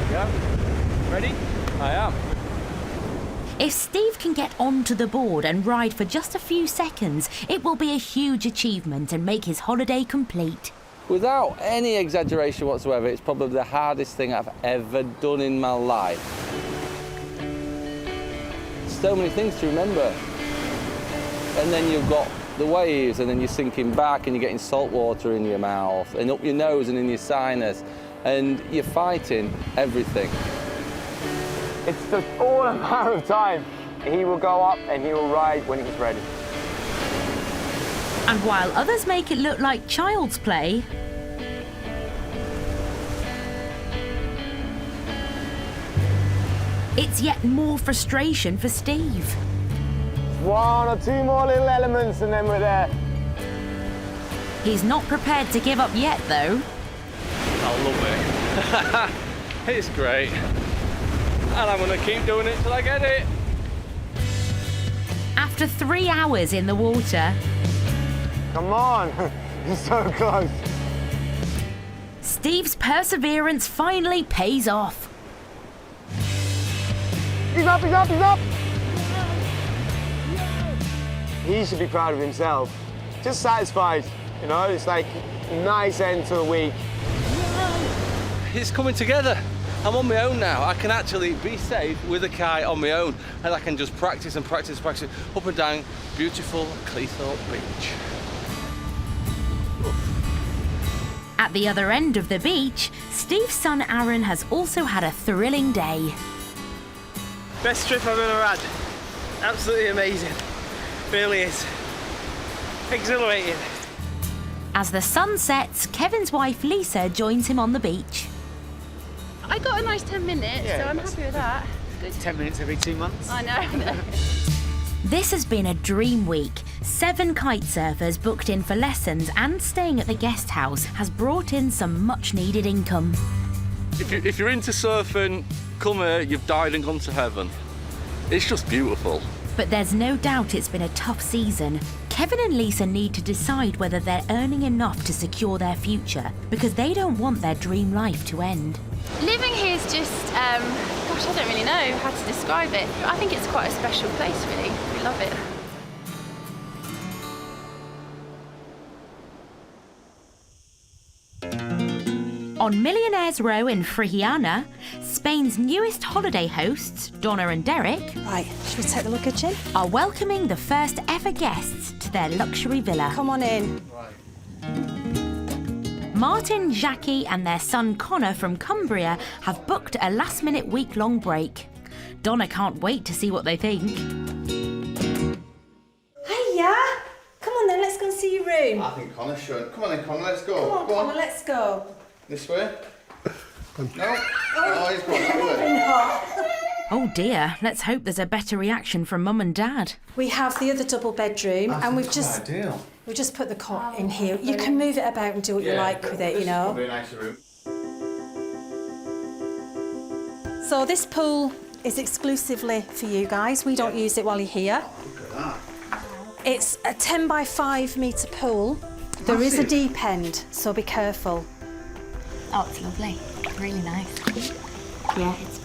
Ready? I am. If Steve can get onto the board and ride for just a few seconds, it will be a huge achievement and make his holiday complete. Without any exaggeration whatsoever, it's probably the hardest thing I've ever done in my life. So many things to remember. And then you've got the waves, and then you're sinking back and you're getting salt water in your mouth and up your nose and in your sinus, and you're fighting everything. It's just all a matter of time. He will go up and he will ride when he's ready. And while others make it look like child's play, it's yet more frustration for Steve. 1 or 2 more little elements and then we're there. He's not prepared to give up yet, though. I love it. It's great. And I'm going to keep doing it till I get it. After 3 hours in the water... Come on, you're so close. Steve's perseverance finally pays off. He's up, he's up, he's up! He should be proud of himself. Just satisfied, you know, it's like a nice end to the week. It's coming together. I'm on my own now. I can actually be safe with a kite on my own, and I can just practice and practice and practice up and down beautiful Cleethorpes Beach. At the other end of the beach, Steve's son Aaron has also had a thrilling day. Best trip I've ever had. Absolutely amazing. Really is. Exhilarating. As the sun sets, Kevin's wife Lisa joins him on the beach. I got a nice 10 minutes, Yeah, so I'm happy with that. Good. 10 minutes every 2 months. I know. This has been a dream week. 7 kite surfers booked in for lessons, and staying at the guest house has brought in some much needed income. If you're into surfing, come here, you've died and gone to heaven. It's just beautiful. But there's no doubt it's been a tough season. Kevin and Lisa need to decide whether they're earning enough to secure their future, because they don't want their dream life to end. Living here is just, gosh, I don't really know how to describe it. I think it's quite a special place, really. We love it. On Millionaires Row in Frigiana, Spain's newest holiday hosts, Donna and Derek, right, should we take the luggage in? Are welcoming the first ever guests to their luxury villa. Come on in. Martin, Jackie and their son Connor from Cumbria have booked a last-minute week-long break. Donna can't wait to see what they think. Hiya! Come on then, let's go and see your room. I think Connor should. Come on then, Connor, let's go. Come on, Connor, let's go. This way? No? Oh, he's going that way. Oh dear, let's hope there's a better reaction from Mum and Dad. We have the other double bedroom and we've just put the cot in here. You can move it about and do what you like with it, you know. Very nice room. So this pool is exclusively for you guys. We don't use it while you're here. Look at that. It's a 10 by 5 metre pool. There is a deep end, so be careful. Oh, it's lovely. Really nice. Yeah, it's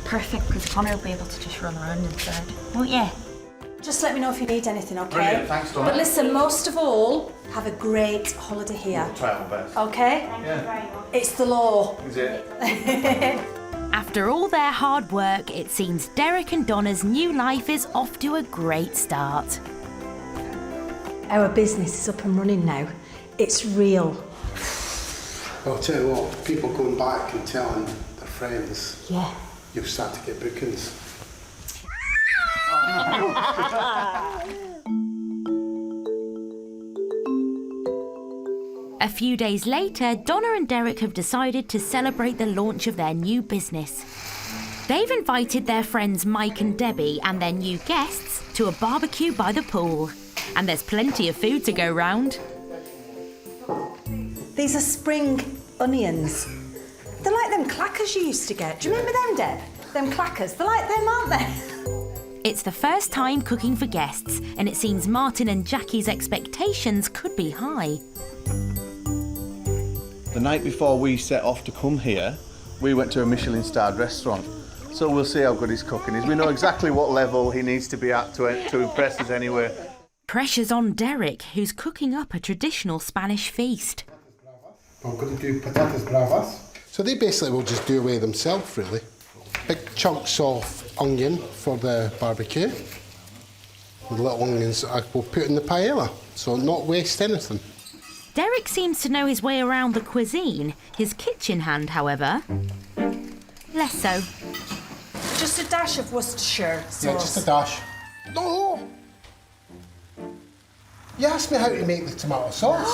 perfect because Connor will be able to just run around inside. Won't you? Just let me know if you need anything, okay? Brilliant, thanks, Donna. But listen, most of all, have a great holiday here. We'll try our best. Okay? Yeah. It's the law. Is it? After all their hard work, it seems Derek and Donna's new life is off to a great start. Our business is up and running now. It's real. I'll tell you what, people going back and telling their friends, yeah, you've started to get bookings. A few days later, Donna and Derek have decided to celebrate the launch of their new business. They've invited their friends Mike and Debbie and their new guests to a barbecue by the pool. And there's plenty of food to go round. These are spring onions. They're like them clackers you used to get. Do you remember them, Deb? Them clackers. They're like them, aren't they? It's the first time cooking for guests, and it seems Martin and Jackie's expectations could be high. The night before we set off to come here, we went to a Michelin-starred restaurant. So we'll see how good his cooking is. We know exactly what level he needs to be at to impress us anyway. Pressure's on Derek, who's cooking up a traditional Spanish feast. I'm going to do patatas bravas. So they basically will just do away themselves, really. Big chunks of onion for the barbecue. The little onions I will put in the paella, so not waste anything. Derek seems to know his way around the cuisine. His kitchen hand, however, less so. Just a dash of Worcestershire sauce. Yeah, just a dash. No! You asked me how to make the tomato sauce.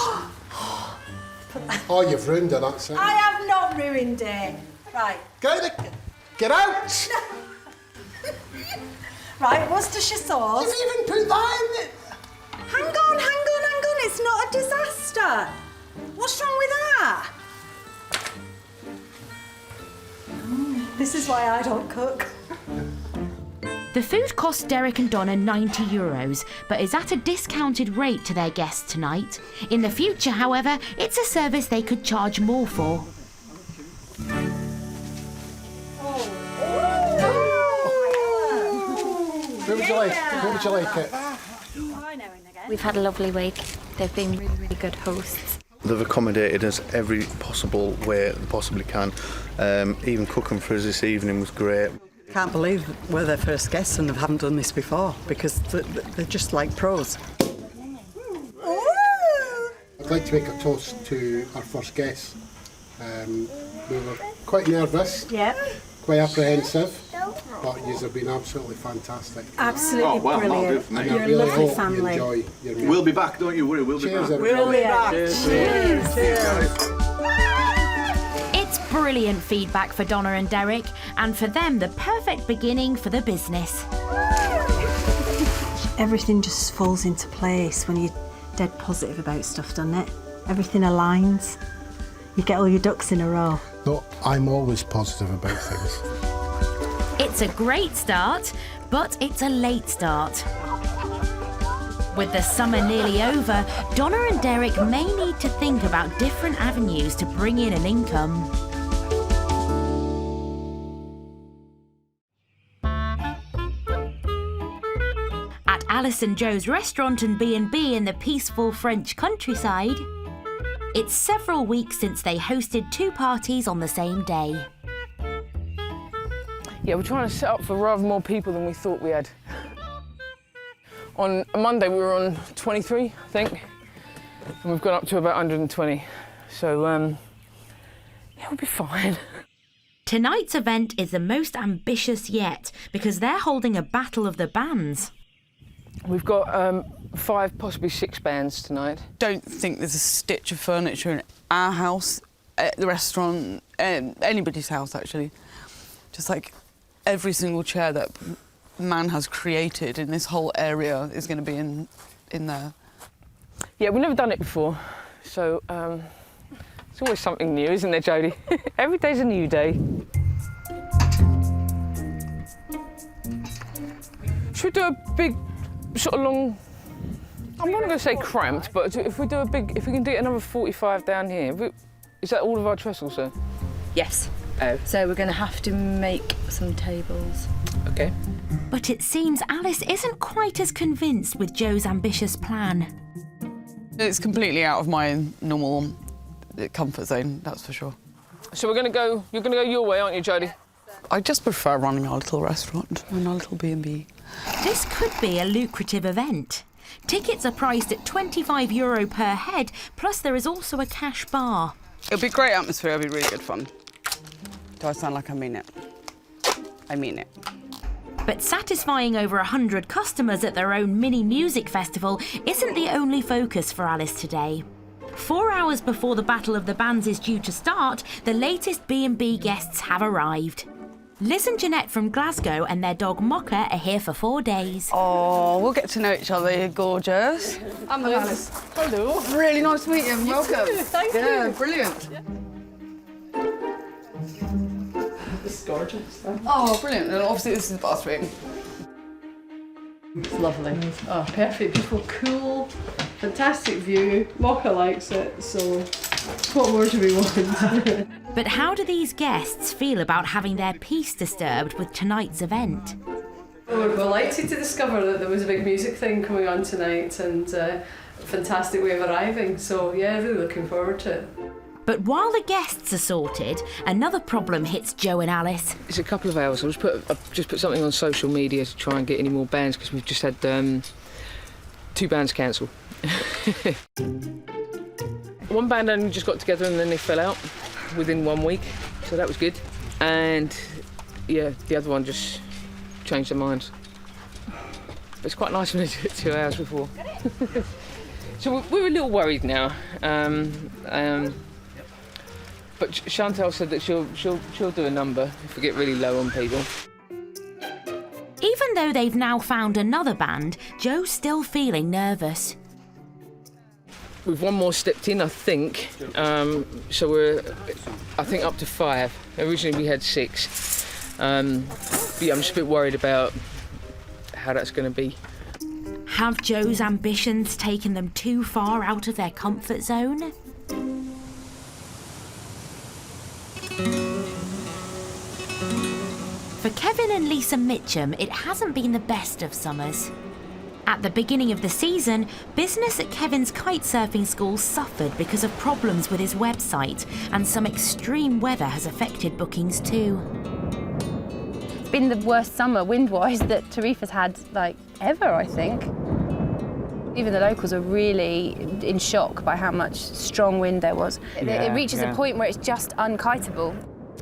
Oh, you've ruined it, that's it. I have not ruined it. Right. Get out! Right, Worcestershire sauce. You've even put that in it. Hang on. It's not a disaster. What's wrong with that? This is why I don't cook. The food cost Derek and Donna €90, but is at a discounted rate to their guests tonight. In the future, however, it's a service they could charge more for. Where would you like? Where would you like it? We've had a lovely week. They've been really, really good hosts. They've accommodated us every possible way they possibly can. Even cooking for us this evening was great. Can't believe we're their first guests and they haven't done this before because they're just like pros. I'd like to make a toast to our first guests. We were quite nervous, quite apprehensive, but you have been absolutely fantastic. Absolutely brilliant. And I You're a really lovely hope family. you enjoy your meal. We'll be back, don't you worry, we'll be back. We'll be back. Cheers. It's brilliant feedback for Donna and Derek, and for them, the perfect beginning for the business. Everything just falls into place when you're dead positive about stuff, doesn't it? Everything aligns. You get all your ducks in a row. No, I'm always positive about things. It's a great start, but it's a late start. With the summer nearly over, Donna and Derek may need to think about different avenues to bring in an income. At Alice and Joe's restaurant and B&B in the peaceful French countryside, it's several weeks since they hosted 2 parties on the same day. Yeah, we're trying to set up for rather more people than we thought we had. On Monday we were on 23, I think, and we've gone up to about 120. So, yeah, we'll be fine. Tonight's event is the most ambitious yet because they're holding a battle of the bands. We've got 5, possibly 6 bands tonight. Don't think there's a stitch of furniture in our house, at the restaurant, anybody's house actually. Just like every single chair that man has created in this whole area is going to be in there. Yeah, we've never done it before, so it's always something new, isn't there, Jodie? Every day's a new day. Should we do a big, sort of long, I'm not going to say cramped, but if we can do another 45 down here, is that all of our trestles, sir? Yes. Oh. So we're going to have to make some tables. OK. But it seems Alice isn't quite as convinced with Joe's ambitious plan. It's completely out of my normal comfort zone, that's for sure. So you're going to go your way, aren't you, Jodie? I just prefer running our little restaurant and our little B&B. This could be a lucrative event. Tickets are priced at €25 per head, plus there is also a cash bar. It'll be a great atmosphere, it'll be really good fun. Do I sound like I mean it? I mean it. But satisfying over 100 customers at their own mini music festival isn't the only focus for Alice today. 4 hours before the Battle of the Bands is due to start, the latest B&B guests have arrived. Liz and Jeanette from Glasgow and their dog Mocha are here for 4 days. Oh, we'll get to know each other, you're gorgeous. I'm Alice. Hello. Really nice to meet you. Welcome. Thank you. Yeah, brilliant. This is gorgeous. Oh, brilliant. And obviously this is the bathroom. It's lovely. Oh, perfect. Beautiful, cool, fantastic view. Mocha likes it, so what more do we want? But how do these guests feel about having their peace disturbed with tonight's event? We were delighted to discover that there was a big music thing coming on tonight and a fantastic way of arriving. So yeah, really looking forward to it. But while the guests are sorted, another problem hits Joe and Alice. It's a couple of hours. I've just put something on social media to try and get any more bands because we've just had 2 bands cancel. One band only just got together and then they fell out within 1 week, so that was good. And yeah, the other one just changed their minds. But it's quite nice when they do it 2 hours before. So we're a little worried now. But Chantal said that she'll do a number if we get really low on people. Even though they've now found another band, Joe's still feeling nervous. We've one more stepped in, I think. So we're, I think, up to 5. Originally we had 6. But yeah, I'm just a bit worried about how that's going to be. Have Joe's ambitions taken them too far out of their comfort zone? For Kevin and Lisa Mitchum, it hasn't been the best of summers. At the beginning of the season, business at Kevin's kitesurfing school suffered because of problems with his website, and some extreme weather has affected bookings too. It's been the worst summer wind-wise that Tarifa's had, like, ever, I think. Even the locals are really in shock by how much strong wind there was. It reaches a point where it's just unkiteable.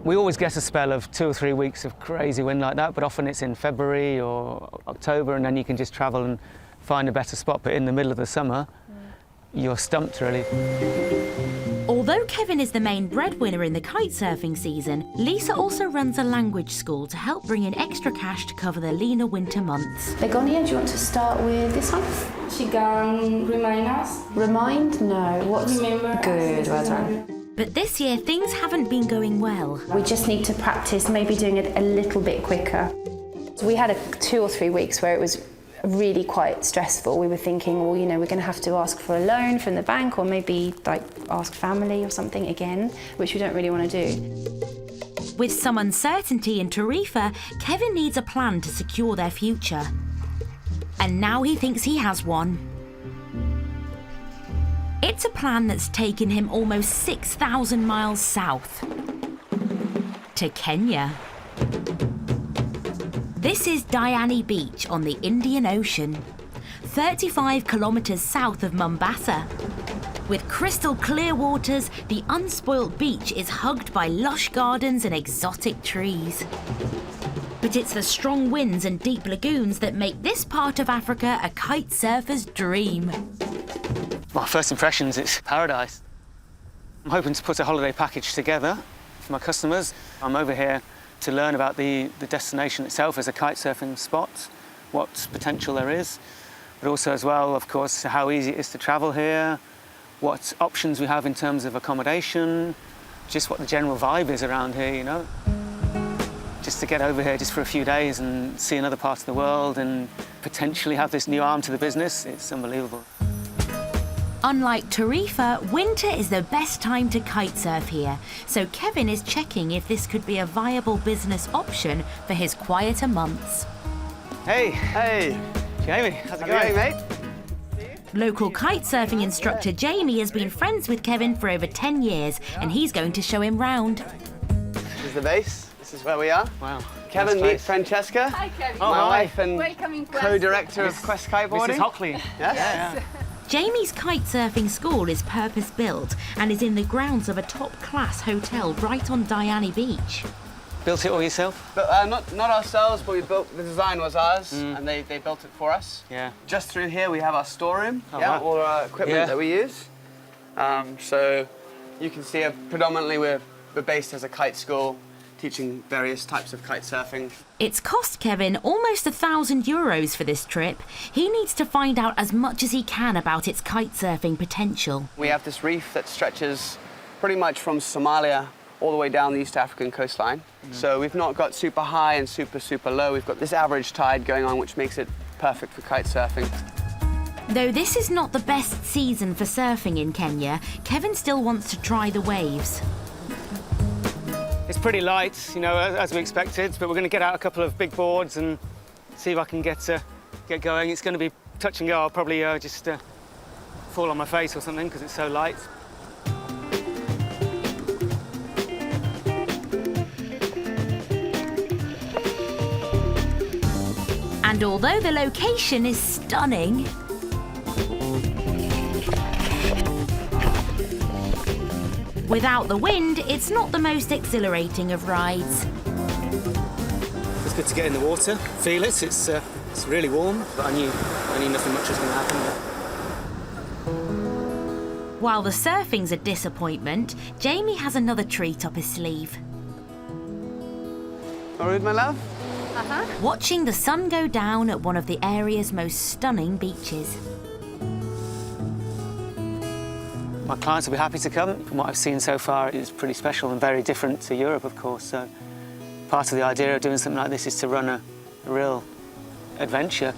We always get a spell of 2 or 3 weeks of crazy wind like that, but often it's in February or October, and then you can just travel and find a better spot. But in the middle of the summer, you're stumped, really. All Although Kevin is the main breadwinner in the kitesurfing season, Lisa also runs a language school to help bring in extra cash to cover the leaner winter months. Begonia, do you want to start with this one? She can remind us. Remind? No. What's Remember. Good, well done. But this year, things haven't been going well. We just need to practice maybe doing it a little bit quicker. So we had 2 or 3 weeks where it was really quite stressful. We were thinking, well, you know, we're going to have to ask for a loan from the bank or maybe like ask family or something again, which we don't really want to do. With some uncertainty in Tarifa, Kevin needs a plan to secure their future. And now he thinks he has one. It's a plan that's taken him almost 6,000 miles south to Kenya. This is Diani Beach on the Indian Ocean, 35 kilometres south of Mombasa. With crystal clear waters, the unspoilt beach is hugged by lush gardens and exotic trees. But it's the strong winds and deep lagoons that make this part of Africa a kite surfer's dream. My first impressions, it's paradise. I'm hoping to put a holiday package together for my customers. I'm over here to learn about the destination itself as a kite surfing spot, what potential there is, but also as well, of course, how easy it is to travel here, what options we have in terms of accommodation, just what the general vibe is around here, you know. Just to get over here just for a few days and see another part of the world and potentially have this new arm to the business, it's unbelievable. Unlike Tarifa, winter is the best time to kite surf here, so Kevin is checking if this could be a viable business option for his quieter months. Hey! Hey! Jamie, how's it going, mate? Local kite surfing instructor Jamie has been friends with Kevin for over 10 years, and he's going to show him round. This is the base. This is where we are. Wow. Kevin, meet Francesca. Hi, Kevin. My wife and Welcome, co-director of Quest Kiteboarding. Mrs. Hockley. Yes. Yes. Jamie's kite surfing school is purpose-built and is in the grounds of a top-class hotel right on Diani Beach. Built it all yourself? But, not ourselves, but we built, the design was ours, and they built it for us. Yeah. Just through here we have our storeroom, Wow. all our equipment that we use. So you can see predominantly we're based as a kite school, teaching various types of kite surfing. It's cost Kevin almost €1,000 for this trip. He needs to find out as much as he can about its kite surfing potential. We have this reef that stretches pretty much from Somalia all the way down the East African coastline. So we've not got super high and super low. We've got this average tide going on, which makes it perfect for kite surfing. Though this is not the best season for surfing in Kenya, Kevin still wants to try the waves. It's pretty light, you know, as we expected, but we're going to get out a couple of big boards and see if I can get going. It's going to be touch and go. I'll probably just fall on my face or something because it's so light. And although the location is stunning, without the wind, it's not the most exhilarating of rides. It's good to get in the water, feel it. It's really warm, but I knew nothing much was going to happen. While the surfing's a disappointment, Jamie has another treat up his sleeve. All right, my love? Uh-huh. Watching the sun go down at one of the area's most stunning beaches. My clients will be happy to come. From what I've seen so far, it's pretty special and very different to Europe, of course. So part of the idea of doing something like this is to run a real adventure.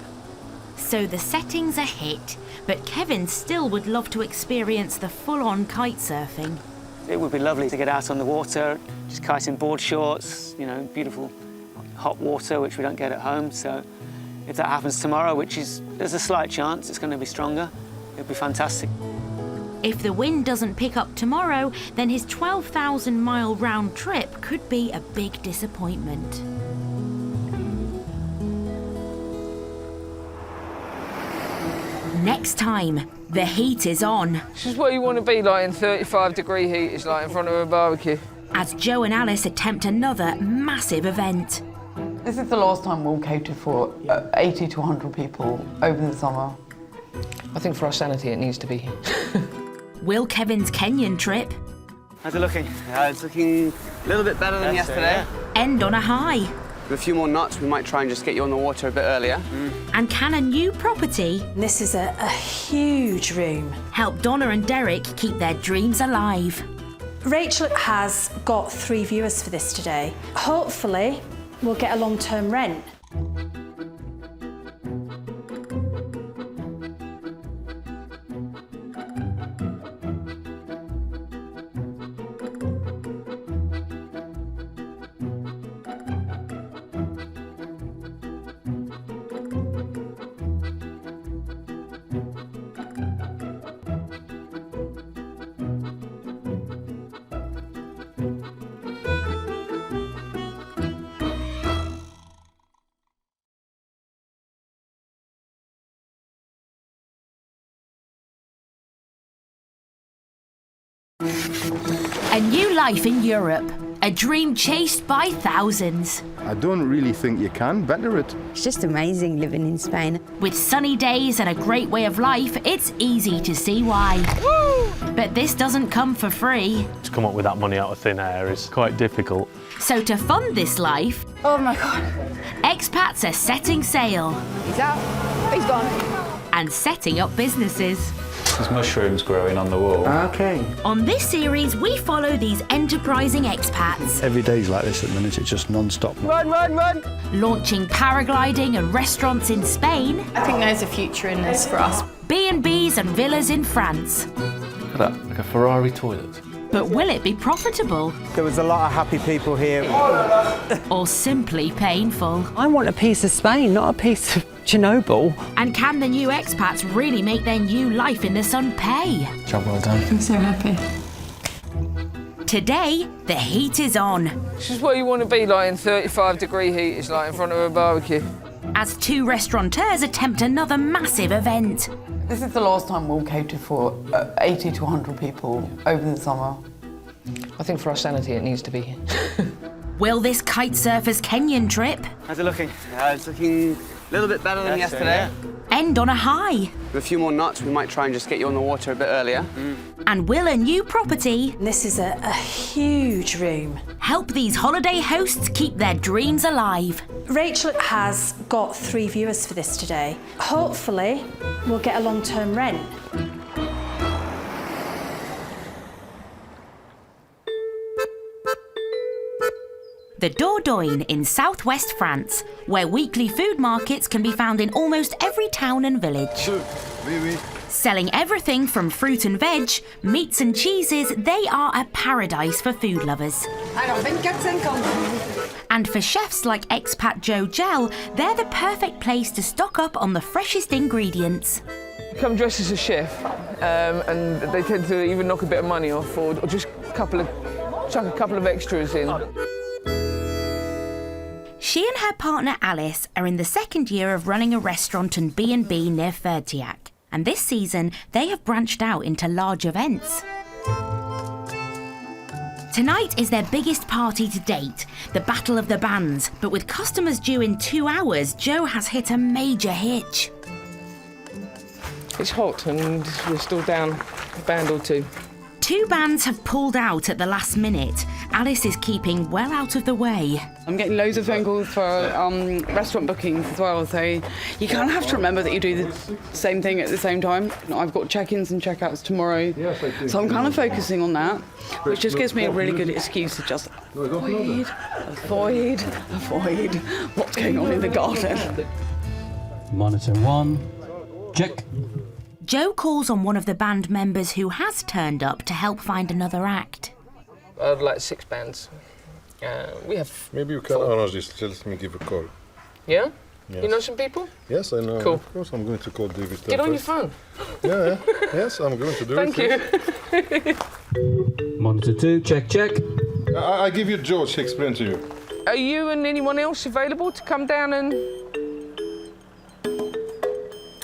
So the setting's a hit, but Kevin still would love to experience the full-on kite surfing. It would be lovely to get out on the water, just kiting board shorts, you know, beautiful hot water, which we don't get at home. So if that happens tomorrow, there's a slight chance it's going to be stronger, it'd be fantastic. If the wind doesn't pick up tomorrow, then his 12,000-mile round trip could be a big disappointment. Next time, the heat is on. This is what you want to be like in 35-degree heat. It's like in front of a barbecue. As Joe and Alice attempt another massive event. This is the last time we'll cater for 80 to 100 people over the summer. I think for our sanity, it needs to be. Will Kevin's Kenyan trip How's it looking? It's looking a little bit better than yesterday. End on a high. With a few more knots, we might try and just get you on the water a bit earlier. And can a new property, This is a huge room. help Donna and Derek keep their dreams alive? Rachel has got 3 viewers for this today. Hopefully, we'll get a long-term rent. A new life in Europe, a dream chased by thousands. I don't really think you can better it. It's just amazing living in Spain. With sunny days and a great way of life, it's easy to see why. But this doesn't come for free. To come up with that money out of thin air is quite difficult. So to fund this life, Oh my God. expats are setting sail He's out. He's gone. and setting up businesses. There's mushrooms growing on the wall. Okay. On this series, we follow these enterprising expats, Every day's like this at the minute, it's just non-stop. Run, run, run. launching paragliding and restaurants in Spain, I think there's a future in this for us. B&Bs and villas in France. Look at that, like a Ferrari toilet. But will it be profitable There was a lot of happy people here. or simply painful? I want a piece of Spain, not a piece of Chernobyl. And can the new expats really make their new life in the sun pay? Job well done. I'm so happy. Today, the heat is on. This is what you want to be like in 35-degree heat. It's like in front of a barbecue. As 2 restaurateurs attempt another massive event. This is the last time we'll cater for 80 to 100 people over the summer. I think for our sanity, it needs to be. Will this kite surfer's Kenyan trip How's it looking? It's looking a little bit better than yesterday. end on a high? With a few more knots, we might try and just get you on the water a bit earlier. And will a new property, This is a huge room. help these holiday hosts keep their dreams alive? Rachel has got 3 viewers for this today. Hopefully, we'll get a long-term rent. The Dordogne in southwest France, where weekly food markets can be found in almost every town and village. Selling everything from fruit and veg, meats and cheeses, they are a paradise for food lovers. Alors, 24,50. And for chefs like expat Joe Gell, they're the perfect place to stock up on the freshest ingredients. Come dressed as a chef, and they tend to even knock a bit of money off, or just chuck a couple of extras in. She and her partner Alice are in the 2nd year of running a restaurant and B&B near Fertiac. And this season, they have branched out into large events. Tonight is their biggest party to date, the Battle of the Bands. But with customers due in 2 hours, Joe has hit a major hitch. It's hot and we're still down a band or 2. 2 bands have pulled out at the last minute. Alice is keeping well out of the way. I'm getting loads of phone calls for restaurant bookings as well, so you kind of have to remember that you do the same thing at the same time. I've got check-ins and check-outs tomorrow, so I'm kind of focusing on that, which just gives me a really good excuse to just avoid what's going on in the garden. Monitor 1, check. Joe calls on one of the band members who has turned up to help find another act. I'd like 6 bands. We have... Maybe you can arrange this. Let me give a call. Yeah? Yes. You know some people? Yes, I know. Cool. Of course, I'm going to call David. Get on your phone. Yeah. Yes, I'm going to do Thank it. you. Monitor 2, check, check. I give you George to explain to you. Are you and anyone else available to come down and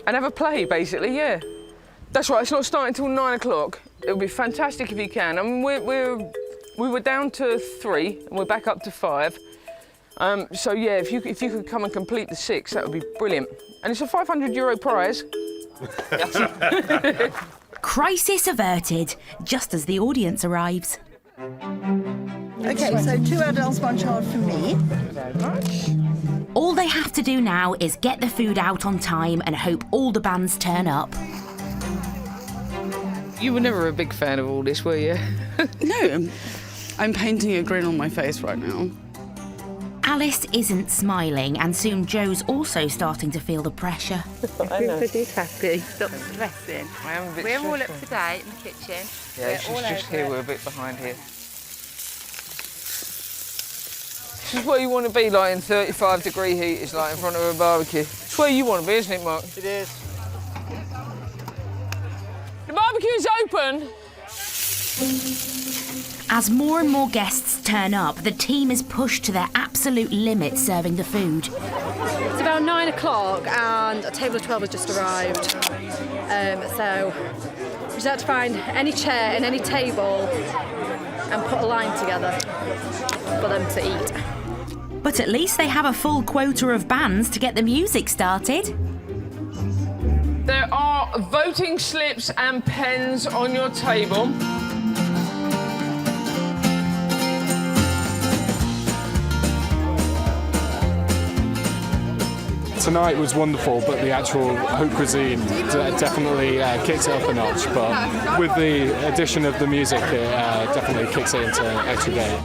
have a play, basically? Yeah. That's right. It's not starting till 9 o'clock. It would be fantastic if you can. I mean, we were down to 3 and we're back up to 5. So yeah, if you could come and complete the 6, that would be brilliant. And it's a €500 prize. Crisis averted, just as the audience arrives. Okay, so 2 adults, 1 child for me. Very much. All they have to do now is get the food out on time and hope all the bands turn up. You were never a big fan of all this, were you? No, I'm painting a grin on my face right now. Alice isn't smiling, and soon Joe's also starting to feel the pressure. Everybody's happy. Stop stressing. I am a bit We're all up stressed. to date in the kitchen. Yeah, she's all just over here. it. We're a bit behind here. This is what you want to be like in 35-degree heat, is like in front of a barbecue. It's where you want to be, isn't it, Mark? It is. The barbecue's open! As more and more guests turn up, the team is pushed to their absolute limit serving the food. It's about 9 o'clock and a table of 12 has just arrived. So we just had to find any chair and any table and put a line together for them to eat. But at least they have a full quota of bands to get the music started. There are voting slips and pens on your table. Tonight was wonderful, but the actual haute cuisine definitely kicks it up a notch. But with the addition of the music, it definitely kicks it into extra game.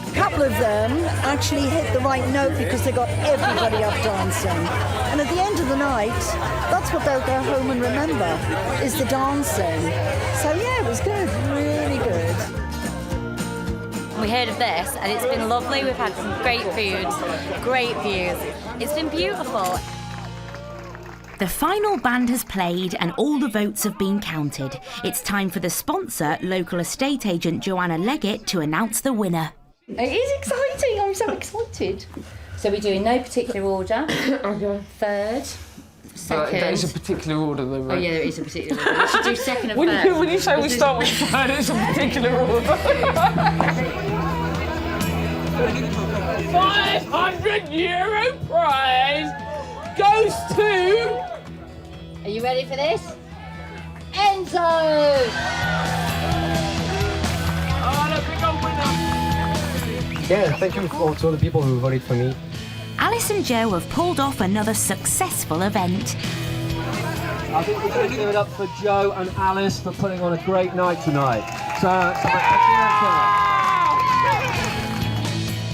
A couple of them actually hit the right note because they got everybody up dancing. And at the end of the night, that's what they'll go home and remember, is the dancing. So yeah, it was good, really good. We heard of this and it's been lovely. We've had some great food, great views. It's been beautiful. The final band has played and all the votes have been counted. It's time for the sponsor, local estate agent Joanna Leggett, to announce the winner. It is exciting. I'm so excited. So we do in no particular order. Okay. Third, second. There is a particular order, though, right? Oh yeah, there is a particular order. We should do second and When third. you say we start with third, it's a particular order. 500 euro prize goes to... Are you ready for this? Enzo! Oh, look, big old winner. Yeah, thank you to all the people who voted for me. Alice and Joe have pulled off another successful event. I think we're going to give it up for Joe and Alice for putting on a great night tonight. So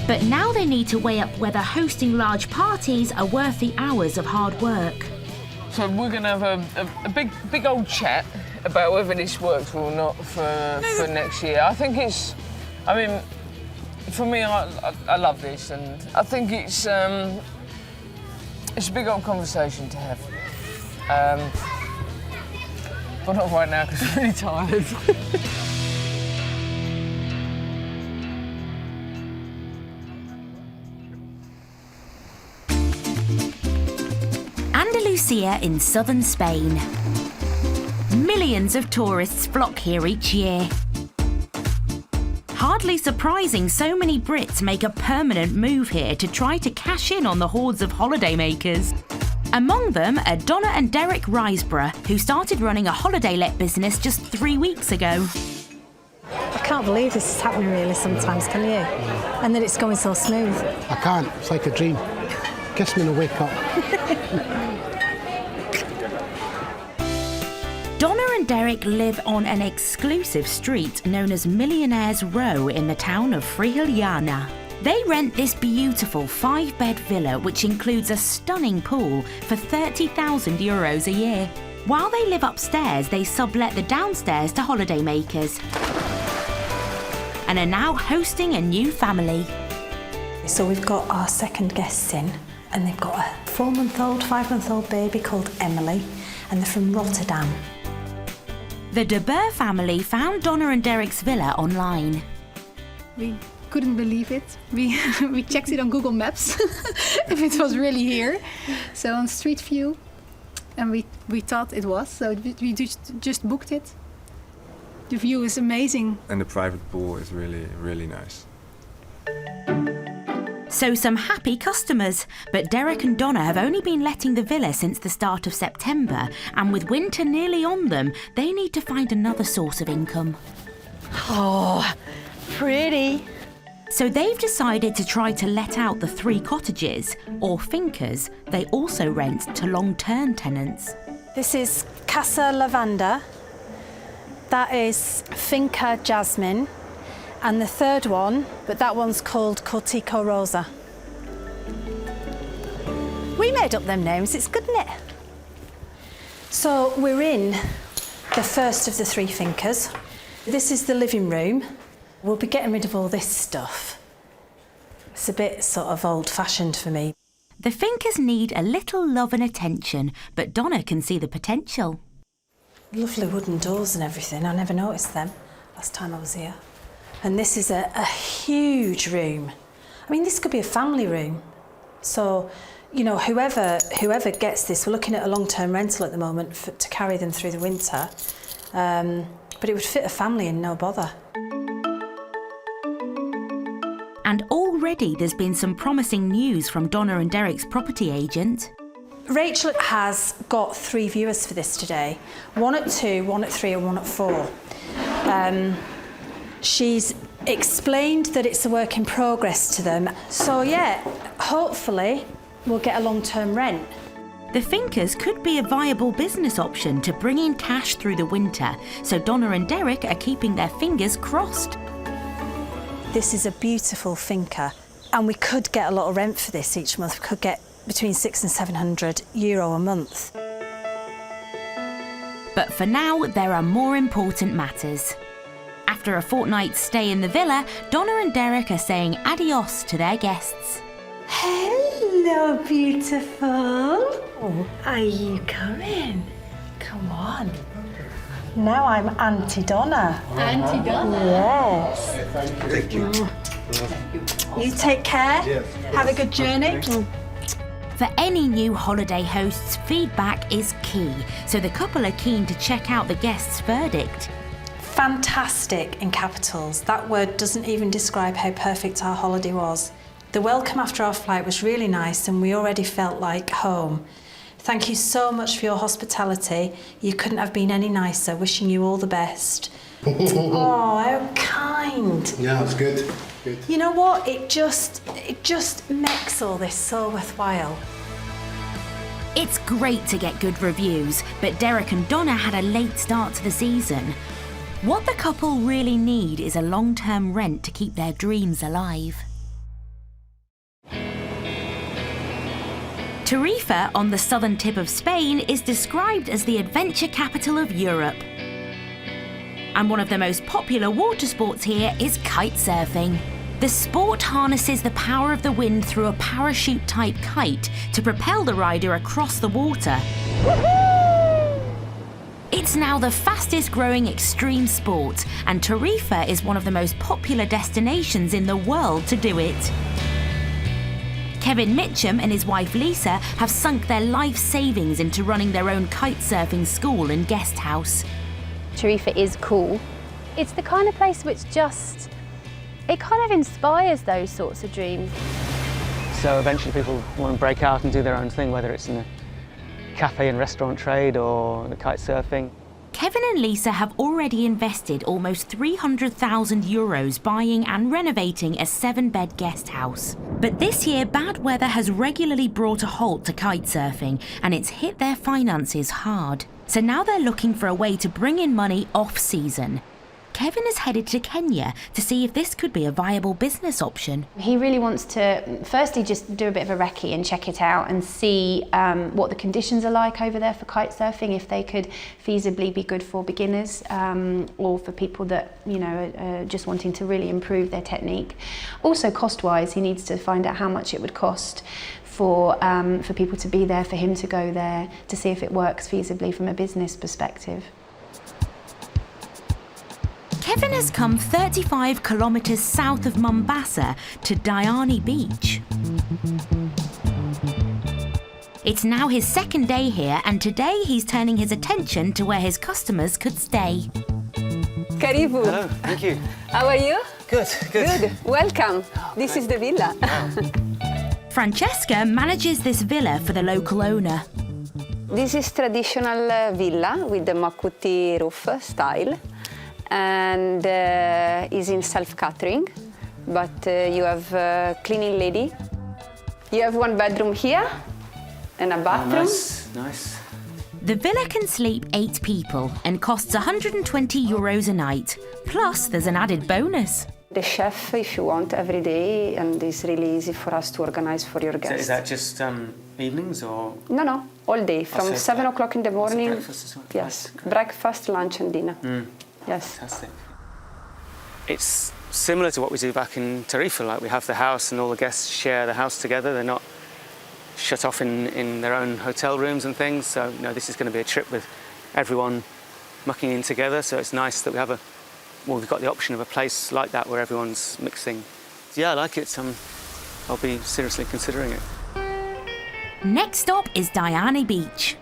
But now they need to weigh up whether hosting large parties are worth the hours of hard work. So we're going to have a big old chat about whether this works or not for next year. I think it's, I mean, for me, I love this, and I think it's a big old conversation to have. But not right now because I'm really tired. Andalusia in southern Spain. Millions of tourists flock here each year. Hardly surprising so many Brits make a permanent move here to try to cash in on the hordes of holidaymakers. Among them are Donna and Derek Riseborough, who started running a holiday let business just 3 weeks ago. I can't believe this is happening really sometimes, can you? And that it's going so smooth. I can't, it's like a dream. Kiss me and I wake up. Donna and Derek live on an exclusive street known as Millionaires Row in the town of Frihiliana. They rent this beautiful 5-bed villa, which includes a stunning pool, for €30,000 a year. While they live upstairs, they sublet the downstairs to holidaymakers and are now hosting a new family. So we've got our second guests in, and they've got a 4-month-old, 5-month-old baby called Emily, and they're from Rotterdam. The De Boer family found Donna and Derek's villa online. We couldn't believe it. We checked it on Google Maps if it was really here. So on Street View, and we thought it was. So we just booked it. The view is amazing. And the private pool is really, really nice. So some happy customers, but Derek and Donna have only been letting the villa since the start of September, and with winter nearly on them, they need to find another source of income. Oh, pretty. So they've decided to try to let out the 3 cottages, or fincas, they also rent to long-term tenants. This is Casa Lavanda, that is Finca Jasmine, and the third one, but that one's called Cortico Rosa. We made up them names, it's good, isn't it? So we're in the first of the 3 fincas. This is the living room. We'll be getting rid of all this stuff. It's a bit sort of old-fashioned for me. The fincas need a little love and attention, but Donna can see the potential. Lovely wooden doors and everything. I never noticed them last time I was here. And this is a huge room. I mean, this could be a family room. So, you know, whoever gets this, we're looking at a long-term rental at the moment to carry them through the winter. But it would fit a family in no bother. And already there's been some promising news from Donna and Derek's property agent. Rachel has got 3 viewers for this today. 1 at 2, 1 at 3 and 1 at 4. She's explained that it's a work in progress to them. So yeah, hopefully we'll get a long-term rent. The fincas could be a viable business option to bring in cash through the winter, so Donna and Derek are keeping their fingers crossed. This is a beautiful finca, and we could get a lot of rent for this each month. We could get between €600 and €700 a month. But for now, there are more important matters. After a fortnight's stay in the villa, Donna and Derek are saying adios to their guests. Hello, beautiful. Are you coming? Come on. Now I'm Auntie Donna. Auntie Donna? Yes. Thank you. You take care. Yes. Have a good journey. For any new holiday hosts, feedback is key, so the couple are keen to check out the guests' verdict. Fantastic in capitals. That word doesn't even describe how perfect our holiday was. The welcome after our flight was really nice and we already felt like home. Thank you so much for your hospitality. You couldn't have been any nicer. Wishing you all the best. Oh, how kind. Yeah, that's good. Good. You know what? It just makes all this so worthwhile. It's great to get good reviews, but Derek and Donna had a late start to the season. What the couple really need is a long-term rent to keep their dreams alive. Tarifa, on the southern tip of Spain, is described as the adventure capital of Europe. And one of the most popular water sports here is kite surfing. The sport harnesses the power of the wind through a parachute-type kite to propel the rider across the water. It's now the fastest-growing extreme sport, and Tarifa is one of the most popular destinations in the world to do it. Kevin Mitchum and his wife Lisa have sunk their life savings into running their own kite surfing school and guest house. Tarifa is cool. It's the kind of place which it kind of inspires those sorts of dreams. So eventually people want to break out and do their own thing, whether it's in the cafe and restaurant trade or the kite surfing. Kevin and Lisa have already invested almost €300,000 buying and renovating a 7-bed guest house. But this year, bad weather has regularly brought a halt to kite surfing, and it's hit their finances hard. So now they're looking for a way to bring in money off-season. Kevin has headed to Kenya to see if this could be a viable business option. He really wants to firstly just do a bit of a recce and check it out and see what the conditions are like over there for kite surfing, if they could feasibly be good for beginners or for people that are just wanting to really improve their technique. Also cost-wise, he needs to find out how much it would cost for people to be there, for him to go there, to see if it works feasibly from a business perspective. Kevin has come 35 kilometres south of Mombasa to Diani Beach. It's now his second day here, and today he's turning his attention to where his customers could stay. Karibu. Hello, thank you. How are you? Good, good. Good. Welcome. This is the villa. Francesca manages this villa for the local owner. This is traditional villa with the makuti roof style, and is in self-catering, but you have cleaning lady. You have one bedroom here and a bathroom. Nice, nice. The villa can sleep 8 people and costs €120 a night. Plus, there's an added bonus. The chef, if you want, every day, and it's really easy for us to organize for your guests. Is that just evenings or? No, all day, from 7 o'clock in the morning. Breakfast as well? Yes, breakfast, lunch and dinner. Yes. Fantastic. It's similar to what we do back in Tarifa, like we have the house and all the guests share the house together. They're not shut off in their own hotel rooms and things. So, this is going to be a trip with everyone mucking in together. So it's nice that we've got the option of a place like that where everyone's mixing. Yeah, I like it. I'll be seriously considering it. Next stop is Diani Beach.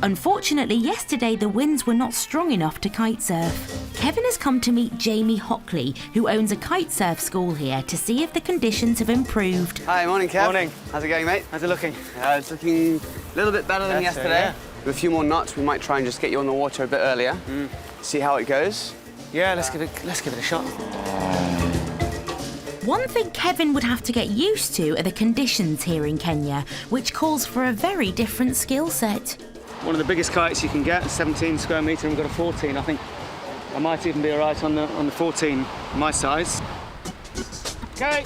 Unfortunately, yesterday the winds were not strong enough to kite surf. Kevin has come to meet Jamie Hockley, who owns a kite surf school here, to see if the conditions have improved. Hi, morning, Kev. Morning. How's it going, mate? How's it looking? It's looking a little bit better than yesterday. Yeah. With a few more knots, we might try and just get you on the water a bit earlier. See how it goes. Yeah, let's give it a shot. One thing Kevin would have to get used to are the conditions here in Kenya, which calls for a very different skill set. One of the biggest kites you can get, 17 square metre, and we've got a 14. I think I might even be all right on the 14, my size. Okay.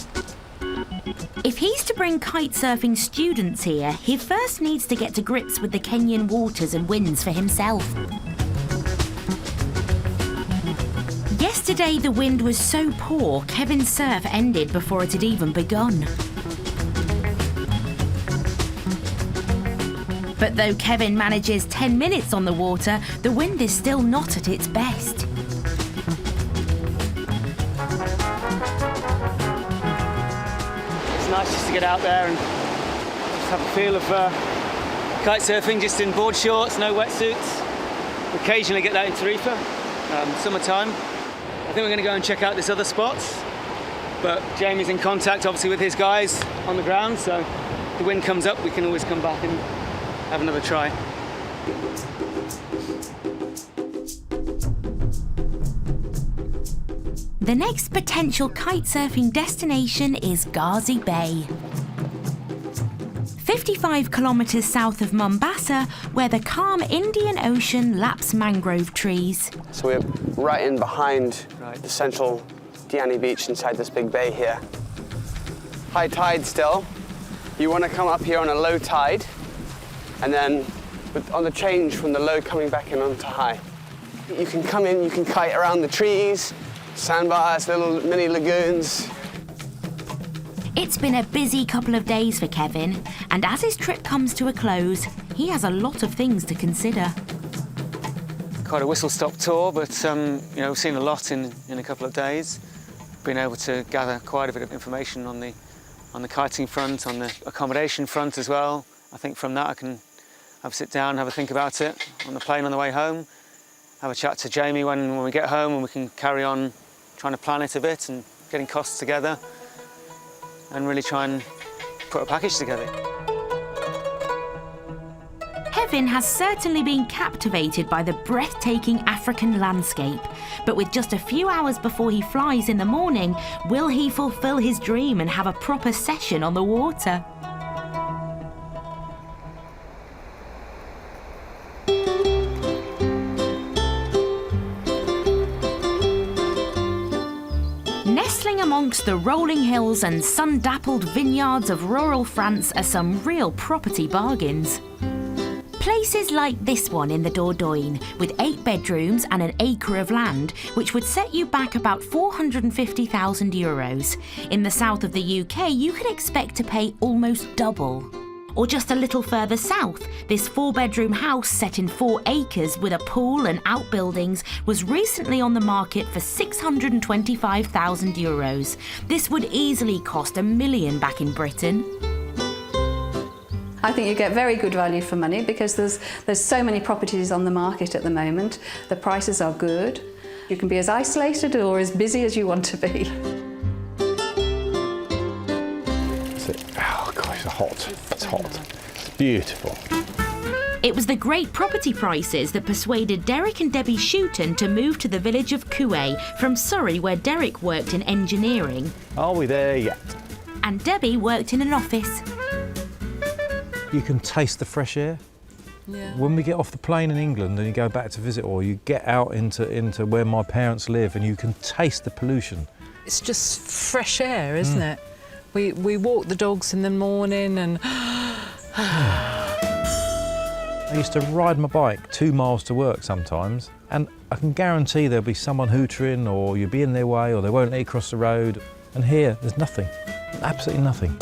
If he's to bring kite surfing students here, he first needs to get to grips with the Kenyan waters and winds for himself. Yesterday the wind was so poor, Kevin's surf ended before it had even begun. But though Kevin manages 10 minutes on the water, the wind is still not at its best. It's nice just to get out there and just have a feel of kite surfing, just in board shorts, no wetsuits. We occasionally get that in Tarifa, summertime. I think we're going to go and check out this other spot, but Jamie's in contact obviously with his guys on the ground, so if the wind comes up we can always come back and have another try. The next potential kite surfing destination is Gazi Bay. 55 kilometres south of Mombasa, where the calm Indian Ocean laps mangrove trees. So we're right in behind the central Diani Beach inside this big bay here. High tide still. You want to come up here on a low tide, and then on the change from the low coming back in onto high. You can come in, you can kite around the trees, sandbars, little mini lagoons. It's been a busy couple of days for Kevin, and as his trip comes to a close, he has a lot of things to consider. Quite a whistle-stop tour, but we've seen a lot in a couple of days. Been able to gather quite a bit of information on the kiting front, on the accommodation front as well. I think from that I can have a sit down, have a think about it on the plane on the way home, have a chat to Jamie when we get home, and we can carry on trying to plan it a bit and getting costs together and really try and put a package together. Kevin has certainly been captivated by the breathtaking African landscape, but with just a few hours before he flies in the morning, will he fulfill his dream and have a proper session on the water? Nestling amongst the rolling hills and sun-dappled vineyards of rural France are some real property bargains. Places like this one in the Dordogne, with 8 bedrooms and an acre of land, which would set you back about €450,000. In the south of the UK, you could expect to pay almost double. Or just a little further south, this 4-bedroom house set in 4 acres with a pool and outbuildings was recently on the market for €625,000. This would easily cost $1 million back in Britain. I think you get very good value for money because there's so many properties on the market at the moment. The prices are good. You can be as isolated or as busy as you want to be. Oh gosh, it's hot. It's hot. It's beautiful. It was the great property prices that persuaded Derek and Debbie Shooton to move to the village of Coué from Surrey, where Derek worked in engineering. Are we there yet? And Debbie worked in an office. You can taste the fresh air. Yeah. When we get off the plane in England and you go back to visit, or you get out into where my parents live, and you can taste the pollution. It's just fresh air, isn't it? We walk the dogs in the morning and... I used to ride my bike 2 miles to work sometimes, and I can guarantee there'll be someone hootering, or you'll be in their way, or they won't let you cross the road. And here, there's nothing. Absolutely nothing.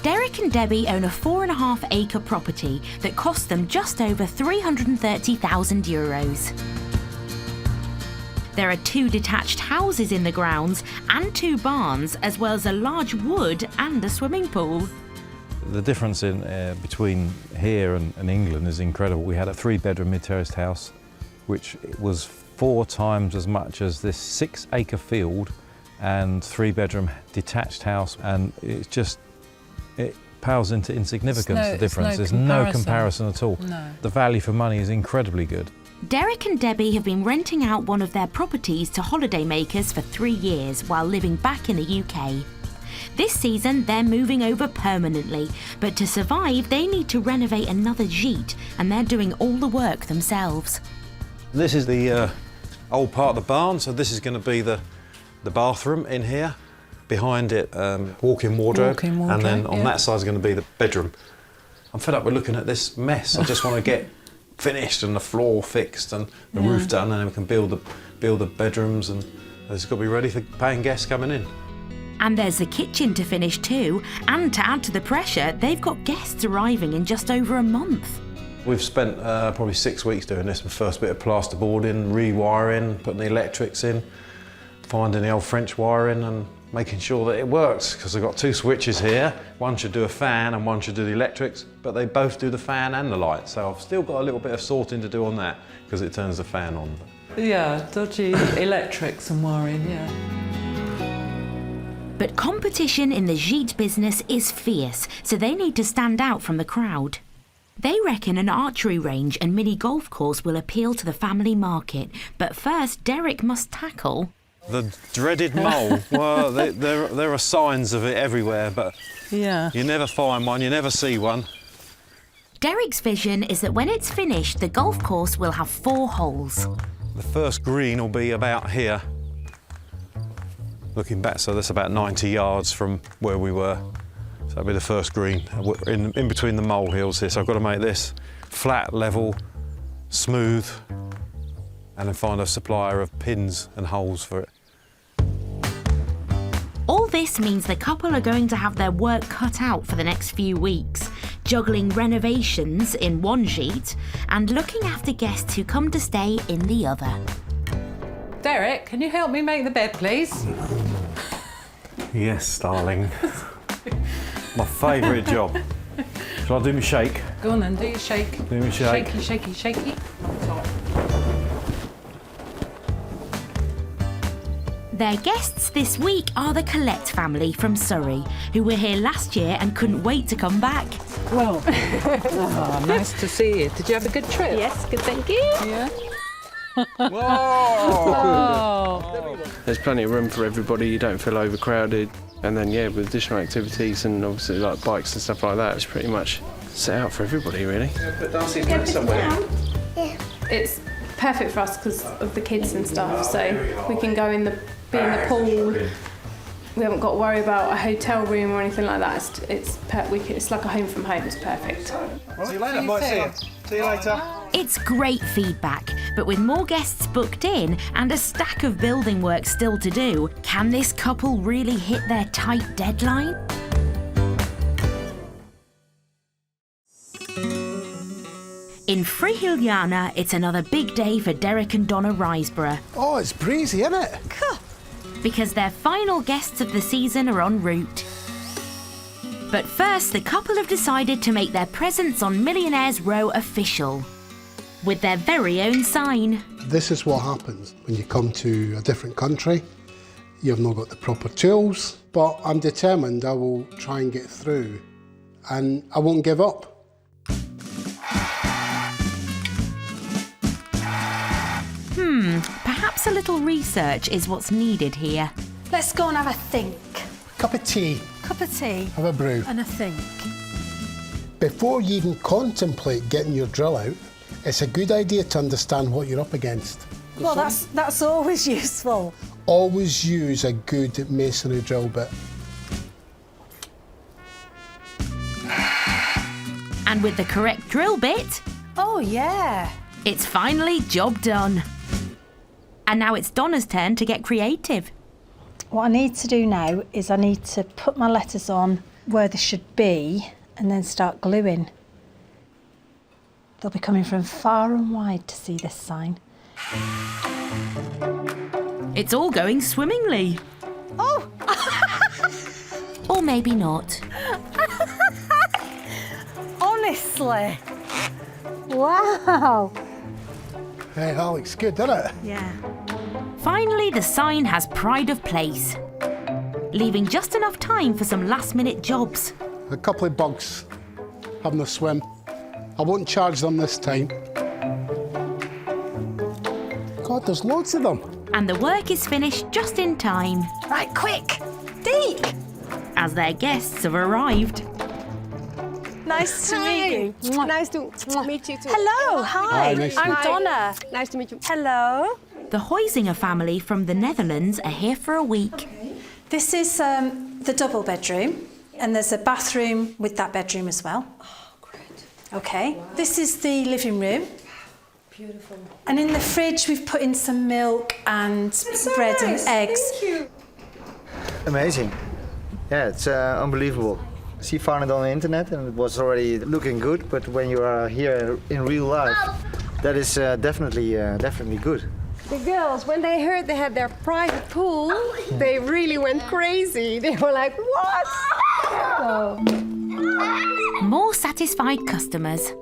Derek and Debbie own a 4.5-acre property that cost them just over €330,000. There are 2 detached houses in the grounds and 2 barns, as well as a large wood and a swimming pool. The difference in between here and England is incredible. We had a 3-bedroom mid-terraced house, which was 4 times as much as this 6-acre field and 3-bedroom detached house, and it's just, it pales into insignificance, the difference. There's no comparison at all. No. The value for money is incredibly good. Derek and Debbie have been renting out one of their properties to holidaymakers for 3 years while living back in the UK. This season, they're moving over permanently, but to survive, they need to renovate another gîte, and they're doing all the work themselves. This is the old part of the barn, so this is going to be the bathroom in here. Behind it, walk-in wardrobe, and then on that side is going to be the bedroom. I'm fed up with looking at this mess. I just want to get finished and the floor fixed and the roof done, and then we can build the bedrooms, and it's got to be ready for paying guests coming in. And there's the kitchen to finish too, and to add to the pressure, they've got guests arriving in just over a month. We've spent probably 6 weeks doing this. The first bit of plasterboarding, rewiring, putting the electrics in, finding the old French wiring and making sure that it works, because I've got 2 switches here. One should do a fan and one should do the electrics, but they both do the fan and the light, so I've still got a little bit of sorting to do on that, because it turns the fan on. Yeah, dodgy electrics and wiring, yeah. But competition in the gîte business is fierce, so they need to stand out from the crowd. They reckon an archery range and mini golf course will appeal to the family market, but first Derek must tackle the dreaded mole. Well, there are signs of it everywhere, but you never find one, you never see one. Derek's vision is that when it's finished, the golf course will have 4 holes. The first green will be about here. Looking back, so that's about 90 yards from where we were. So that'll be the first green, in between the molehills here. So I've got to make this flat, level, smooth, and then find a supplier of pins and holes for it. All this means the couple are going to have their work cut out for the next few weeks, juggling renovations in one gîte and looking after guests who come to stay in the other. Derek, can you help me make the bed, please? Yes, darling. My favourite job. Shall I do my shake? Go on then, do your shake. Do my shake. Shaky, shaky, shaky. Their guests this week are the Collette family from Surrey, who were here last year and couldn't wait to come back. Well, nice to see you. Did you have a good trip? Yes, good, thank you. Yeah. There's plenty of room for everybody, you don't feel overcrowded. And then, yeah, with additional activities and obviously like bikes and stuff like that, it's pretty much set out for everybody, really. Put Darcy's bed somewhere. It's perfect for us because of the kids and stuff, so we can go in be in the pool. We haven't got to worry about a hotel room or anything like that. It's like a home from home. It's perfect. See you later. Might see you. See you later. It's great feedback, but with more guests booked in and a stack of building work still to do, can this couple really hit their tight deadline? In Frihuliana, it's another big day for Derek and Donna Riseborough. Oh, it's breezy, isn't it? Because their final guests of the season are en route. But first, the couple have decided to make their presence on Millionaires Row official. with their very own sign. This is what happens when you come to a different country. You've not got the proper tools, but I'm determined I will try and get through, and I won't give up. Perhaps a little research is what's needed here. Let's go and have a think. Cup of tea. Cup of tea. Have a brew. And a think. Before you even contemplate getting your drill out, it's a good idea to understand what you're up against. Well, that's always useful. Always use a good masonry drill bit. And with the correct drill bit, oh yeah, it's finally job done. And now it's Donna's turn to get creative. What I need to do now is I need to put my letters on where they should be and then start gluing. They'll be coming from far and wide to see this sign. It's all going swimmingly. Oh! Or maybe not. Honestly. Wow. Hey, that looks good, doesn't it? Yeah. Finally, the sign has pride of place, leaving just enough time for some last-minute jobs. A couple of bugs having a swim. I won't charge them this time. God, there's loads of them. And the work is finished just in time. Right, quick! Deke! As their guests have arrived. Nice to meet you. Nice to meet you too. Hello, hi. Nice to I'm meet you. Donna. Nice to meet you. Hello. The Huizinga family from the Netherlands are here for a week. This is the double bedroom, and there's a bathroom with that bedroom as well. Oh, great. Okay. Wow. This is the living room. Beautiful. And in the fridge, we've put in some milk and bread and eggs. Thank you. Amazing. Yeah, it's unbelievable. She found it on the internet and it was already looking good, but when you are here in real life, that is definitely good. The girls, when they heard they had their private pool, they really went crazy. They were like, what? So. More satisfied customers.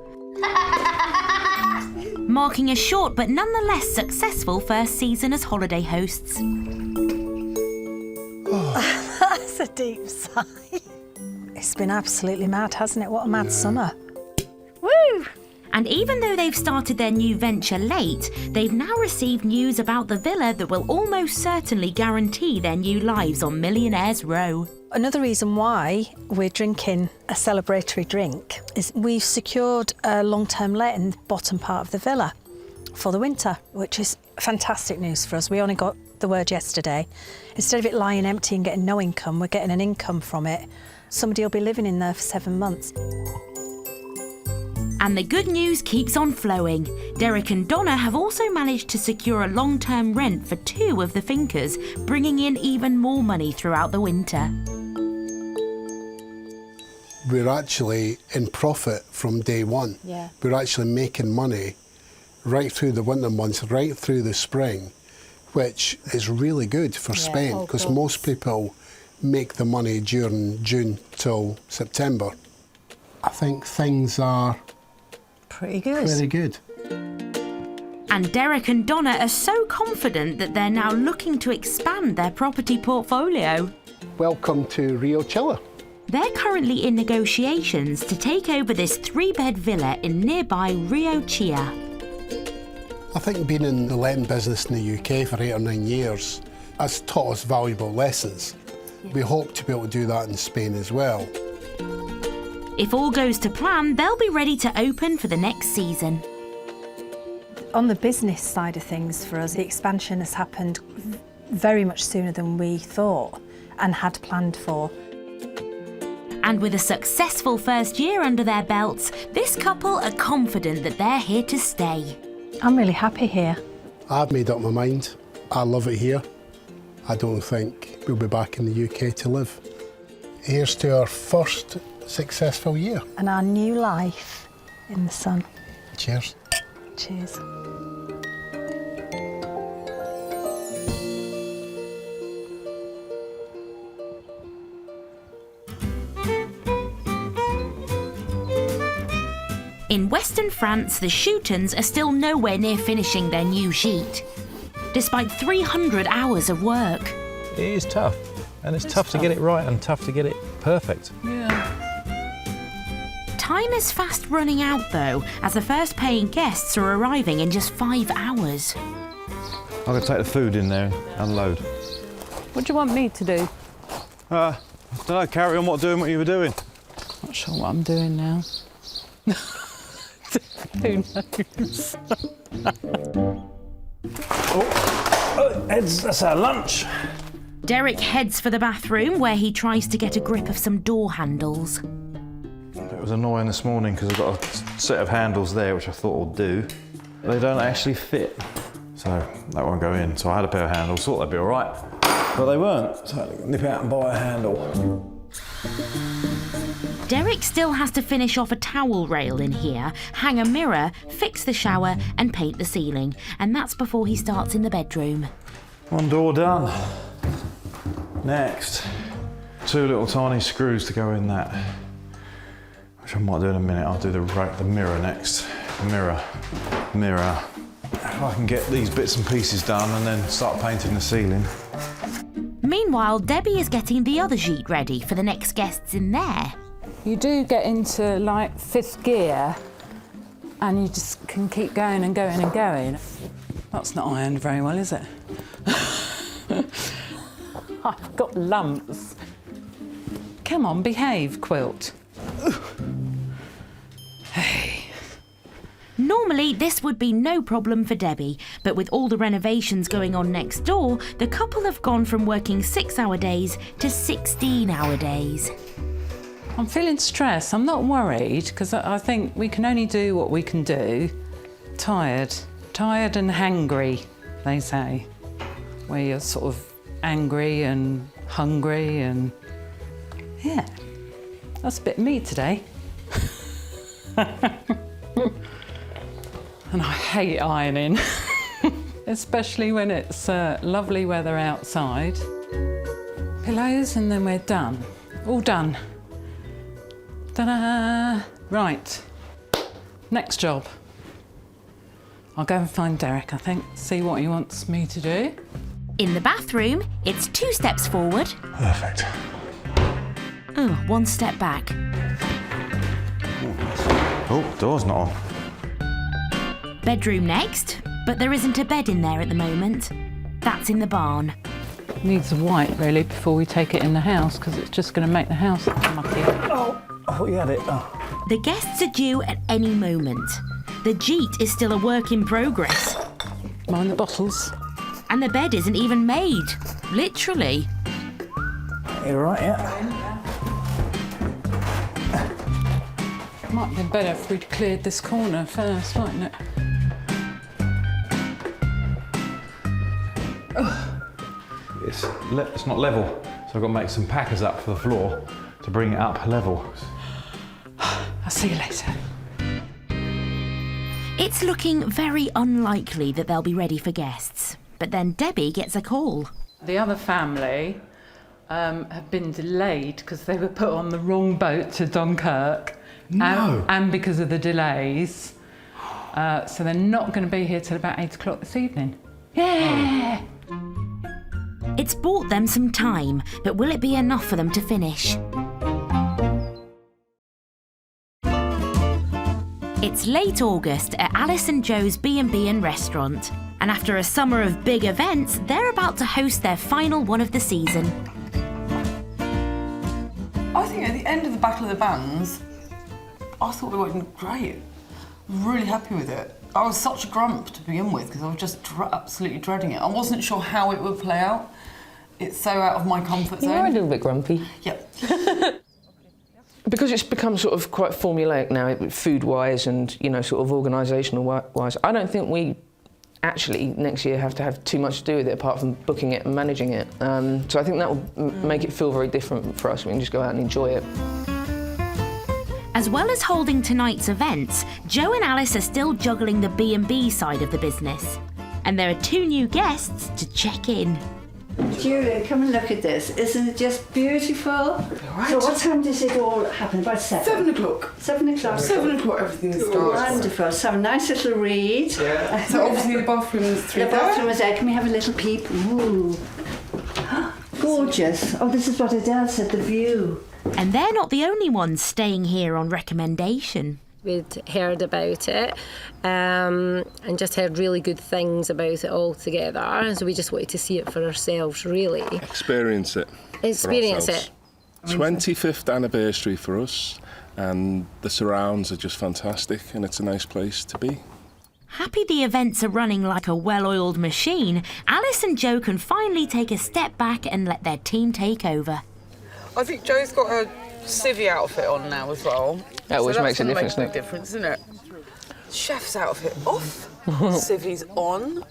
Marking a short but nonetheless successful first season as holiday hosts. That's a deep sigh. It's been absolutely mad, hasn't it? What a mad summer. Woo! And even though they've started their new venture late, they've now received news about the villa that will almost certainly guarantee their new lives on Millionaires Row. Another reason why we're drinking a celebratory drink is we've secured a long-term let in the bottom part of the villa for the winter, which is fantastic news for us. We only got the word yesterday. Instead of it lying empty and getting no income, we're getting an income from it. Somebody will be living in there for 7 months. And the good news keeps on flowing. Derek and Donna have also managed to secure a long-term rent for 2 of the fincas, bringing in even more money throughout the winter. We're actually in profit from day one. Yeah. We're actually making money right through the winter months, right through the spring, which is really good for Spain, because most people make the money during June till September. I think things are pretty good. And Derek and Donna are so confident that they're now looking to expand their property portfolio. Welcome to Rio Chilla. They're currently in negotiations to take over this 3-bed villa in nearby Rio Chia. I think being in the letting business in the UK for 8 or 9 years has taught us valuable lessons. We hope to be able to do that in Spain as well. If all goes to plan, they'll be ready to open for the next season. On the business side of things for us, the expansion has happened very much sooner than we thought and had planned for. And with a successful first year under their belts, this couple are confident that they're here to stay. I'm really happy here. I've made up my mind. I love it here. I don't think we'll be back in the UK to live. Here's to our first successful year. And our new life in the sun. Cheers. Cheers. In Western France, the Schoutens are still nowhere near finishing their new sheet, despite 300 hours of work. It is tough, and it's tough to get it right and tough to get it perfect. Yeah. Time is fast running out though, as the first paying guests are arriving in just 5 hours. I'm going to take the food in there and unload. What do you want me to do? I don't know, carry on doing what you were doing. Not sure what I'm doing now. Who knows? That's our lunch. Derek heads for the bathroom where he tries to get a grip of some door handles. It was annoying this morning because I've got a set of handles there which I thought would do. They don't actually fit, so that won't go in. So I had a pair of handles, thought they'd be all right, but they weren't. So I had to nip out and buy a handle. Derek still has to finish off a towel rail in here, hang a mirror, fix the shower and paint the ceiling. And that's before he starts in the bedroom. One door done. Next, 2 little tiny screws to go in that, which I might do in a minute. I'll do the mirror next. Mirror. If I can get these bits and pieces done and then start painting the ceiling. Meanwhile, Debbie is getting the other sheet ready for the next guests in there. You do get into like 5th gear and you just can keep going and going and going. That's not ironed very well, is it? I've got lumps. Come on, behave, quilt. Hey. Normally, this would be no problem for Debbie, but with all the renovations going on next door, the couple have gone from working 6-hour days to 16-hour days. I'm feeling stressed. I'm not worried because I think we can only do what we can do. Tired and hangry, they say, where you're sort of angry and hungry and yeah, that's a bit me today. And I hate ironing, especially when it's lovely weather outside. Pillows and then we're done. All done. Ta-da! Right, next job. I'll go and find Derek, I think, see what he wants me to do. In the bathroom, it's 2 steps forward. Perfect. Oh, 1 step back. Oh, door's not on. Bedroom next, but there isn't a bed in there at the moment. That's in the barn. Needs a white, really, before we take it in the house, because it's just going to make the house mucky. Oh, I thought you had it. Oh. The guests are due at any moment. The jeet is still a work in progress. Mind the bottles. And the bed isn't even made. Literally. You're right, yeah. Might have been better if we'd cleared this corner first, mightn't it? It's not level, so I've got to make some packers up for the floor to bring it up level. I'll see you later. It's looking very unlikely that they'll be ready for guests. But then Debbie gets a call. The other family have been delayed because they were put on the wrong boat to Dunkirk. No. And because of the delays. So they're not going to be here till about 8 o'clock this evening. Yeah! It's bought them some time, but will it be enough for them to finish? It's late August at Alice and Joe's B&B and restaurant. And after a summer of big events, they're about to host their final one of the season. I think at the end of the Battle of the Bands, I thought we went great. Really happy with it. I was such a grump to begin with because I was just absolutely dreading it. I wasn't sure how it would play out. It's so out of my comfort zone. You're a little bit grumpy. Yep. Because it's become sort of quite formulaic now, food-wise and, you know, sort of organisational-wise. I don't think we actually next year have to have too much to do with it apart from booking it and managing it. So I think that will make it feel very different for us. We can just go out and enjoy it. As well as holding tonight's events, Joe and Alice are still juggling the B&B side of the business. And there are 2 new guests to check in. Julia, come and look at this. Isn't it just beautiful? Right. So what time does it all happen? About 7? 7 o'clock. 7 o'clock. 7 o'clock everything starts. Wonderful. So a nice little read. Yeah. So obviously the bathroom is through The there. bathroom is there. Can we have a little peep? Ooh. Gorgeous. Oh, this is what Adele said, the view. And they're not the only ones staying here on recommendation. We'd heard about it and just heard really good things about it altogether, and so we just wanted to see it for ourselves, really. Experience it. Experience it. 25th anniversary for us, and the surrounds are just fantastic, and it's a nice place to be. Happy the events are running like a well-oiled machine, Alice and Joe can finally take a step back and let their team take over. I think Joe's got her civvy outfit on now as well. That always makes a difference, Makes a doesn't big it? difference, isn't it? Chef's outfit off, civvy's on.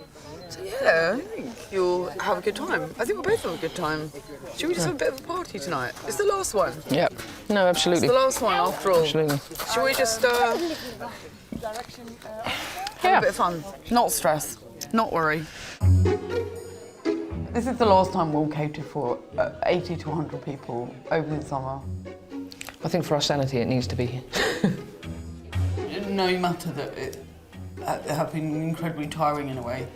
So yeah, I think you'll have a good time. I think we'll both have a good time. Should we just have a bit of a party tonight? It's the last one. Yep. No, absolutely. It's the last one after all. Absolutely. Should we just have a bit of fun? Not stress, not worry. This is the last time we'll cater for 80 to 100 people over the summer. I think for our sanity, it needs to be. No matter that it have been incredibly tiring in a way,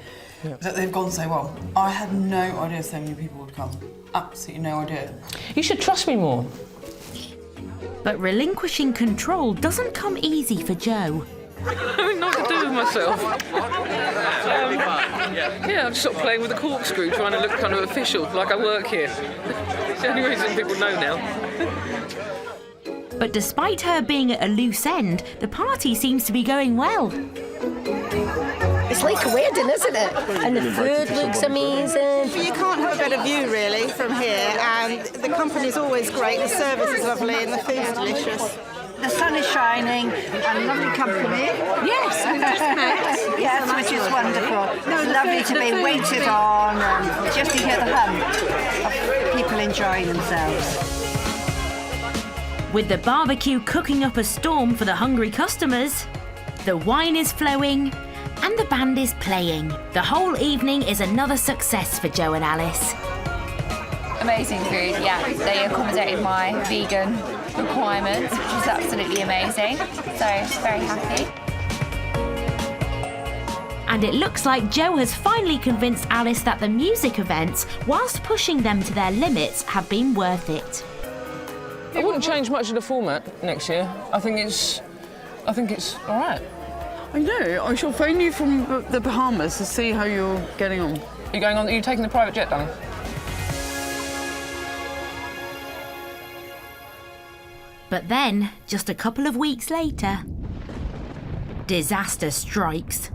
that they've gone so well. I had no idea so many people would come. Absolutely no idea. You should trust me more. But relinquishing control doesn't come easy for Joe. I know what to do with myself. Yeah, I'm just sort of playing with a corkscrew, trying to look kind of official, like I work here. It's the only reason people know now. But despite her being at a loose end, the party seems to be going well. It's like a wedding, isn't it? And the food looks amazing. You can't have a better view, really, from here. And the company's always great, the service is lovely, and the food's delicious. The sun is shining and lovely company. Yes, we've just met. Yes, which is wonderful. It's lovely to be waited on and just to hear the hum of people enjoying themselves. With the barbecue cooking up a storm for the hungry customers, the wine is flowing and the band is playing. The whole evening is another success for Joe and Alice. Amazing food, yeah. They accommodated my vegan requirements, which was absolutely amazing. So, very happy. And it looks like Joe has finally convinced Alice that the music events, whilst pushing them to their limits, have been worth it. I wouldn't change much of the format next year. I think it's all right. I know. I shall phone you from the Bahamas to see how you're getting on. Are you taking the private jet, darling? But then, just a couple of weeks later, disaster strikes.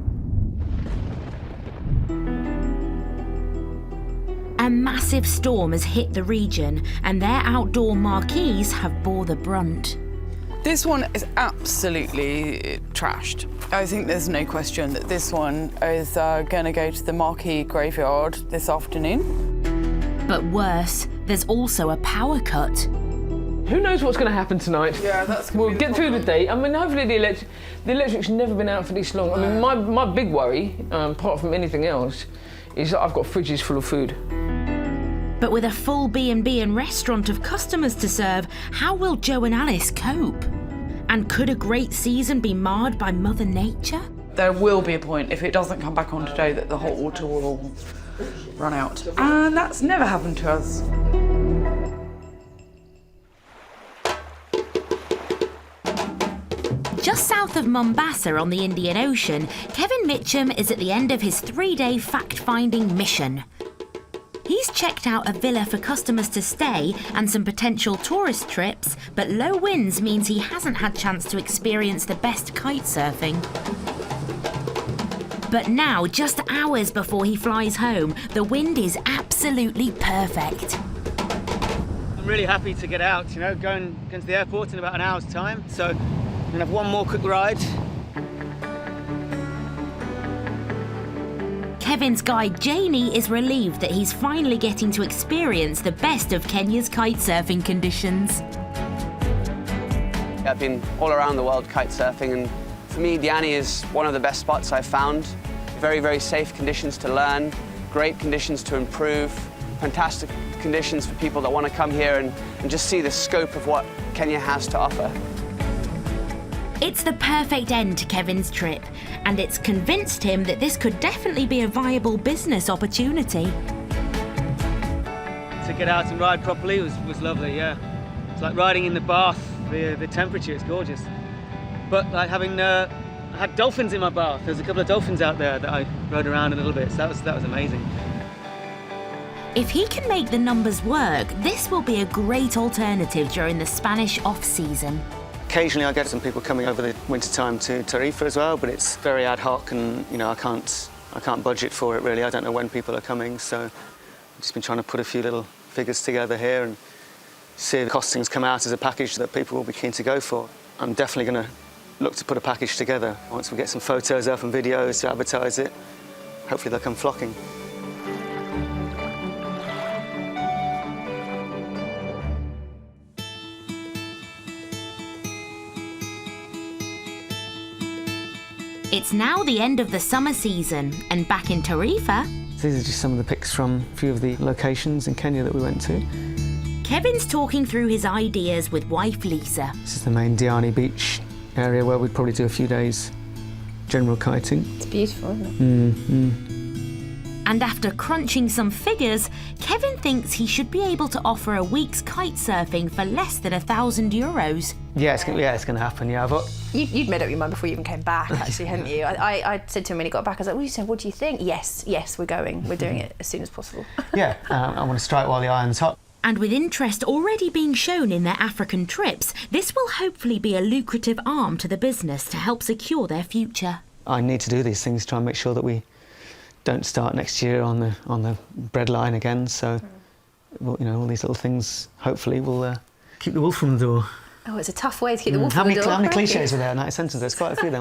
A massive storm has hit the region and their outdoor marquees have bore the brunt. This one is absolutely trashed. I think there's no question that this one is going to go to the marquee graveyard this afternoon. But worse, there's also a power cut. Who knows what's going to happen tonight? Yeah, that's We'll get through the day. I mean, hopefully the electric's never been out for this long. I mean, my big worry, apart from anything else, is that I've got fridges full of food. But with a full B&B and restaurant of customers to serve, how will Joe and Alice cope? And could a great season be marred by Mother Nature? There will be a point, if it doesn't come back on today, that the hot water will all run out. And that's never happened to us. Just south of Mombasa on the Indian Ocean, Kevin Mitchum is at the end of his 3-day fact-finding mission. He's checked out a villa for customers to stay and some potential tourist trips, but low winds means he hasn't had chance to experience the best kite surfing. But now, just hours before he flies home, the wind is absolutely perfect. I'm really happy to get out, going to the airport in about an hour's time, so I'm gonna have one more quick ride. Kevin's guide Janie is relieved that he's finally getting to experience the best of Kenya's kite surfing conditions. I've been all around the world kite surfing, and for me, Diani is one of the best spots I've found. Very, very safe conditions to learn, great conditions to improve, fantastic conditions for people that want to come here and just see the scope of what Kenya has to offer. It's the perfect end to Kevin's trip, and it's convinced him that this could definitely be a viable business opportunity. To get out and ride properly was lovely, yeah. It's like riding in the bath, the temperature is gorgeous. But like having, I had dolphins in my bath. There's a couple of dolphins out there that I rode around a little bit, so that was amazing. If he can make the numbers work, this will be a great alternative during the Spanish off-season. Occasionally I get some people coming over the winter time to Tarifa as well, but it's very ad hoc and I can't budget for it really. I don't know when people are coming, so I've just been trying to put a few little figures together here and see if the costings come out as a package that people will be keen to go for. I'm definitely going to look to put a package together. Once we get some photos up and videos to advertise it, hopefully they'll come flocking. It's now the end of the summer season, and back in Tarifa, These are just some of the pics from a few of the locations in Kenya that we went to. Kevin's talking through his ideas with wife Lisa. This is the main Diani beach area where we'd probably do a few days general kiting. It's beautiful, isn't it? And after crunching some figures, Kevin thinks he should be able to offer a week's kite surfing for less than €1,000. Yeah, it's going to happen, yeah. But You'd made up your mind before you even came back, actually, hadn't you? I said to him when he got back, I was like, well, you said, what do you think? Yes, we're going. We're doing it as soon as possible. Yeah, I want to strike while the iron's hot. And with interest already being shown in their African trips, this will hopefully be a lucrative arm to the business to help secure their future. I need to do these things to try and make sure that we don't start next year on the bread line again. So, well, all these little things hopefully will keep the wolf from the door. Oh, it's a tough way to keep the wolf from the door. How many cliches were there in that sentence? There's quite a few there.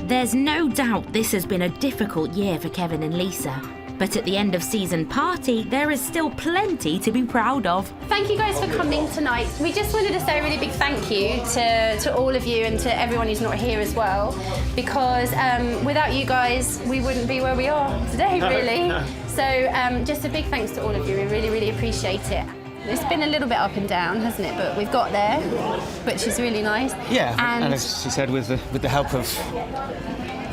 There's no doubt this has been a difficult year for Kevin and Lisa. But at the end of season party, there is still plenty to be proud of. Thank you guys for coming tonight. We just wanted to say a really big thank you to all of you and to everyone who's not here as well, because without you guys, we wouldn't be where we are today, really. So just a big thanks to all of you. We really, really appreciate it. It's been a little bit up and down, hasn't it? But we've got there, which is really nice. Yeah, and as she said, with the help of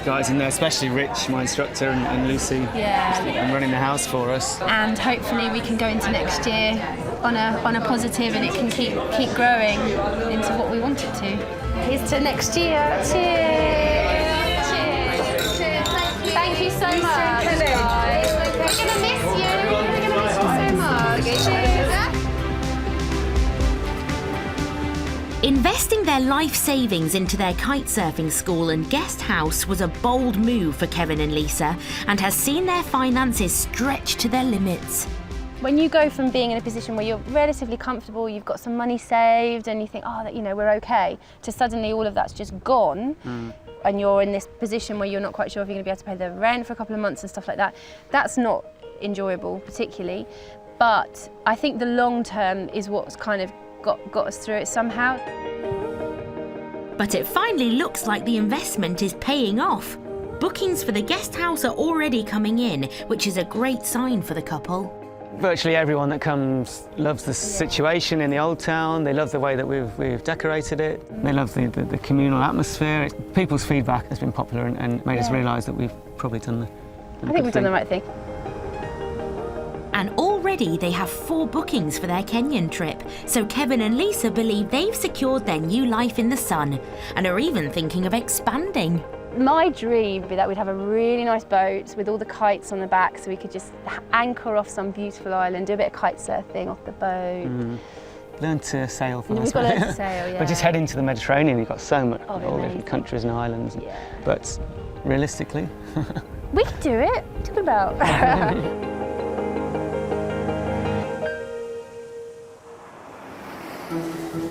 guys in there, especially Rich, my instructor, and Lucy, and running the house for us. And hopefully we can go into next year on a positive, and it can keep growing into what we want it to. Here's to next year. Cheers! Cheers! Cheers! Thank you so much, guys. We're gonna miss you. We're gonna miss you so much. Cheers! Investing their life savings into their kite surfing school and guest house was a bold move for Kevin and Lisa, and has seen their finances stretched to their limits. When you go from being in a position where you're relatively comfortable, you've got some money saved, and you think, we're okay, to suddenly all of that's just gone, and you're in this position where you're not quite sure if you're going to be able to pay the rent for a couple of months and stuff like that, that's not enjoyable particularly. But I think the long term is what's kind of got us through it somehow. But it finally looks like the investment is paying off. Bookings for the guest house are already coming in, which is a great sign for the couple. Virtually everyone that comes loves the situation in the old town. They love the way that we've decorated it. They love the communal atmosphere. People's feedback has been popular and made us realise that we've probably done I think we've done the right thing. And already they have 4 bookings for their Kenyan trip, so Kevin and Lisa believe they've secured their new life in the sun and are even thinking of expanding. My dream would be that we'd have a really nice boat with all the kites on the back, so we could just anchor off some beautiful island, do a bit of kite surfing off the boat. Learn to sail first. We've got to learn to sail, yeah. But just head into the Mediterranean, you've got so much, all different countries and islands. Yeah. But realistically... we could do it. What are you talking about?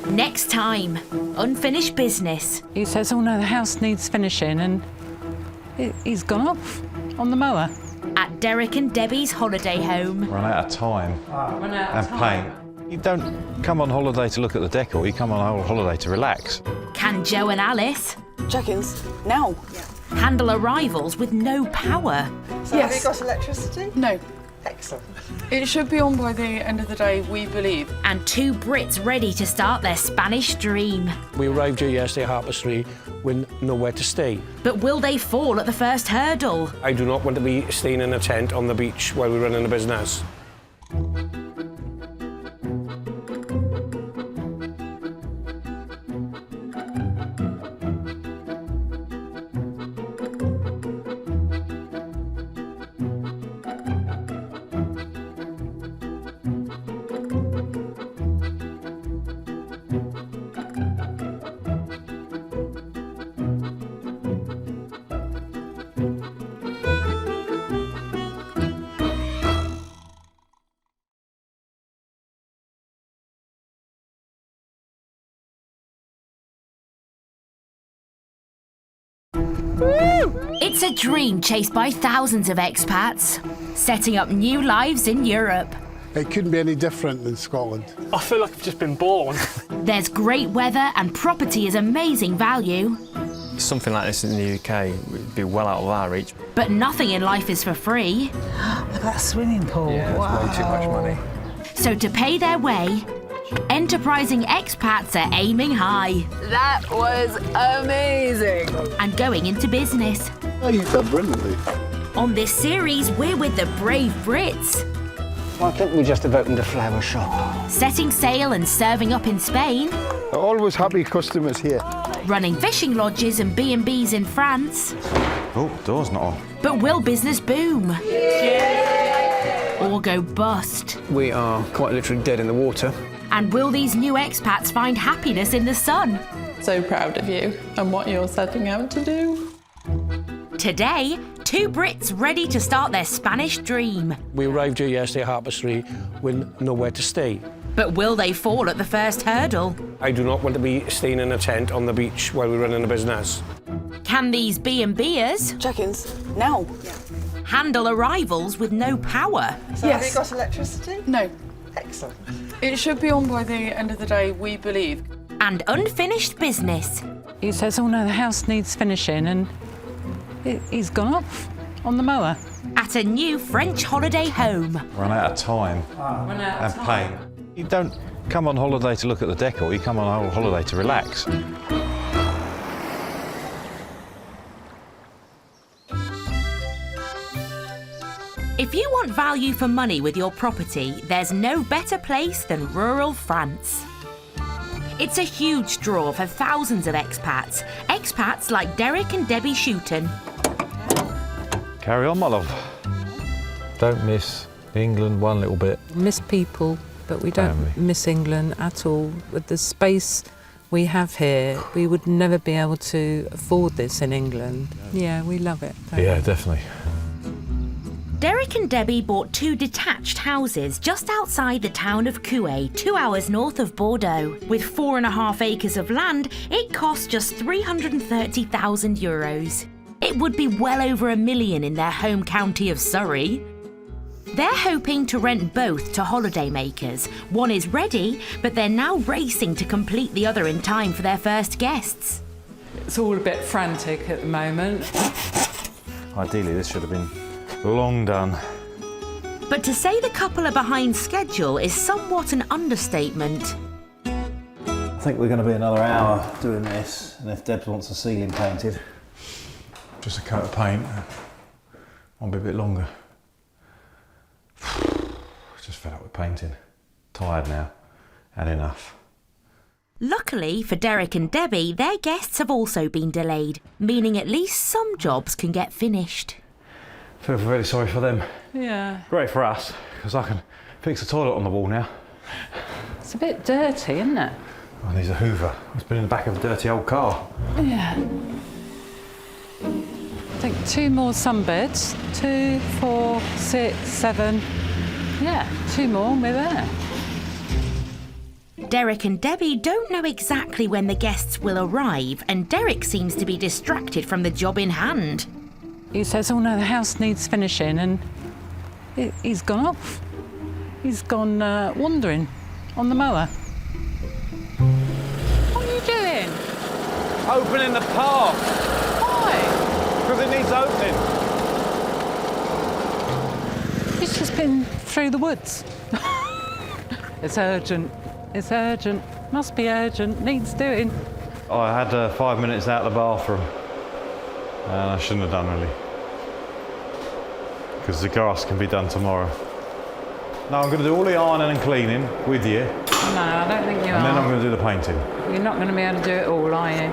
Next time, Unfinished Business. He says, oh no, the house needs finishing, and he's gone off on the mower. At Derek and Debbie's holiday home. Run out of time and paint. You don't come on holiday to look at the decor, you come on holiday to relax. Can Joe and Alice check-ins now. handle arrivals with no power. So have you got electricity? No. Excellent. It should be on by the end of the day, we believe. And 2 Brits ready to start their Spanish dream. We arrived here yesterday at 3:30 with nowhere to stay. But will they fall at the first hurdle? I do not want to be staying in a tent on the beach while we're running a business. It's a dream chased by thousands of expats, setting up new lives in Europe. It couldn't be any different than Scotland. I feel like I've just been born. There's great weather and property is amazing value. Something like this in the UK would be well out of our reach. But nothing in life is for free. Look at that swimming pool. Yeah, wow. it's way too much money. So to pay their way, enterprising expats are aiming high. That was amazing. And going into business. Oh, you've done brilliantly. On this series, we're with the brave Brits. I think we just have opened a flower shop. Setting sail and serving up in Spain. Always happy customers here. Running fishing lodges and B&Bs in France. Oh, door's not on. But will business boom? Or go bust? We are quite literally dead in the water. And will these new expats find happiness in the sun? So proud of you and what you're setting out to do. Today, 2 Brits ready to start their Spanish dream. We arrived here yesterday at 3:30 with nowhere to stay. But will they fall at the first hurdle? I do not want to be staying in a tent on the beach while we're running a business. Can these B&Bers Check-ins now. handle arrivals with no power? So have you got electricity? No. Excellent. It should be on by the end of the day, we believe. And unfinished business. He says, oh no, the house needs finishing, and he's gone off on the mower. At a new French holiday home. Run out of time and paint. You don't come on holiday to look at the decor, you come on holiday to relax. If you want value for money with your property, there's no better place than rural France. It's a huge draw for thousands of expats. Expats like Derek and Debbie Shooton. Carry on, my love. Don't miss England one little bit. Miss people, but we don't miss England at all. With the space we have here, we would never be able to afford this in England. Yeah, we love it. Yeah, definitely. Derek and Debbie bought 2 detached houses just outside the town of Coué, 2 hours north of Bordeaux. With 4.5 acres of land, it cost just €330,000. It would be well over $1 million in their home county of Surrey. They're hoping to rent both to holidaymakers. One is ready, but they're now racing to complete the other in time for their first guests. It's all a bit frantic at the moment. Ideally, this should have been long done. But to say the couple are behind schedule is somewhat an understatement. I think we're going to be another hour doing this, and if Debs wants the ceiling painted. Just a coat of paint. Might be a bit longer. Just fed up with painting. Tired now. Had enough. Luckily for Derek and Debbie, their guests have also been delayed, meaning at least some jobs can get finished. Feel really sorry for them. Yeah. Great for us, because I can fix the toilet on the wall now. It's a bit dirty, isn't it? Oh, there's a hoover. It's been in the back of a dirty old car. Yeah. I think 2 more sunbeds. 2, 4, 6, 7. Yeah, 2 more and we're there. Derek and Debbie don't know exactly when the guests will arrive, and Derek seems to be distracted from the job in hand. He says, oh no, the house needs finishing, and he's gone off. He's gone wandering on the mower. What are you doing? Opening the park. Why? Because it needs opening. It's just been through the woods. It's urgent. It's urgent. Must be urgent. Needs doing. I had 5 minutes out of the bathroom. And I shouldn't have done, really. Because the grass can be done tomorrow. No, I'm going to do all the ironing and cleaning with you. No, I don't think you are. And then I'm going to do the painting. You're not going to be able to do it all, are you?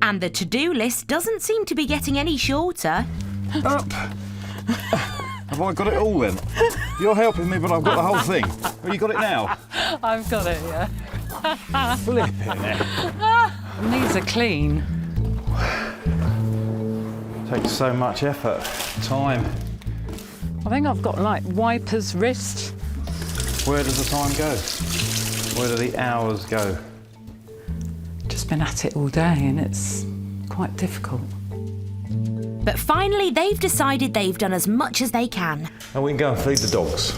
And the to-do list doesn't seem to be getting any shorter. Up. Have I got it all then? You're helping me, but I've got the whole thing. Have you got it now? I've got it, yeah. Flipping it. These are clean. Takes so much effort, time. I think I've got like wiper's wrist. Where does the time go? Where do the hours go? Just been at it all day and it's quite difficult. But finally, they've decided they've done as much as they can. And we can go and feed the dogs.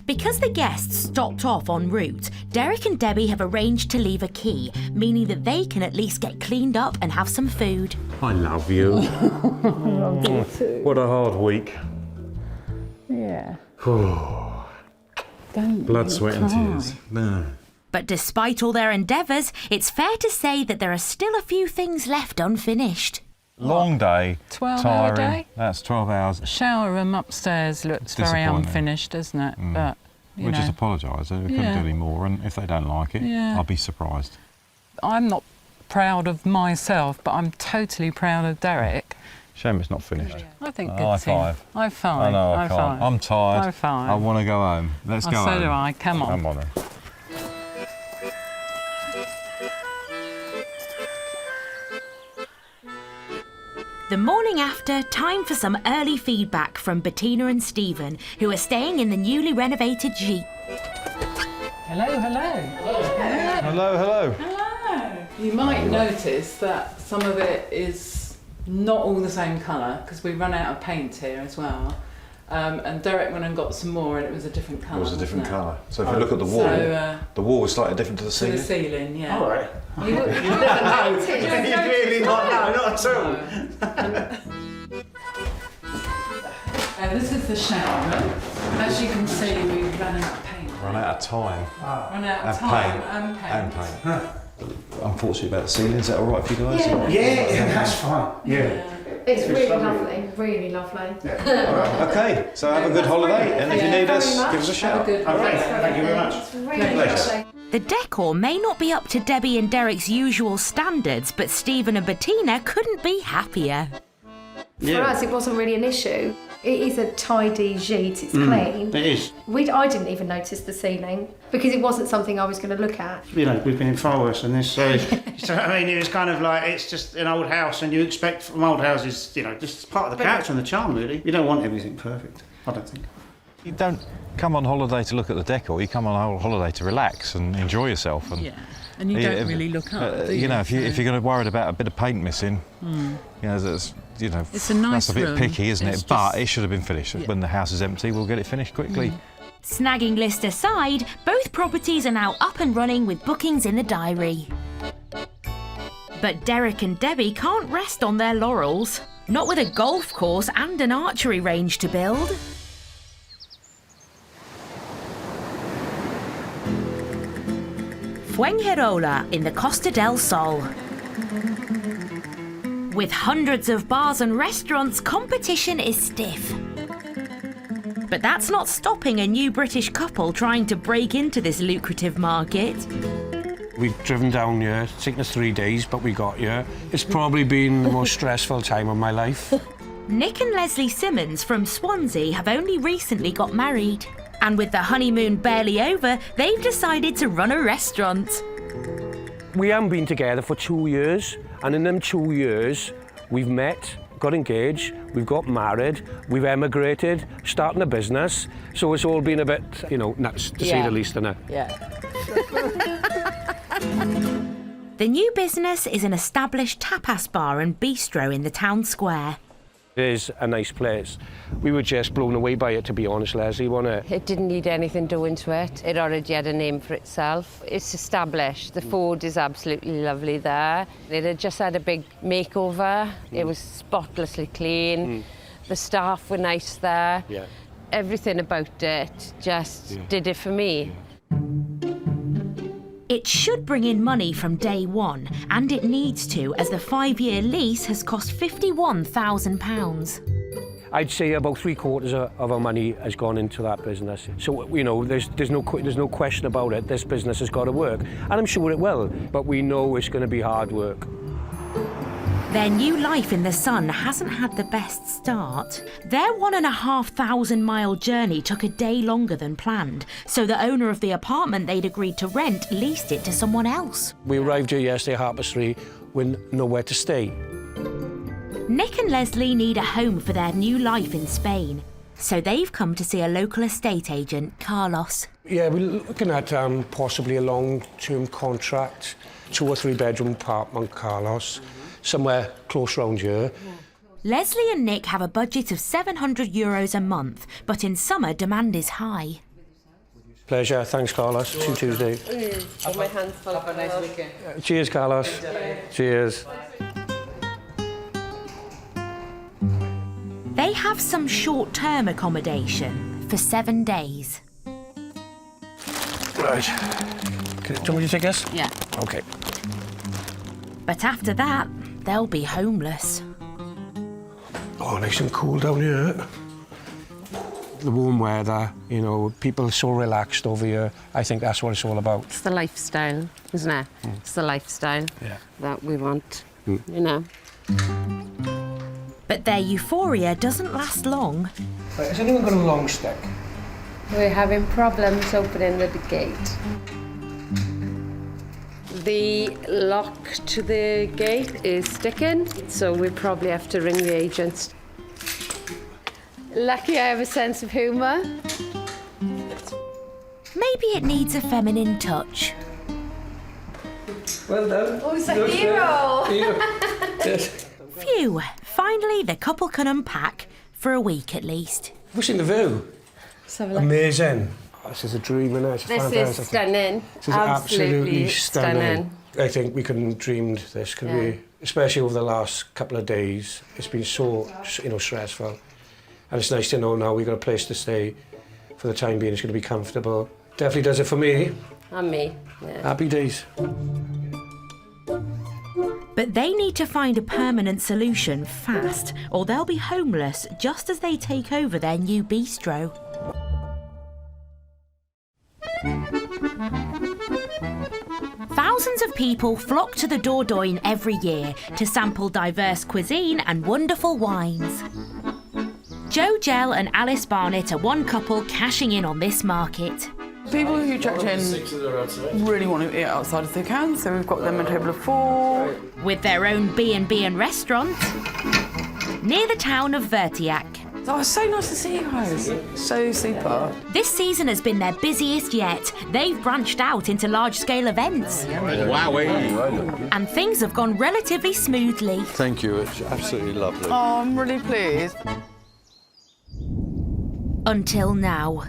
Because the guests stopped off en route, Derek and Debbie have arranged to leave a key, meaning that they can at least get cleaned up and have some food. I love you. I love you too. What a hard week. Yeah. Don't Blood, sweat and tears. No. But despite all their endeavours, it's fair to say that there are still a few things left unfinished. Long day, 12-hour day? That's 12 hours. The shower room upstairs looks very unfinished, doesn't it? But, you We'll know. just apologise. We couldn't do any more, and if they don't like it, Yeah. I'll be surprised. I'm not proud of myself, but I'm totally proud of Derek. Shame it's not finished. I think good High team. five. High five. I know I High can't. five. I'm tired. High five. I want to go home. Let's go home. So do I. Come on. Come on then. The morning after, time for some early feedback from Bettina and Stephen, who are staying in the newly renovated Jeep. Hello, hello. Hello, hello. Hello. You might notice that some of it is not all the same colour because we run out of paint here as well. And Derek went and got some more and it was a different colour. It was a different wasn't it? colour. So if you look at the wall, the wall was slightly different to the To ceiling. the ceiling, yeah. All right. You never know. You'd really not know, not at all. This is the shower room. As you can see, we've run out of paint. Run out of time. Run out of time and paint. Unfortunately about the ceiling, is that all right for you guys? Yeah, that's fine. Yeah. It's really lovely, really lovely. Okay, so have a good holiday, and if you need us, give us a shout. Thank you very much. It's really lovely. The decor may not be up to Debbie and Derek's usual standards, but Stephen and Bettina couldn't be happier. For us, it wasn't really an issue. It is a tidy sheet, it's clean. It is. I didn't even notice the ceiling because it wasn't something I was going to look at. You know, we've been in far worse than this, so, so I mean, it was kind of like, it's just an old house, and you expect from old houses, you know, just part of the character and the charm, really. You don't want everything perfect, I don't think. You don't come on holiday to look at the decor, you come on holiday to relax and enjoy yourself. And and you don't really look up, do you know, if you're going to worry about a bit of paint missing, you know, it's a nice that's a bit room. picky, isn't It's it? But it should have been finished. When the house is empty, we'll get it finished quickly. Snagging list aside, both properties are now up and running with bookings in the diary. But Derek and Debbie can't rest on their laurels. Not with a golf course and an archery range to build. Fuengirola in the Costa del Sol. With hundreds of bars and restaurants, competition is stiff. But that's not stopping a new British couple trying to break into this lucrative market. We've driven down here, it's taken us 3 days, but we got here. It's probably been the most stressful time of my life. Nick and Leslie Simmons from Swansea have only recently got married. And with the honeymoon barely over, they've decided to run a restaurant. We haven't been together for 2 years, and in them 2 years, we've met, got engaged, we've got married, we've emigrated, starting a business, so it's all been a bit, you know, nuts, to say the least, innit? The new business is an established tapas bar and bistro in the town square. It is a nice place. We were just blown away by it, to be honest, Leslie, wasn't it? It didn't need anything doing to it. It already had a name for itself. It's established. The food is absolutely lovely there. It had just had a big makeover. It was spotlessly clean. The staff were nice there. Yeah. Everything about it just did it for me. It should bring in money from day one, and it needs to, as the 5-year lease has cost £51,000. I'd say about 3/4 of our money has gone into that business. So, you know, there's no question about it. This business has got to work, and I'm sure it will, but we know it's going to be hard work. Their new life in the sun hasn't had the best start. Their 1,500-mile journey took a day longer than planned, so the owner of the apartment they'd agreed to rent leased it to someone else. We arrived here yesterday at 3:30 with nowhere to stay. Nick and Leslie need a home for their new life in Spain, so they've come to see a local estate agent, Carlos. Yeah, we're looking at possibly a long-term contract, 2 or 3 bedroom apartment, Carlos, somewhere close round here. Leslie and Nick have a budget of €700 a month, but in summer demand is high. Pleasure, thanks, Carlos. See you Tuesday. Got my hands full. Have a nice weekend. Cheers, Carlos. Cheers. They have some short-term accommodation for 7 days. Right. Do you want me to take this? Yeah. OK. But after that, they'll be homeless. Oh, nice and cool down here. The warm weather, you know, people are so relaxed over here. I think that's what it's all about. It's the lifestyle, isn't it? It's the lifestyle that we want, you know. But their euphoria doesn't last long. Has anyone got a long stick? We're having problems opening the gate. The lock to the gate is sticking, so we probably have to ring the agents. Lucky I have a sense of humour. Maybe it needs a feminine touch. Well done. Oh, it's a hero! Yes. Phew, finally the couple can unpack, for a week at least. Have you seen the view? Let's have a look. Amazing. Oh, this is a dream, isn't it? It's This fantastic. is stunning. This is Absolutely stunning. I think we couldn't have dreamed this, could we? Especially over the last couple of days. It's been so, you know, stressful. And it's nice to know now we've got a place to stay for the time being. It's going to be comfortable. Definitely does it for me. And me, yeah. Happy days. But they need to find a permanent solution fast, or they'll be homeless just as they take over their new bistro. Thousands of people flock to the Dordogne every year to sample diverse cuisine and wonderful wines. Joe Gell and Alice Barnett are one couple cashing in on this market. People who checked in really want to eat outside if they can, so we've got them a table of 4. With their own B&B and restaurant near the town of Vertiac. Oh, it's so nice to see you guys. So super. This season has been their busiest yet. They've branched out into large-scale events. Wowee. And things have gone relatively smoothly. Thank you, it's absolutely lovely. Oh, I'm really pleased. Until now.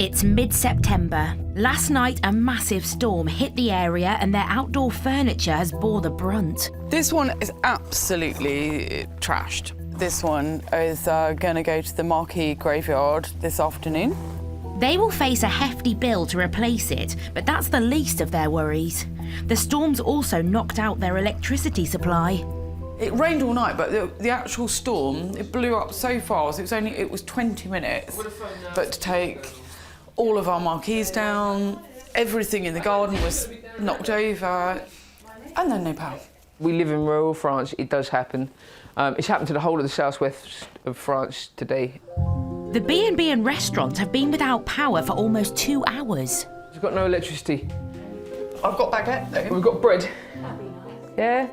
It's mid-September. Last night, a massive storm hit the area and their outdoor furniture has bore the brunt. This one is absolutely trashed. This one is going to go to the Marquee graveyard this afternoon. They will face a hefty bill to replace it, but that's the least of their worries. The storm's also knocked out their electricity supply. It rained all night, but the actual storm, it blew up so fast. It was 20 minutes. But to take all of our marquees down, everything in the garden was knocked over, and then no power. We live in rural France, it does happen. It's happened to the whole of the southwest of France today. The B&B and restaurant have been without power for almost 2 hours. We've got no electricity. I've got baguette though. We've got bread. Yeah?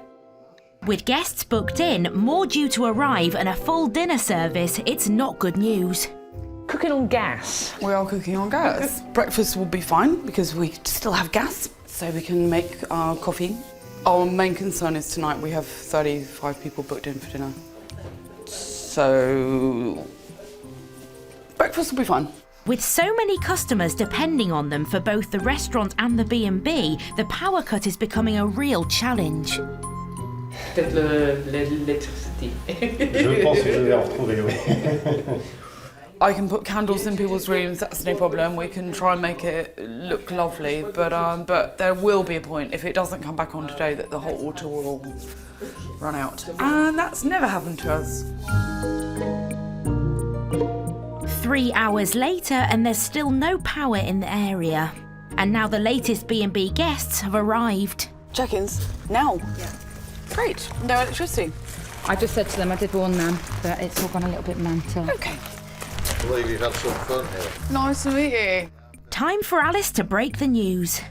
With guests booked in, more due to arrive and a full dinner service, it's not good news. Cooking on gas. We are cooking on gas. Breakfast will be fine because we still have gas, so we can make our coffee Our main concern is tonight we have 35 people booked in for dinner. So breakfast will be fine. With so many customers depending on them for both the restaurant and the B&B, the power cut is becoming a real challenge. L'électricité. Je pense que je vais en retrouver, oui. I can put candles in people's rooms, that's no problem. We can try and make it look lovely, but there will be a point, if it doesn't come back on today, that the hot water will run out. And that's never happened to us. 3 hours later and there's still no power in the area. And now the latest B&B guests have arrived. Check-ins? Now? Yeah. Great, no electricity. I just said to them I did warn them, but it's all gone a little bit mental. Okay. I believe you've had some fun here. Nice to meet you. Time for Alice to break the news.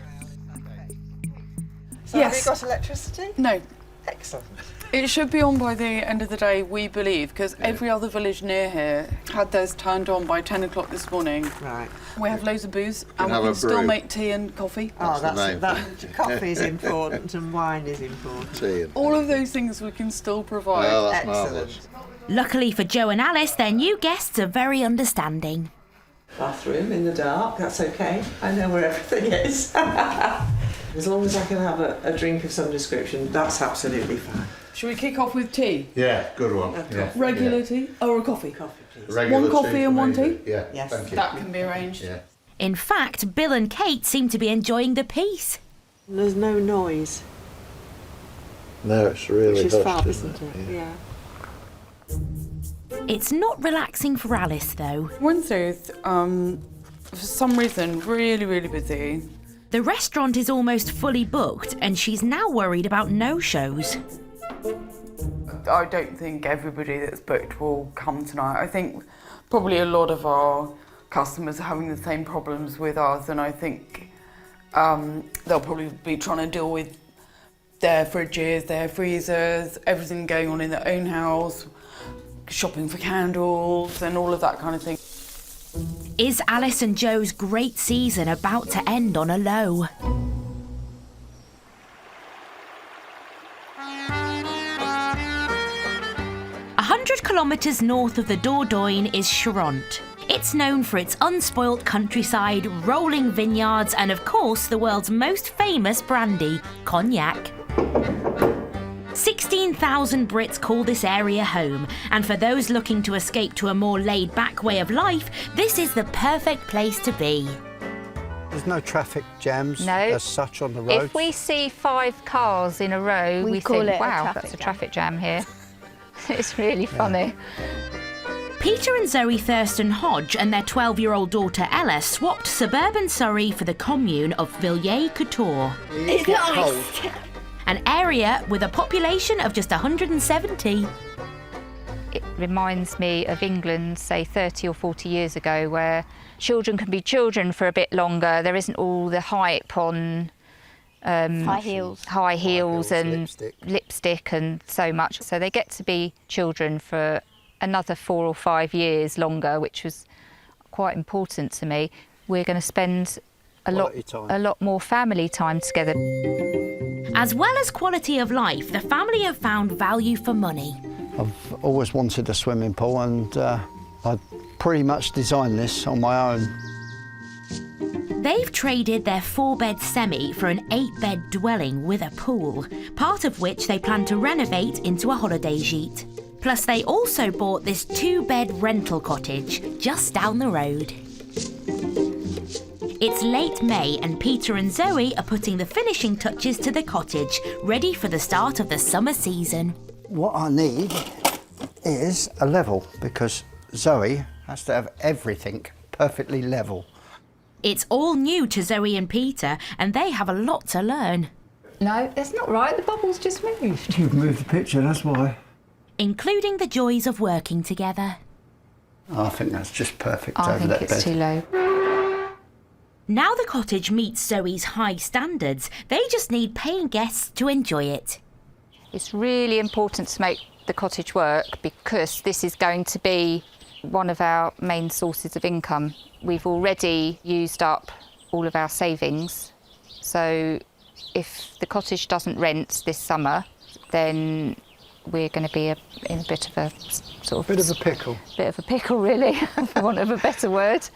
So Yes. have you got electricity? No. Excellent. It should be on by the end of the day, we believe, because every other village near here had theirs turned on by 10 o'clock this morning. Right. We have loads of booze and we have can a still brew. make tea and coffee. Oh, That's the main that thing. coffee is important and wine is important. Tea and All of those things we can still provide. well, that's Excellent. marvellous. Luckily for Joe and Alice, their new guests are very understanding. Bathroom in the dark, that's okay. I know where everything is. As long as I can have a drink of some description, that's absolutely fine. Should we kick off with tea? Yeah, good one. Yeah. Regular tea or a coffee? Coffee, please. Regular One coffee tea and for one me, tea? Yeah, Yes. thank you. That can be arranged. Yeah. In fact, Bill and Kate seem to be enjoying the peace. There's no noise, No, it's really which is hushed, fab, isn't it? Yeah. It's not relaxing for Alice, though. Wednesdays, for some reason, really, really busy. The restaurant is almost fully booked and she's now worried about no-shows. I don't think everybody that's booked will come tonight. I think probably a lot of our customers are having the same problems with us, and I think they'll probably be trying to deal with their fridges, their freezers, everything going on in their own house, shopping for candles and all of that kind of thing. Is Alice and Joe's great season about to end on a low? A 100 kilometres north of the Dordogne is Charente. It's known for its unspoilt countryside, rolling vineyards and of course the world's most famous brandy, cognac. 16,000 Brits call this area home, and for those looking to escape to a more laid-back way of life, this is the perfect place to be. There's no traffic jams No. as such on the road. If we see 5 cars in a row, we call think, it a wow, traffic that's a jam." traffic jam here. It's really funny. Peter and Zoe Thurston Hodge and their 12-year-old daughter Ella swapped suburban Surrey for the commune of Villers-Couture. It's nice. An area with a population of just 170. It reminds me of England, say 30 or 40 years ago, where children can be children for a bit longer. There isn't all the hype on High heels and lipstick and so much. So they get to be children for another 4 or 5 years longer, which was quite important to me. We're going to spend a lot more family time together. As well as quality of life, the family have found value for money. I've always wanted a swimming pool, and I pretty much designed this on my own. They've traded their 4-bed semi for an 8-bed dwelling with a pool, part of which they plan to renovate into a holiday gîte. Plus, they also bought this 2-bed rental cottage just down the road. It's late May and Peter and Zoe are putting the finishing touches to the cottage, ready for the start of the summer season. What I need is a level, because Zoe has to have everything perfectly level. It's all new to Zoe and Peter, and they have a lot to learn. No, that's not right. The bubble's just moved. You've moved the picture, that's why. Including the joys of working together. I think that's just perfect I over think that it's bed. too low. Now the cottage meets Zoe's high standards, they just need paying guests to enjoy it. It's really important to make the cottage work because this is going to be one of our main sources of income. We've already used up all of our savings, so If the cottage doesn't rent this summer, then we're going to be in a bit of a sort of... Bit of a pickle. Bit of a pickle, really, for want of a better word.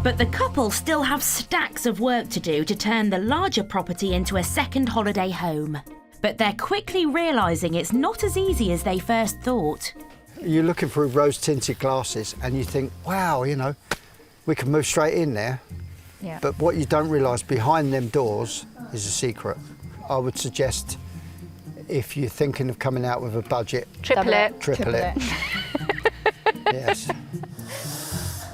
But the couple still have stacks of work to do to turn the larger property into a second holiday home. But they're quickly realising it's not as easy as they first thought. You're looking through rose-tinted glasses and you think, wow, you know, we can move straight in there. Yeah. But what you don't realise behind them doors is a secret. I would suggest, if you're thinking of coming out with a budget, Triple it. Yes.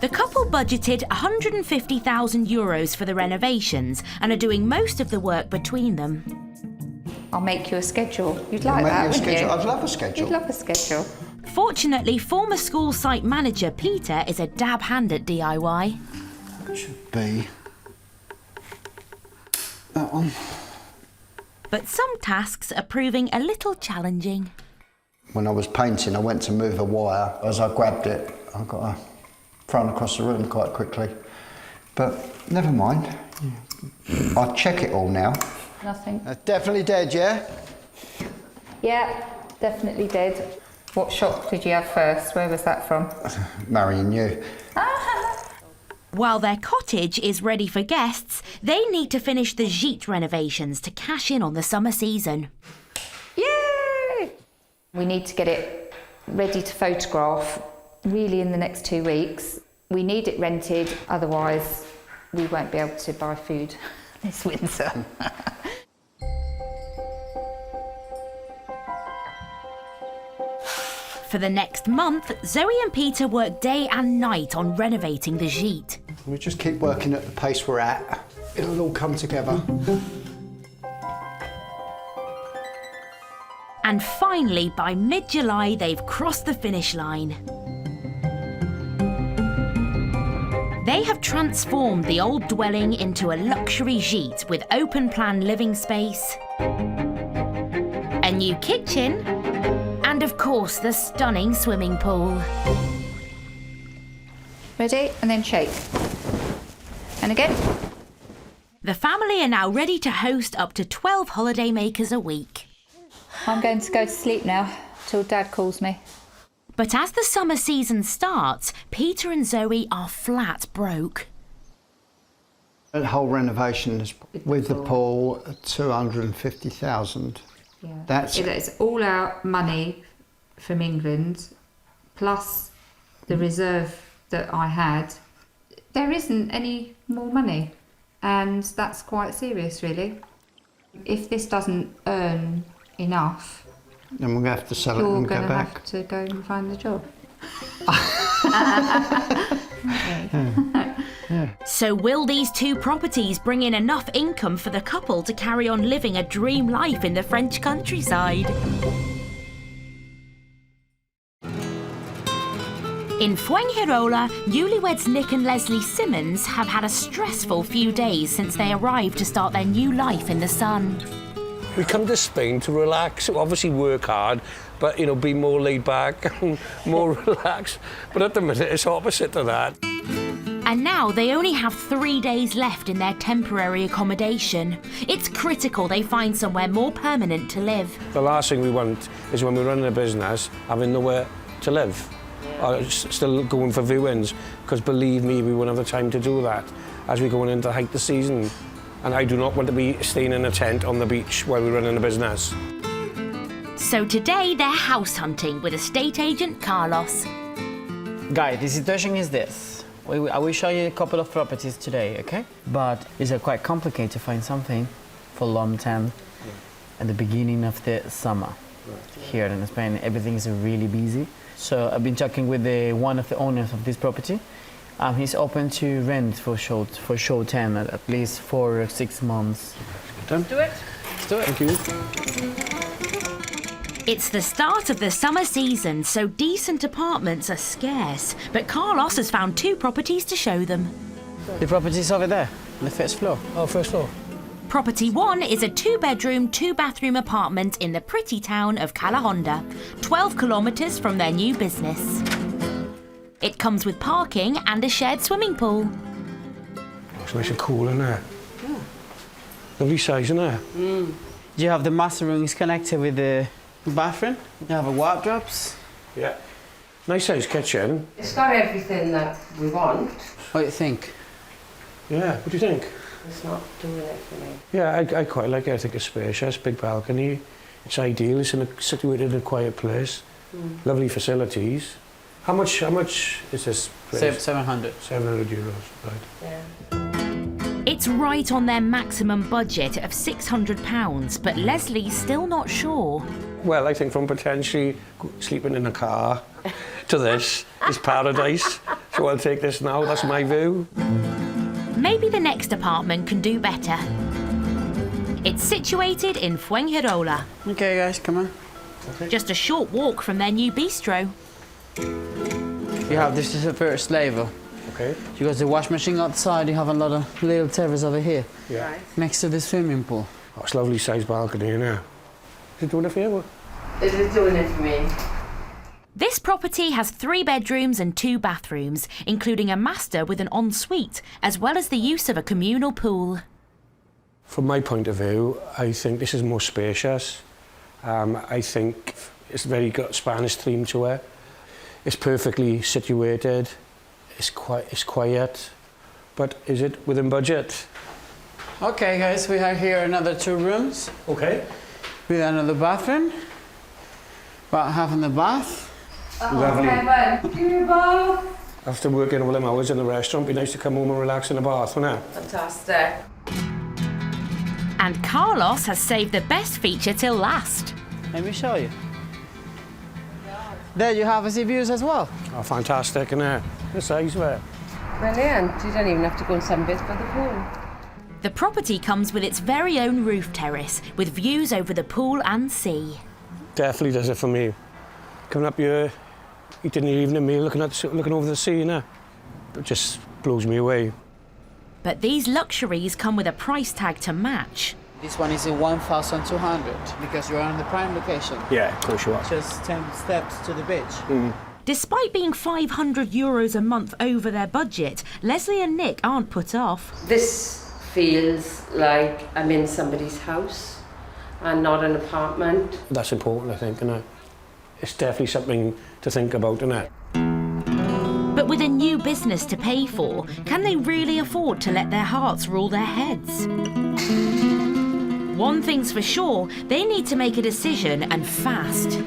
The couple budgeted €150,000 for the renovations and are doing most of the work between them. I'll make you a schedule. You'd like that, wouldn't you? I'd love a schedule. You'd love a schedule. Fortunately, former school site manager Peter is a dab hand at DIY. Should be that one. But some tasks are proving a little challenging. When I was painting, I went to move a wire. As I grabbed it, I got thrown across the room quite quickly. But never mind. I check it all now. Nothing. Definitely dead, yeah? Yeah, definitely dead. What shop did you have first? Where was that from? Marrying you. While their cottage is ready for guests, they need to finish the gîte renovations to cash in on the summer season. Yay! We need to get it ready to photograph really in the next 2 weeks. We need it rented, otherwise we won't be able to buy food this winter. For the next month, Zoe and Peter work day and night on renovating the gîte. We just keep working at the pace we're at. It'll all come together. And finally, by mid-July, they've crossed the finish line. They have transformed the old dwelling into a luxury gîte with open-plan living space, a new kitchen, and of course the stunning swimming pool. Ready? And then shake. And again. The family are now ready to host up to 12 holidaymakers a week. I'm going to go to sleep now, till Dad calls me. But as the summer season starts, Peter and Zoe are flat broke. The whole renovation is, with the pool, 250,000. Yeah. That's It's all out money from England, plus the reserve that I had. There isn't any more money, and that's quite serious, really. If this doesn't earn enough, then we're going to have to sell it and go back. You're going to have to go and find the job. So will these two properties bring in enough income for the couple to carry on living a dream life in the French countryside? In Fuengirola, newlyweds Nick and Leslie Simmons have had a stressful few days since they arrived to start their new life in the sun. We come to Spain to relax, obviously work hard, but, you know, be more laid back and more relaxed. But at the minute, it's opposite to that. And now they only have 3 days left in their temporary accommodation. It's critical they find somewhere more permanent to live. The last thing we want is, when we're running a business, having nowhere to live. Or still going for viewings, because believe me, we won't have the time to do that as we're going into the height of the season. And I do not want to be staying in a tent on the beach while we're running a business. So today they're house hunting with estate agent Carlos. Guys, the situation is this. I will show you a couple of properties today, okay? But it's quite complicated to find something for long term at the beginning of the summer. Here in Spain, everything is really busy. So I've been talking with one of the owners of this property. He's open to rent for short term, at least 4 or 6 months. Let's do it. Let's do it. Thank you. It's the start of the summer season, so decent apartments are scarce. But Carlos has found 2 properties to show them. The property is over there, on the first floor. Oh, first floor. Property 1 is a 2-bedroom, 2-bathroom apartment in the pretty town of Calahonda, 12 kilometres from their new business. It comes with parking and a shared swimming pool. It's nice and cool in there. Lovely size, isn't it? Do you have the master room is connected with the bathroom? You have a wardrobes? Yeah. Nice size kitchen. It's got everything that we want. What do you think? Yeah, what do you think? It's not doing it for me. Yeah, I quite like it. I think it's spacious, big balcony. It's ideal. It's situated in a quiet place. Lovely facilities. How much is this place? 700. 700 euros, right. Yeah. It's right on their maximum budget of £600, but Leslie's still not sure. Well, I think from potentially sleeping in a car to this is paradise. So I'll take this now, that's my view. Maybe the next apartment can do better. It's situated in Fuengirola. Okay, guys, come on. Okay. Just a short walk from their new bistro. You have, this is the first level. Okay. You got the wash machine outside, you have a lot of little terrace over here. Yeah. Next to the swimming pool. Oh, it's a lovely sized balcony, isn't it? Is it doing it for you? It is doing it for me. This property has 3 bedrooms and 2 bathrooms, including a master with an ensuite, as well as the use of a communal pool. From my point of view, I think this is more spacious. I think it's very got Spanish theme to it. It's perfectly situated. It's quiet, but is it within budget? Okay, guys, we have here another 2 rooms. Okay. With another bathroom. About half in the bath. Lovely. Give me a bath. After working all them hours in the restaurant, it'd be nice to come home and relax in the bath, wouldn't it? Fantastic. And Carlos has saved the best feature till last. Let me show you. There you have sea views as well. Oh, fantastic, isn't it? The size of it. Brilliant. You don't even have to go and sunbathe by the pool. The property comes with its very own roof terrace, with views over the pool and sea. Definitely does it for me. Coming up here, eating the evening meal, looking over the sea, innit? It just blows me away. But these luxuries come with a price tag to match. This one is in 1,200 because you're on the prime location. Yeah, of course you are. Just 10 steps to the beach. Despite being €500 a month over their budget, Leslie and Nick aren't put off. This feels like I'm in somebody's house and not an apartment. That's important, I think, isn't it? It's definitely something to think about, isn't it? But with a new business to pay for, can they really afford to let their hearts rule their heads? One thing's for sure, they need to make a decision, and fast.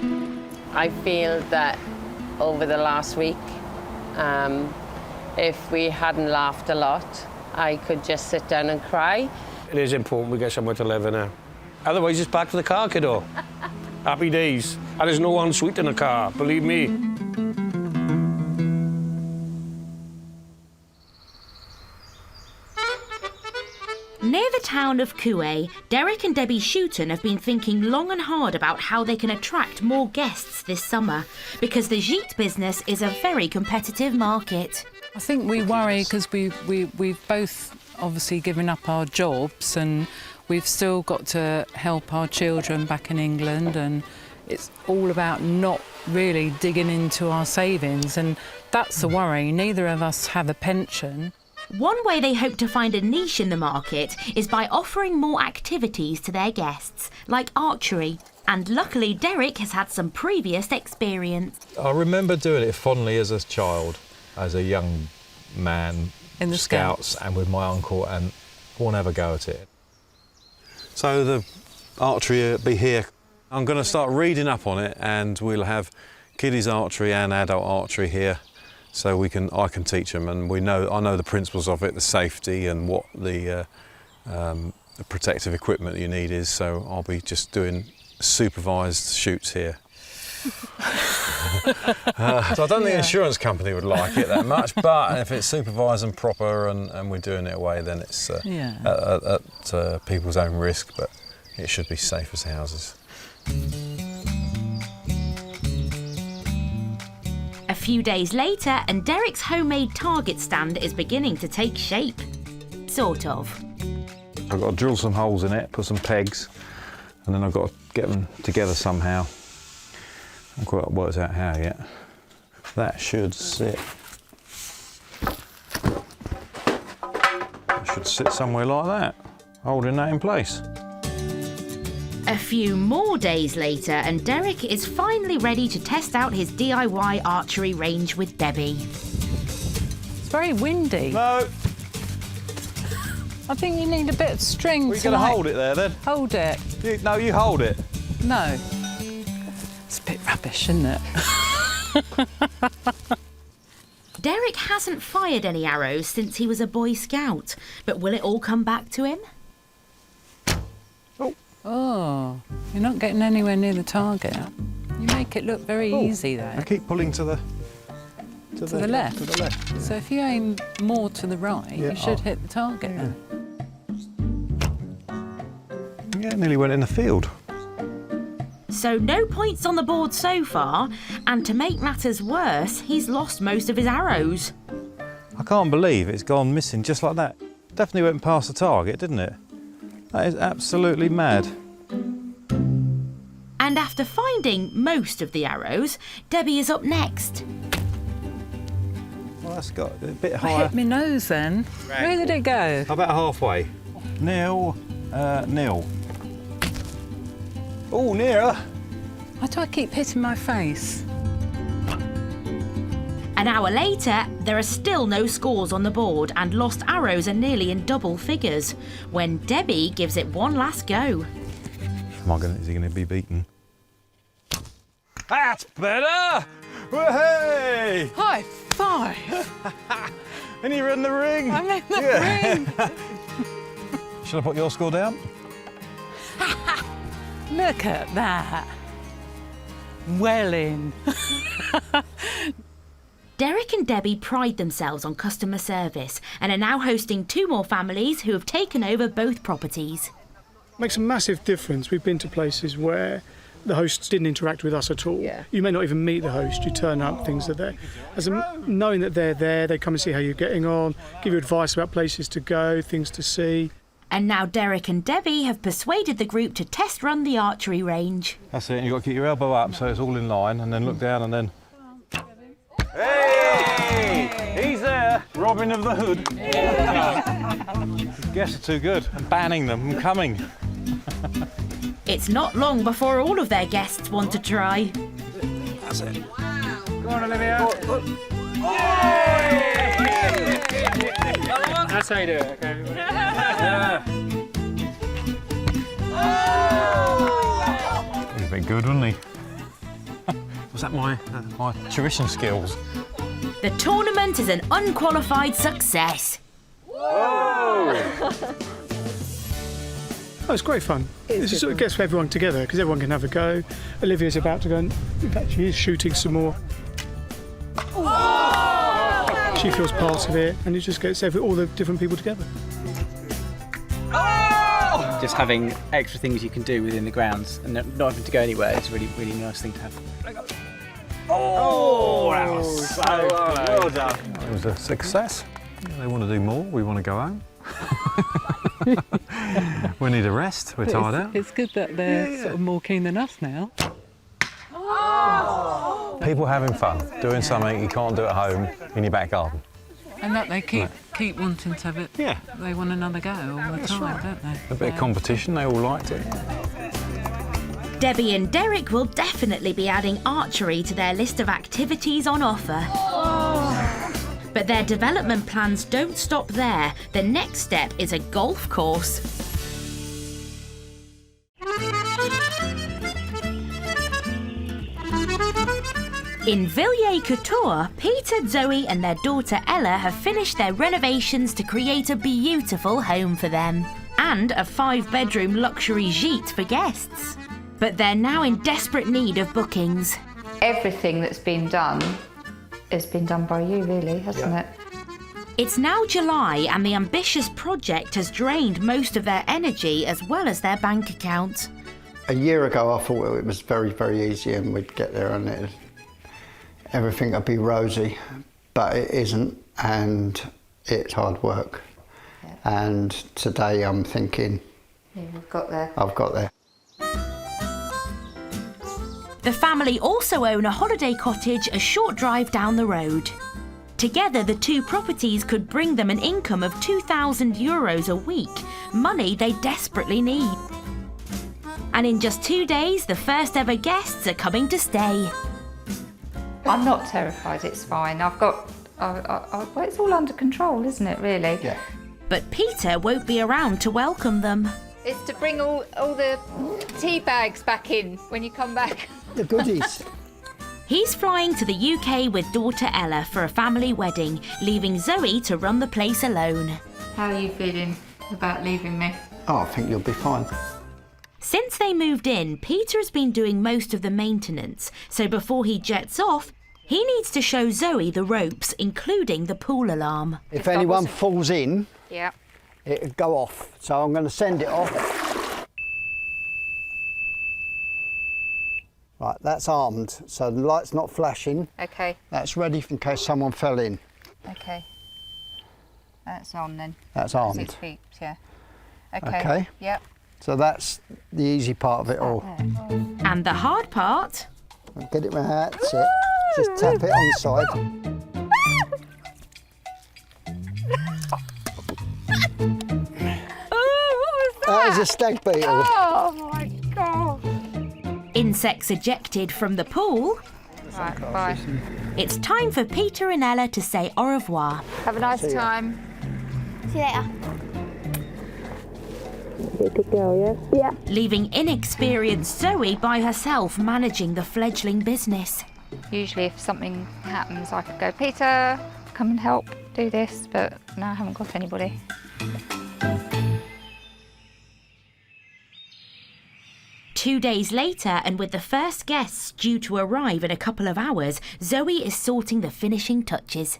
I feel that over the last week, if we hadn't laughed a lot, I could just sit down and cry. It is important we get somewhere to live in now. Otherwise, it's back to the car, kiddo. Happy days. And there's no ensuite in the car, believe me. Near the town of Coué, Derek and Debbie Shooton have been thinking long and hard about how they can attract more guests this summer, because the gîte business is a very competitive market. I think we worry because we've both obviously given up our jobs and we've still got to help our children back in England, and it's all about not really digging into our savings, and that's the worry. Neither of us have a pension. One way they hope to find a niche in the market is by offering more activities to their guests, like archery. And luckily, Derek has had some previous experience. I remember doing it fondly as a child, as a young man, in the Scouts, and with my uncle, and I won't have a go at it. So the archery will be here. I'm going to start reading up on it, and we'll have kiddies archery and adult archery here, so I can teach them, and I know the principles of it, the safety and what the protective equipment you need is. So I'll be just doing supervised shoots here. So I don't think the insurance company would like it that much, but if it's supervised and proper and we're doing it away, then it's at people's own risk, but it should be safe as houses. A few days later, and Derek's homemade target stand is beginning to take shape. Sort of. I've got to drill some holes in it, put some pegs, and then I've got to get them together somehow. I haven't quite worked out how yet. That should sit. It should sit somewhere like that. holding that in place. A few more days later, and Derek is finally ready to test out his DIY archery range with Debbie. It's very windy. No. I think you need a bit of string. We're going to hold it there then. Hold it. No, you hold it. No. It's a bit rubbish, isn't it? Derek hasn't fired any arrows since he was a Boy Scout, but will it all come back to him? Oh, you're not getting anywhere near the target. You make it look very easy though. I keep pulling to the left. To the left. So if you aim more to the right, Yeah, you should hit the target then. Yeah, nearly went in the field. So no points on the board so far, and to make matters worse, he's lost most of his arrows. I can't believe it's gone missing just like that. Definitely went past the target, didn't it? That is absolutely mad. And after finding most of the arrows, Debbie is up next. Well, that's got a bit I higher. hit my nose then. Where did it go? About halfway. Nil. Oh, nearer. Why do I keep hitting my face? An hour later, there are still no scores on the board, and lost arrows are nearly in double figures, when Debbie gives it one last go. Am I gonna, is he going to be beaten? That's better! Hey! High five! And you're in the ring! I'm in the ring! Shall I put your score down? Look at that. Well in. Derek and Debbie pride themselves on customer service and are now hosting 2 more families who have taken over both properties. Makes a massive difference. We've been to places where the hosts didn't interact with us at all. Yeah. You may not even meet the host, you turn up, things are there. Knowing that they're there, they come and see how you're getting on, give you advice about places to go, things to see. And now Derek and Debbie have persuaded the group to test run the archery range. That's it, and you've got to keep your elbow up so it's all in line, and then look down and then... Hey! He's there! Robin of the Hood. Guests are too good. I'm banning them from coming. It's not long before all of their guests want to try. That's it. Go on, Olivia. That's how you do it, okay? Yeah. He's been good, wasn't he? Was that my tuition skills? The tournament is an unqualified success. Oh, it's great fun. It sort of gets everyone together because everyone can have a go. Olivia's about to go, and in fact, she is shooting some more. She feels part of it, and it just gets all the different people together. Just having extra things you can do within the grounds and not having to go anywhere is a really, really nice thing to have. Oh, that was so well done. It was a success. They want to do more, we want to go home. We need a rest, we're tired out. It's good that they're sort of more keen than us now. People having fun, doing something you can't do at home in your back garden. And that they keep wanting to have it. Yeah. They want another go all the time, don't they? A bit of competition, they all liked it. Debbie and Derek will definitely be adding archery to their list of activities on offer. But their development plans don't stop there. The next step is a golf course. In Villiers-Couture, Peter, Zoe and their daughter Ella have finished their renovations to create a beautiful home for them and a 5-bedroom luxury gîte for guests. But they're now in desperate need of bookings. Everything that's been done has been done by you, really, hasn't it? It's now July and the ambitious project has drained most of their energy as well as their bank account. A year ago I thought it was very, very easy and we'd get there and everything would be rosy, but it isn't, and it's hard work. Yeah. And today I'm thinking, we've got there. I've got there. The family also own a holiday cottage a short drive down the road. Together, the two properties could bring them an income of €2,000 a week, money they desperately need. And in just 2 days, the first ever guests are coming to stay. I'm not terrified, it's fine. I've got... well, it's all under control, isn't it, really? Yeah. But Peter won't be around to welcome them. It's to bring all the tea bags back in when you come back. The goodies. He's flying to the UK with daughter Ella for a family wedding, leaving Zoe to run the place alone. How are you feeling about leaving me? Oh, I think you'll be fine. Since they moved in, Peter has been doing most of the maintenance, so before he jets off, he needs to show Zoe the ropes, including the pool alarm. If anyone falls in, yeah, it'll go off. So I'm going to send it off. Right, that's armed, so the light's not flashing. Okay. That's ready in case someone fell in. Okay. That's on then. That's armed. 6 feet, yeah. Okay. Okay. Yep. So that's the easy part of it all. And the hard part? I'll get it with my hat, that's it. Just tap it on the side. Oh, what was that? That is a stag beetle. Oh my God. Insects ejected from the pool. Right, bye. It's time for Peter and Ella to say au revoir. Have a nice time. See you later. Good girl, yeah? Yeah. Leaving inexperienced Zoe by herself managing the fledgling business. Usually if something happens, I could go, Peter, come and help do this, but no, I haven't got anybody. Two days later, and with the first guests due to arrive in a couple of hours, Zoe is sorting the finishing touches.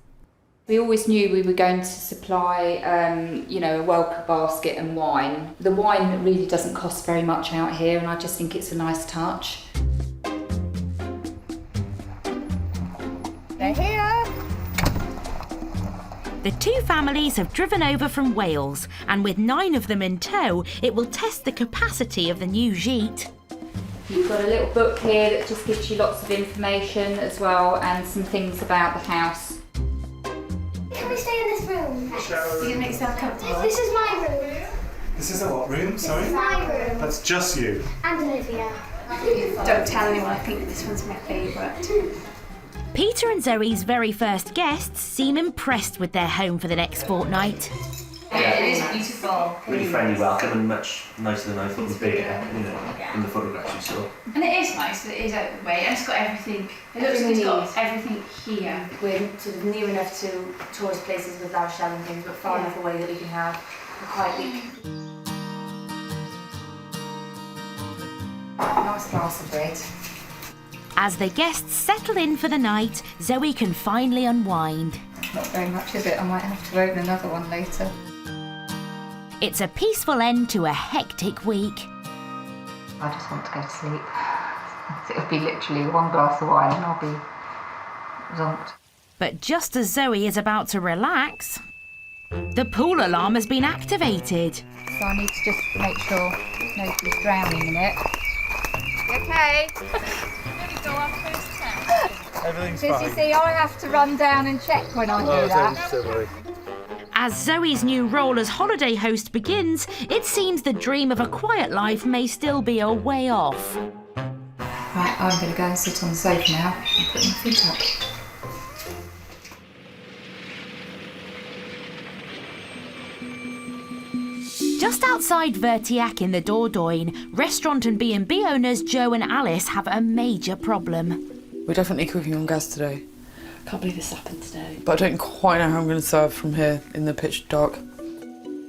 We always knew we were going to supply, a welcome basket and wine. The wine really doesn't cost very much out here, and I just think it's a nice touch. They're here. The two families have driven over from Wales, and with 9 of them in tow, it will test the capacity of the new gîte. You've got a little book here that just gives you lots of information as well, and some things about the house. Can we stay in this room? Do you make yourself comfortable? This is my room. This is a what room? Sorry? This is my room. That's just you. And Olivia. Don't tell anyone, I think this one's my favourite. Peter and Zoe's very first guests seem impressed with their home for the next fortnight. Yeah, it is beautiful. Really friendly welcome and much nicer than I thought it would be, in the photographs you saw. And it is nice that it is out of the way and it's got everything. It looks like it's got everything here. We're sort of near enough to tourist places with our shell and things, but far enough away that we can have a quiet week. Nice glass of red. As the guests settle in for the night, Zoe can finally unwind. Not very much, is it? I might have to open another one later. It's a peaceful end to a hectic week. I just want to go to sleep. It'll be literally 1 glass of wine and I'll be zonked. But just as Zoe is about to relax, the pool alarm has been activated. So I need to just make sure nobody's drowning in it. Okay. Everything's Because you see, I have to run down and check when I do that. Don't worry. As Zoe's new role as holiday host begins, it seems the dream of a quiet life may still be a way off. Right, I'm going to go and sit on the sofa now and put my feet up. Just outside Vertiac in the Dordogne, restaurant and B&B owners Joe and Alice have a major problem. We're definitely cooking on gas today. Can't believe this happened today. But I don't quite know how I'm going to serve from here in the pitch dark.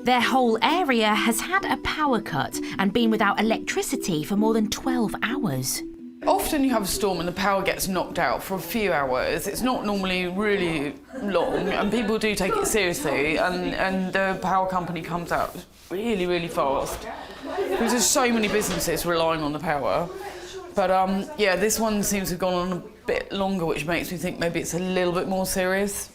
Their whole area has had a power cut and been without electricity for more than 12 hours. Often you have a storm and the power gets knocked out for a few hours. It's not normally really long and people do take it seriously and the power company comes out really, really fast. Because there's so many businesses relying on the power. But yeah, this one seems to have gone on a bit longer, which makes me think maybe it's a little bit more serious.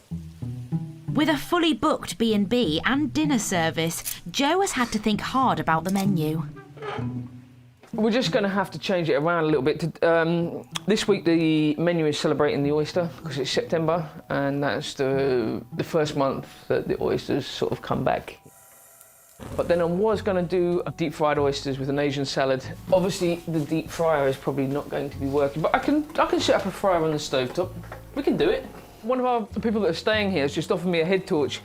With a fully booked B&B and dinner service, Joe has had to think hard about the menu. We're just going to have to change it around a little bit. This week the menu is celebrating the oyster because it's September, and that's the first month that the oysters sort of come back. But then I was going to do deep fried oysters with an Asian salad. Obviously the deep fryer is probably not going to be working, but I can set up a fryer on the stovetop. We can do it. One of the people that are staying here has just offered me a head torch,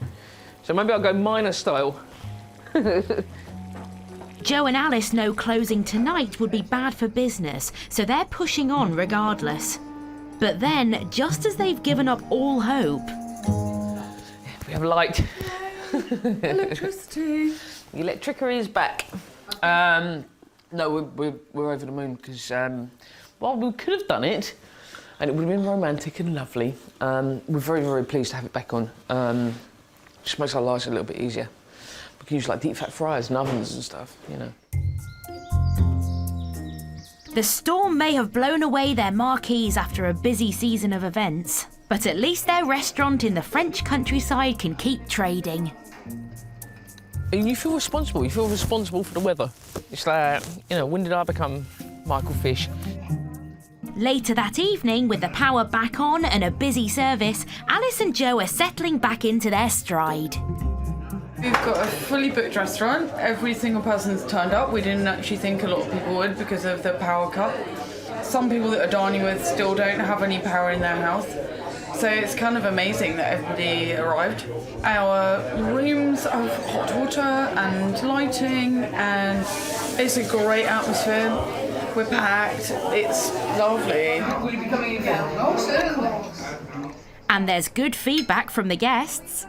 so maybe I'll go miner style. Joe and Alice know closing tonight would be bad for business, so they're pushing on regardless. But then, just as they've given up all hope... We have light. Electricity. The electricity is back. No, we're over the moon because, well, we could have done it and it would have been romantic and lovely. We're very, very pleased to have it back on. Just makes our lives a little bit easier. We can use like deep fat fryers and ovens and stuff, you know. The storm may have blown away their marquees after a busy season of events, but at least their restaurant in the French countryside can keep trading. And you feel responsible. You feel responsible for the weather. It's like, you know, when did I become Michael Fish? Later that evening, with the power back on and a busy service, Alice and Joe are settling back into their stride. We've got a fully booked restaurant. Every single person's turned up. We didn't actually think a lot of people would because of the power cut. Some people that are dining with still don't have any power in their house. So it's kind of amazing that everybody arrived. Our rooms have hot water and lighting, and it's a great atmosphere. We're packed. It's lovely. Will you be coming again? Oh, certainly. And there's good feedback from the guests.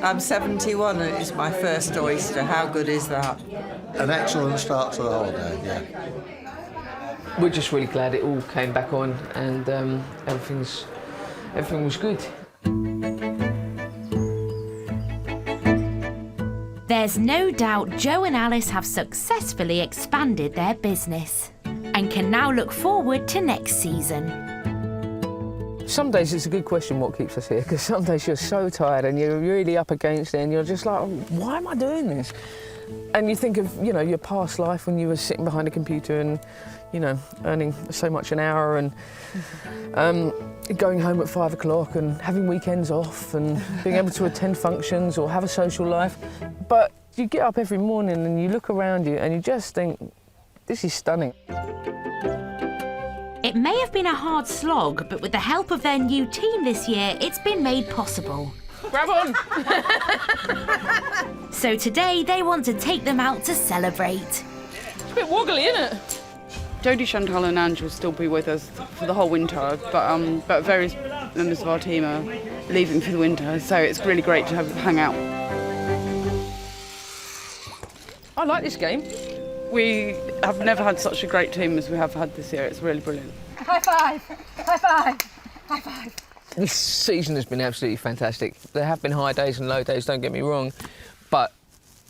I'm 71 and it's my first oyster. How good is that? An excellent start to the holiday, yeah. We're just really glad it all came back on and everything was good. There's no doubt Joe and Alice have successfully expanded their business and can now look forward to next season. Some days it's a good question what keeps us here, because some days you're so tired and you're really up against it and you're just like, why am I doing this? And you think of, you know, your past life when you were sitting behind a computer and, you know, earning so much an hour and going home at 5 o'clock and having weekends off and being able to attend functions or have a social life. But you get up every morning and you look around you and you just think, this is stunning. It may have been a hard slog, but with the help of their new team this year, it's been made possible. Grab on! So today, they want to take them out to celebrate. It's a bit woggly, isn't it? Jodie, Chantal and Ange will still be with us for the whole winter, but various members of our team are leaving for the winter, so it's really great to hang out. I like this game. We have never had such a great team as we have had this year. It's really brilliant. High five! High five! High five! This season has been absolutely fantastic. There have been high days and low days, don't get me wrong, but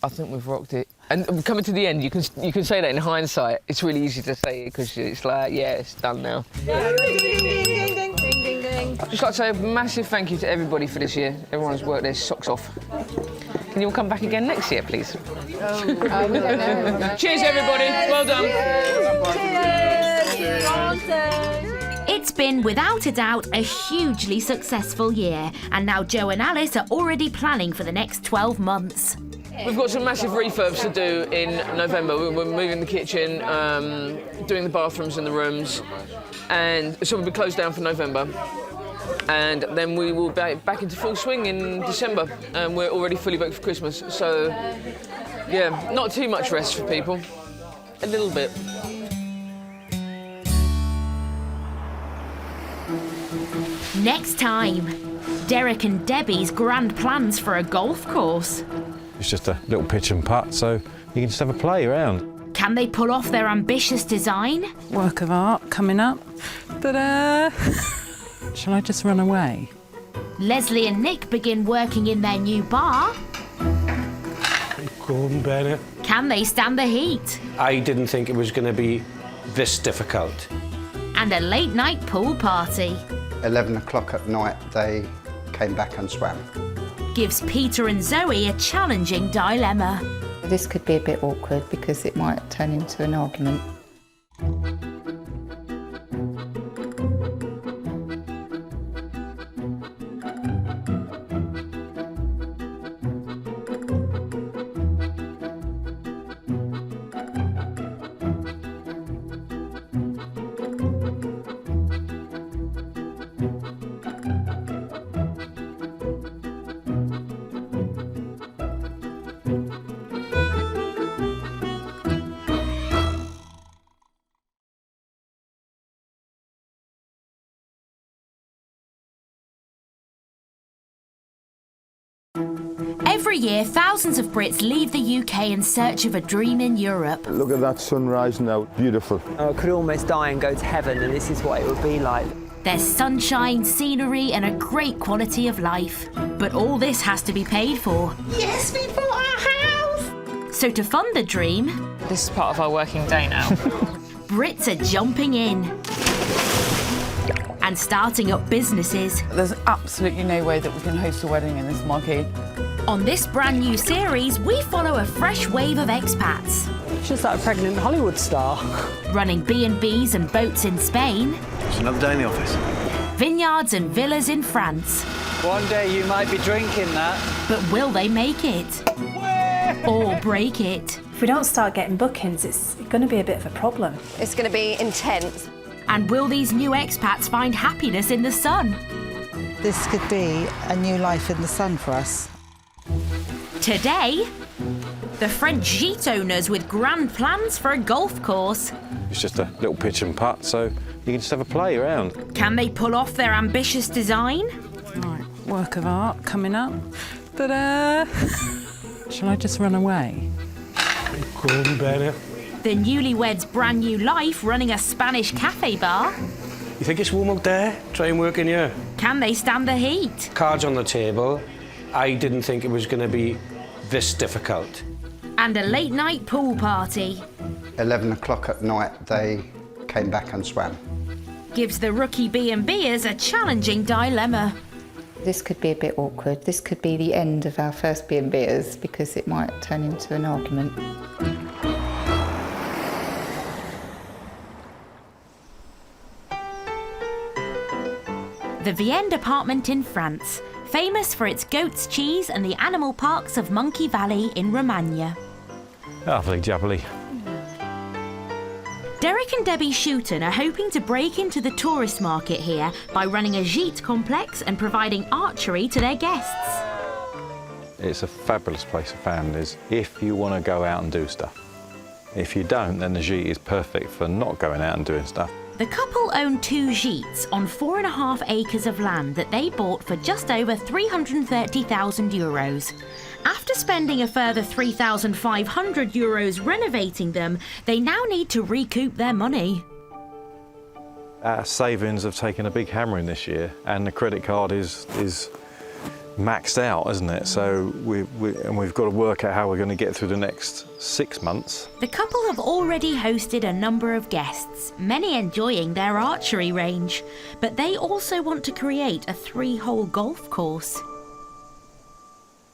I think we've rocked it. And coming to the end, you can say that in hindsight. It's really easy to say it because it's like, yeah, it's done now. I'd just like to say a massive thank you to everybody for this year. Everyone's worked their socks off. Can you all come back again next year, please? We don't know. Cheers, everybody. Well done. It's been, without a doubt, a hugely successful year, and now Joe and Alice are already planning for the next 12 months. We've got some massive refurbs to do in November. We're moving the kitchen, doing the bathrooms and the rooms, and so we'll be closed down for November. And then we will be back into full swing in December, and we're already fully booked for Christmas. So, yeah, not too much rest for people, a little bit. Next time, Derek and Debbie's grand plans for a golf course. It's just a little pitch and putt, so you can just have a play around. Can they pull off their ambitious design? Work of art coming up. Ta-da! Shall I just run away? Leslie and Nick begin working in their new bar. Go on, Bennett. Can they stand the heat? I didn't think it was going to be this difficult. And a late night pool party. 11 o'clock at night, they came back and swam. Gives Peter and Zoe a challenging dilemma. This could be a bit awkward because it might turn into an argument. Every year, thousands of Brits leave the UK in search of a dream in Europe. Look at that sunrise now, beautiful. I could almost die and go to heaven, and this is what it would be like. There's sunshine, scenery and a great quality of life. But all this has to be paid for. Yes, we bought our house! So to fund the dream... This is part of our working day now. Brits are jumping in and starting up businesses. There's absolutely no way that we can host a wedding in this marquee. On this brand new series, we follow a fresh wave of expats. She's just like a pregnant Hollywood star. Running B&Bs and boats in Spain. It's another day in the office. Vineyards and villas in France. One day you might be drinking that. But will they make it? Or break it? If we don't start getting bookings, it's going to be a bit of a problem. It's going to be intense. And will these new expats find happiness in the sun? This could be a new life in the sun for us. Today, the French gîte owners with grand plans for a golf course. It's just a little pitch and putt, so you can just have a play around. Can they pull off their ambitious design? Right, work of art coming up. Ta-da! Shall I just run away? Go on, Bennett. The newlyweds' brand new life running a Spanish cafe bar. You think it's warm out there? Try and work in here. Can they stand the heat? Cards on the table. I didn't think it was going to be this difficult. And a late-night pool party. 11 o'clock at night, they came back and swam. Gives the rookie B&Bers a challenging dilemma. This could be a bit awkward. This could be the end of our first B&Bers because it might turn into an argument. The Vienne apartment in France, famous for its goat's cheese and the animal parks of Monkey Valley in Romagna. Lovely jubbly. Derek and Debbie Shooton are hoping to break into the tourist market here by running a gîte complex and providing archery to their guests. It's a fabulous place for families if you want to go out and do stuff. If you don't, then the gîte is perfect for not going out and doing stuff. The couple own 2 gîtes on 4.5 acres of land that they bought for just over €330,000. After spending a further €3,500 renovating them, they now need to recoup their money. Our savings have taken a big hammering this year, and the credit card is maxed out, isn't it? So we've got to work out how we're going to get through the next 6 months. The couple have already hosted a number of guests, many enjoying their archery range, but they also want to create a 3-hole golf course.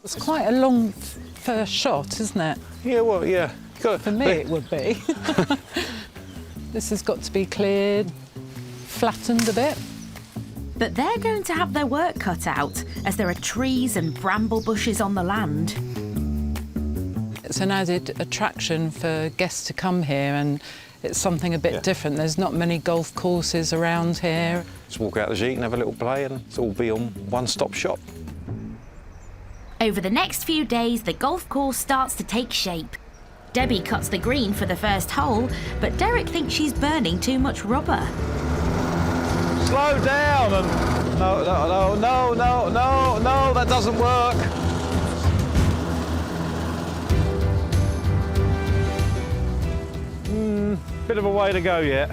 It's quite a long first shot, isn't it? Yeah, well, yeah. For me, it would be. This has got to be cleared, flattened a bit. But they're going to have their work cut out, as there are trees and bramble bushes on the land. It's an added attraction for guests to come here, and it's something a bit different. There's not many golf courses around here. Just walk out the gîte and have a little play, and it's all be on one-stop shop. Over the next few days, the golf course starts to take shape. Debbie cuts the green for the first hole, but Derek thinks she's burning too much rubber. Slow down and no, that doesn't work. Bit of a way to go yet.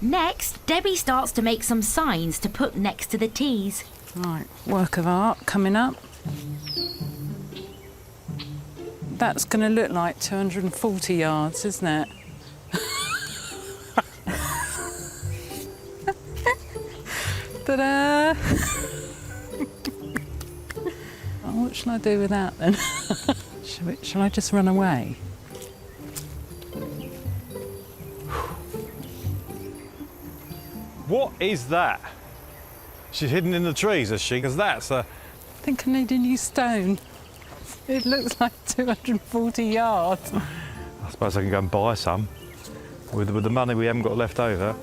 Next, Debbie starts to make some signs to put next to the tees. Right, work of art coming up. That's going to look like 240 yards, isn't it? Ta-da! Oh, what shall I do with that then? Shall I just run away? What is that? She's hidden in the trees, is she? Because that's a... I think I need a new stone. It looks like 240 yards. I suppose I can go and buy some with the money we haven't got left over.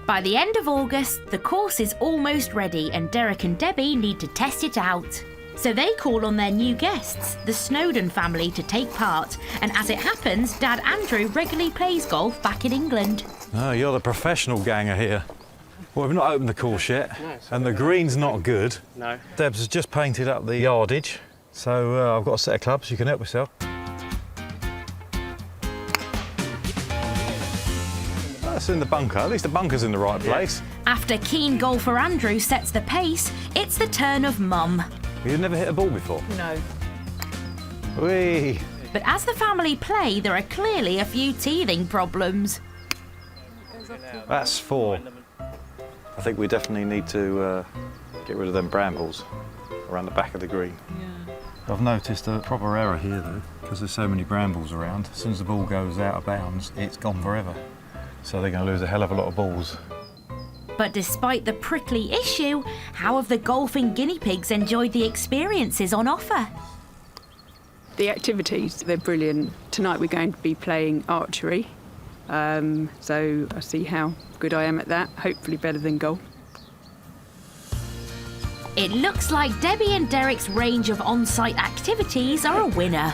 By the end of August, the course is almost ready and Derek and Debbie need to test it out. So they call on their new guests, the Snowdon family, to take part. And as it happens, Dad Andrew regularly plays golf back in England. Oh, you're the professional ganger here. Well, we've not opened the course yet, and the green's not good. No. Debs has just painted up the yardage, so I've got a set of clubs. You can help yourself. That's in the bunker. At least the bunker's in the right place. After keen golfer Andrew sets the pace, it's the turn of Mum. You've never hit a ball before? No. Whee! But as the family play, there are clearly a few teething problems. That's 4. I think we definitely need to get rid of them brambles around the back of the green. Yeah. I've noticed a proper error here though, because there's so many brambles around. As soon as the ball goes out of bounds, it's gone forever. So they're going to lose a hell of a lot of balls. But despite the prickly issue, how have the golfing guinea pigs enjoyed the experiences on offer? The activities, they're brilliant. Tonight we're going to be playing archery. So I see how good I am at that, hopefully better than golf. It looks like Debbie and Derek's range of on-site activities are a winner.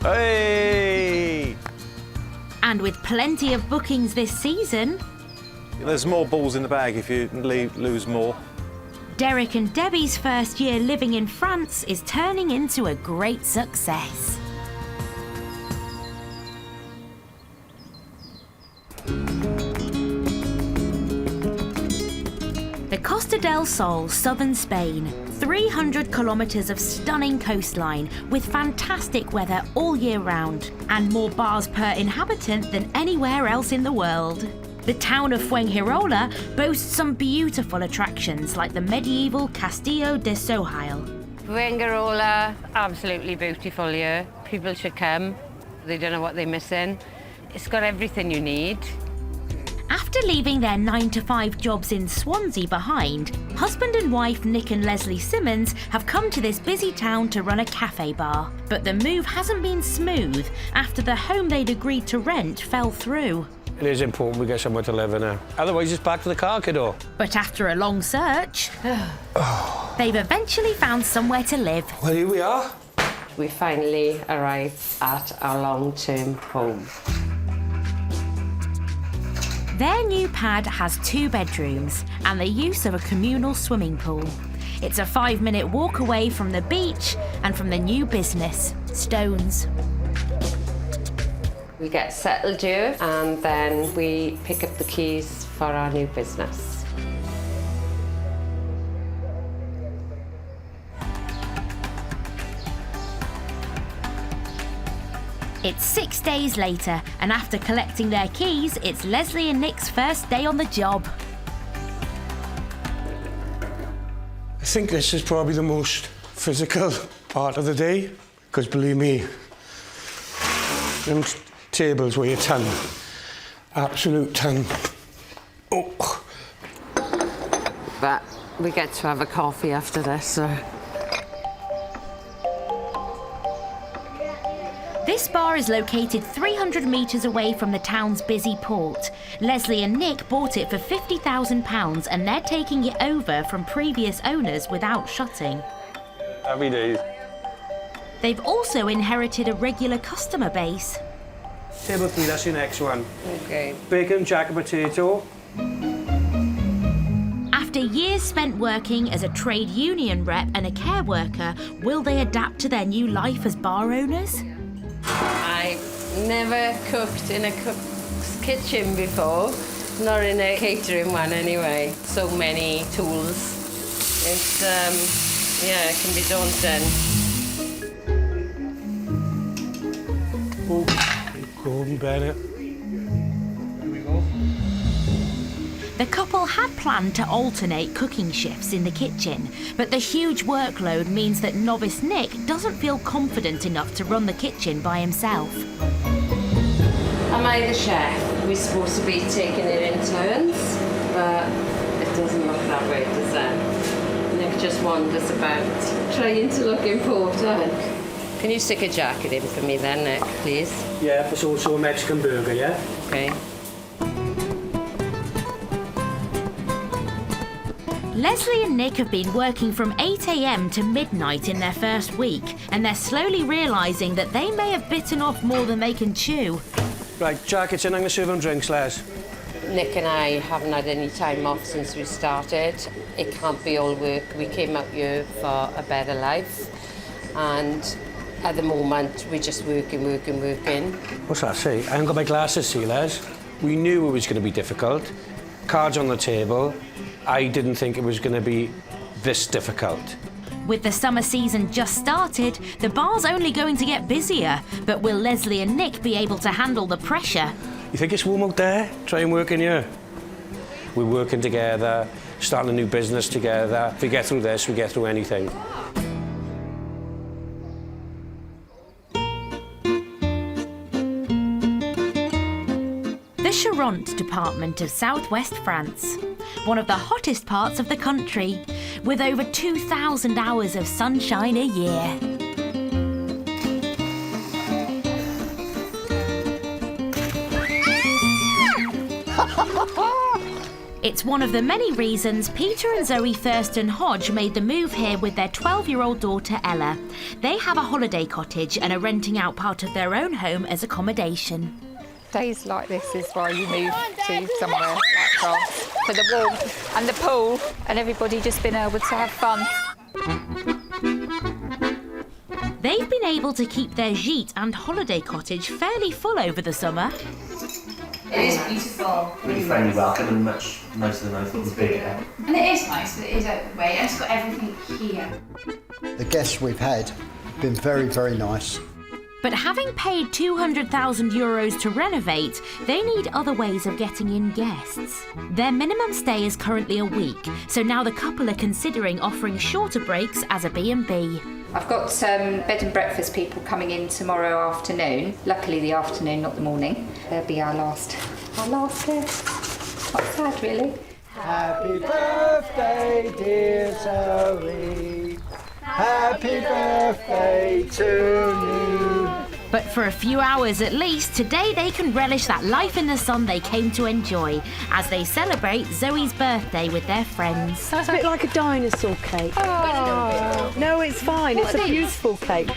Hey! And with plenty of bookings this season... There's more balls in the bag if you lose more. Derek and Debbie's first year living in France is turning into a great success. The Costa del Sol, southern Spain, 300 kilometres of stunning coastline with fantastic weather all year round and more bars per inhabitant than anywhere else in the world. The town of Fuengirola boasts some beautiful attractions like the medieval Castillo de Sohail. Fuengirola, absolutely beautiful here. People should come. They don't know what they're missing. It's got everything you need. After leaving their 9-to-5 jobs in Swansea behind, husband and wife Nick and Leslie Simmons have come to this busy town to run a cafe bar. But the move hasn't been smooth after the home they'd agreed to rent fell through. It is important we get somewhere to live in now. Otherwise, it's back to the car, kiddo. But after a long search, they've eventually found somewhere to live. Well, here we are. We finally arrived at our long-term home. Their new pad has 2 bedrooms and the use of a communal swimming pool. It's a 5-minute walk away from the beach and from the new business, Stones. We get settled here and then we pick up the keys for our new business. It's 6 days later, and after collecting their keys, it's Leslie and Nick's first day on the job. I think this is probably the most physical part of the day, because believe me, them tables weigh a ton, absolute ton. Oh. But we get to have a coffee after this, so. This bar is located 300 metres away from the town's busy port. Leslie and Nick bought it for £50,000 and they're taking it over from previous owners without shutting. Happy days. They've also inherited a regular customer base. Table 3, that's your next one. Okay. Bacon, jack and potato. After years spent working as a trade union rep and a care worker, will they adapt to their new life as bar owners? I've never cooked in a cook's kitchen before, not in a catering one anyway. So many tools. It's, yeah, it can be daunting. Oh, Gordon Bennett. The couple had planned to alternate cooking shifts in the kitchen, but the huge workload means that novice Nick doesn't feel confident enough to run the kitchen by himself. Am I the chef? We're supposed to be taking it in turns, but it doesn't look that way, does it? Nick just wanders about, trying to look important. Can you stick a jacket in for me then, Nick, please? Yeah, it's also a Mexican burger, yeah? Okay. Leslie and Nick have been working from 8 a.m. to midnight in their first week, and they're slowly realising that they may have bitten off more than they can chew. Right, jackets in, I'm going to serve them drinks, Les. Nick and I haven't had any time off since we started. It can't be all work. We came out here for a better life, and at the moment we're just working. What's that say? I haven't got my glasses, see, Les. We knew it was going to be difficult. Cards on the table. I didn't think it was going to be this difficult. With the summer season just started, the bar's only going to get busier. But will Leslie and Nick be able to handle the pressure? You think it's warm out there? Try and work in here. We're working together, starting a new business together. If we get through this, we get through anything. The Charente department of southwest France, one of the hottest parts of the country, with over 2,000 hours of sunshine a year. It's one of the many reasons Peter and Zoe Thurston Hodge made the move here with their 12-year-old daughter Ella. They have a holiday cottage and are renting out part of their own home as accommodation. Days like this is why you move to somewhere like France, for the warmth and the pool and everybody just being able to have fun. They've been able to keep their gîte and holiday cottage fairly full over the summer. It is beautiful. Really friendly welcome and much nicer than I thought it was bigger. And it is nice that it is out the way and it's got everything here. The guests we've had have been very, very nice. But having paid €200,000 to renovate, they need other ways of getting in guests. Their minimum stay is currently a week, so now the couple are considering offering shorter breaks as a B&B. I've got some bed and breakfast people coming in tomorrow afternoon. Luckily the afternoon, not the morning. They'll be our last guest. Quite sad, really. Happy birthday, dear Zoe. Happy birthday to you. But for a few hours at least, today they can relish that life in the sun they came to enjoy as they celebrate Zoe's birthday with their friends. It's a bit like a dinosaur cake. Oh. No, it's fine. It's a beautiful cake.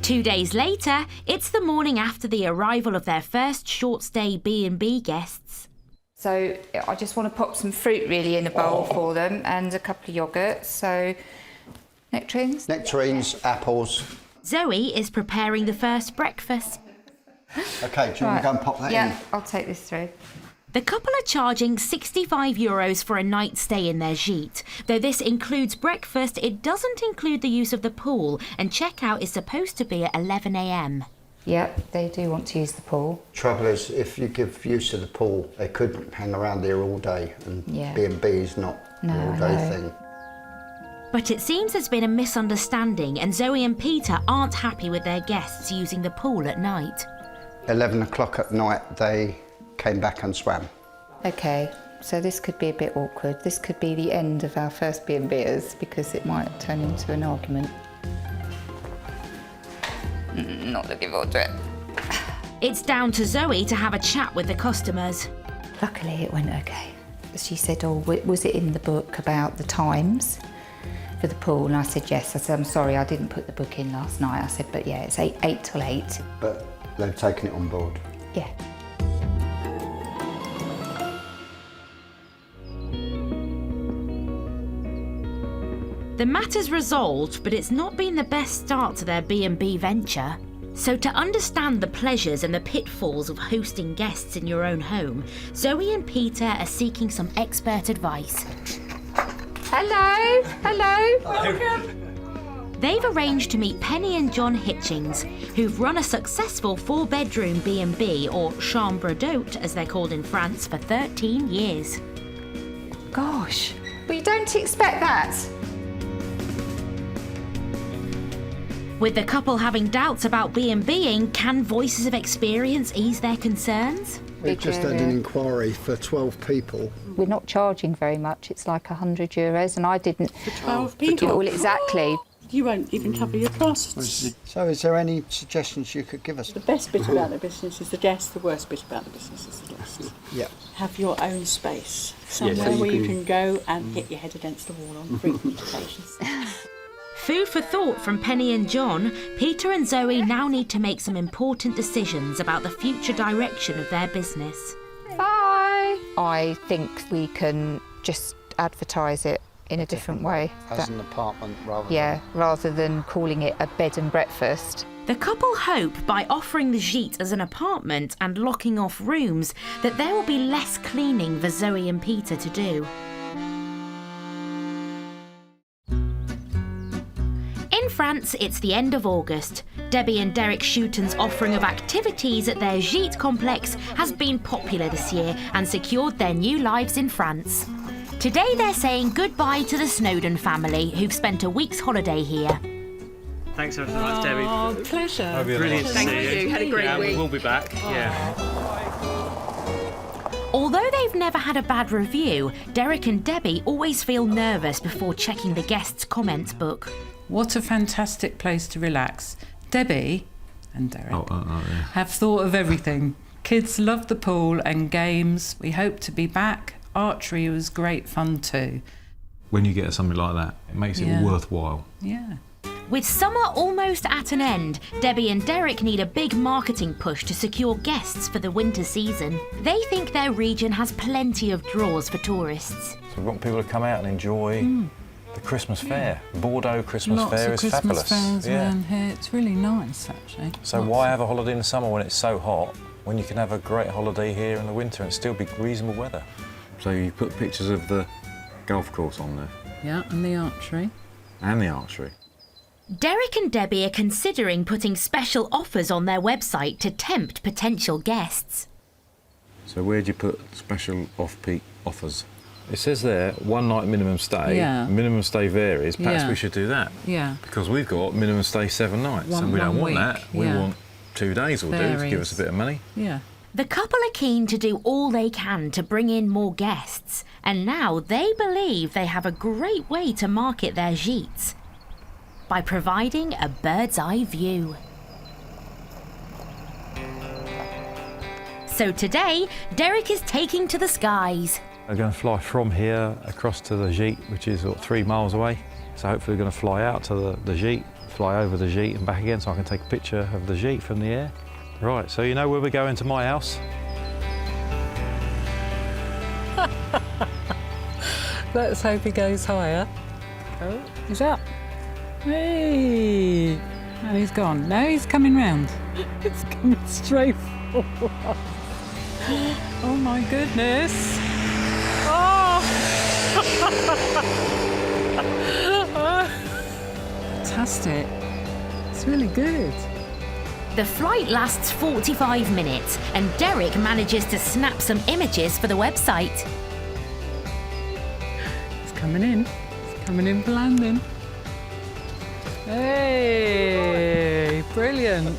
Two days later, it's the morning after the arrival of their first short-stay B&B guests. So I just want to pop some fruit really in a bowl for them and a couple of yogurts. So nectarines? Nectarines, apples. Zoe is preparing the first breakfast. OK, do you want to go and pop that in? Yeah, I'll take this through. The couple are charging €65 for a night stay in their gîte. Though this includes breakfast, it doesn't include the use of the pool, and checkout is supposed to be at 11 a.m. Yep, they do want to use the pool. Trouble is, if you give use of the pool, they could hang around here all day, and B&B is not an all-day thing. But it seems there's been a misunderstanding, and Zoe and Peter aren't happy with their guests using the pool at night. 11 o'clock at night, they came back and swam. OK, so this could be a bit awkward. This could be the end of our first B&Bers because it might turn into an argument. Not looking forward to it. It's down to Zoe to have a chat with the customers. Luckily it went OK. She said, oh, was it in the book about the times for the pool? And I said, yes. I said, I'm sorry, I didn't put the book in last night. I said, but yeah, it's 8 till 8. But they've taken it on board. Yeah. The matter's resolved, but it's not been the best start to their B&B venture. So to understand the pleasures and the pitfalls of hosting guests in your own home, Zoe and Peter are seeking some expert advice. Hello, hello. Welcome. They've arranged to meet Penny and John Hitchings, who've run a successful 4-bedroom B&B, or chambre d'hôte as they're called in France, for 13 years. Gosh, well you don't expect that. With the couple having doubts about B&Bing, can Voices of Experience ease their concerns? We've just had an inquiry for 12 people. We're not charging very much, it's like €100, and I didn't... For 12 people? Well, exactly. You won't even cover your costs. So is there any suggestions you could give us? The best bit about the business is the guests, the worst bit about the business is the guests. Yeah. Have your own space, somewhere where you can go and hit your head against the wall on frequent occasions. Food for thought from Penny and John. Peter and Zoe now need to make some important decisions about the future direction of their business. Bye! I think we can just advertise it in a different way. As an apartment rather than calling it a bed and breakfast. The couple hope by offering the gîte as an apartment and locking off rooms that there will be less cleaning for Zoe and Peter to do. In France, it's the end of August. Debbie and Derek Schuten's offering of activities at their gîte complex has been popular this year and secured their new lives in France. Today they're saying goodbye to the Snowden family, who've spent a week's holiday here. Thanks ever so much, Debbie. Oh, pleasure. Brilliant to see you. Had a great week. We'll be back. Yeah. Although they've never had a bad review, Derek and Debbie always feel nervous before checking the guests' comments book. What a fantastic place to relax. Debbie and Derek have thought of everything. Kids love the pool and games. We hope to be back. Archery was great fun too. When you get something like that, it makes it worthwhile. Yeah. With summer almost at an end, Debbie and Derek need a big marketing push to secure guests for the winter season. They think their region has plenty of draws for tourists. So we want people to come out and enjoy the Christmas fair. Bordeaux Christmas Lots fair of is Christmas fabulous. fairs around here. It's really nice, actually. So why have a holiday in the summer when it's so hot, when you can have a great holiday here in the winter and still be reasonable weather? So you put pictures of the golf course on there. Yeah, and the archery. And the archery. Derek and Debbie are considering putting special offers on their website to tempt potential guests. So where do you put special off-peak offers? It says there, 1 night minimum stay. Yeah. Minimum stay varies. Perhaps we should do that. Yeah. Because we've got minimum stay 7 nights, and we don't want that. We want 2 days will do to give us a bit of money. Yeah. The couple are keen to do all they can to bring in more guests, and now they believe they have a great way to market their gîtes by providing a bird's eye view. So today, Derek is taking to the skies. We're going to fly from here across to the gîte, which is 3 miles away. So hopefully we're going to fly out to the gîte, fly over the gîte and back again so I can take a picture of the gîte from the air. Right, so you know where we're going to my house? Let's hope he goes higher. Oh, he's up. Hey! And he's gone. Now he's coming round. It's coming straight for us. Oh my goodness! Oh! Fantastic. It's really good. The flight lasts 45 minutes and Derek manages to snap some images for the website. It's coming in. It's coming in for landing. Hey! Brilliant.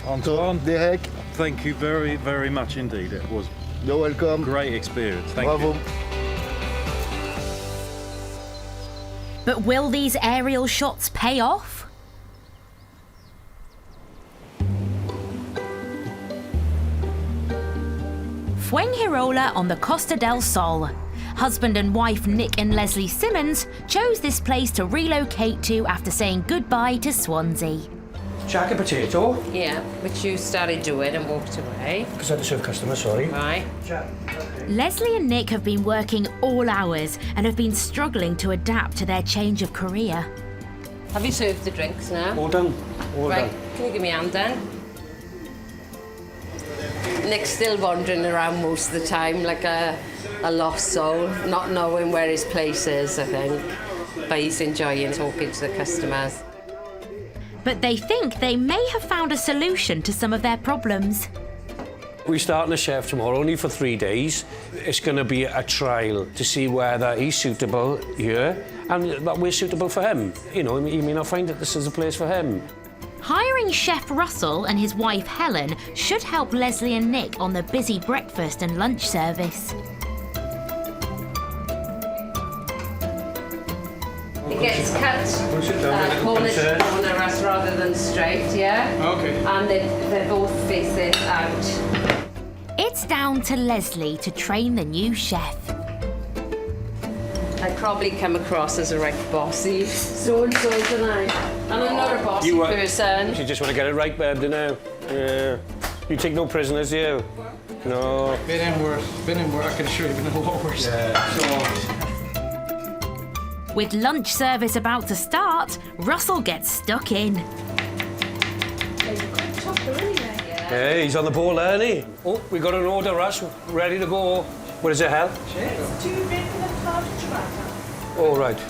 Antoine, Derek, thank you very, very much indeed. It was you're welcome. Great experience. Thank Bravo. you. But will these aerial shots pay off? Fuengirola on the Costa del Sol. Husband and wife Nick and Leslie Simmons chose this place to relocate to after saying goodbye to Swansea. Jacket potato. Yeah, which you started doing and walked away. Because I had to serve customers, sorry. Right. Leslie and Nick have been working all hours and have been struggling to adapt to their change of career. Have you served the drinks now? All done. All right, done. can you give me a hand then? Nick's still wandering around most of the time like a lost soul, not knowing where his place is, I think. But he's enjoying talking to the customers. But they think they may have found a solution to some of their problems. We're starting a chef tomorrow, only for 3 days. It's going to be a trial to see whether he's suitable here and that we're suitable for him. You know, he may not find that this is a place for him. Hiring Chef Russell and his wife Helen should help Leslie and Nick on the busy breakfast and lunch service. It gets cut corner to corner rather than straight, yeah? Okay. And they're both faces out. It's down to Leslie to train the new chef. I probably come across as a right bossy so-and-so tonight. And I'm not a bossy person. You just want to get it right, babe, don't you? Yeah. You take no prisoners, you? No. Been in worse. I can assure you, been in a lot worse. With lunch service about to start, Russell gets stuck in. Hey, he's on the ball, isn't he? Oh, we got an order, Russ. Ready to go. What does it have? It's 2 bacon and tomato ciabatta. Oh, right.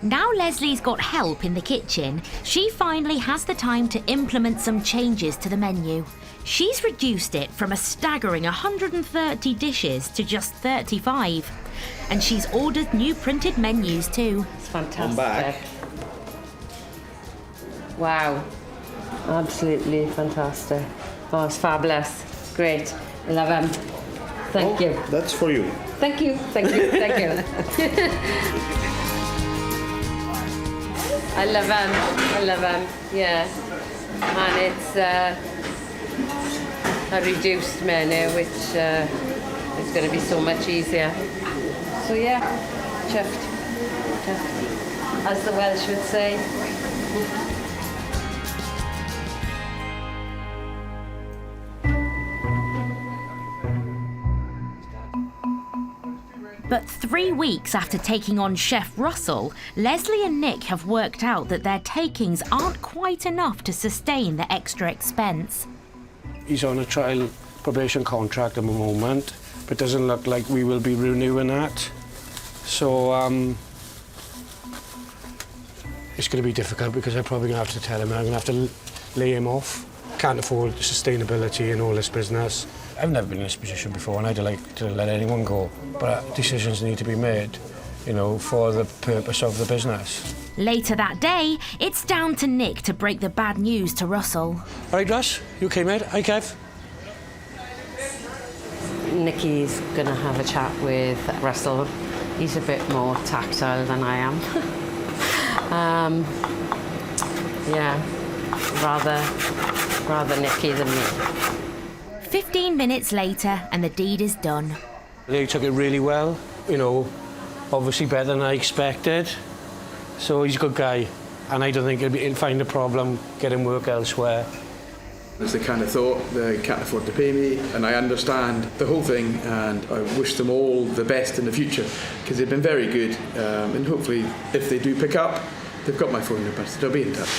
Now Leslie's got help in the kitchen, she finally has the time to implement some changes to the menu. She's reduced it from a staggering 130 dishes to just 35. And she's ordered new printed menus too. It's fantastic. Wow. Absolutely fantastic. Oh, it's fabulous. Great. I love them. Thank you. That's for you. Thank you. Thank you. Thank you. I love them. I love them. Yeah. And it's a reduced menu, which is going to be so much easier. So yeah, chuffed. Chuffed. As the Welsh would say. But 3 weeks after taking on Chef Russell, Leslie and Nick have worked out that their takings aren't quite enough to sustain the extra expense. He's on a trial probation contract at the moment, but doesn't look like we will be renewing that. So it's going to be difficult because I'm probably going to have to tell him I'm going to have to lay him off. Can't afford sustainability in all this business. I've never been in this position before, and I'd like to let anyone go, but decisions need to be made, you know, for the purpose of the business. Later that day, it's down to Nick to break the bad news to Russell. All right, Russ, you okay, mate? Hi, Kev. Nicky's going to have a chat with Russell. He's a bit more tactile than I am. Yeah, rather Nicky than me. 15 minutes later, and the deed is done. They took it really well, you know, obviously better than I expected. So he's a good guy, and I don't think he'll find a problem getting work elsewhere. It's the kind of thought, they can't afford to pay me, and I understand the whole thing, and I wish them all the best in the future, because they've been very good, and hopefully if they do pick up, they've got my phone number, so they'll be in touch.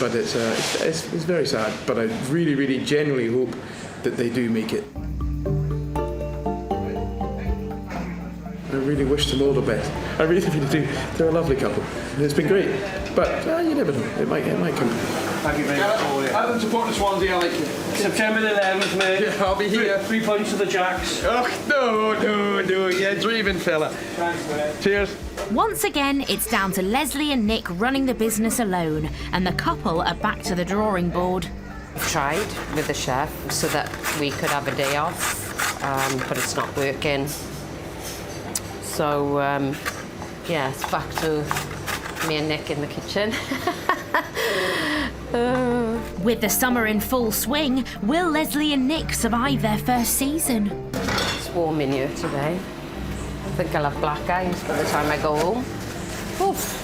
But it's very sad, but I really, really genuinely hope that they do make it. I really wish them all the best. I really, really do. They're a lovely couple. It's been great. But you never know. It might come. Thank you very much. Adam, support the Swansea, I like you. September the 11th, mate. Yeah, I'll be here. 3 points to the Jacks. Oh, no. Yeah, dreaming fella. Thanks, mate. Cheers. Once again, it's down to Leslie and Nick running the business alone, and the couple are back to the drawing board. I've tried with the chef so that we could have a day off, but it's not working. So, yeah, it's back to me and Nick in the kitchen. With the summer in full swing, will Leslie and Nick survive their first season? It's warm in here today. I think I'll have black eyes by the time I go home. Oof.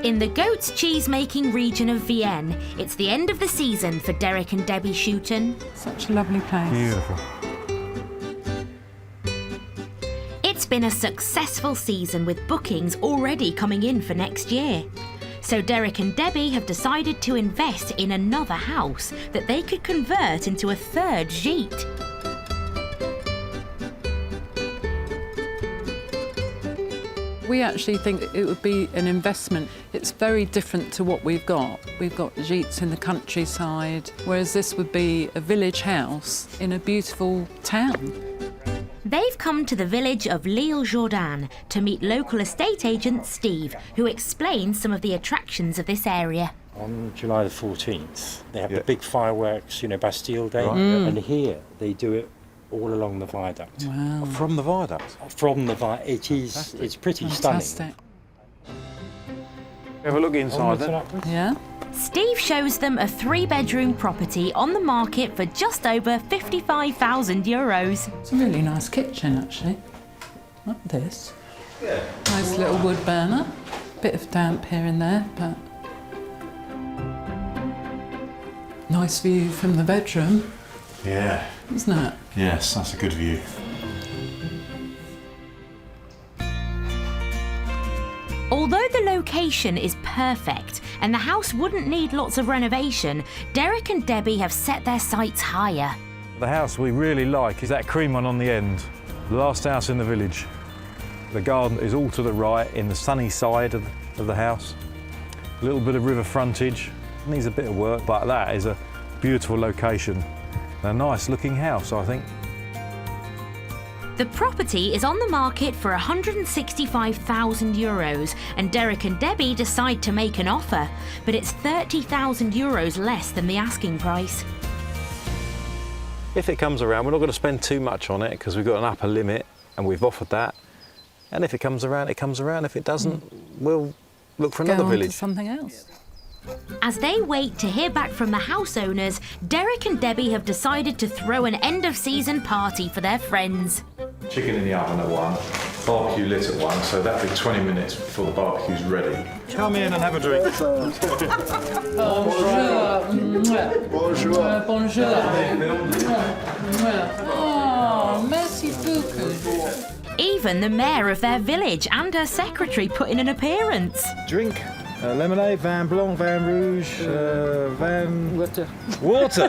In the goat's cheese-making region of Vienne, it's the end of the season for Derek and Debbie Shooton. Such a lovely place. Beautiful. It's been a successful season with bookings already coming in for next year. So Derek and Debbie have decided to invest in another house that they could convert into a third gîte. We actually think it would be an investment. It's very different to what we've got. We've got gîtes in the countryside, whereas this would be a village house in a beautiful town. They've come to the village of L'Île-Jourdain to meet local estate agent Steve, who explains some of the attractions of this area. On July the 14th, they have the big fireworks, you know, Bastille Day, Right. and here they do it all along the viaduct. Wow. From the viaduct? From the viaduct. It's pretty Fantastic. stunning. Have a look inside then. Yeah. Steve shows them a 3-bedroom property on the market for just over €55,000. It's a really nice kitchen, actually. Like this. Yeah. Nice little wood burner. Bit of damp here and there, but nice view from the bedroom. Yeah. Isn't it? Yes, that's a good view. Although the location is perfect and the house wouldn't need lots of renovation, Derek and Debbie have set their sights higher. The house we really like is that cream one on the end, the last house in the village. The garden is all to the right in the sunny side of the house. A little bit of river frontage, needs a bit of work, but that is a beautiful location. A nice looking house, I think. The property is on the market for €165,000 and Derek and Debbie decide to make an offer, but it's €30,000 less than the asking price. If it comes around, we're not going to spend too much on it because we've got an upper limit and we've offered that. And if it comes around, it comes around. If it doesn't, we'll look for another village. To something else. As they wait to hear back from the house owners, Derek and Debbie have decided to throw an end-of-season party for their friends. Chicken in the oven at 1, barbecue lit at 1, so that'll be 20 minutes before the barbecue's ready. Come in and have a drink. Bonjour. Bonjour. Oh, merci beaucoup. Even the mayor of their village and her secretary put in an appearance. Drink. Lemonade, vin blanc, vin rouge, vin... Water. Water!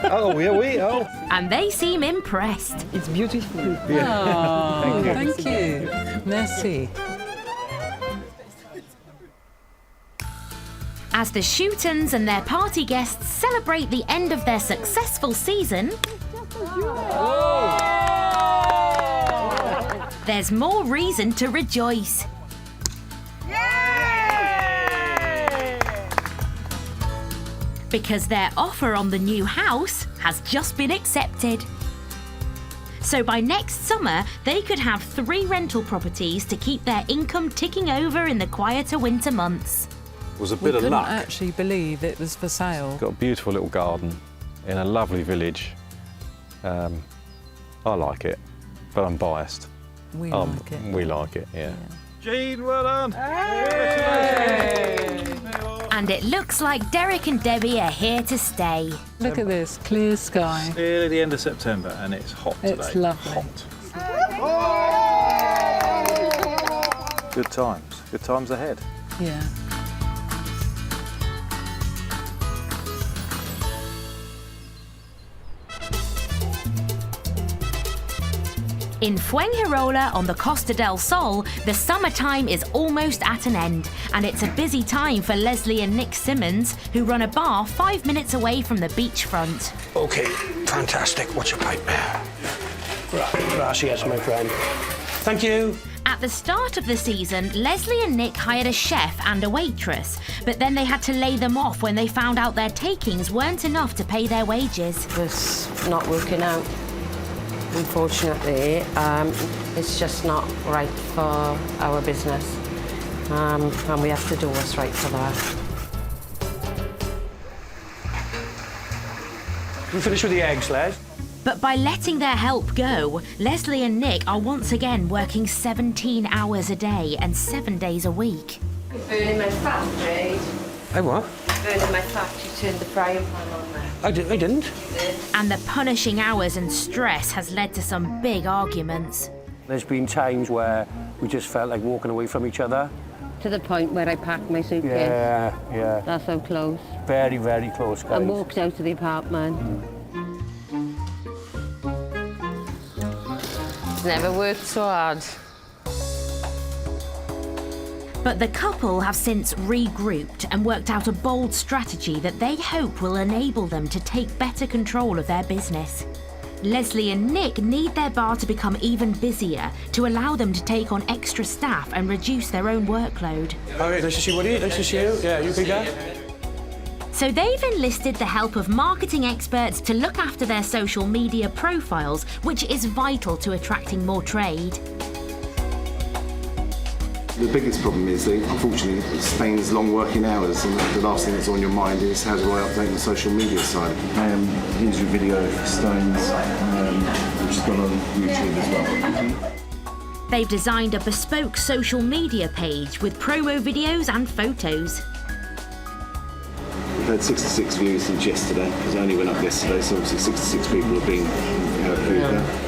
Oh, yeah, oui, oh. And they seem impressed. It's beautiful. Yeah. Oh, thank you. Merci. As the Shootons and their party guests celebrate the end of their successful season, there's more reason to rejoice. Because their offer on the new house has just been accepted. So by next summer, they could have 3 rental properties to keep their income ticking over in the quieter winter months. It was a bit of We luck. couldn't actually believe it was for sale. Got a beautiful little garden in a lovely village. I like it, but I'm biased. We like it. We like it, yeah. Jean, well done! Hey! And it looks like Derek and Debbie are here to stay. Look at this, clear sky. Nearly the end of September and it's hot today. It's lovely. Hot. Good times ahead. Yeah. In Fuengirola on the Costa del Sol, the summertime is almost at an end, and it's a busy time for Leslie and Nick Simmons, who run a bar 5 minutes away from the beachfront. OK, fantastic. What's your pipe? Gracias, my friend. Thank you. At the start of the season, Leslie and Nick hired a chef and a waitress, but then they had to lay them off when they found out their takings weren't enough to pay their wages. It was not working out. Unfortunately, it's just not right for our business, and we have to do what's right for that. We finish with the eggs, Les? But by letting their help go, Leslie and Nick are once again working 17 hours a day and 7 days a week. Burning my fat, Jade. I what? Burning my fat, you turned the frying pan on there. I didn't. And the punishing hours and stress has led to some big arguments. There's been times where we just felt like walking away from each other. To the point where I packed my suitcase. Yeah. That's how close. Very, very close, guys. And walked out of the apartment. It's never worked so hard. But the couple have since regrouped and worked out a bold strategy that they hope will enable them to take better control of their business. Leslie and Nick need their bar to become even busier to allow them to take on extra staff and reduce their own workload. OK, nice to see you, buddy. Nice to see you. Yeah, you bigger? So they've enlisted the help of marketing experts to look after their social media profiles, which is vital to attracting more trade. The biggest problem is that, unfortunately, Spain's long working hours, and the last thing that's on your mind is how do I update the social media side. Here's your video for Stones, which has gone on YouTube as well. They've designed a bespoke social media page with promo videos and photos. We've had 66 views since yesterday, because it only went up yesterday, so obviously 66 people have been viewed that.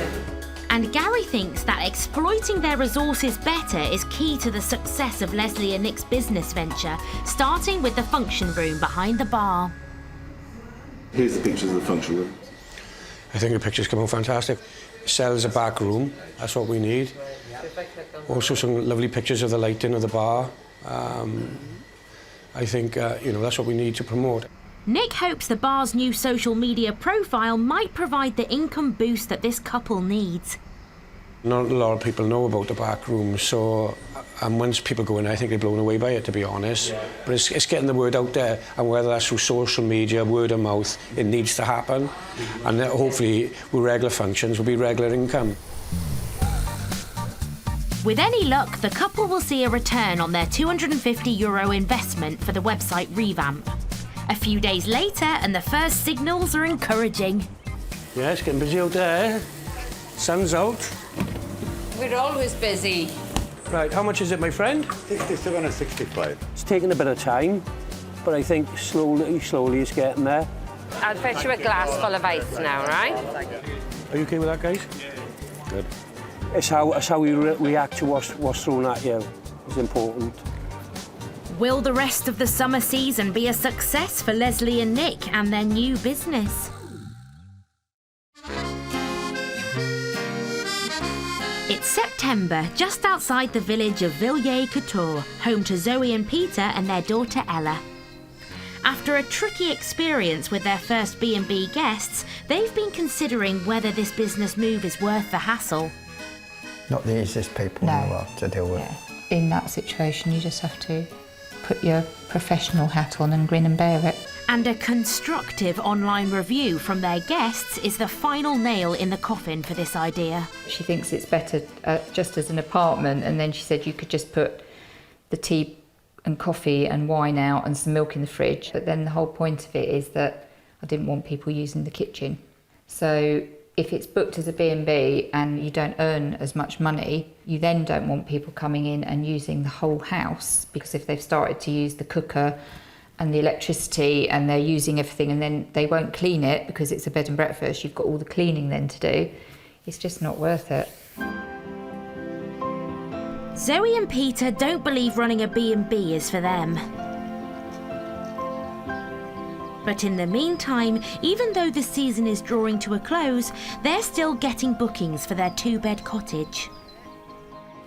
And Gary thinks that exploiting their resources better is key to the success of Leslie and Nick's business venture, starting with the function room behind the bar. Here's the pictures of the function room. I think the pictures come out fantastic. Sells a back room, that's what we need. Also some lovely pictures of the lighting of the bar. I think, that's what we need to promote. Nick hopes the bar's new social media profile might provide the income boost that this couple needs. Not a lot of people know about the back room, so once people go in, I think they're blown away by it, to be honest. But it's getting the word out there, and whether that's through social media, word of mouth, it needs to happen. And hopefully, with regular functions, will be regular income. With any luck, the couple will see a return on their €250 investment for the website revamp. A few days later, and the first signals are encouraging. Yeah, it's getting busy out there. Sun's out. We're always busy. Right, how much is it, my friend? 67 and 65. It's taken a bit of time, but I think slowly it's getting there. I'll fetch you a glass full of ice now, right? Are you okay with that, guys? Good. It's how we react to what's thrown at you is important. Will the rest of the summer season be a success for Leslie and Nick and their new business? It's September, just outside the village of Villers-Couture, home to Zoe and Peter and their daughter Ella. After a tricky experience with their first B&B guests, they've been considering whether this business move is worth the hassle. Not the easiest people in the world to deal with. Yeah. In that situation, you just have to put your professional hat on and grin and bear it. And a constructive online review from their guests is the final nail in the coffin for this idea. She thinks it's better just as an apartment, and then she said you could just put the tea and coffee and wine out and some milk in the fridge. But then the whole point of it is that I didn't want people using the kitchen. So if it's booked as a B&B and you don't earn as much money, you then don't want people coming in and using the whole house, because if they've started to use the cooker and the electricity and they're using everything and then they won't clean it because it's a bed and breakfast, you've got all the cleaning then to do, it's just not worth it. Zoe and Peter don't believe running a B&B is for them. But in the meantime, even though the season is drawing to a close, they're still getting bookings for their 2-bed cottage.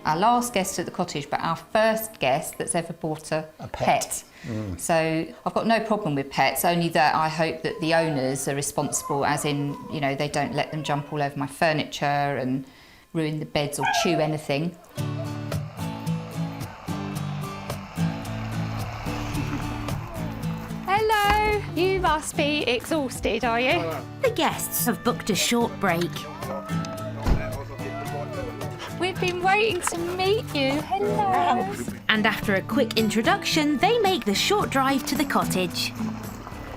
Our last guest at the cottage, but our first guest that's ever bought a pet. So I've got no problem with pets, only that I hope that the owners are responsible, as in, they don't let them jump all over my furniture and ruin the beds or chew anything. Hello, you must be exhausted, are you? The guests have booked a short break. We've been waiting to meet you. Hello. And after a quick introduction, they make the short drive to the cottage.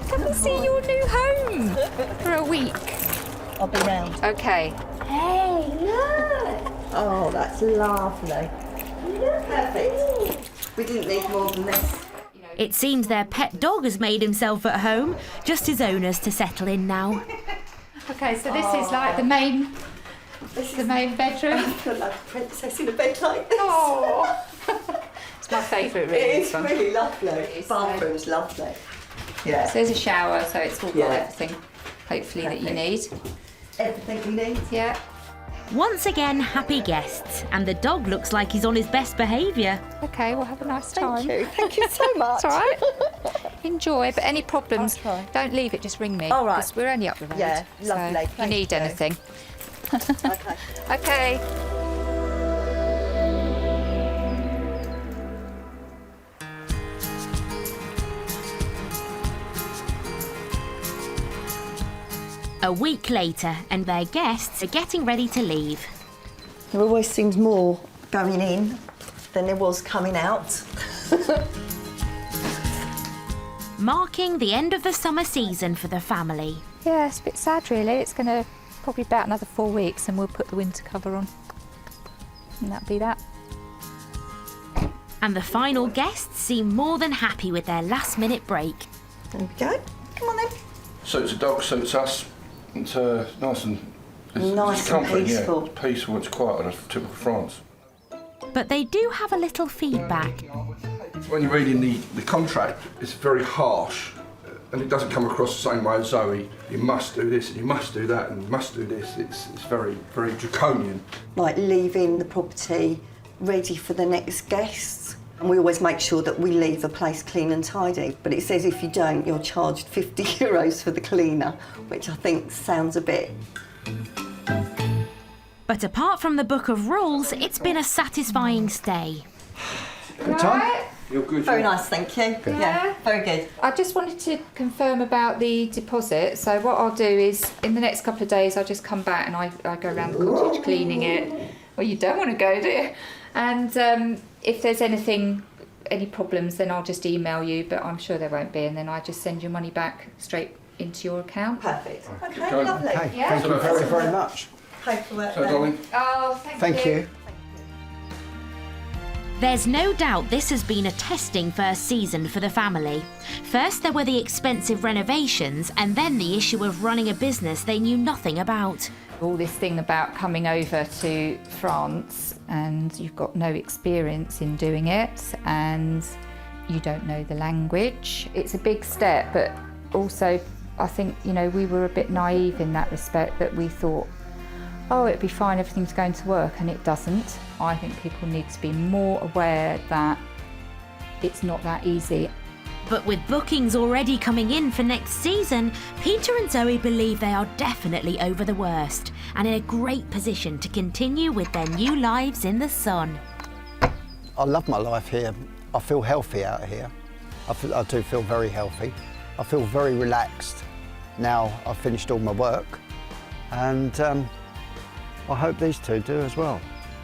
Come and see your new home for a week. I'll be round. Okay. Hey, look! Oh, that's lovely. Perfect. We didn't need more than this. It seems their pet dog has made himself at home, just his owners to settle in now. Okay, so this is like the main bedroom. I feel like a princess in a bed like this. Oh, it's my favourite room. It is really lovely. The bathroom's lovely. Yeah. So there's a shower, so it's all got everything, hopefully, that you need. Everything you need. Yeah. Once again, happy guests, and the dog looks like he's on his best behaviour. Okay, we'll have a nice time. Thank you so much. It's all right. Enjoy, but any problems, don't leave it, just ring me. All right. 'Cause we're only up the road. Yeah, lovely. So if you need anything. Okay. Okay. A week later, and their guests are getting ready to leave. There always seems more going in than there was coming out. Marking the end of the summer season for the family. Yeah, it's a bit sad really. It's going to probably about another 4 weeks and we'll put the winter cover on. And that'll be that. And the final guests seem more than happy with their last-minute break. There we go. Come on then. Suits the dog, suits us. It's nice and Nice and peaceful. Yeah, it's peaceful, it's quiet, and typical France. But they do have a little feedback. When you're reading the contract, it's very harsh, and it doesn't come across the same way as Zoe. You must do this, and you must do that, and you must do this. It's very, very draconian. Like leaving the property ready for the next guests. And we always make sure that we leave the place clean and tidy. But it says if you don't, you're charged €50 for the cleaner, which I think sounds a bit... But apart from the book of rules, it's been a satisfying stay. Good time? You're good. Very nice, thank you. Good. Yeah, very good. I just wanted to confirm about the deposit. So what I'll do is, in the next couple of days, I'll just come back and I go around the cottage cleaning it. Well, you don't want to go, do you? And if there's any problems, then I'll just email you, but I'm sure there won't be, and then I just send your money back straight into your account. Perfect. Okay, lovely. Okay, Yeah. thank you very, very much. Paperwork So, then. darling. Oh, Thank you. There's no doubt this has been a testing first season for the family. First there were the expensive renovations, and then the issue of running a business they knew nothing about. All this thing about coming over to France and you've got no experience in doing it and you don't know the language. It's a big step, but also I think, you know, we were a bit naive in that respect, that we thought, oh, it'd be fine, everything's going to work, and it doesn't. I think people need to be more aware that it's not that easy. But with bookings already coming in for next season, Peter and Zoe believe they are definitely over the worst and in a great position to continue with their new lives in the sun. I love my life here. I feel healthy out here. I do feel very healthy. I feel very relaxed now I've finished all my work, and I hope these two do as well.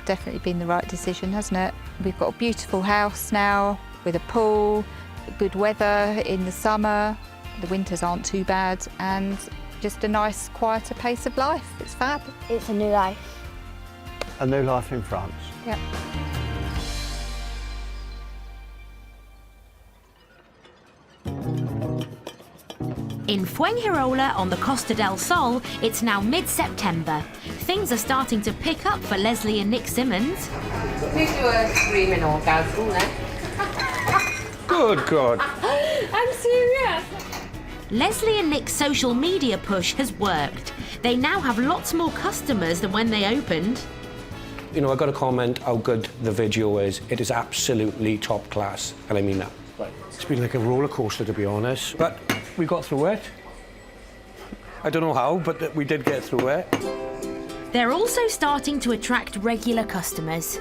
Definitely been the right decision, hasn't it? We've got a beautiful house now with a pool, good weather in the summer, the winters aren't too bad, and just a nice, quieter pace of life. It's fab. It's a new life. A new life in France. Yep. In Fuengirola on the Costa del Sol, it's now mid-September. Things are starting to pick up for Leslie and Nick Simmons. We do a screaming orgasm then. Good God. I'm serious. Leslie and Nick's social media push has worked. They now have lots more customers than when they opened. You know, I've got to comment how good the video is. It is absolutely top class, and I mean that. Right. It's been like a roller coaster, to be honest, but we got through it. I don't know how, but we did get through it. They're also starting to attract regular customers.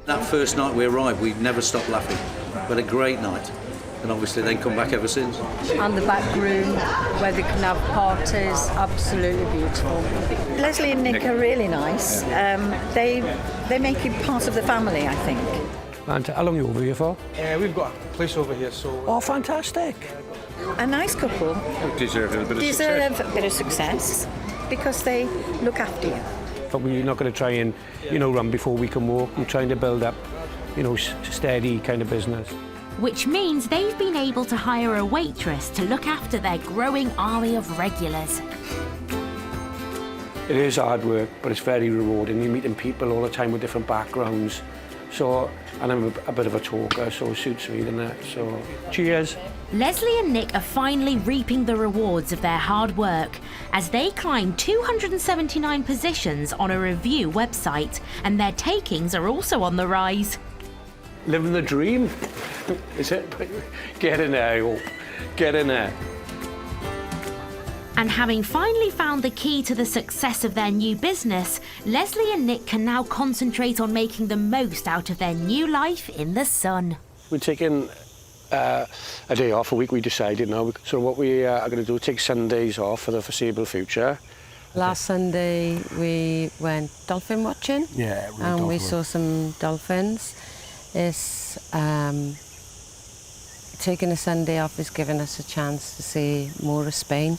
That first night we arrived, we never stopped laughing. We had a great night, and obviously they've come back ever since. And the back room where they can have parties, absolutely beautiful. Leslie and Nick are really nice. They make you part of the family, I think. And how long are you over here for? We've got a place over here, so... Oh, fantastic. A nice couple We deserve a bit of deserve success. a bit of success because they look after you. But we're not going to try and, you know, run before we can walk. We're trying to build up, you know, steady kind of business. Which means they've been able to hire a waitress to look after their growing army of regulars. It is hard work, but it's very rewarding. You're meeting people all the time with different backgrounds. So, and I'm a bit of a talker, so it suits me, doesn't it? So, cheers. Leslie and Nick are finally reaping the rewards of their hard work as they climb 279 positions on a review website, and their takings are also on the rise. Living the dream, is it? Get in there, you. Get in there. And having finally found the key to the success of their new business, Leslie and Nick can now concentrate on making the most out of their new life in the sun. We're taking a day off a week, we decided now. So what we are going to do is take Sundays off for the foreseeable future. Last Sunday we went dolphin watching. Yeah, and we saw some dolphins. is taking a Sunday off is giving us a chance to see more of Spain.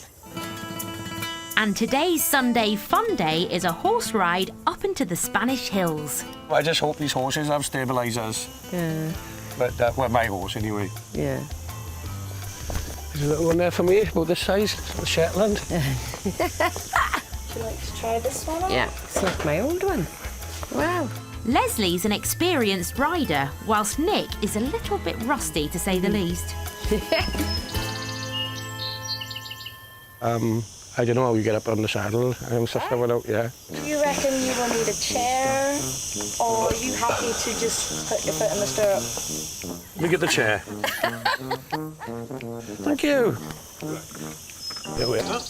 And today's Sunday fun day is a horse ride up into the Spanish hills. I just hope these horses have stabilisers. Yeah. But, well, my horse anyway. Yeah. There's a little one there for me, about this size, a Shetland. Would you like to try this one on? Yeah, it's like my old one. Wow. Leslie's an experienced rider, whilst Nick is a little bit rusty, to say the least. I don't know how you get up on the saddle. I haven't sussed that one out yet. Do you reckon you will need a chair, or are you happy to just put your foot in the stirrup? Let me get the chair. Thank you. There we are.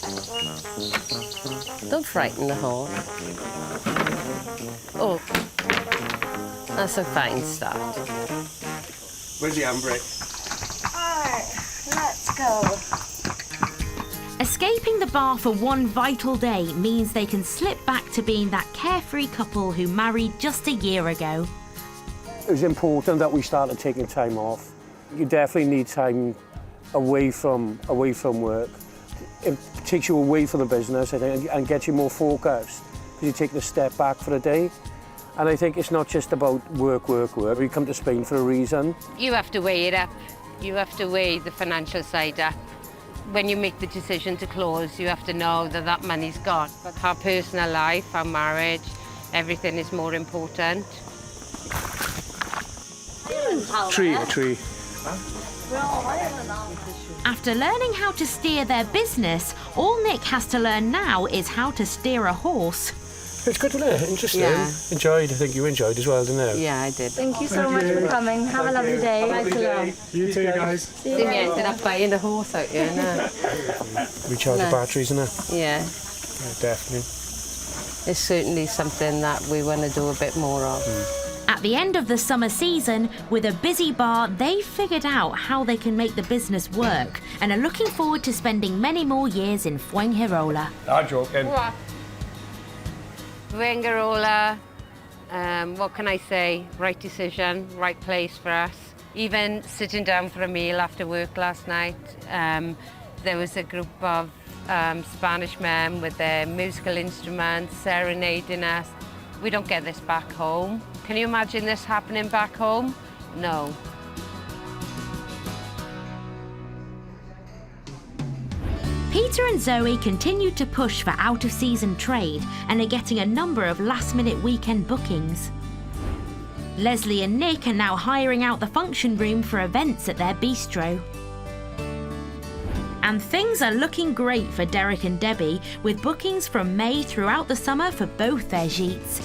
Don't frighten the horse. Oh, that's a fine start. Where's the handbrake? Alright, let's go. Escaping the bar for one vital day means they can slip back to being that carefree couple who married just a year ago. It was important that we started taking time off. You definitely need time away from work. It takes you away from the business, I think, and gets you more focused because you take the step back for a day. And I think it's not just about work. We come to Spain for a reason. You have to weigh it up. You have to weigh the financial side up. When you make the decision to close, you have to know that that money's gone. But our personal life, our marriage, everything is more important. Tree. After learning how to steer their business, all Nick has to learn now is how to steer a horse. It's good, isn't it? Interesting. Yeah. Enjoyed. I think you enjoyed as well, didn't you? Yeah, I did. Thank you so much for coming. Have a lovely day. Bye for now. You too, guys. See you Didn't you later. ended up buying a horse out here, no? Recharge the No. batteries, innit? Yeah. Yeah, definitely. It's certainly something that we want to do a bit more of. At the end of the summer season, with a busy bar, they figured out how they can make the business work and are looking forward to spending many more years in Fuengirola. I'm joking. Fuengirola, what can I say? Right decision, right place for us. Even sitting down for a meal after work last night, there was a group of Spanish men with their musical instruments serenading us. We don't get this back home. Can you imagine this happening back home? No. Peter and Zoe continue to push for out-of-season trade and are getting a number of last-minute weekend bookings. Leslie and Nick are now hiring out the function room for events at their bistro. And things are looking great for Derek and Debbie, with bookings from May throughout the summer for both their gîtes.